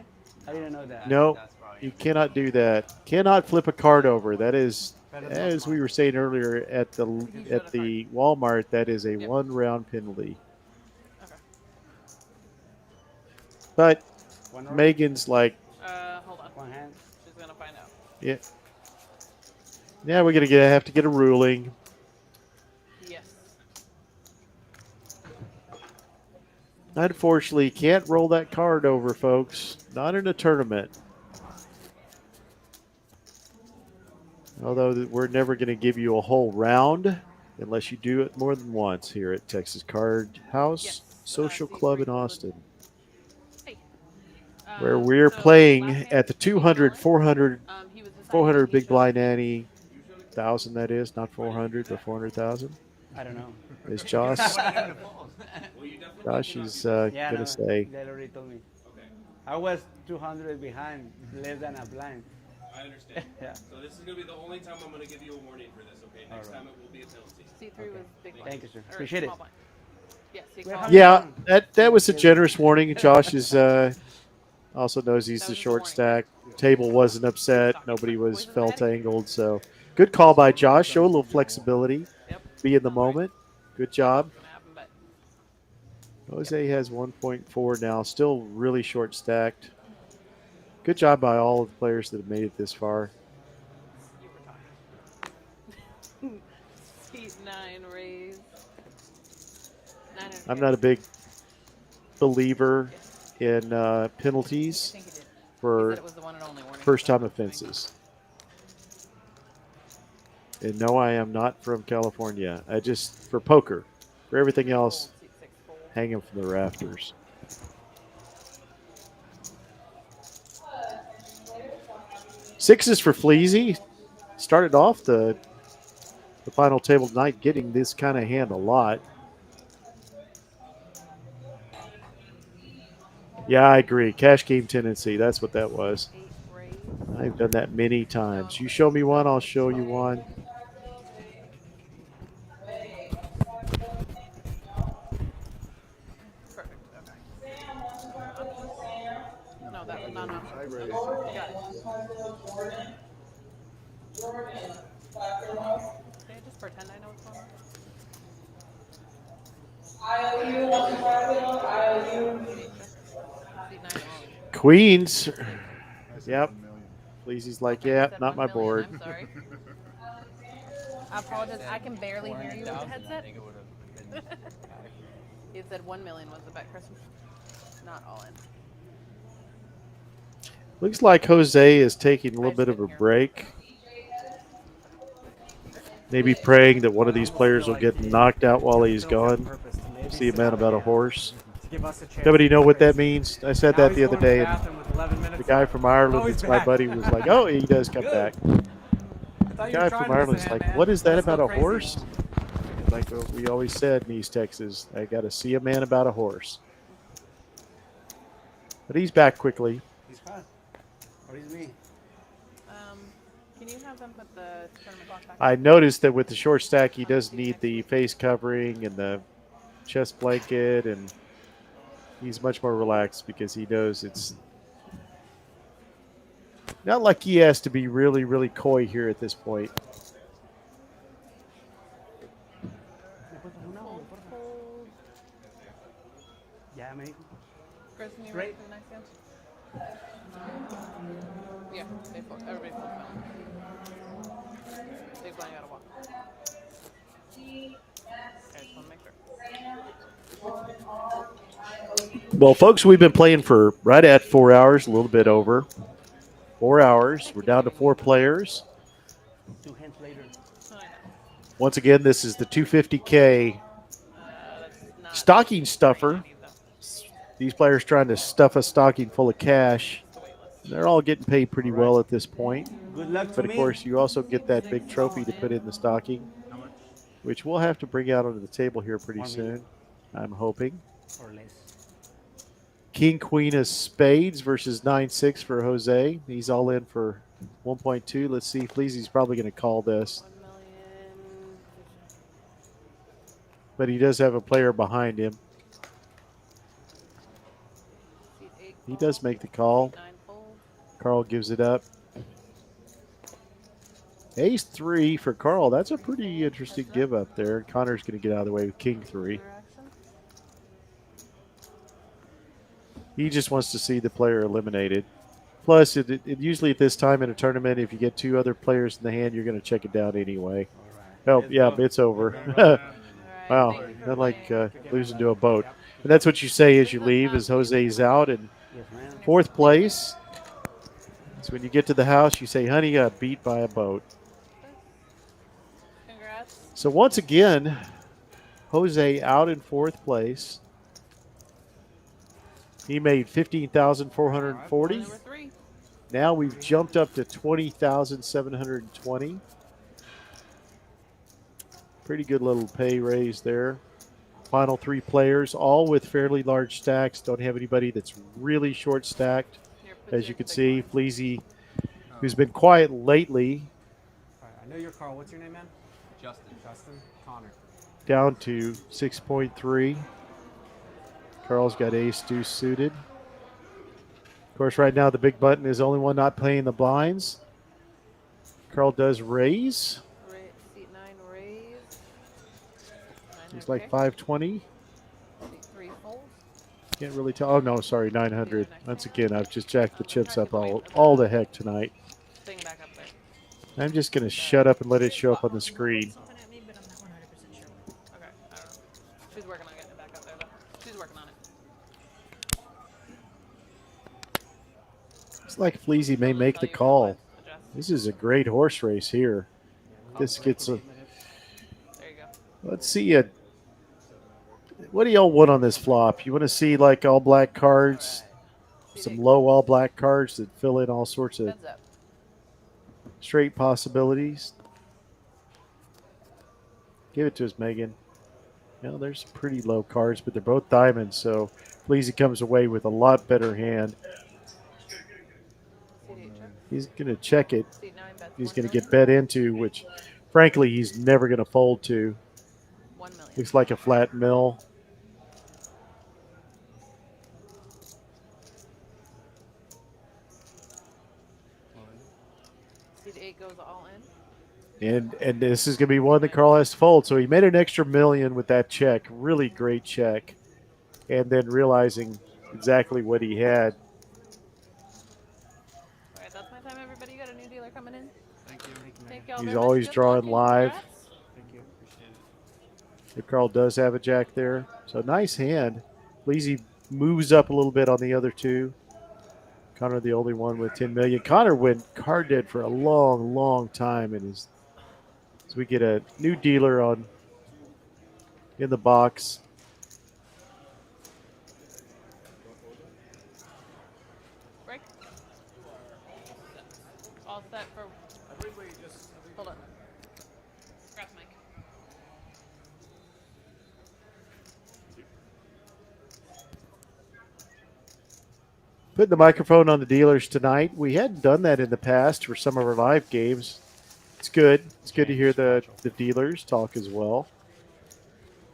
I didn't know that. No, you cannot do that. Cannot flip a card over. That is, as we were saying earlier at the Walmart, that is a 1-round penalty. But Megan's like, Hold on. One hand. She's gonna find out. yeah, we're gonna have to get a ruling. Yes. Unfortunately, can't roll that card over, folks. Not in a tournament. Although we're never going to give you a whole round unless you do it more than once here at Texas Card House Social Club in Austin, where we're playing at the 200, 400, 400 big blind ante, 1,000 that is, not 400, but 400,000. I don't know. Is Josh? Josh is going to say. They already told me. I was 200 behind, less than a blind. I understand. Yeah. So this is going to be the only time I'm going to give you a warning for this, okay? Next time it will be a penalty. C3 was big blind. Thank you, sir. Or Appreciate it. small blind. Yes, he Wait, called. how many Yeah, won? that was a generous warning. Josh is also knows he's That the was just a short warning. stack. Table wasn't upset. Nobody was felt angled. So good call by Josh. Show a little flexibility. Yep. Be in the Not right. moment. Good job. What's gonna happen, but Jose has 1.4 now. Still really short stacked. Good job by all of the players that have made it this far. you were talking. Seat 9 raise. 9 I'm not a big believer in penalties I think he did. He for said it was the one and only warning. first-time offenses. And no, I am not from California. I just, for poker. For everything else, Seat 6 fold. hang them from the rafters. Sixes for Fleazy. Started off the final table tonight getting this kind of hand a lot. Yeah, I agree. Cash game tendency. That's what that was. 8 raise. I've done that many times. You show me one, I'll show you one. Perfect. Okay. No, that was not an option. Okay, got it. Okay, just pretend I know what's going on. Seat 9 wrong. Queens. Yep. Fleazy's like, yeah, Said not 1 my million, board. I'm sorry. I apologize. I can barely hear you with the I headset. think it would have been He said 1 million was the bet, Chris. Not all in. Looks like Jose is taking a little bit of a break. Maybe praying that one of these players will get knocked out while he's gone. See a man about a horse. Nobody know what that means? I said that the other day, and the guy from Ireland that's my buddy was like, oh, he does come back. The guy from Ireland's like, what is that about a horse? Like we always said in East Texas, I got to see a man about a horse. But he's back quickly. He's fine. What is me? Can you have them put the tournament clock back? I noticed that with the short stack, he does need the face covering and the chest blanket, and he's much more relaxed because he knows it's not like he has to be really, really coy here at this point. Yeah, mate. Chris, can you Great. ready for the next game? Yeah, they full, everybody full film. Big blind gotta walk. Okay, just wanna make sure. Well, folks, we've been playing for right at 4 hours, a little bit over. 4 hours. We're down to 4 players. 2 hands later. Oh, I know. Once again, this is the 250K stocking stuffer. These players trying to stuff a stocking full of cash. They're all getting paid pretty well at this point. Good luck But to of me. course, you also get that big trophy to put in the stocking, which we'll have to bring out onto the table here pretty 1 million. soon, I'm hoping. Or less. King, queen of spades versus 9-6 for Jose. He's all in for 1.2. Let's see. Fleazy's probably going to call this. 1 million. But he does have a player behind him. Seat 8 He does make the call. 9 fold. Carl gives it up. Ace 3 for Carl. That's a pretty interesting give up there. Connor's going to get out of the way with King 3. Interaction. He just wants to see the player eliminated. Plus, it usually at this time in a tournament, if you get 2 other players in the hand, you're going to check it down anyway. Oh, yeah, it's over. Wow, not like losing to a boat. And that's what you say as you leave, as Jose's out in Yes, man. 4th place. So when you get to the house, you say, honey, got beat by a boat. Congrats. So once again, Jose out in 4th place. He made 15,440. Number 3. Now we've jumped up to 20,720. Pretty good little pay raise there. Final 3 players, all with fairly large stacks. Don't have anybody that's really short stacked. As you can see, Fleazy, who's been quiet lately, All right, I know your Carl. What's your name, man? Justin. Justin. Connor. down to 6.3. Carl's got ace deuce suited. Of course, right now the big button is the only one not playing the blinds. Carl does raise. Seat 9 raise. He's like 520. Seat 3 fold. Can't really tell. Oh, no, sorry, 900. Once again, I've just jacked the chips up all the heck tonight. Thing back up there. I'm just going to shut up and let it show up on the screen. Okay, I don't know. She's working on getting it back up there, though. She's working on it. It's like Fleazy may make the call. This is a great horse race here. This gets a. There you go. Let's see it. What do y'all want on this flop? You want to see like all black cards, some low all black cards that fill in all sorts of straight possibilities? Give it to us, Megan. Well, there's some pretty low cards, but they're both diamonds, so Fleazy comes away with a lot better hand. He's going to check it. He's going to get bet into, which, frankly, he's never going to fold to. 1 million. Looks like a flat mill. Seat 8 goes all in. And this is going to be one that Carl has to fold. So he made an extra million with that check. Really great check. And then realizing exactly what he had. All right, that's my time, everybody. You got a new dealer coming in. Thank you. Thank y'all He's very much. always Good drawing luck and live. congrats. Thank you. Appreciate it. If Carl does have a jack there. So nice hand. Fleazy moves up a little bit on the other two. Connor the only one with 10 million. Connor went card dead for a long, long time. And so we get a new dealer on in the box. Break. All set for. Hold on. Grab mic. Putting the microphone on the dealers tonight. We hadn't done that in the past for some of our live games. It's good. It's good to hear the dealers talk as well.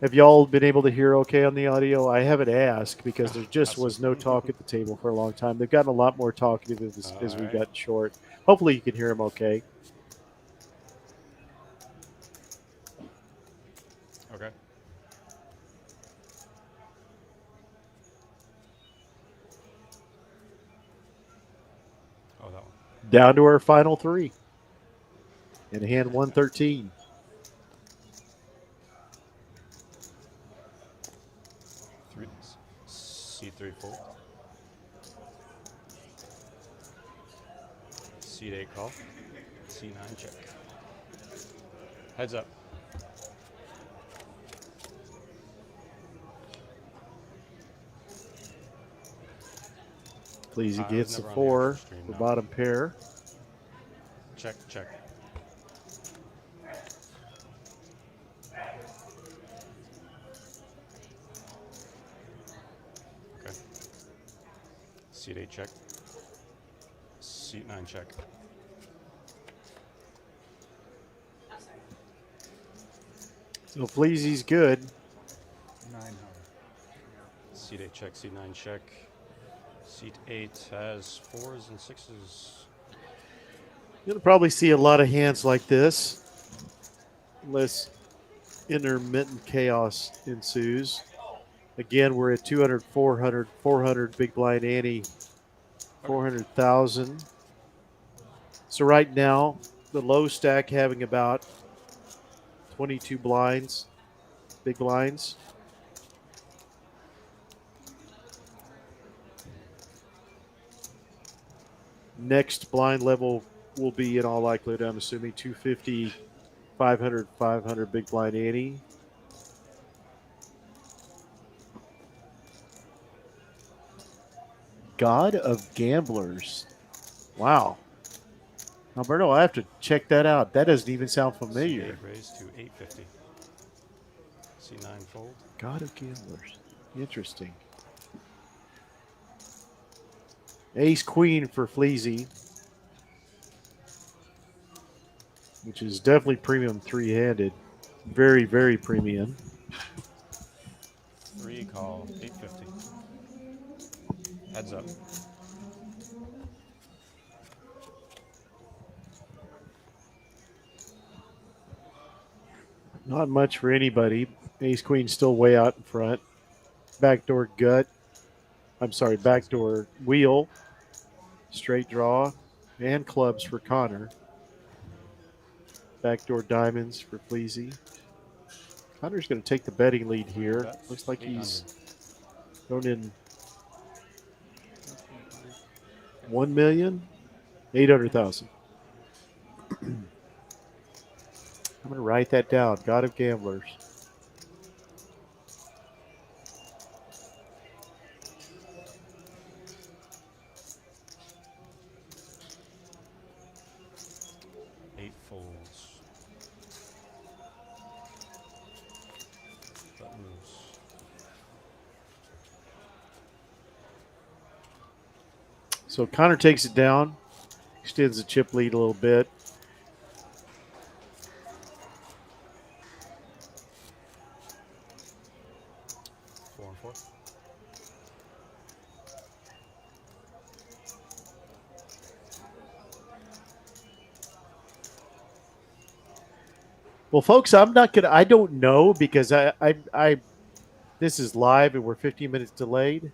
Have y'all been able to hear okay on the audio? I haven't asked because there just was no talk at the table for a long time. They've gotten a lot more talkative as we've gotten short. Hopefully you can hear them okay. Okay. Oh, that one. Down to our final three. In hand 113. C3 fold. C8 call. C9 check. Heads up. Fleazy gets the 4 for bottom pair. Check, check. Okay. C8 check. C9 check. So Fleazy's good. 900. C8 check, C9 check. Seat 8 has 4s and 6s. You'll probably see a lot of hands like this unless intermittent chaos ensues. Again, we're at 200, 400, 400 big blind ante, 400,000. So right now, the low stack having about 22 blinds, big blinds. Next blind level will be in all likelihood, I'm assuming, 250, 500, 500 big blind ante. God of Gamblers. Wow. Alberto, I have to check that out. That doesn't even sound familiar. C8 raised to 850. C9 fold. God of Gamblers. Interesting. Ace Queen for Fleazy, which is definitely premium three-handed. Very, very premium. 3 call 850. Heads up. Not much for anybody. Ace Queen still way out in front. Backdoor gut. I'm sorry, backdoor wheel. Straight draw and clubs for Connor. Backdoor diamonds for Fleazy. Connor's going to take the betting lead here. Looks like he's thrown in 1,800,000. I'm going to write that down. God of Gamblers. Folds. That moves. So Connor takes it down, extends the chip lead a little bit. Four and four. Well, folks, I'm not gonna. I don't know because this is live and we're 15 minutes delayed.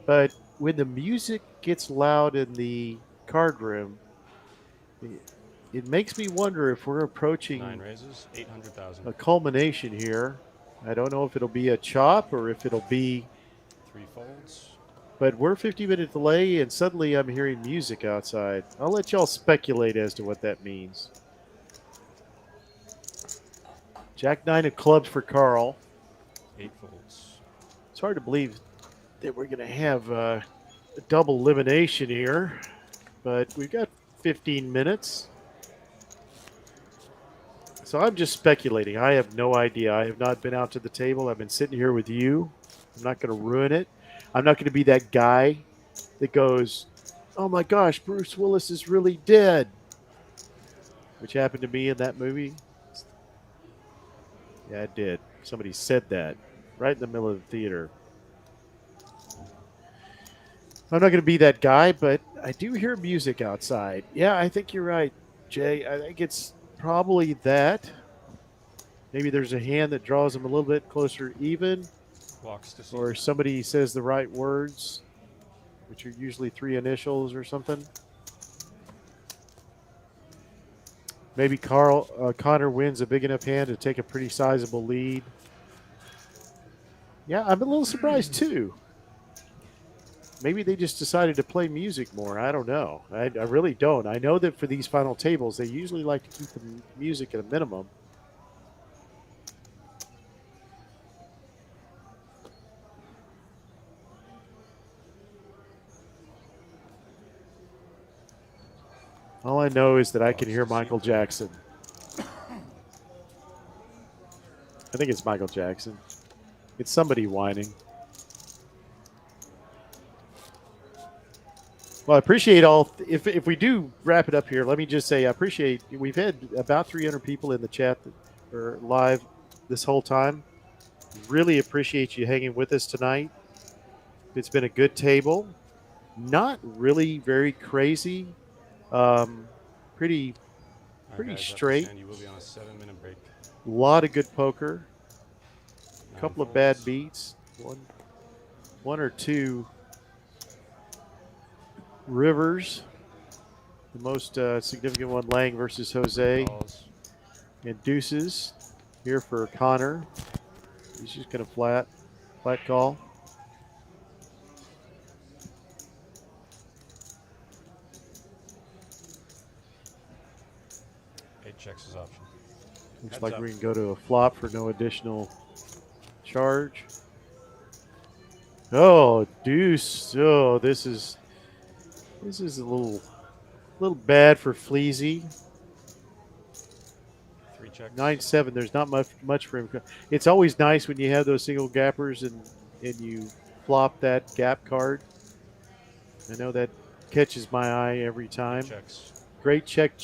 But when the music gets loud in the card room, it makes me wonder if we're approaching 9 raises, 800,000. a culmination here. I don't know if it'll be a chop or if it'll be 3 folds. But we're 50-minute delay, and suddenly I'm hearing music outside. I'll let y'all speculate as to what that means. Jack 9 of clubs for Carl. 8 folds. It's hard to believe that we're going to have a double elimination here, but we've got 15 minutes. So I'm just speculating. I have no idea. I have not been out to the table. I've been sitting here with you. I'm not going to ruin it. I'm not going to be that guy that goes, oh my gosh, Bruce Willis is really dead, which happened to me in that movie. Yeah, it did. Somebody said that right in the middle of the theater. I'm not going to be that guy, but I do hear music outside. Yeah, I think you're right, Jay. I think it's probably that. Maybe there's a hand that draws them a little bit closer even. Walks to Or somebody says the right words, which are usually 3 initials or something. Maybe Connor wins a big enough hand to take a pretty sizable lead. Yeah, I'm a little surprised too. Maybe they just decided to play music more. I don't know. I really don't. I know that for these final tables, they usually like to keep the music at a minimum. All I know is that I can hear Michael Jackson. I think it's Michael Jackson. It's somebody whining. Well, I appreciate all. If we do wrap it up here, let me just say I appreciate. We've had about 300 people in the chat that are live this whole time. Really appreciate you hanging with us tonight. It's been a good table. Not really very crazy. Pretty guys, straight. You will be on a 7-minute break. A lot of good poker. A couple of bad beats. One or two rivers. The most significant one, Lang versus Jose. And deuces here for Connor. He's just going to flat call. Checks his option. Looks Heads like up. we can go to a flop for no additional charge. Oh, deuce. Oh, this is a little bad for Fleazy. 3 checks. 9-7. There's not much for him. It's always nice when you have those single gappers and you flop that gap card. I know that catches my eye every time. Checks. Great check.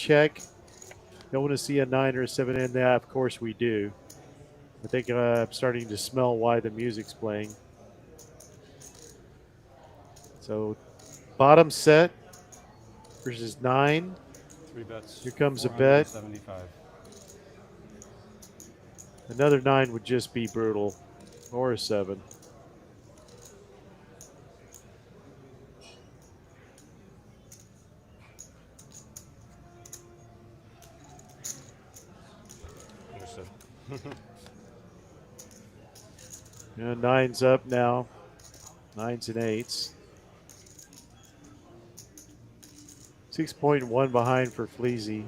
Don't want to see a 9 or a 7 in that. Of course we do. I think I'm starting to smell why the music's playing. So bottom set versus 9. 3 bets. Here comes a bet. 475. Another 9 would just be brutal, or a 7. Understood. Yeah, 9's up now. 9s and 8s. 6.1 behind for Fleazy.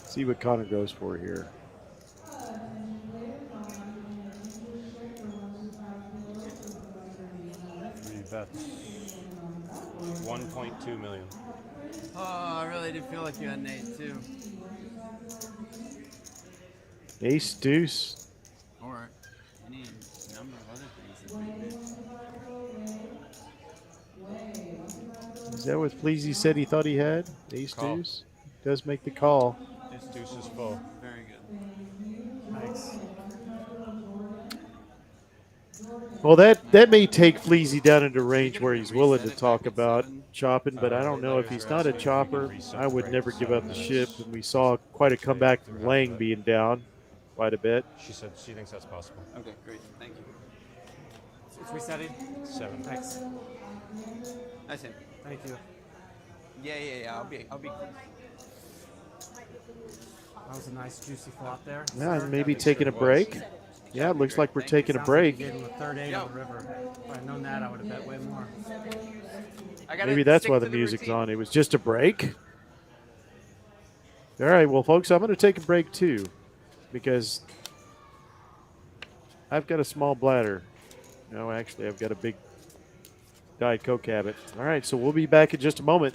See what Connor goes for here. 3 bets. 1.2 million. Oh, I really do feel like you had an 8 too. Ace deuce. Or any number of other things that we did. Is that what Fleazy said he thought he had? Ace Call. deuce? Does make the call. Ace deuce is full. Very good. Thanks. Well, that may take Fleazy down into range where he's willing to talk about chopping, but I don't know if he's not a chopper. I would never give up the ship, and we saw quite a comeback from Lang being down quite a bit. She said she thinks that's possible. Okay, great. Thank you. It's resetting. 7. Thanks. That's it. Thank you. Yeah. I'll be quick. That was a nice juicy flop there. Yeah, and maybe taking a break. Yeah, it looks like we're taking a break. Gave him a third 8 on the river. If I'd known that, I would have bet way more. Maybe that's why the music's on. It was just a break. All right, well, folks, I'm going to take a break too because I've got a small bladder. No, actually, I've got a big Diet Coke habit. All right, so we'll be back in just a moment.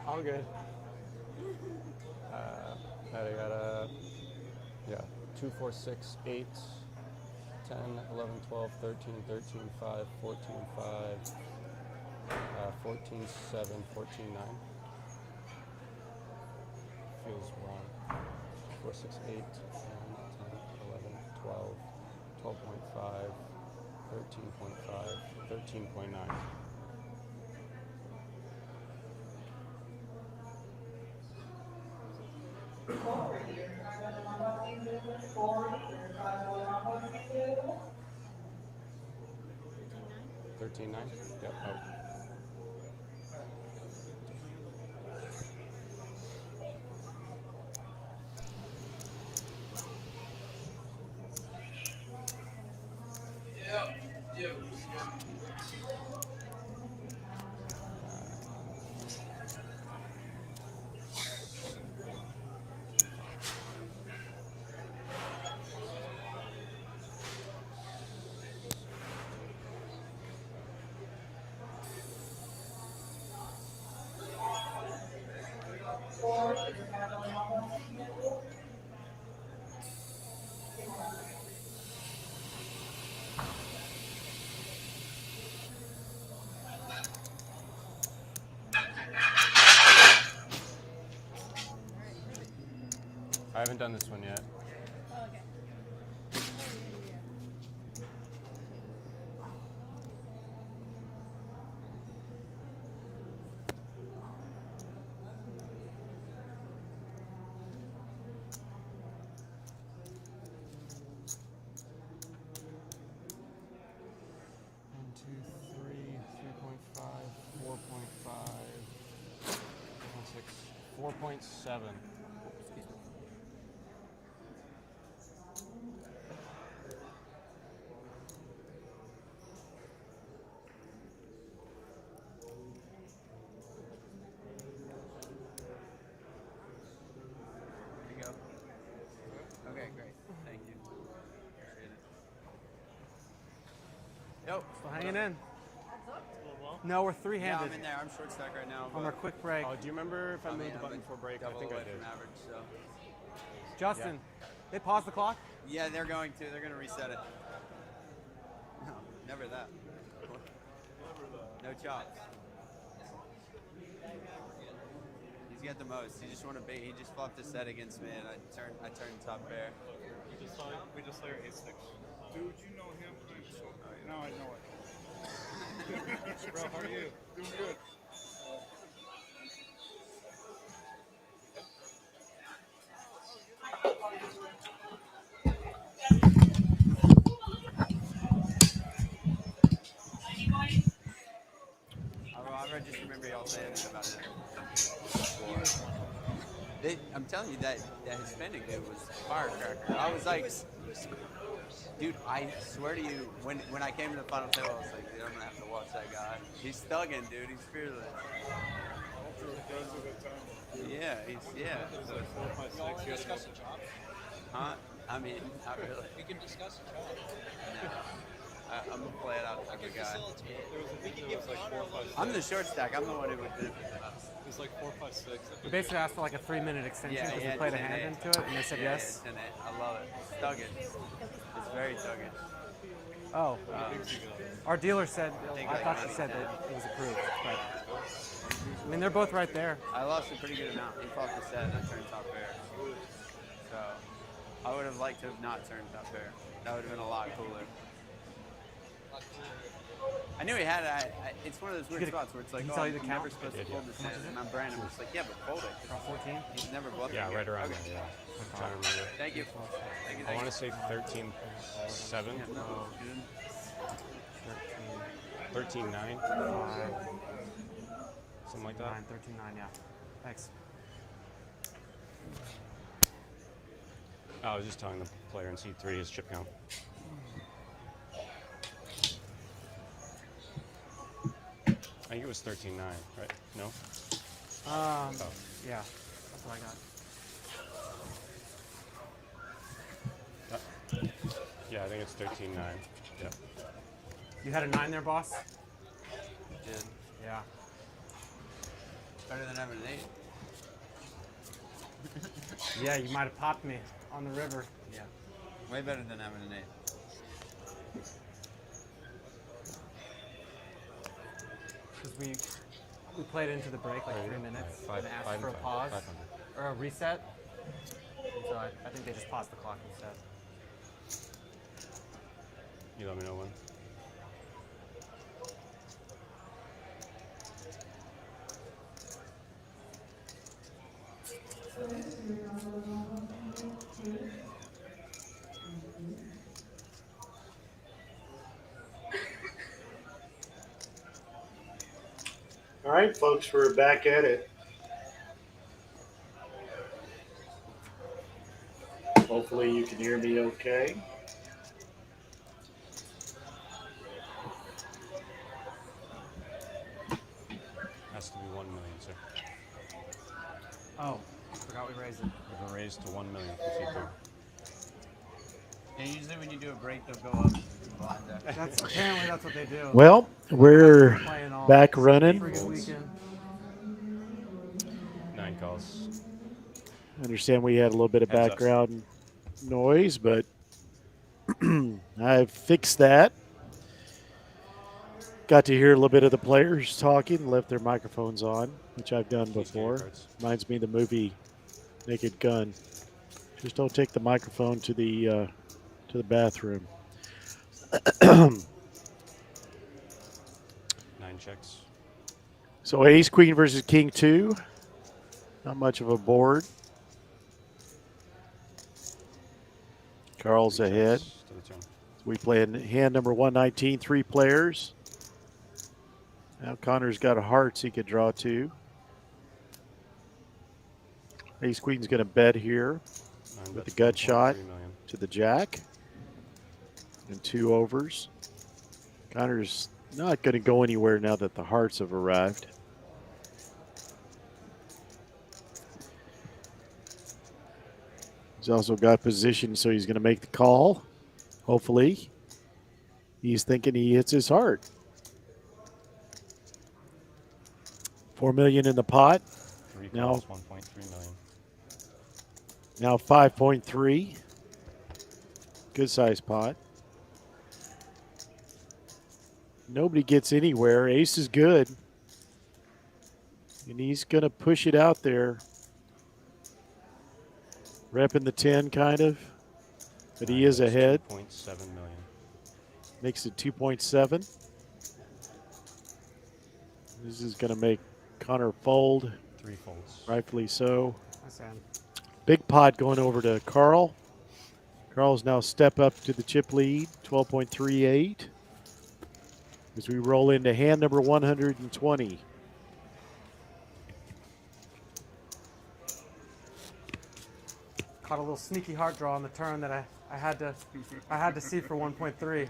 All good. I got a 2, 4, 6, 8, 10, 11, 12, 13, 13, 5, 14, 5, 14, 7, 14, 9. Feels wrong. 4, 6, 8, 9, 10, 11, 12, 12.5, 13.5, 13.9. $13.9? Yep. Oh. I haven't done this one yet. Oh, okay. One, two, three, 3.5, 4.5, 4.7. There you go. Okay, great. Thank you. Appreciate it. Yo. Still hanging in. No, we're three-handed. Yeah, I'm in there. I'm short stack right now. On our quick break. Oh, do you remember if I moved the button before break? I think I did. From average, so. Justin, they paused the clock? Yeah, they're going to. They're going to reset it. No, never that. No chops. He's got the most. He just won a bait. He just flopped a set against me, and I turned top pair. We just saw your ace 6. Dude, you know him. Now I know it. Bro, how are you? Doing good. I just remember y'all saying it about it. I'm telling you that Hispanic dude was a firecracker. I was like, dude, I swear to you, when I came to the final table, I was like, dude, I'm gonna have to watch that guy. He's thugging, dude. He's fearless. Yeah, he's You want to discuss the chop? Huh? I mean, not really. We can discuss the chop. No. I'm gonna play it out like a guy. We can give like 4, 5, 6. I'm the short stack. I'm the one who would do it. It was like 4, 5, 6. We basically asked for like a 3-minute extension because we played a hand into it, and they said yes. Yeah, I love it. It's tugging. It's very tugging. Oh, our dealer said, I thought she said maybe that it was approved, but I mean, they're both right there. I lost a pretty good amount. He fought the set and I turned top pair. So I would have liked to have not turned top pair. That would have been a lot cooler. I knew he had it. It's one of those weird spots where it's like, oh, I'm never supposed to fold the set. And I'm Brandon. I'm just like, yeah, but fold it. Around 14? He's never bluffed. Yeah, right around okay. there, yeah. I'm trying to remember. Thank you. Thank you. I want to say 13.7. Yeah, no, 13.9. Something like that. 13.9, yeah. Thanks. I was just telling the player in C3 his chip count. I think it was 13.9, right? No? Yeah, that's what I got. Yeah, I think it's 13.9. Yeah. You had a 9 there, boss? Did. Yeah. Better than having an 8. Yeah, you might have popped me on the river. Yeah. Way better than having an 8. Because we played into the break like 3 minutes and asked for a pause or a reset. So I think they just paused the clock instead. You let me know when. All right, folks, we're back at it. Hopefully you can hear me okay. Oh, forgot we raised it. We have a raise to 1 million for C2. And usually when you do a break, they'll go up. Apparently that's what they do. Well, we're Playing all back running. friggin' weekend. 9 calls. I understand we had a little bit of Heads up. background noise, but I've fixed that. Got to hear a little bit of the players talking, left their microphones on, which I've done before. Reminds me of the movie Naked Gun. Just don't take the microphone to the bathroom. 9 checks. So ace, queen versus king 2. Not much of a board. Carl's ahead. To the turn. We play in hand number 119, 3 players. Now Connor's got a hearts he could draw 2. Ace queen's going to bet here with the gut shot to the jack. And 2 overs. Connor's not going to go anywhere now that the hearts have arrived. He's also got position, so he's going to make the call. Hopefully. He's thinking he hits his heart. 4 million in the pot. 3 Now, calls, 1.3 million. now 5.3. Good size pot. Nobody gets anywhere. Ace is good. And he's going to push it out there. Repping the 10 kind of. But he is ahead. 2.7 million. Makes it 2.7. This is going to make Connor fold. 3 folds. Rightfully so. That's Sam. Big pot going over to Carl. Carl's now step up to the chip lead, 12.38. As we roll into hand number 120. Caught a little sneaky heart draw on the turn that I had to see for 1.3.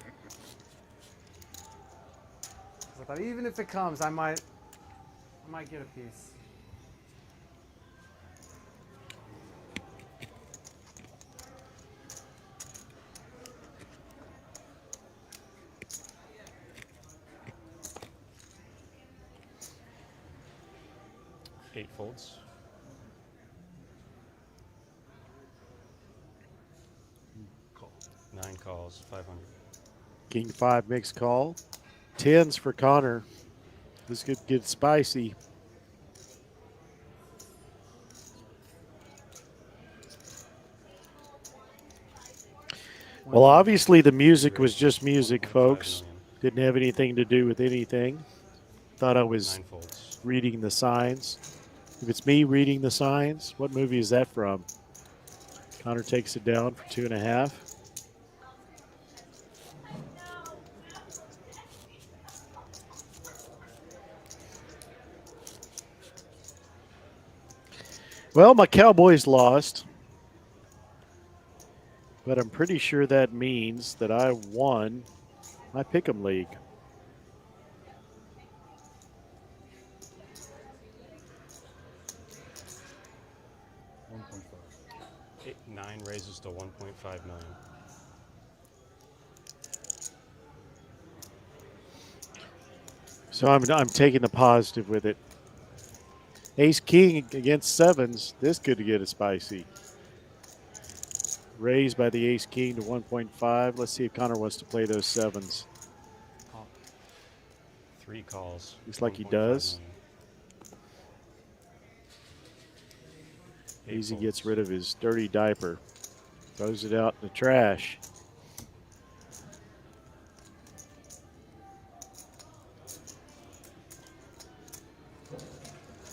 I thought even if it comes, I might get a piece. Eight folds. Call. 9 calls, 500. King 5 mixed call. 10s for Connor. This could get spicy. Well, obviously the music was just music, folks. Didn't have anything to do with anything. Thought I was 9 folds. reading the signs. If it's me reading the signs, what movie is that from? Connor takes it down for 2.5. Well, my Cowboys lost, but I'm pretty sure that means that I won my Pick'em League. Nine raises to 1.5 million. So I'm taking the positive with it. Ace King against 7s. This could get it spicy. Raised by the Ace King to 1.5. Let's see if Connor wants to play those 7s. 3 calls. Looks like he 1.5 does. million. Easy gets rid of his dirty diaper. Throws it out in the trash.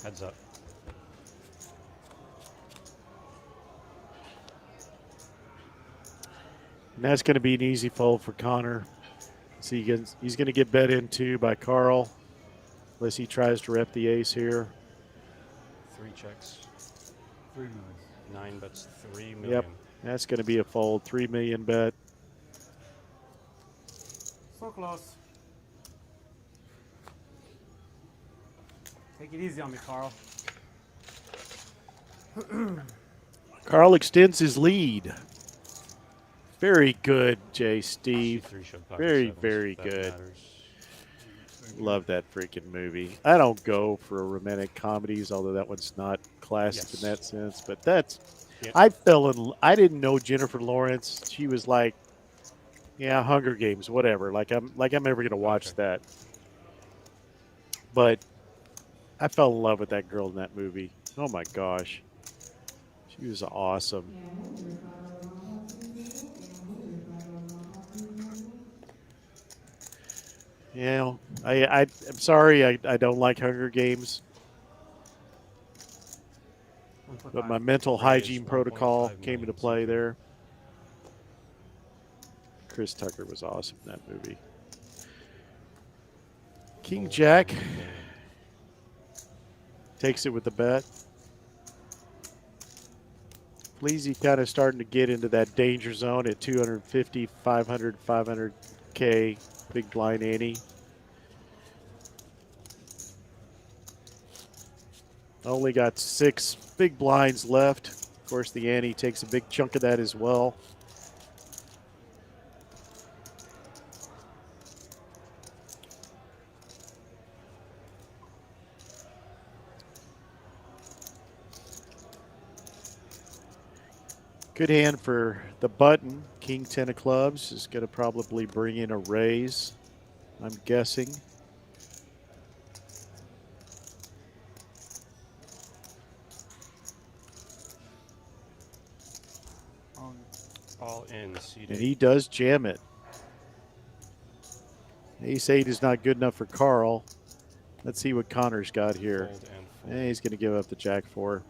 Heads up. And that's going to be an easy fold for Connor. See, he's going to get bet into by Carl, unless he tries to rep the ace here. 3 checks. 3 million. 9 bets 3 million. Yep, that's going to be a fold. 3 million bet. So close. Take it easy on me, Carl. Carl extends his lead. Very good, Jay Steve. Very, very good. Love that freaking movie. I don't go for romantic comedies, although that one's not classic in that sense. But that's, I didn't know Jennifer Lawrence. She was like, yeah, Hunger Games, whatever. Like I'm ever gonna watch that. But I fell in love with that girl in that movie. Oh my gosh, she was awesome. Yeah, I'm sorry, I don't like Hunger Games. But my mental hygiene protocol came into play there. Chris Tucker was awesome in that movie. King Jack takes it with the bet. Fleazy kind of starting to get into that danger zone at 250, 500, 500K. Big blind ante. Only got 6 big blinds left. Of course, the ante takes a big chunk of that as well. Good hand for the button. King 10 of clubs is going to probably bring in a raise, I'm guessing. All in CD. And he does jam it. Ace 8 is not good enough for Carl. Let's see what Connor's got here. And he's going to give up the Jack 4.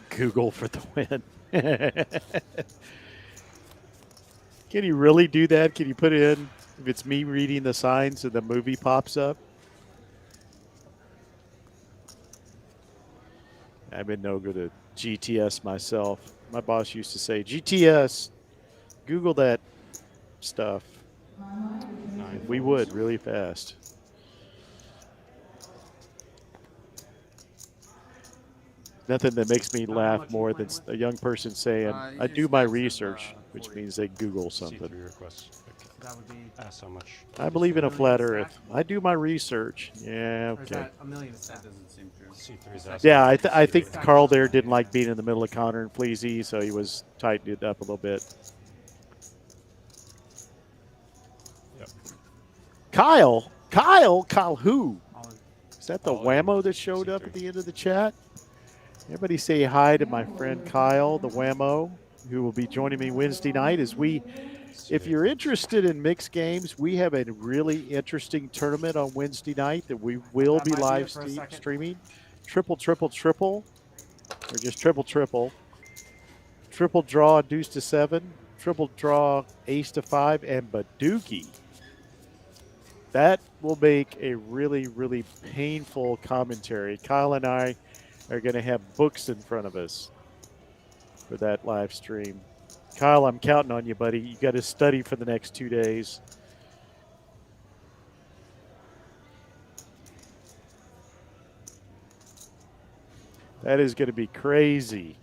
Google for the win. Can you really do that? Can you put it in if it's me reading the signs and the movie pops up? I've been no good at GTS myself. My boss used to say, GTS, Google that stuff. And we would really fast. Nothing that makes me laugh more than a young person saying, I do my research, which means they Google something. That would be. Ask how much. I believe in a flat earth. I do my research. Yeah, Or is okay. that a million a stack? Doesn't seem true. Yeah, I think Carl there didn't like being in the middle of Connor and Fleazy, so he was tightening it up a little bit. Yep. Kyle who? Is that the whammo that showed up at the end of the chat? Everybody say hi to my friend Kyle, the whammo, who will be joining me Wednesday night as we, if you're interested in mixed games, we have a really interesting tournament on Wednesday night that we will be live streaming. Triple, or just triple. Triple draw deuce to 7, triple draw ace to 5, and Badoogie. That will make a really, really painful commentary. Kyle and I are going to have books in front of us for that live stream. Kyle, I'm counting on you, buddy. You got to study for the next 2 days. That is going to be crazy.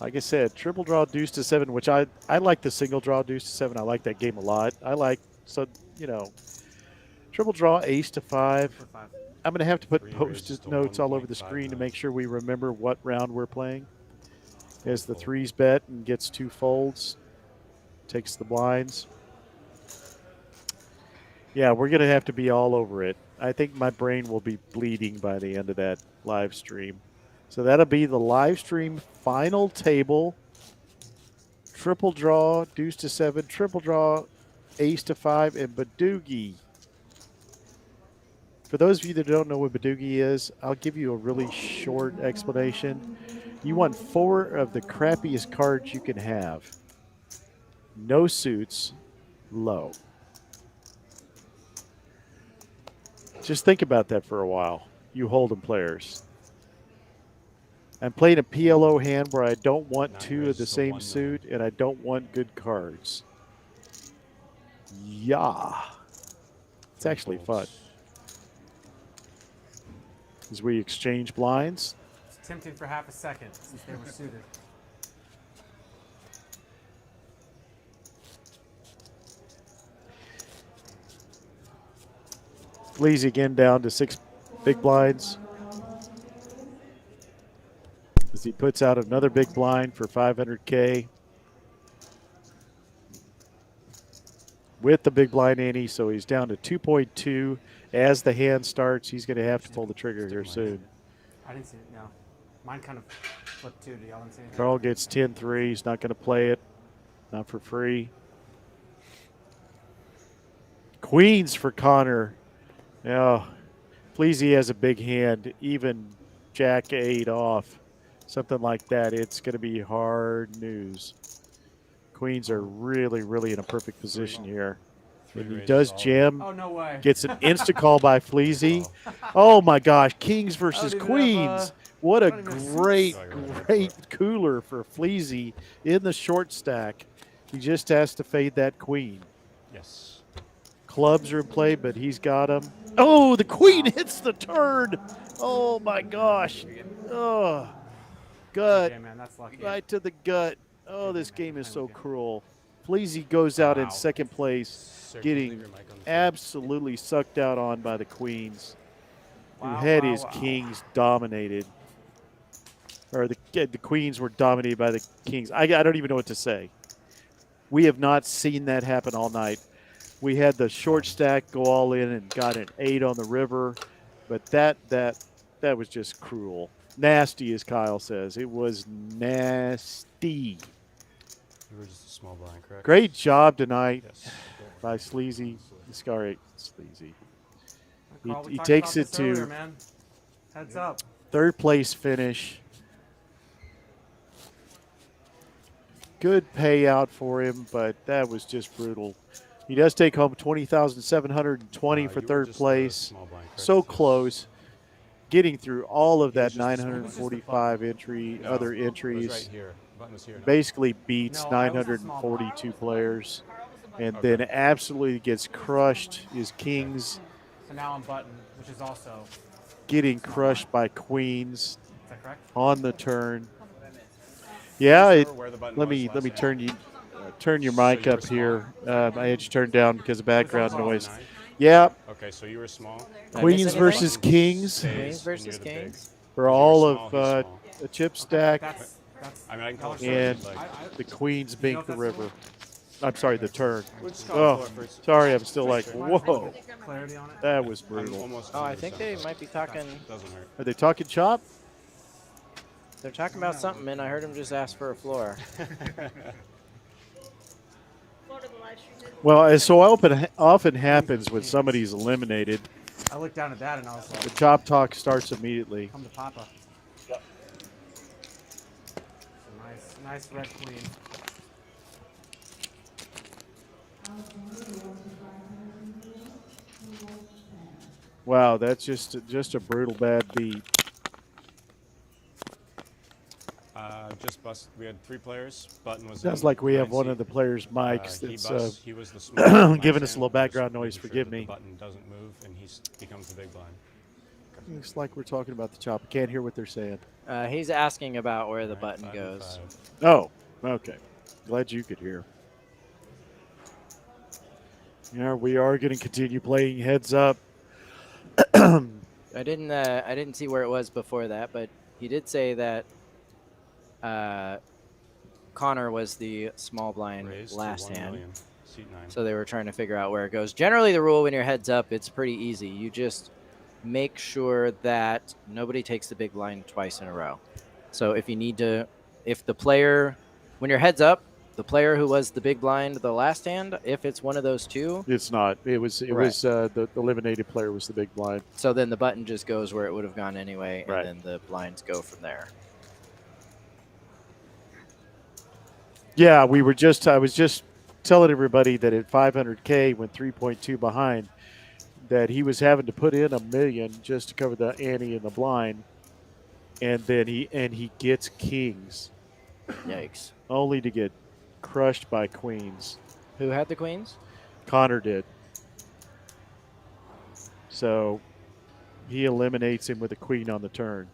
Like I said, triple draw deuce to 7, which I like the single draw deuce to 7. I like that game a lot. I like, so, you know, triple draw ace to 5. I'm going to have to put post-it notes all over the screen to make sure we remember what round we're playing. As the 3's bet and gets 2 folds, takes the blinds. Yeah, we're going to have to be all over it. I think my brain will be bleeding by the end of that live stream. So that'll be the live stream final table. Triple draw, deuce to 7, triple draw, ace to 5, and Badoogie. For those of you that don't know what Badoogie is, I'll give you a really short explanation. You want 4 of the crappiest cards you can have. No suits, low. Just think about that for a while, you Hold'em players. I'm playing a PLO hand where I don't want 2 of the same suit and I don't want good cards. Yeah. It's actually fun. As we exchange blinds. It's tempting for half a second since they were suited. Fleazy again down to 6 big blinds. As he puts out another big blind for 500K. With the big blind ante, so he's down to 2.2. As the hand starts, he's going to have to pull the trigger here soon. I didn't see it, no. Mine kind of flipped too. Did y'all see it? Carl gets 10-3. He's not going to play it. Not for free. Queens for Connor. Yeah. Fleazy has a big hand. Even Jack 8 off. Something like that. It's going to be hard news. Queens are really, really in a perfect position here. And he does jam. Oh, no way. Gets an insta call by Fleazy. Oh, my gosh. Kings versus Queens. What a great cooler for Fleazy in the short stack. He just has to fade that queen. Yes. Clubs are in play, but he's got them. Oh, the queen hits the turn. Oh, my gosh. Oh, gut. Yeah, man, that's lucky. Right to the gut. Oh, this game is so cruel. Fleazy goes out in second place, getting absolutely sucked out on by the queens, who had his kings dominated. Or the queens were dominated by the kings. I don't even know what to say. We have not seen that happen all night. We had the short stack go all in and got an 8 on the river, but that was just cruel. Nasty, as Kyle says. It was nasty. You were just a small blind, correct? Great job tonight by Sleazy. Sleazy. He takes it to earlier, man. Heads up. third place finish. Good payout for him, but that was just brutal. He does take home 20,720 for third place. So close. Getting through all of that 945 other entries. Basically beats 942 players. And then absolutely gets crushed. His kings. So now I'm button, which is also getting crushed by queens. Is that correct? On the turn. Yeah, let me turn your mic up here. I had you turned down because of background noise. Yeah. Okay, so you were small. Queens versus kings. Queens versus kings. For all of a chip stack. And the queens bank the river. I'm sorry, the turn. Oh, sorry, I'm still like, whoa. That was brutal. Oh, I think they might be talking. Are they talking chop? They're talking about something, and I heard him just ask for a floor. Well, as so often happens when somebody's eliminated, I looked down at that and I was like, the chop talk starts immediately. Come to Papa. Nice red queen. Wow, that's just a brutal bad beat. Just bust. We had 3 players. Button was. Sounds like we have one of the players' mics that's he was the giving us a little background noise. Forgive me. The button doesn't move, and he becomes the big blind. Looks like we're talking about the chop. I can't hear what they're saying. He's asking about where the button goes. Oh, okay. Glad you could hear. Yeah, we are going to continue playing heads up. I didn't see where it was before that, but he did say that Connor was the small blind last hand. So they were trying to figure out where it goes. Generally, the rule when you're heads up, it's pretty easy. You just make sure that nobody takes the big blind twice in a row. So if the player, when you're heads up, the player who was the big blind the last hand, if it's one of those two. It's not. It was the eliminated player was the big blind. So then the button just goes where it would have gone anyway, and then the blinds go from there. Yeah, I was just telling everybody that at 500K, when 3.2 behind, that he was having to put in $1 million just to cover the ante and the blind, and then he gets kings. Yikes! Only to get crushed by queens. Who had the queens? Connor did. So he eliminates him with a queen on the turn.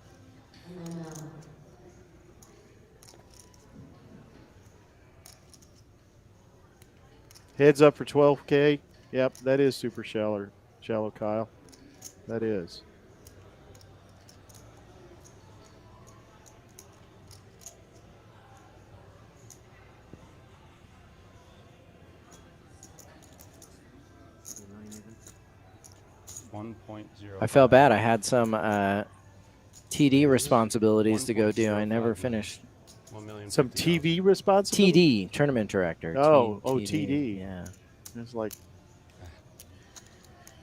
Heads up for 12K. Yep, that is super shallow, Kyle. That is. $1.0. I felt bad. I had some TD responsibilities to go do. I never finished. Some TV responsibility? TD, tournament director. Oh, TD. Yeah. It's like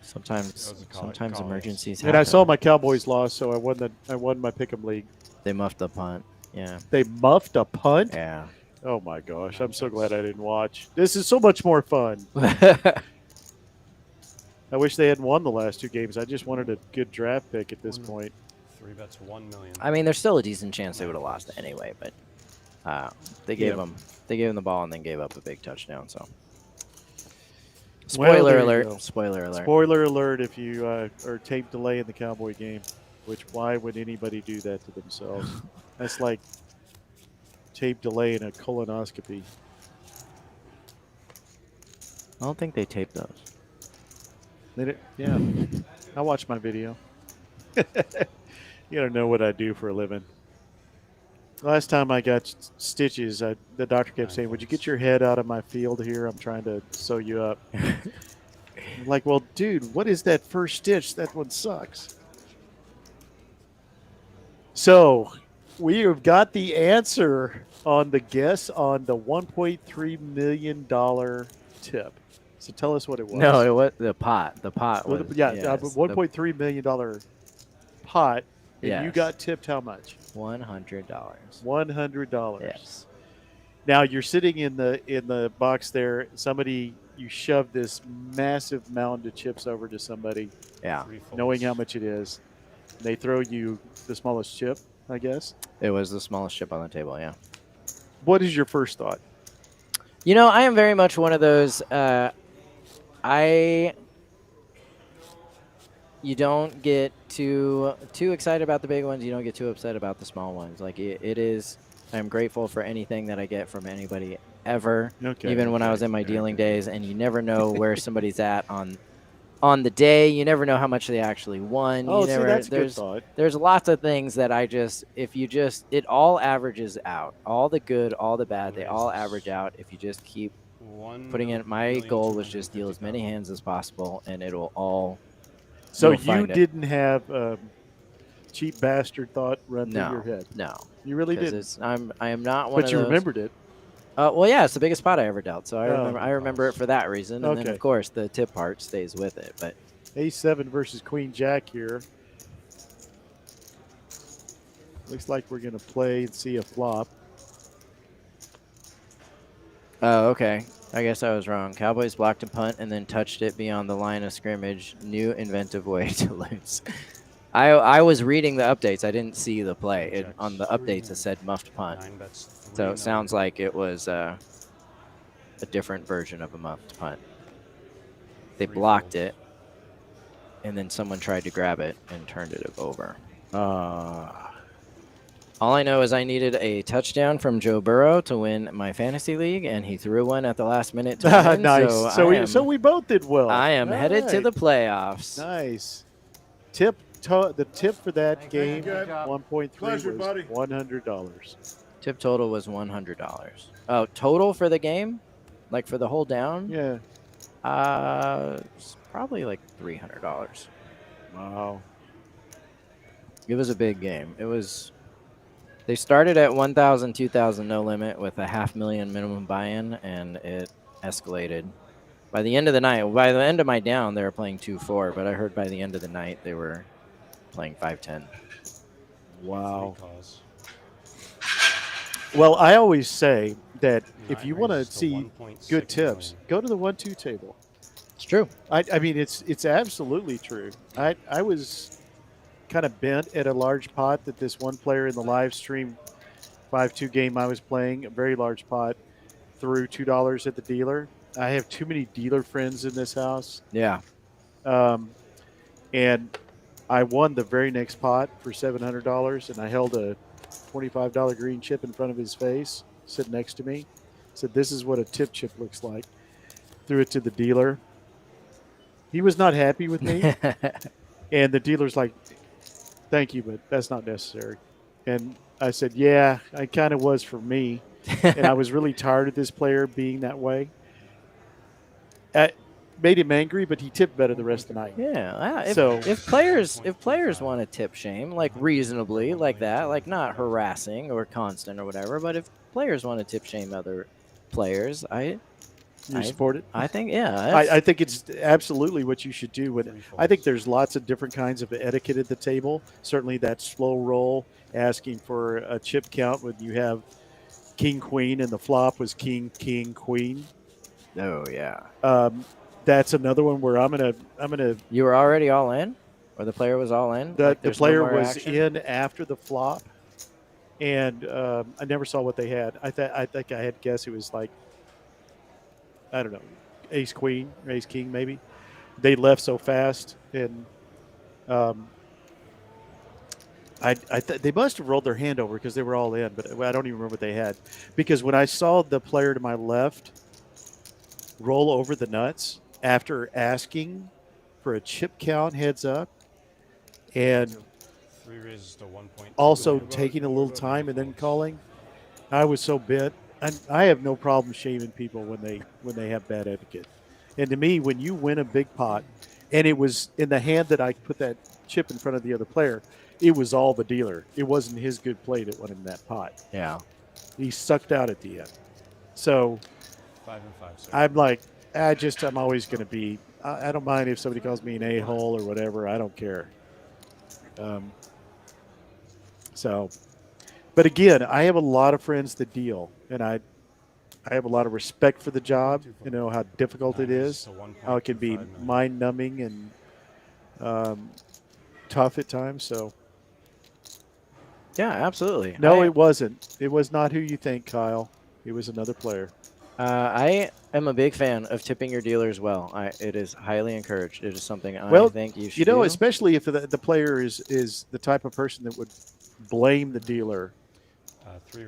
sometimes emergencies And happen. I saw my Cowboys lost, so I won my pick'em league. They muffed the punt. Yeah. They muffed a punt? Yeah. Oh my gosh, I'm so glad I didn't watch. This is so much more fun. I wish they hadn't won the last 2 games. I just wanted a good draft pick at this point. 3 bets, $1 million. I mean, there's still a decent chance they would have lost anyway, but they gave them the ball and then gave up a big touchdown. So, spoiler alert! Spoiler alert! Spoiler alert! If you are tape delay in the Cowboy game, which why would anybody do that to themselves? That's like tape delay in a colonoscopy. I don't think they taped those. They did, yeah, I watched my video. You don't know what I do for a living. Last time I got stitches, the doctor kept saying, "Would you get your head out of my field here? I'm trying to sew you up." I'm like, well, dude, what is that first stitch? That one sucks. So we have got the answer on the guess on the $1.3 million tip. So tell us what it was. No, it was the pot. The pot was $1.3 million pot. And you got tipped how much? $100. $100. Yes. Now you're sitting in the box there. You shove this massive mound of chips over to somebody. Yeah. Knowing how much it is. They throw you the smallest chip, I guess. It was the smallest chip on the table, yeah. What is your first thought? You know, I am very much one of those you don't get too excited about the big ones. You don't get too upset about the small ones. Like it is, I'm grateful for anything that I get from anybody ever. Okay, even when I was in my dealing days, and you never know where somebody's at on the day. You never know how much they actually won. Oh, you never, that's a good thought. There's lots of things that it all averages out. All the good, all the bad, they all average out if you just keep putting in. My goal was just deal as many hands as possible, and it'll all. So you didn't have cheap bastard thought run through your head? No. You really didn't? I am not one of those. But you remembered it. Well, yeah, it's the biggest pot I ever dealt, so I remember it for that reason. And then, of course, the tip part stays with it. But A7 versus Queen Jack here. Looks like we're going to play and see a flop. Oh, okay. I guess I was wrong. Cowboys blocked a punt and then touched it beyond the line of scrimmage. New inventive way to lose. I was reading the updates. I didn't see the play. On the updates, it said muffed punt. So it sounds like it was a different version of a muffed punt. They blocked it, and then someone tried to grab it and turned it over. All I know is I needed a touchdown from Joe Burrow to win my fantasy league, and he threw one at the last minute to win. Nice. So we both did well. I am headed to the playoffs. Nice. The tip for that game, 1.3 Pleasure, was buddy. $100. Tip total was $100. Oh, total for the game? Like for the whole down? Yeah. It's probably like $300. Wow. It was a big game. It was. They started at 1,000, 2,000 no limit with a $500,000 minimum buy-in, and it escalated. By the end of the night, by the end of my down, they were playing 2-4, but I heard by the end of the night they were playing 5-10. Wow. Well, I always say that if you want to see good tips, go to the 1-2 table. It's true. I mean, it's absolutely true. I was kind of bent at a large pot that this one player in the live stream 5-2 game I was playing, a very large pot, threw $2 at the dealer. I have too many dealer friends in this house. Yeah. And I won the very next pot for $700, and I held a $25 green chip in front of his face, sitting next to me. Said, "This is what a tip chip looks like." Threw it to the dealer. He was not happy with me, and the dealer's like, "Thank you, but that's not necessary." And I said, "Yeah, I kind of was for me," and I was really tired of this player being that way. Made him angry, but he tipped better the rest of the night. Yeah. So if players want to tip shame, like reasonably, like that, like not harassing or constant or whatever, but if players want to tip shame other players, I support it. I think I think it's absolutely what you should do. I think there's lots of different kinds of etiquette at the table. Certainly that slow roll, asking for a chip count when you have king queen and the flop was king king queen. Oh yeah. That's another one where I'm gonna. You were already all in, or the player was all in. The player was action? in after the flop, and I never saw what they had. I think I had to guess it was like, I don't know, ace queen, or ace king maybe. They left so fast, and they must have rolled their hand over because they were all in, but I don't even remember what they had. Because when I saw the player to my left roll over the nuts after asking for a chip count heads up, and 3 raises to 1.2. also taking a little time and then calling, I was so bent. I have no problem shaming people when they have bad etiquette. And to me, when you win a big pot, and it was in the hand that I put that chip in front of the other player, it was all the dealer. It wasn't his good play that won him that pot. Yeah. He sucked out at the end. So 5 and 5. Sir. I'm like, I'm always going to be. I don't mind if somebody calls me an a-hole or whatever. I don't care. But again, I have a lot of friends that deal, and I have a lot of respect for the job. You know how difficult it is, how it can be mind-numbing and tough at times. So, yeah, absolutely. No, it wasn't. It was not who you think, Kyle. It was another player. I am a big fan of tipping your dealers well. It is highly encouraged. It is something I think you should do. Especially if the player is the type of person that would blame the dealer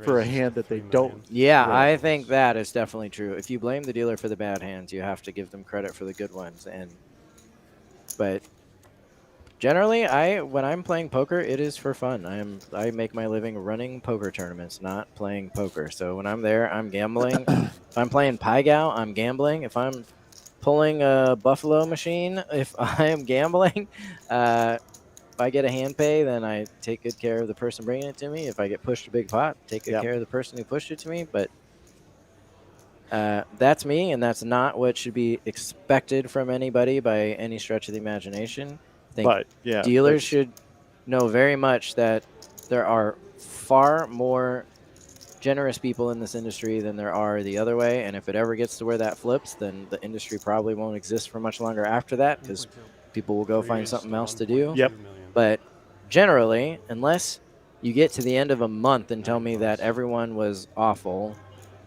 for a hand that they don't. Yeah, I think that is definitely true. If you blame the dealer for the bad hands, you have to give them credit for the good ones. But generally, when I'm playing poker, it is for fun. I make my living running poker tournaments, not playing poker. So when I'm there, I'm gambling. If I'm playing PAYOUTS, I'm gambling. If I'm pulling a Buffalo machine, if I am gambling, if I get a hand pay, then I take good care of the person bringing it to me. If I get pushed a big pot, take good care of the person who pushed it to me. But that's me, and that's not what should be expected from anybody by any stretch of the imagination. I think dealers should know very much that there are far more generous people in this industry than there are the other way. And if it ever gets to where that flips, then the industry probably won't exist for much longer after that because people will go find something else to do. Yep. But generally, unless you get to the end of a month and tell me that everyone was awful,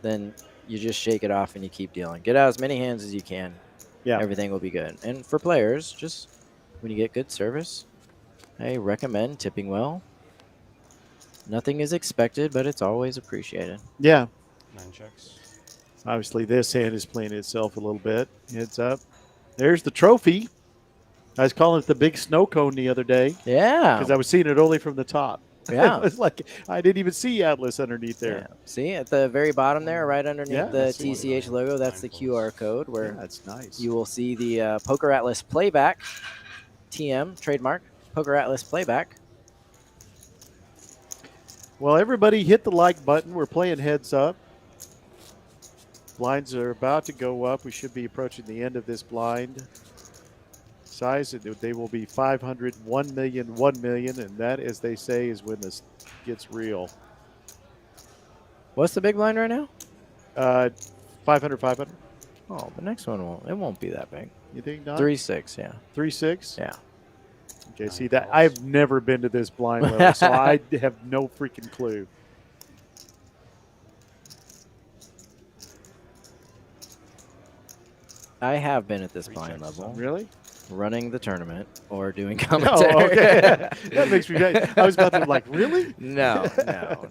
then you just shake it off and you keep dealing. Get out as many hands as you can. Yeah. Everything will be good. And for players, just when you get good service, I recommend tipping well. Nothing is expected, but it's always appreciated. Yeah. 9 checks. Obviously, this hand is playing itself a little bit. Heads up. There's the trophy. I was calling it the big snow cone the other day. Yeah. Because I was seeing it only from the top. Yeah. It was like I didn't even see Atlas underneath there. Yeah. See, at the very bottom there, right underneath the TCH logo, that's the QR code where that's nice. You will see the Poker Atlas playback, TM, trademark, Poker Atlas playback. Well, everybody hit the like button. We're playing heads up. Blinds are about to go up. We should be approaching the end of this blind size. They will be 500, 1 million, 1 million, and that, as they say, is when this gets real. What's the big blind right now? 500, 500. Oh, the next one won't be that big. You think not? 3-6, yeah. 3-6? Yeah. Okay, see that I've never been to this blind level, so I have no freaking clue. I have been at this blind level. Really? Running the tournament or doing Oh, commentary. okay. That makes me mad. I was about to like, really? No,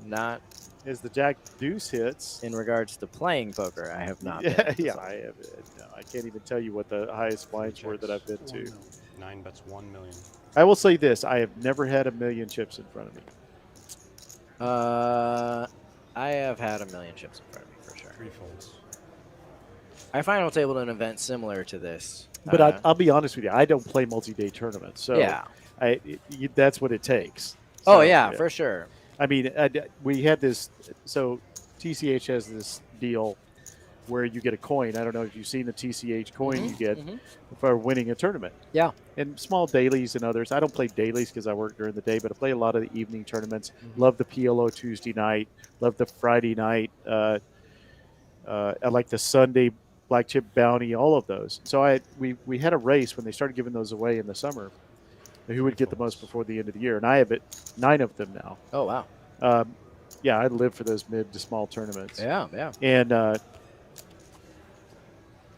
not As the Jack Deuce hits. in regards to playing poker. I have not. Yeah, been, yeah, so. I have. No, I can't even tell you what the highest blinds were that I've been to. 9 bets 1 million. I will say this: I have never had a million chips in front of me. I have had a million chips in front of me for sure. 3 folds. I final tabled an event similar to this. But I'll be honest with you, I don't play multi-day tournaments, so yeah, that's what it takes. Oh So, yeah, for sure. I mean, we had this. So TCH has this deal where you get a coin. I don't know if you've seen the TCH coin you get for winning a tournament. Yeah. And small dailies and others. I don't play dailies because I work during the day, but I play a lot of the evening tournaments. Love the PLO Tuesday night. Love the Friday night. I like the Sunday Black Chip Bounty, all of those. So we had a race when they started giving those away in the summer. Who would get the most before the end of the year? And I have 9 of them now. Oh, wow. Yeah, I live for those mid to small tournaments. Yeah, yeah. And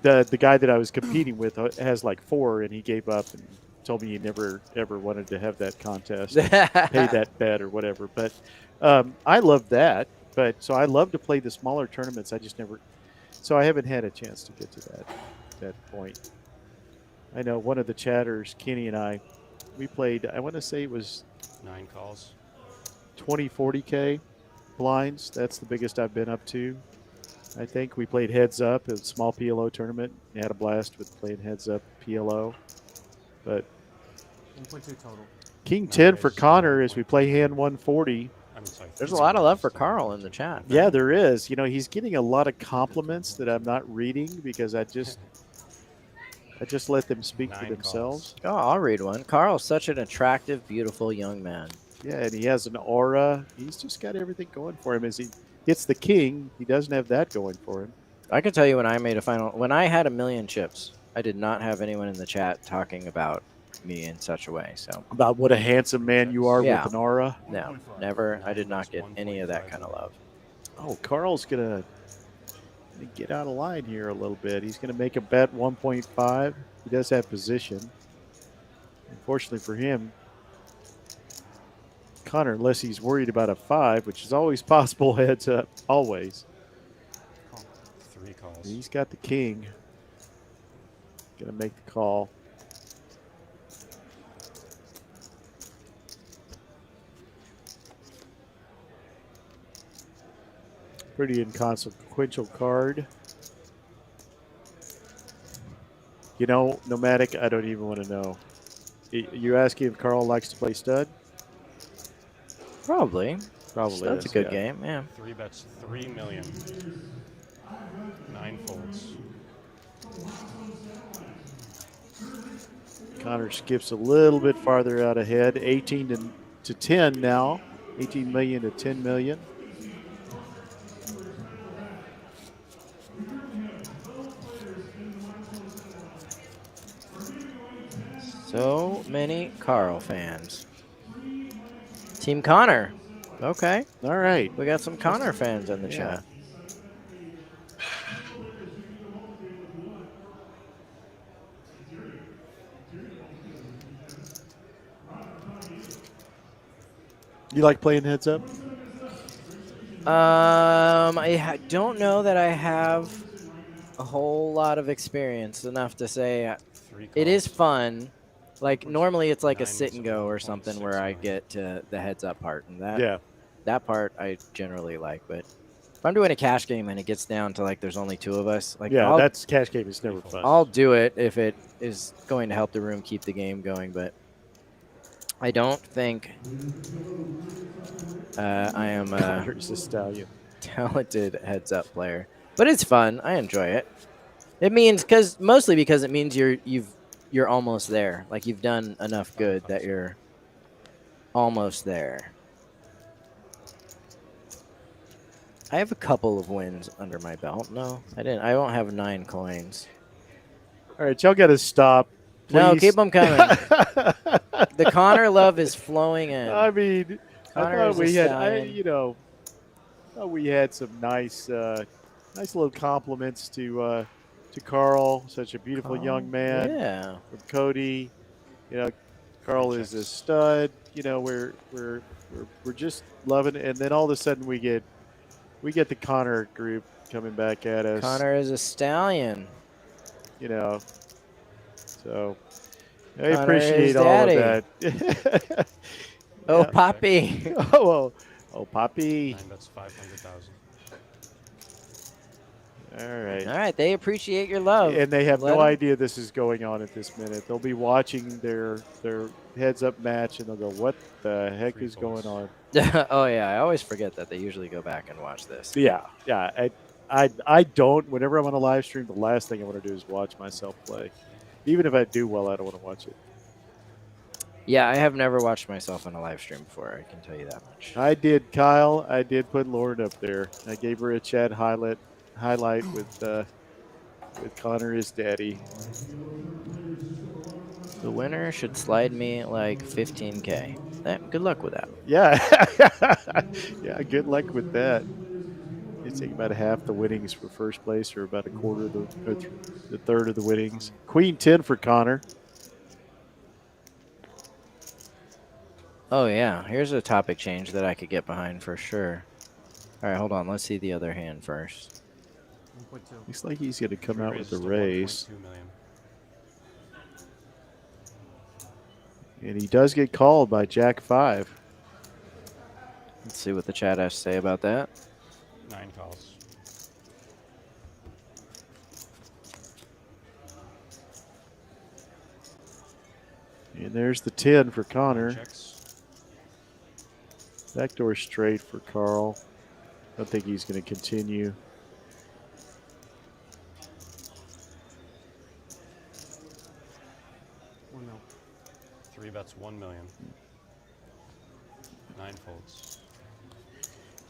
the guy that I was competing with has like 4, and he gave up and told me he never ever wanted to have that contest, pay that bet or whatever. But I love that. But so I love to play the smaller tournaments. I just never. So I haven't had a chance to get to that point. I know one of the chatters, Kenny and I, we played. I want to say it was 9 calls. 20, 40K blinds. That's the biggest I've been up to. I think we played heads up at a small PLO tournament. We had a blast with playing heads up PLO. But 1.2 total. King 10 for Connor as we play hand 140. There's a lot of love for Carl in the chat. Yeah, there is. You know, he's getting a lot of compliments that I'm not reading because I just let them speak for themselves. Oh, I'll read one. Carl's such an attractive, beautiful young man. Yeah, and he has an aura. He's just got everything going for him. As he hits the king, he doesn't have that going for him. I can tell you when I made a final, when I had a million chips, I did not have anyone in the chat talking about me in such a way. So about what a handsome man you are with an aura. No, never. I did not get any of that kind of love. Oh, Carl's gonna get out of line here a little bit. He's gonna make a bet 1.5. He does have position. Unfortunately for him, Connor, unless he's worried about a 5, which is always possible, heads up, always. 3 calls. He's got the king. Gonna make the call. Pretty inconsequential card. You know, Nomadic, I don't even want to know. You asking if Carl likes to play stud? Probably. Probably. That's a good game, yeah. 3 bets 3 million. 9 folds. Connor skips a little bit farther out ahead. 18 to 10 now. 18 million to 10 million. So many Carl fans. Team Connor. Okay. All right. We got some Connor fans in the chat. You like playing heads up? I don't know that I have a whole lot of experience enough to say it is fun. Like normally it's like a sit and go or something where I get to the heads up part, and that part I generally like. But if I'm doing a cash game and it gets down to like there's only 2 of us, like that's cash game is never fun. I'll do it if it is going to help the room keep the game going, but I don't think I am a talented heads up player. But it's fun. I enjoy it. It means mostly because it means you're almost there. Like you've done enough good that you're almost there. I have a couple of wins under my belt. No, I didn't. I don't have 9 coins. All right, y'all got to stop. Please. No, keep them coming. The Connor love is flowing in. I mean, Connor I thought we had, we had some nice little compliments to to Carl, such a beautiful young man. Yeah. From Cody, you know, Carl is a stud. You know, we're just loving it. And then all of a sudden we get the Connor group coming back at us. Connor is a stallion. You know, so I Connor appreciate is all daddy. of that. Oh, Poppy. Oh, Poppy. 9 bets 500,000. All right. All right, they appreciate your love. And they have Let no 'em- idea this is going on at this minute. They'll be watching their heads-up match, and they'll go, "What the heck is going on?" Oh yeah, I always forget that they usually go back and watch this. Yeah. I don't. Whenever I'm on a live stream, the last thing I want to do is watch myself play. Even if I do well, I don't want to watch it. Yeah, I have never watched myself on a live stream before. I can tell you that much. I did, Kyle. I did put Lauren up there. I gave her a chat highlight with Connor as daddy. The winner should slide me like 15K. Good luck with that. Yeah. Yeah, good luck with that. It's like about half the winnings for first place, or about a quarter of the third of the winnings. Queen 10 for Connor. Oh yeah, here's a topic change that I could get behind for sure. All right, hold on. Let's see the other hand first. Looks like he's going to come out with the Raises to raise. 1.2 million. And he does get called by Jack 5. Let's see what the chat has to say about that. 9 calls. And there's the 10 for Connor. Checks. Backdoor straight for Carl. I don't think he's going to continue. Three bets 1 million. 9 folds.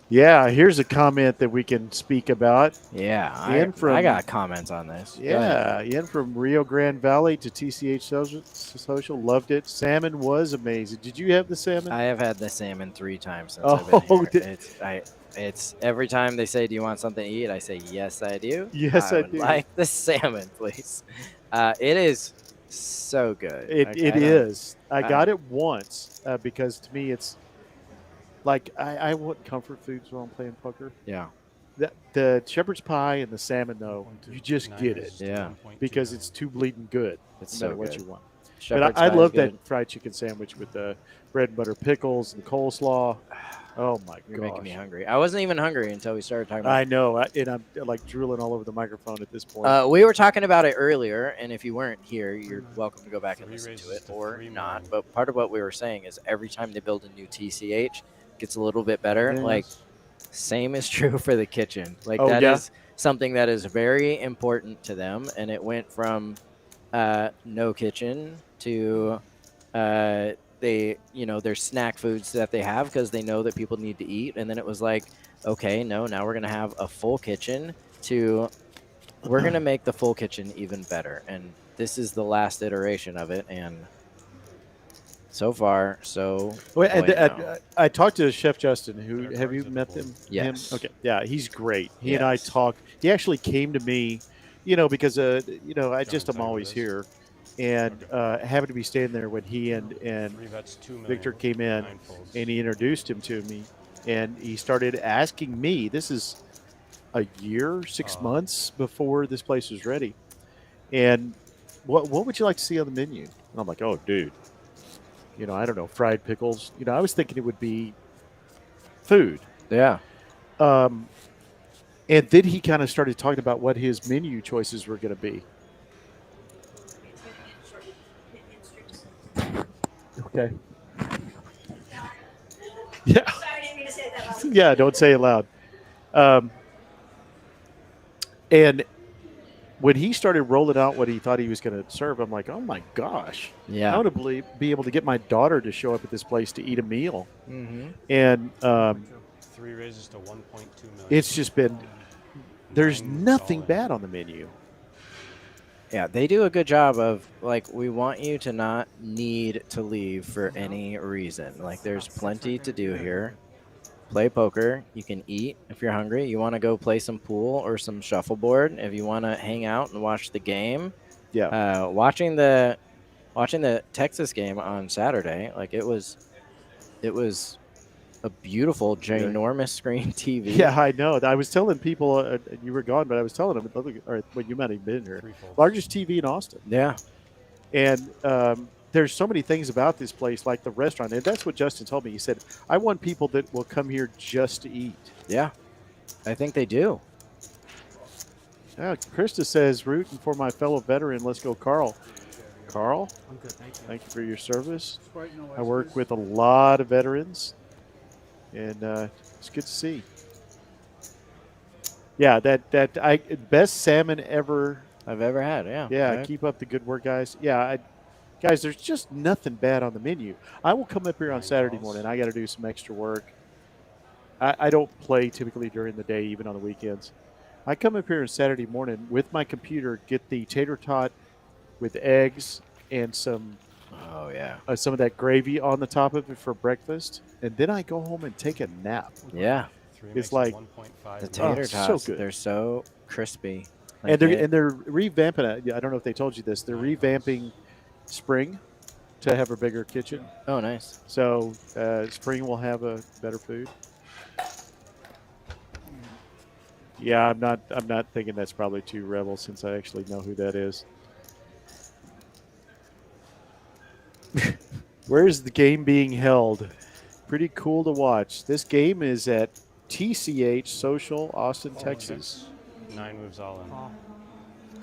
Yeah, here's a comment that we can speak about. Yeah, I got comments on this. Yeah, Ian from Rio Grande Valley to TCH Social, loved it. Salmon was amazing. Did you have the salmon? I have had the salmon 3 times since I've been here. It's every time they say, "Do you want something to eat?" I say, "Yes, I do." Yes, I would do. like the salmon, please. It is so good. It is. I got it once because to me it's like I want comfort foods while I'm playing poker. Yeah. The shepherd's pie and the salmon, though, you just get it. Yeah. Because it's too bleeding good. It's no so matter what good. you want. Shepherd's But I pie love is good. that fried chicken sandwich with the bread and butter pickles and coleslaw. Oh my You're gosh. making me hungry. I wasn't even hungry until we started talking about I know, and I'm like drooling all over the microphone at this point. We were talking about it earlier, and if you weren't here, you're welcome to go back and listen to it or not. But part of what we were saying is every time they build a new TCH, it gets a little bit better. Yes. Like, same is true for the kitchen. Like, Oh, that yeah? is something that is very important to them, and it went from no kitchen to their snack foods that they have because they know that people need to eat, and then it was like, okay, no, now we're gonna have a full kitchen to we're gonna make the full kitchen even better, and this is the last iteration of it, and so far so I talked to Chef Justin. Who have you met them? Yes. Him? Okay. Yeah, he's great. He and I talked. He actually came to me, because I just am always here, and happened to be standing there when he and Victor came in, and he introduced him to me, and he started asking me. This is a year, 6 months before this place was ready, and what would you like to see on the menu? And I'm like, oh, dude. I don't know, fried pickles. I was thinking it would be food. Yeah. And then he kind of started talking about what his menu choices were going to be. Okay. Yeah. Yeah, don't say it loud. And when he started rolling out what he thought he was going to serve, I'm like, oh my gosh. Yeah. I want to be able to get my daughter to show up at this place to eat a meal. Mm-hmm. And 3 raises to 1.2 million. it's just been, there's nothing bad on the menu. Yeah, they do a good job of, like, we want you to not need to leave for any reason. Like, there's plenty to do here. play poker. You can eat if you're hungry. You want to go play some pool or some shuffleboard. If you want to hang out and watch the game. Yeah. Watching the Texas game on Saturday, like it was a beautiful, ginormous screen TV. Yeah, I know. I was telling people you were gone, but I was telling them, or well, you might have been here. Largest TV in Austin. Yeah. And there's so many things about this place, like the restaurant. And that's what Justin told me. He said, I want people that will come here just to eat. Yeah, I think they do. Yeah, Krista says, rooting for my fellow veteran. Let's go, Carl. Carl? I'm good, thank you. Thank you for your service. I work with a lot of veterans, and it's good to see. Yeah, best salmon I've ever had. Yeah. Yeah, right? keep up the good work, guys. Yeah, guys, there's just nothing bad on the menu. I will come up here on Saturday morning. I got to do some extra work. I don't play typically during the day, even on the weekends. I come up here on Saturday morning with my computer, get the tater tot with eggs and some some of that gravy on the top of it for breakfast, and then I go home and take a nap. Yeah. It's like the tater tots. so good. They're so crispy. And they're revamping it. I don't know if they told you this. They're revamping Spring to have a bigger kitchen. Oh, nice. So Spring will have a better food. Yeah, I'm not thinking that's probably too rebel since I actually know who that is. Where's the game being held? Pretty cool to watch. This game is at TCH Social Austin, Texas. 9 moves all in.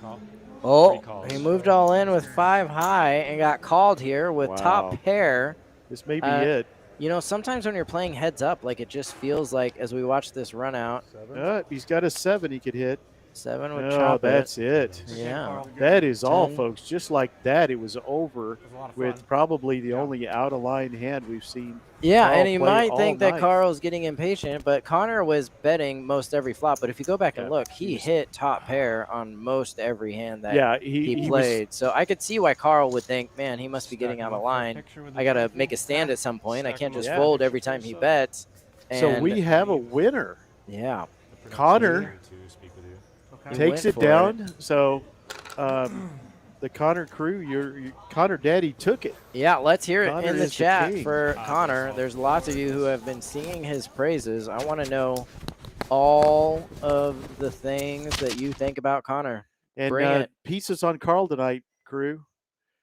Call. Oh, he moved all in with 5 high and got called here with top pair. This may be it. You know, sometimes when you're playing heads up, like it just feels like as we watch this run out. He's got a 7 he could hit. 7 would Oh, chop that's it. Yeah. That is all, 10. folks. Just like that, it was over with probably the only out-of-line hand we've seen. Yeah, Carl and you play might all think that night. Carl's getting impatient, but Connor was betting most every flop. But if you go back and look, he hit top pair on most every hand that he played. So I could see why Carl would think, man, he must be getting out of line. I got to make a stand at some point. I can't just fold every time he bets. So we have a winner. Yeah. Connor takes it down. So the Connor crew, your Connor Daddy took it. Yeah, let's hear it Connor in the is the chat king. for Connor. There's lots of you who have been singing his praises. I want to know all of the things that you think about Connor. And Bring it. pieces on Carl tonight, crew.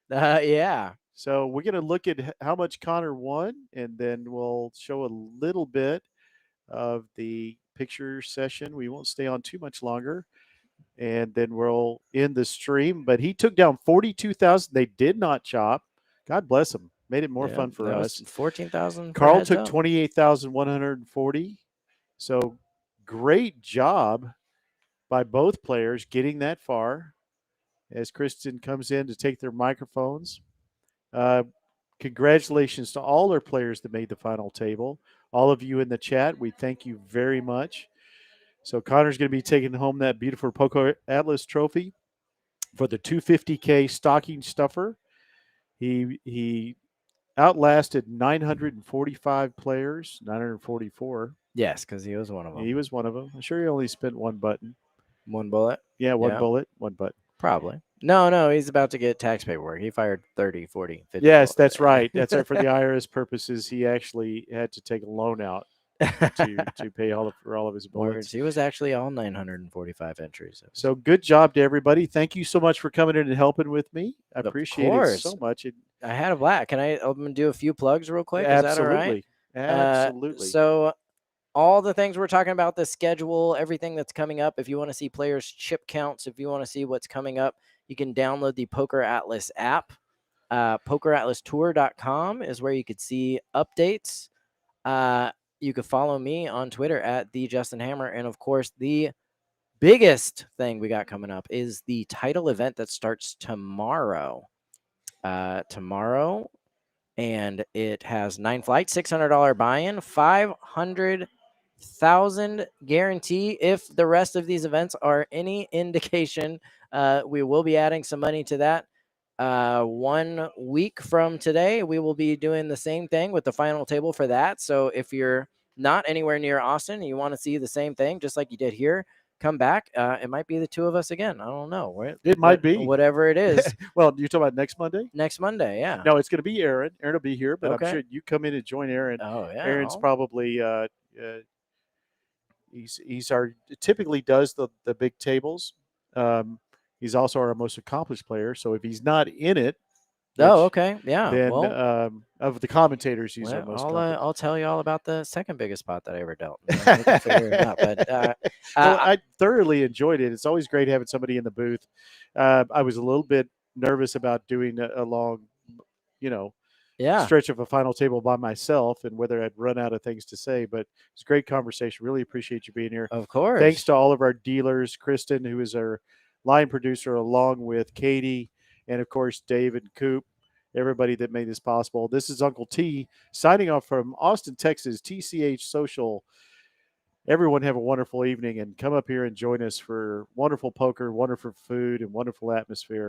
Yeah. So we're going to look at how much Connor won, and then we'll show a little bit of the picture session. We won't stay on too much longer. And then we'll end the stream. But he took down 42,000. They did not chop. God bless him. Made it more fun for us. 14,000. Carl took 28,140. So great job by both players getting that far. As Kristen comes in to take their microphones. Congratulations to all our players that made the final table. All of you in the chat, we thank you very much. So Connor's going to be taking home that beautiful Poker Atlas trophy for the 250K stocking stuffer. He outlasted 945 players, 944. Yes, because he was one of them. He was one of them. I'm sure he only spent one button. One bullet? Yeah, one bullet, one button. Probably. No, he's about to get tax paperwork. He fired 30, 40, 50. Yes, that's right. That's right. For the IRS purposes, he actually had to take a loan out to pay for all of his bullets. He was actually all 945 entries. So good job to everybody. Thank you so much for coming in and helping with me. I appreciate it so much. I had a blast. Can I do a few plugs real quick? Absolutely. Is that all right? Absolutely. So all the things we're talking about, the schedule, everything that's coming up. If you want to see players' chip counts, if you want to see what's coming up, you can download the Poker Atlas app. PokerAtlasTour.com is where you could see updates. You can follow me on Twitter at @TheJustinHammer. And, of course, the biggest thing we got coming up is the title event that starts tomorrow. And it has 9 flights, $600 buy-in, 500,000 guarantee. If the rest of these events are any indication, we will be adding some money to that. 1 week from today, we will be doing the same thing with the final table for that. So if you're not anywhere near Austin, and you want to see the same thing, just like you did here, come back. It might be the two of us again. I don't know. It might be. Whatever it is. Well, you're talking about next Monday? Next Monday, yeah. No, it's going to be Aaron. Aaron will be here, but Okay. I'm sure you come in and join Aaron. Oh, yeah. Aaron's probably he's our typically does the big tables. He's also our most accomplished player. So if he's not in it, okay, yeah. Then well, of the commentators, he's our most. I'll tell you all about the second biggest spot that I ever dealt. We can figure it out. But well, I thoroughly enjoyed it. It's always great having somebody in the booth. I was a little bit nervous about doing a long, stretch of a final table by myself and whether I'd run out of things to say. But it's a great conversation. Really appreciate you being here. Of course. Thanks to all of our dealers, Kristen, who is our line producer, along with Katie, and of course Dave and Coop, everybody that made this possible. This is Uncle T signing off from Austin, Texas, TCH Social. Everyone have a wonderful evening and come up here and join us for wonderful poker, wonderful food, and wonderful atmosphere.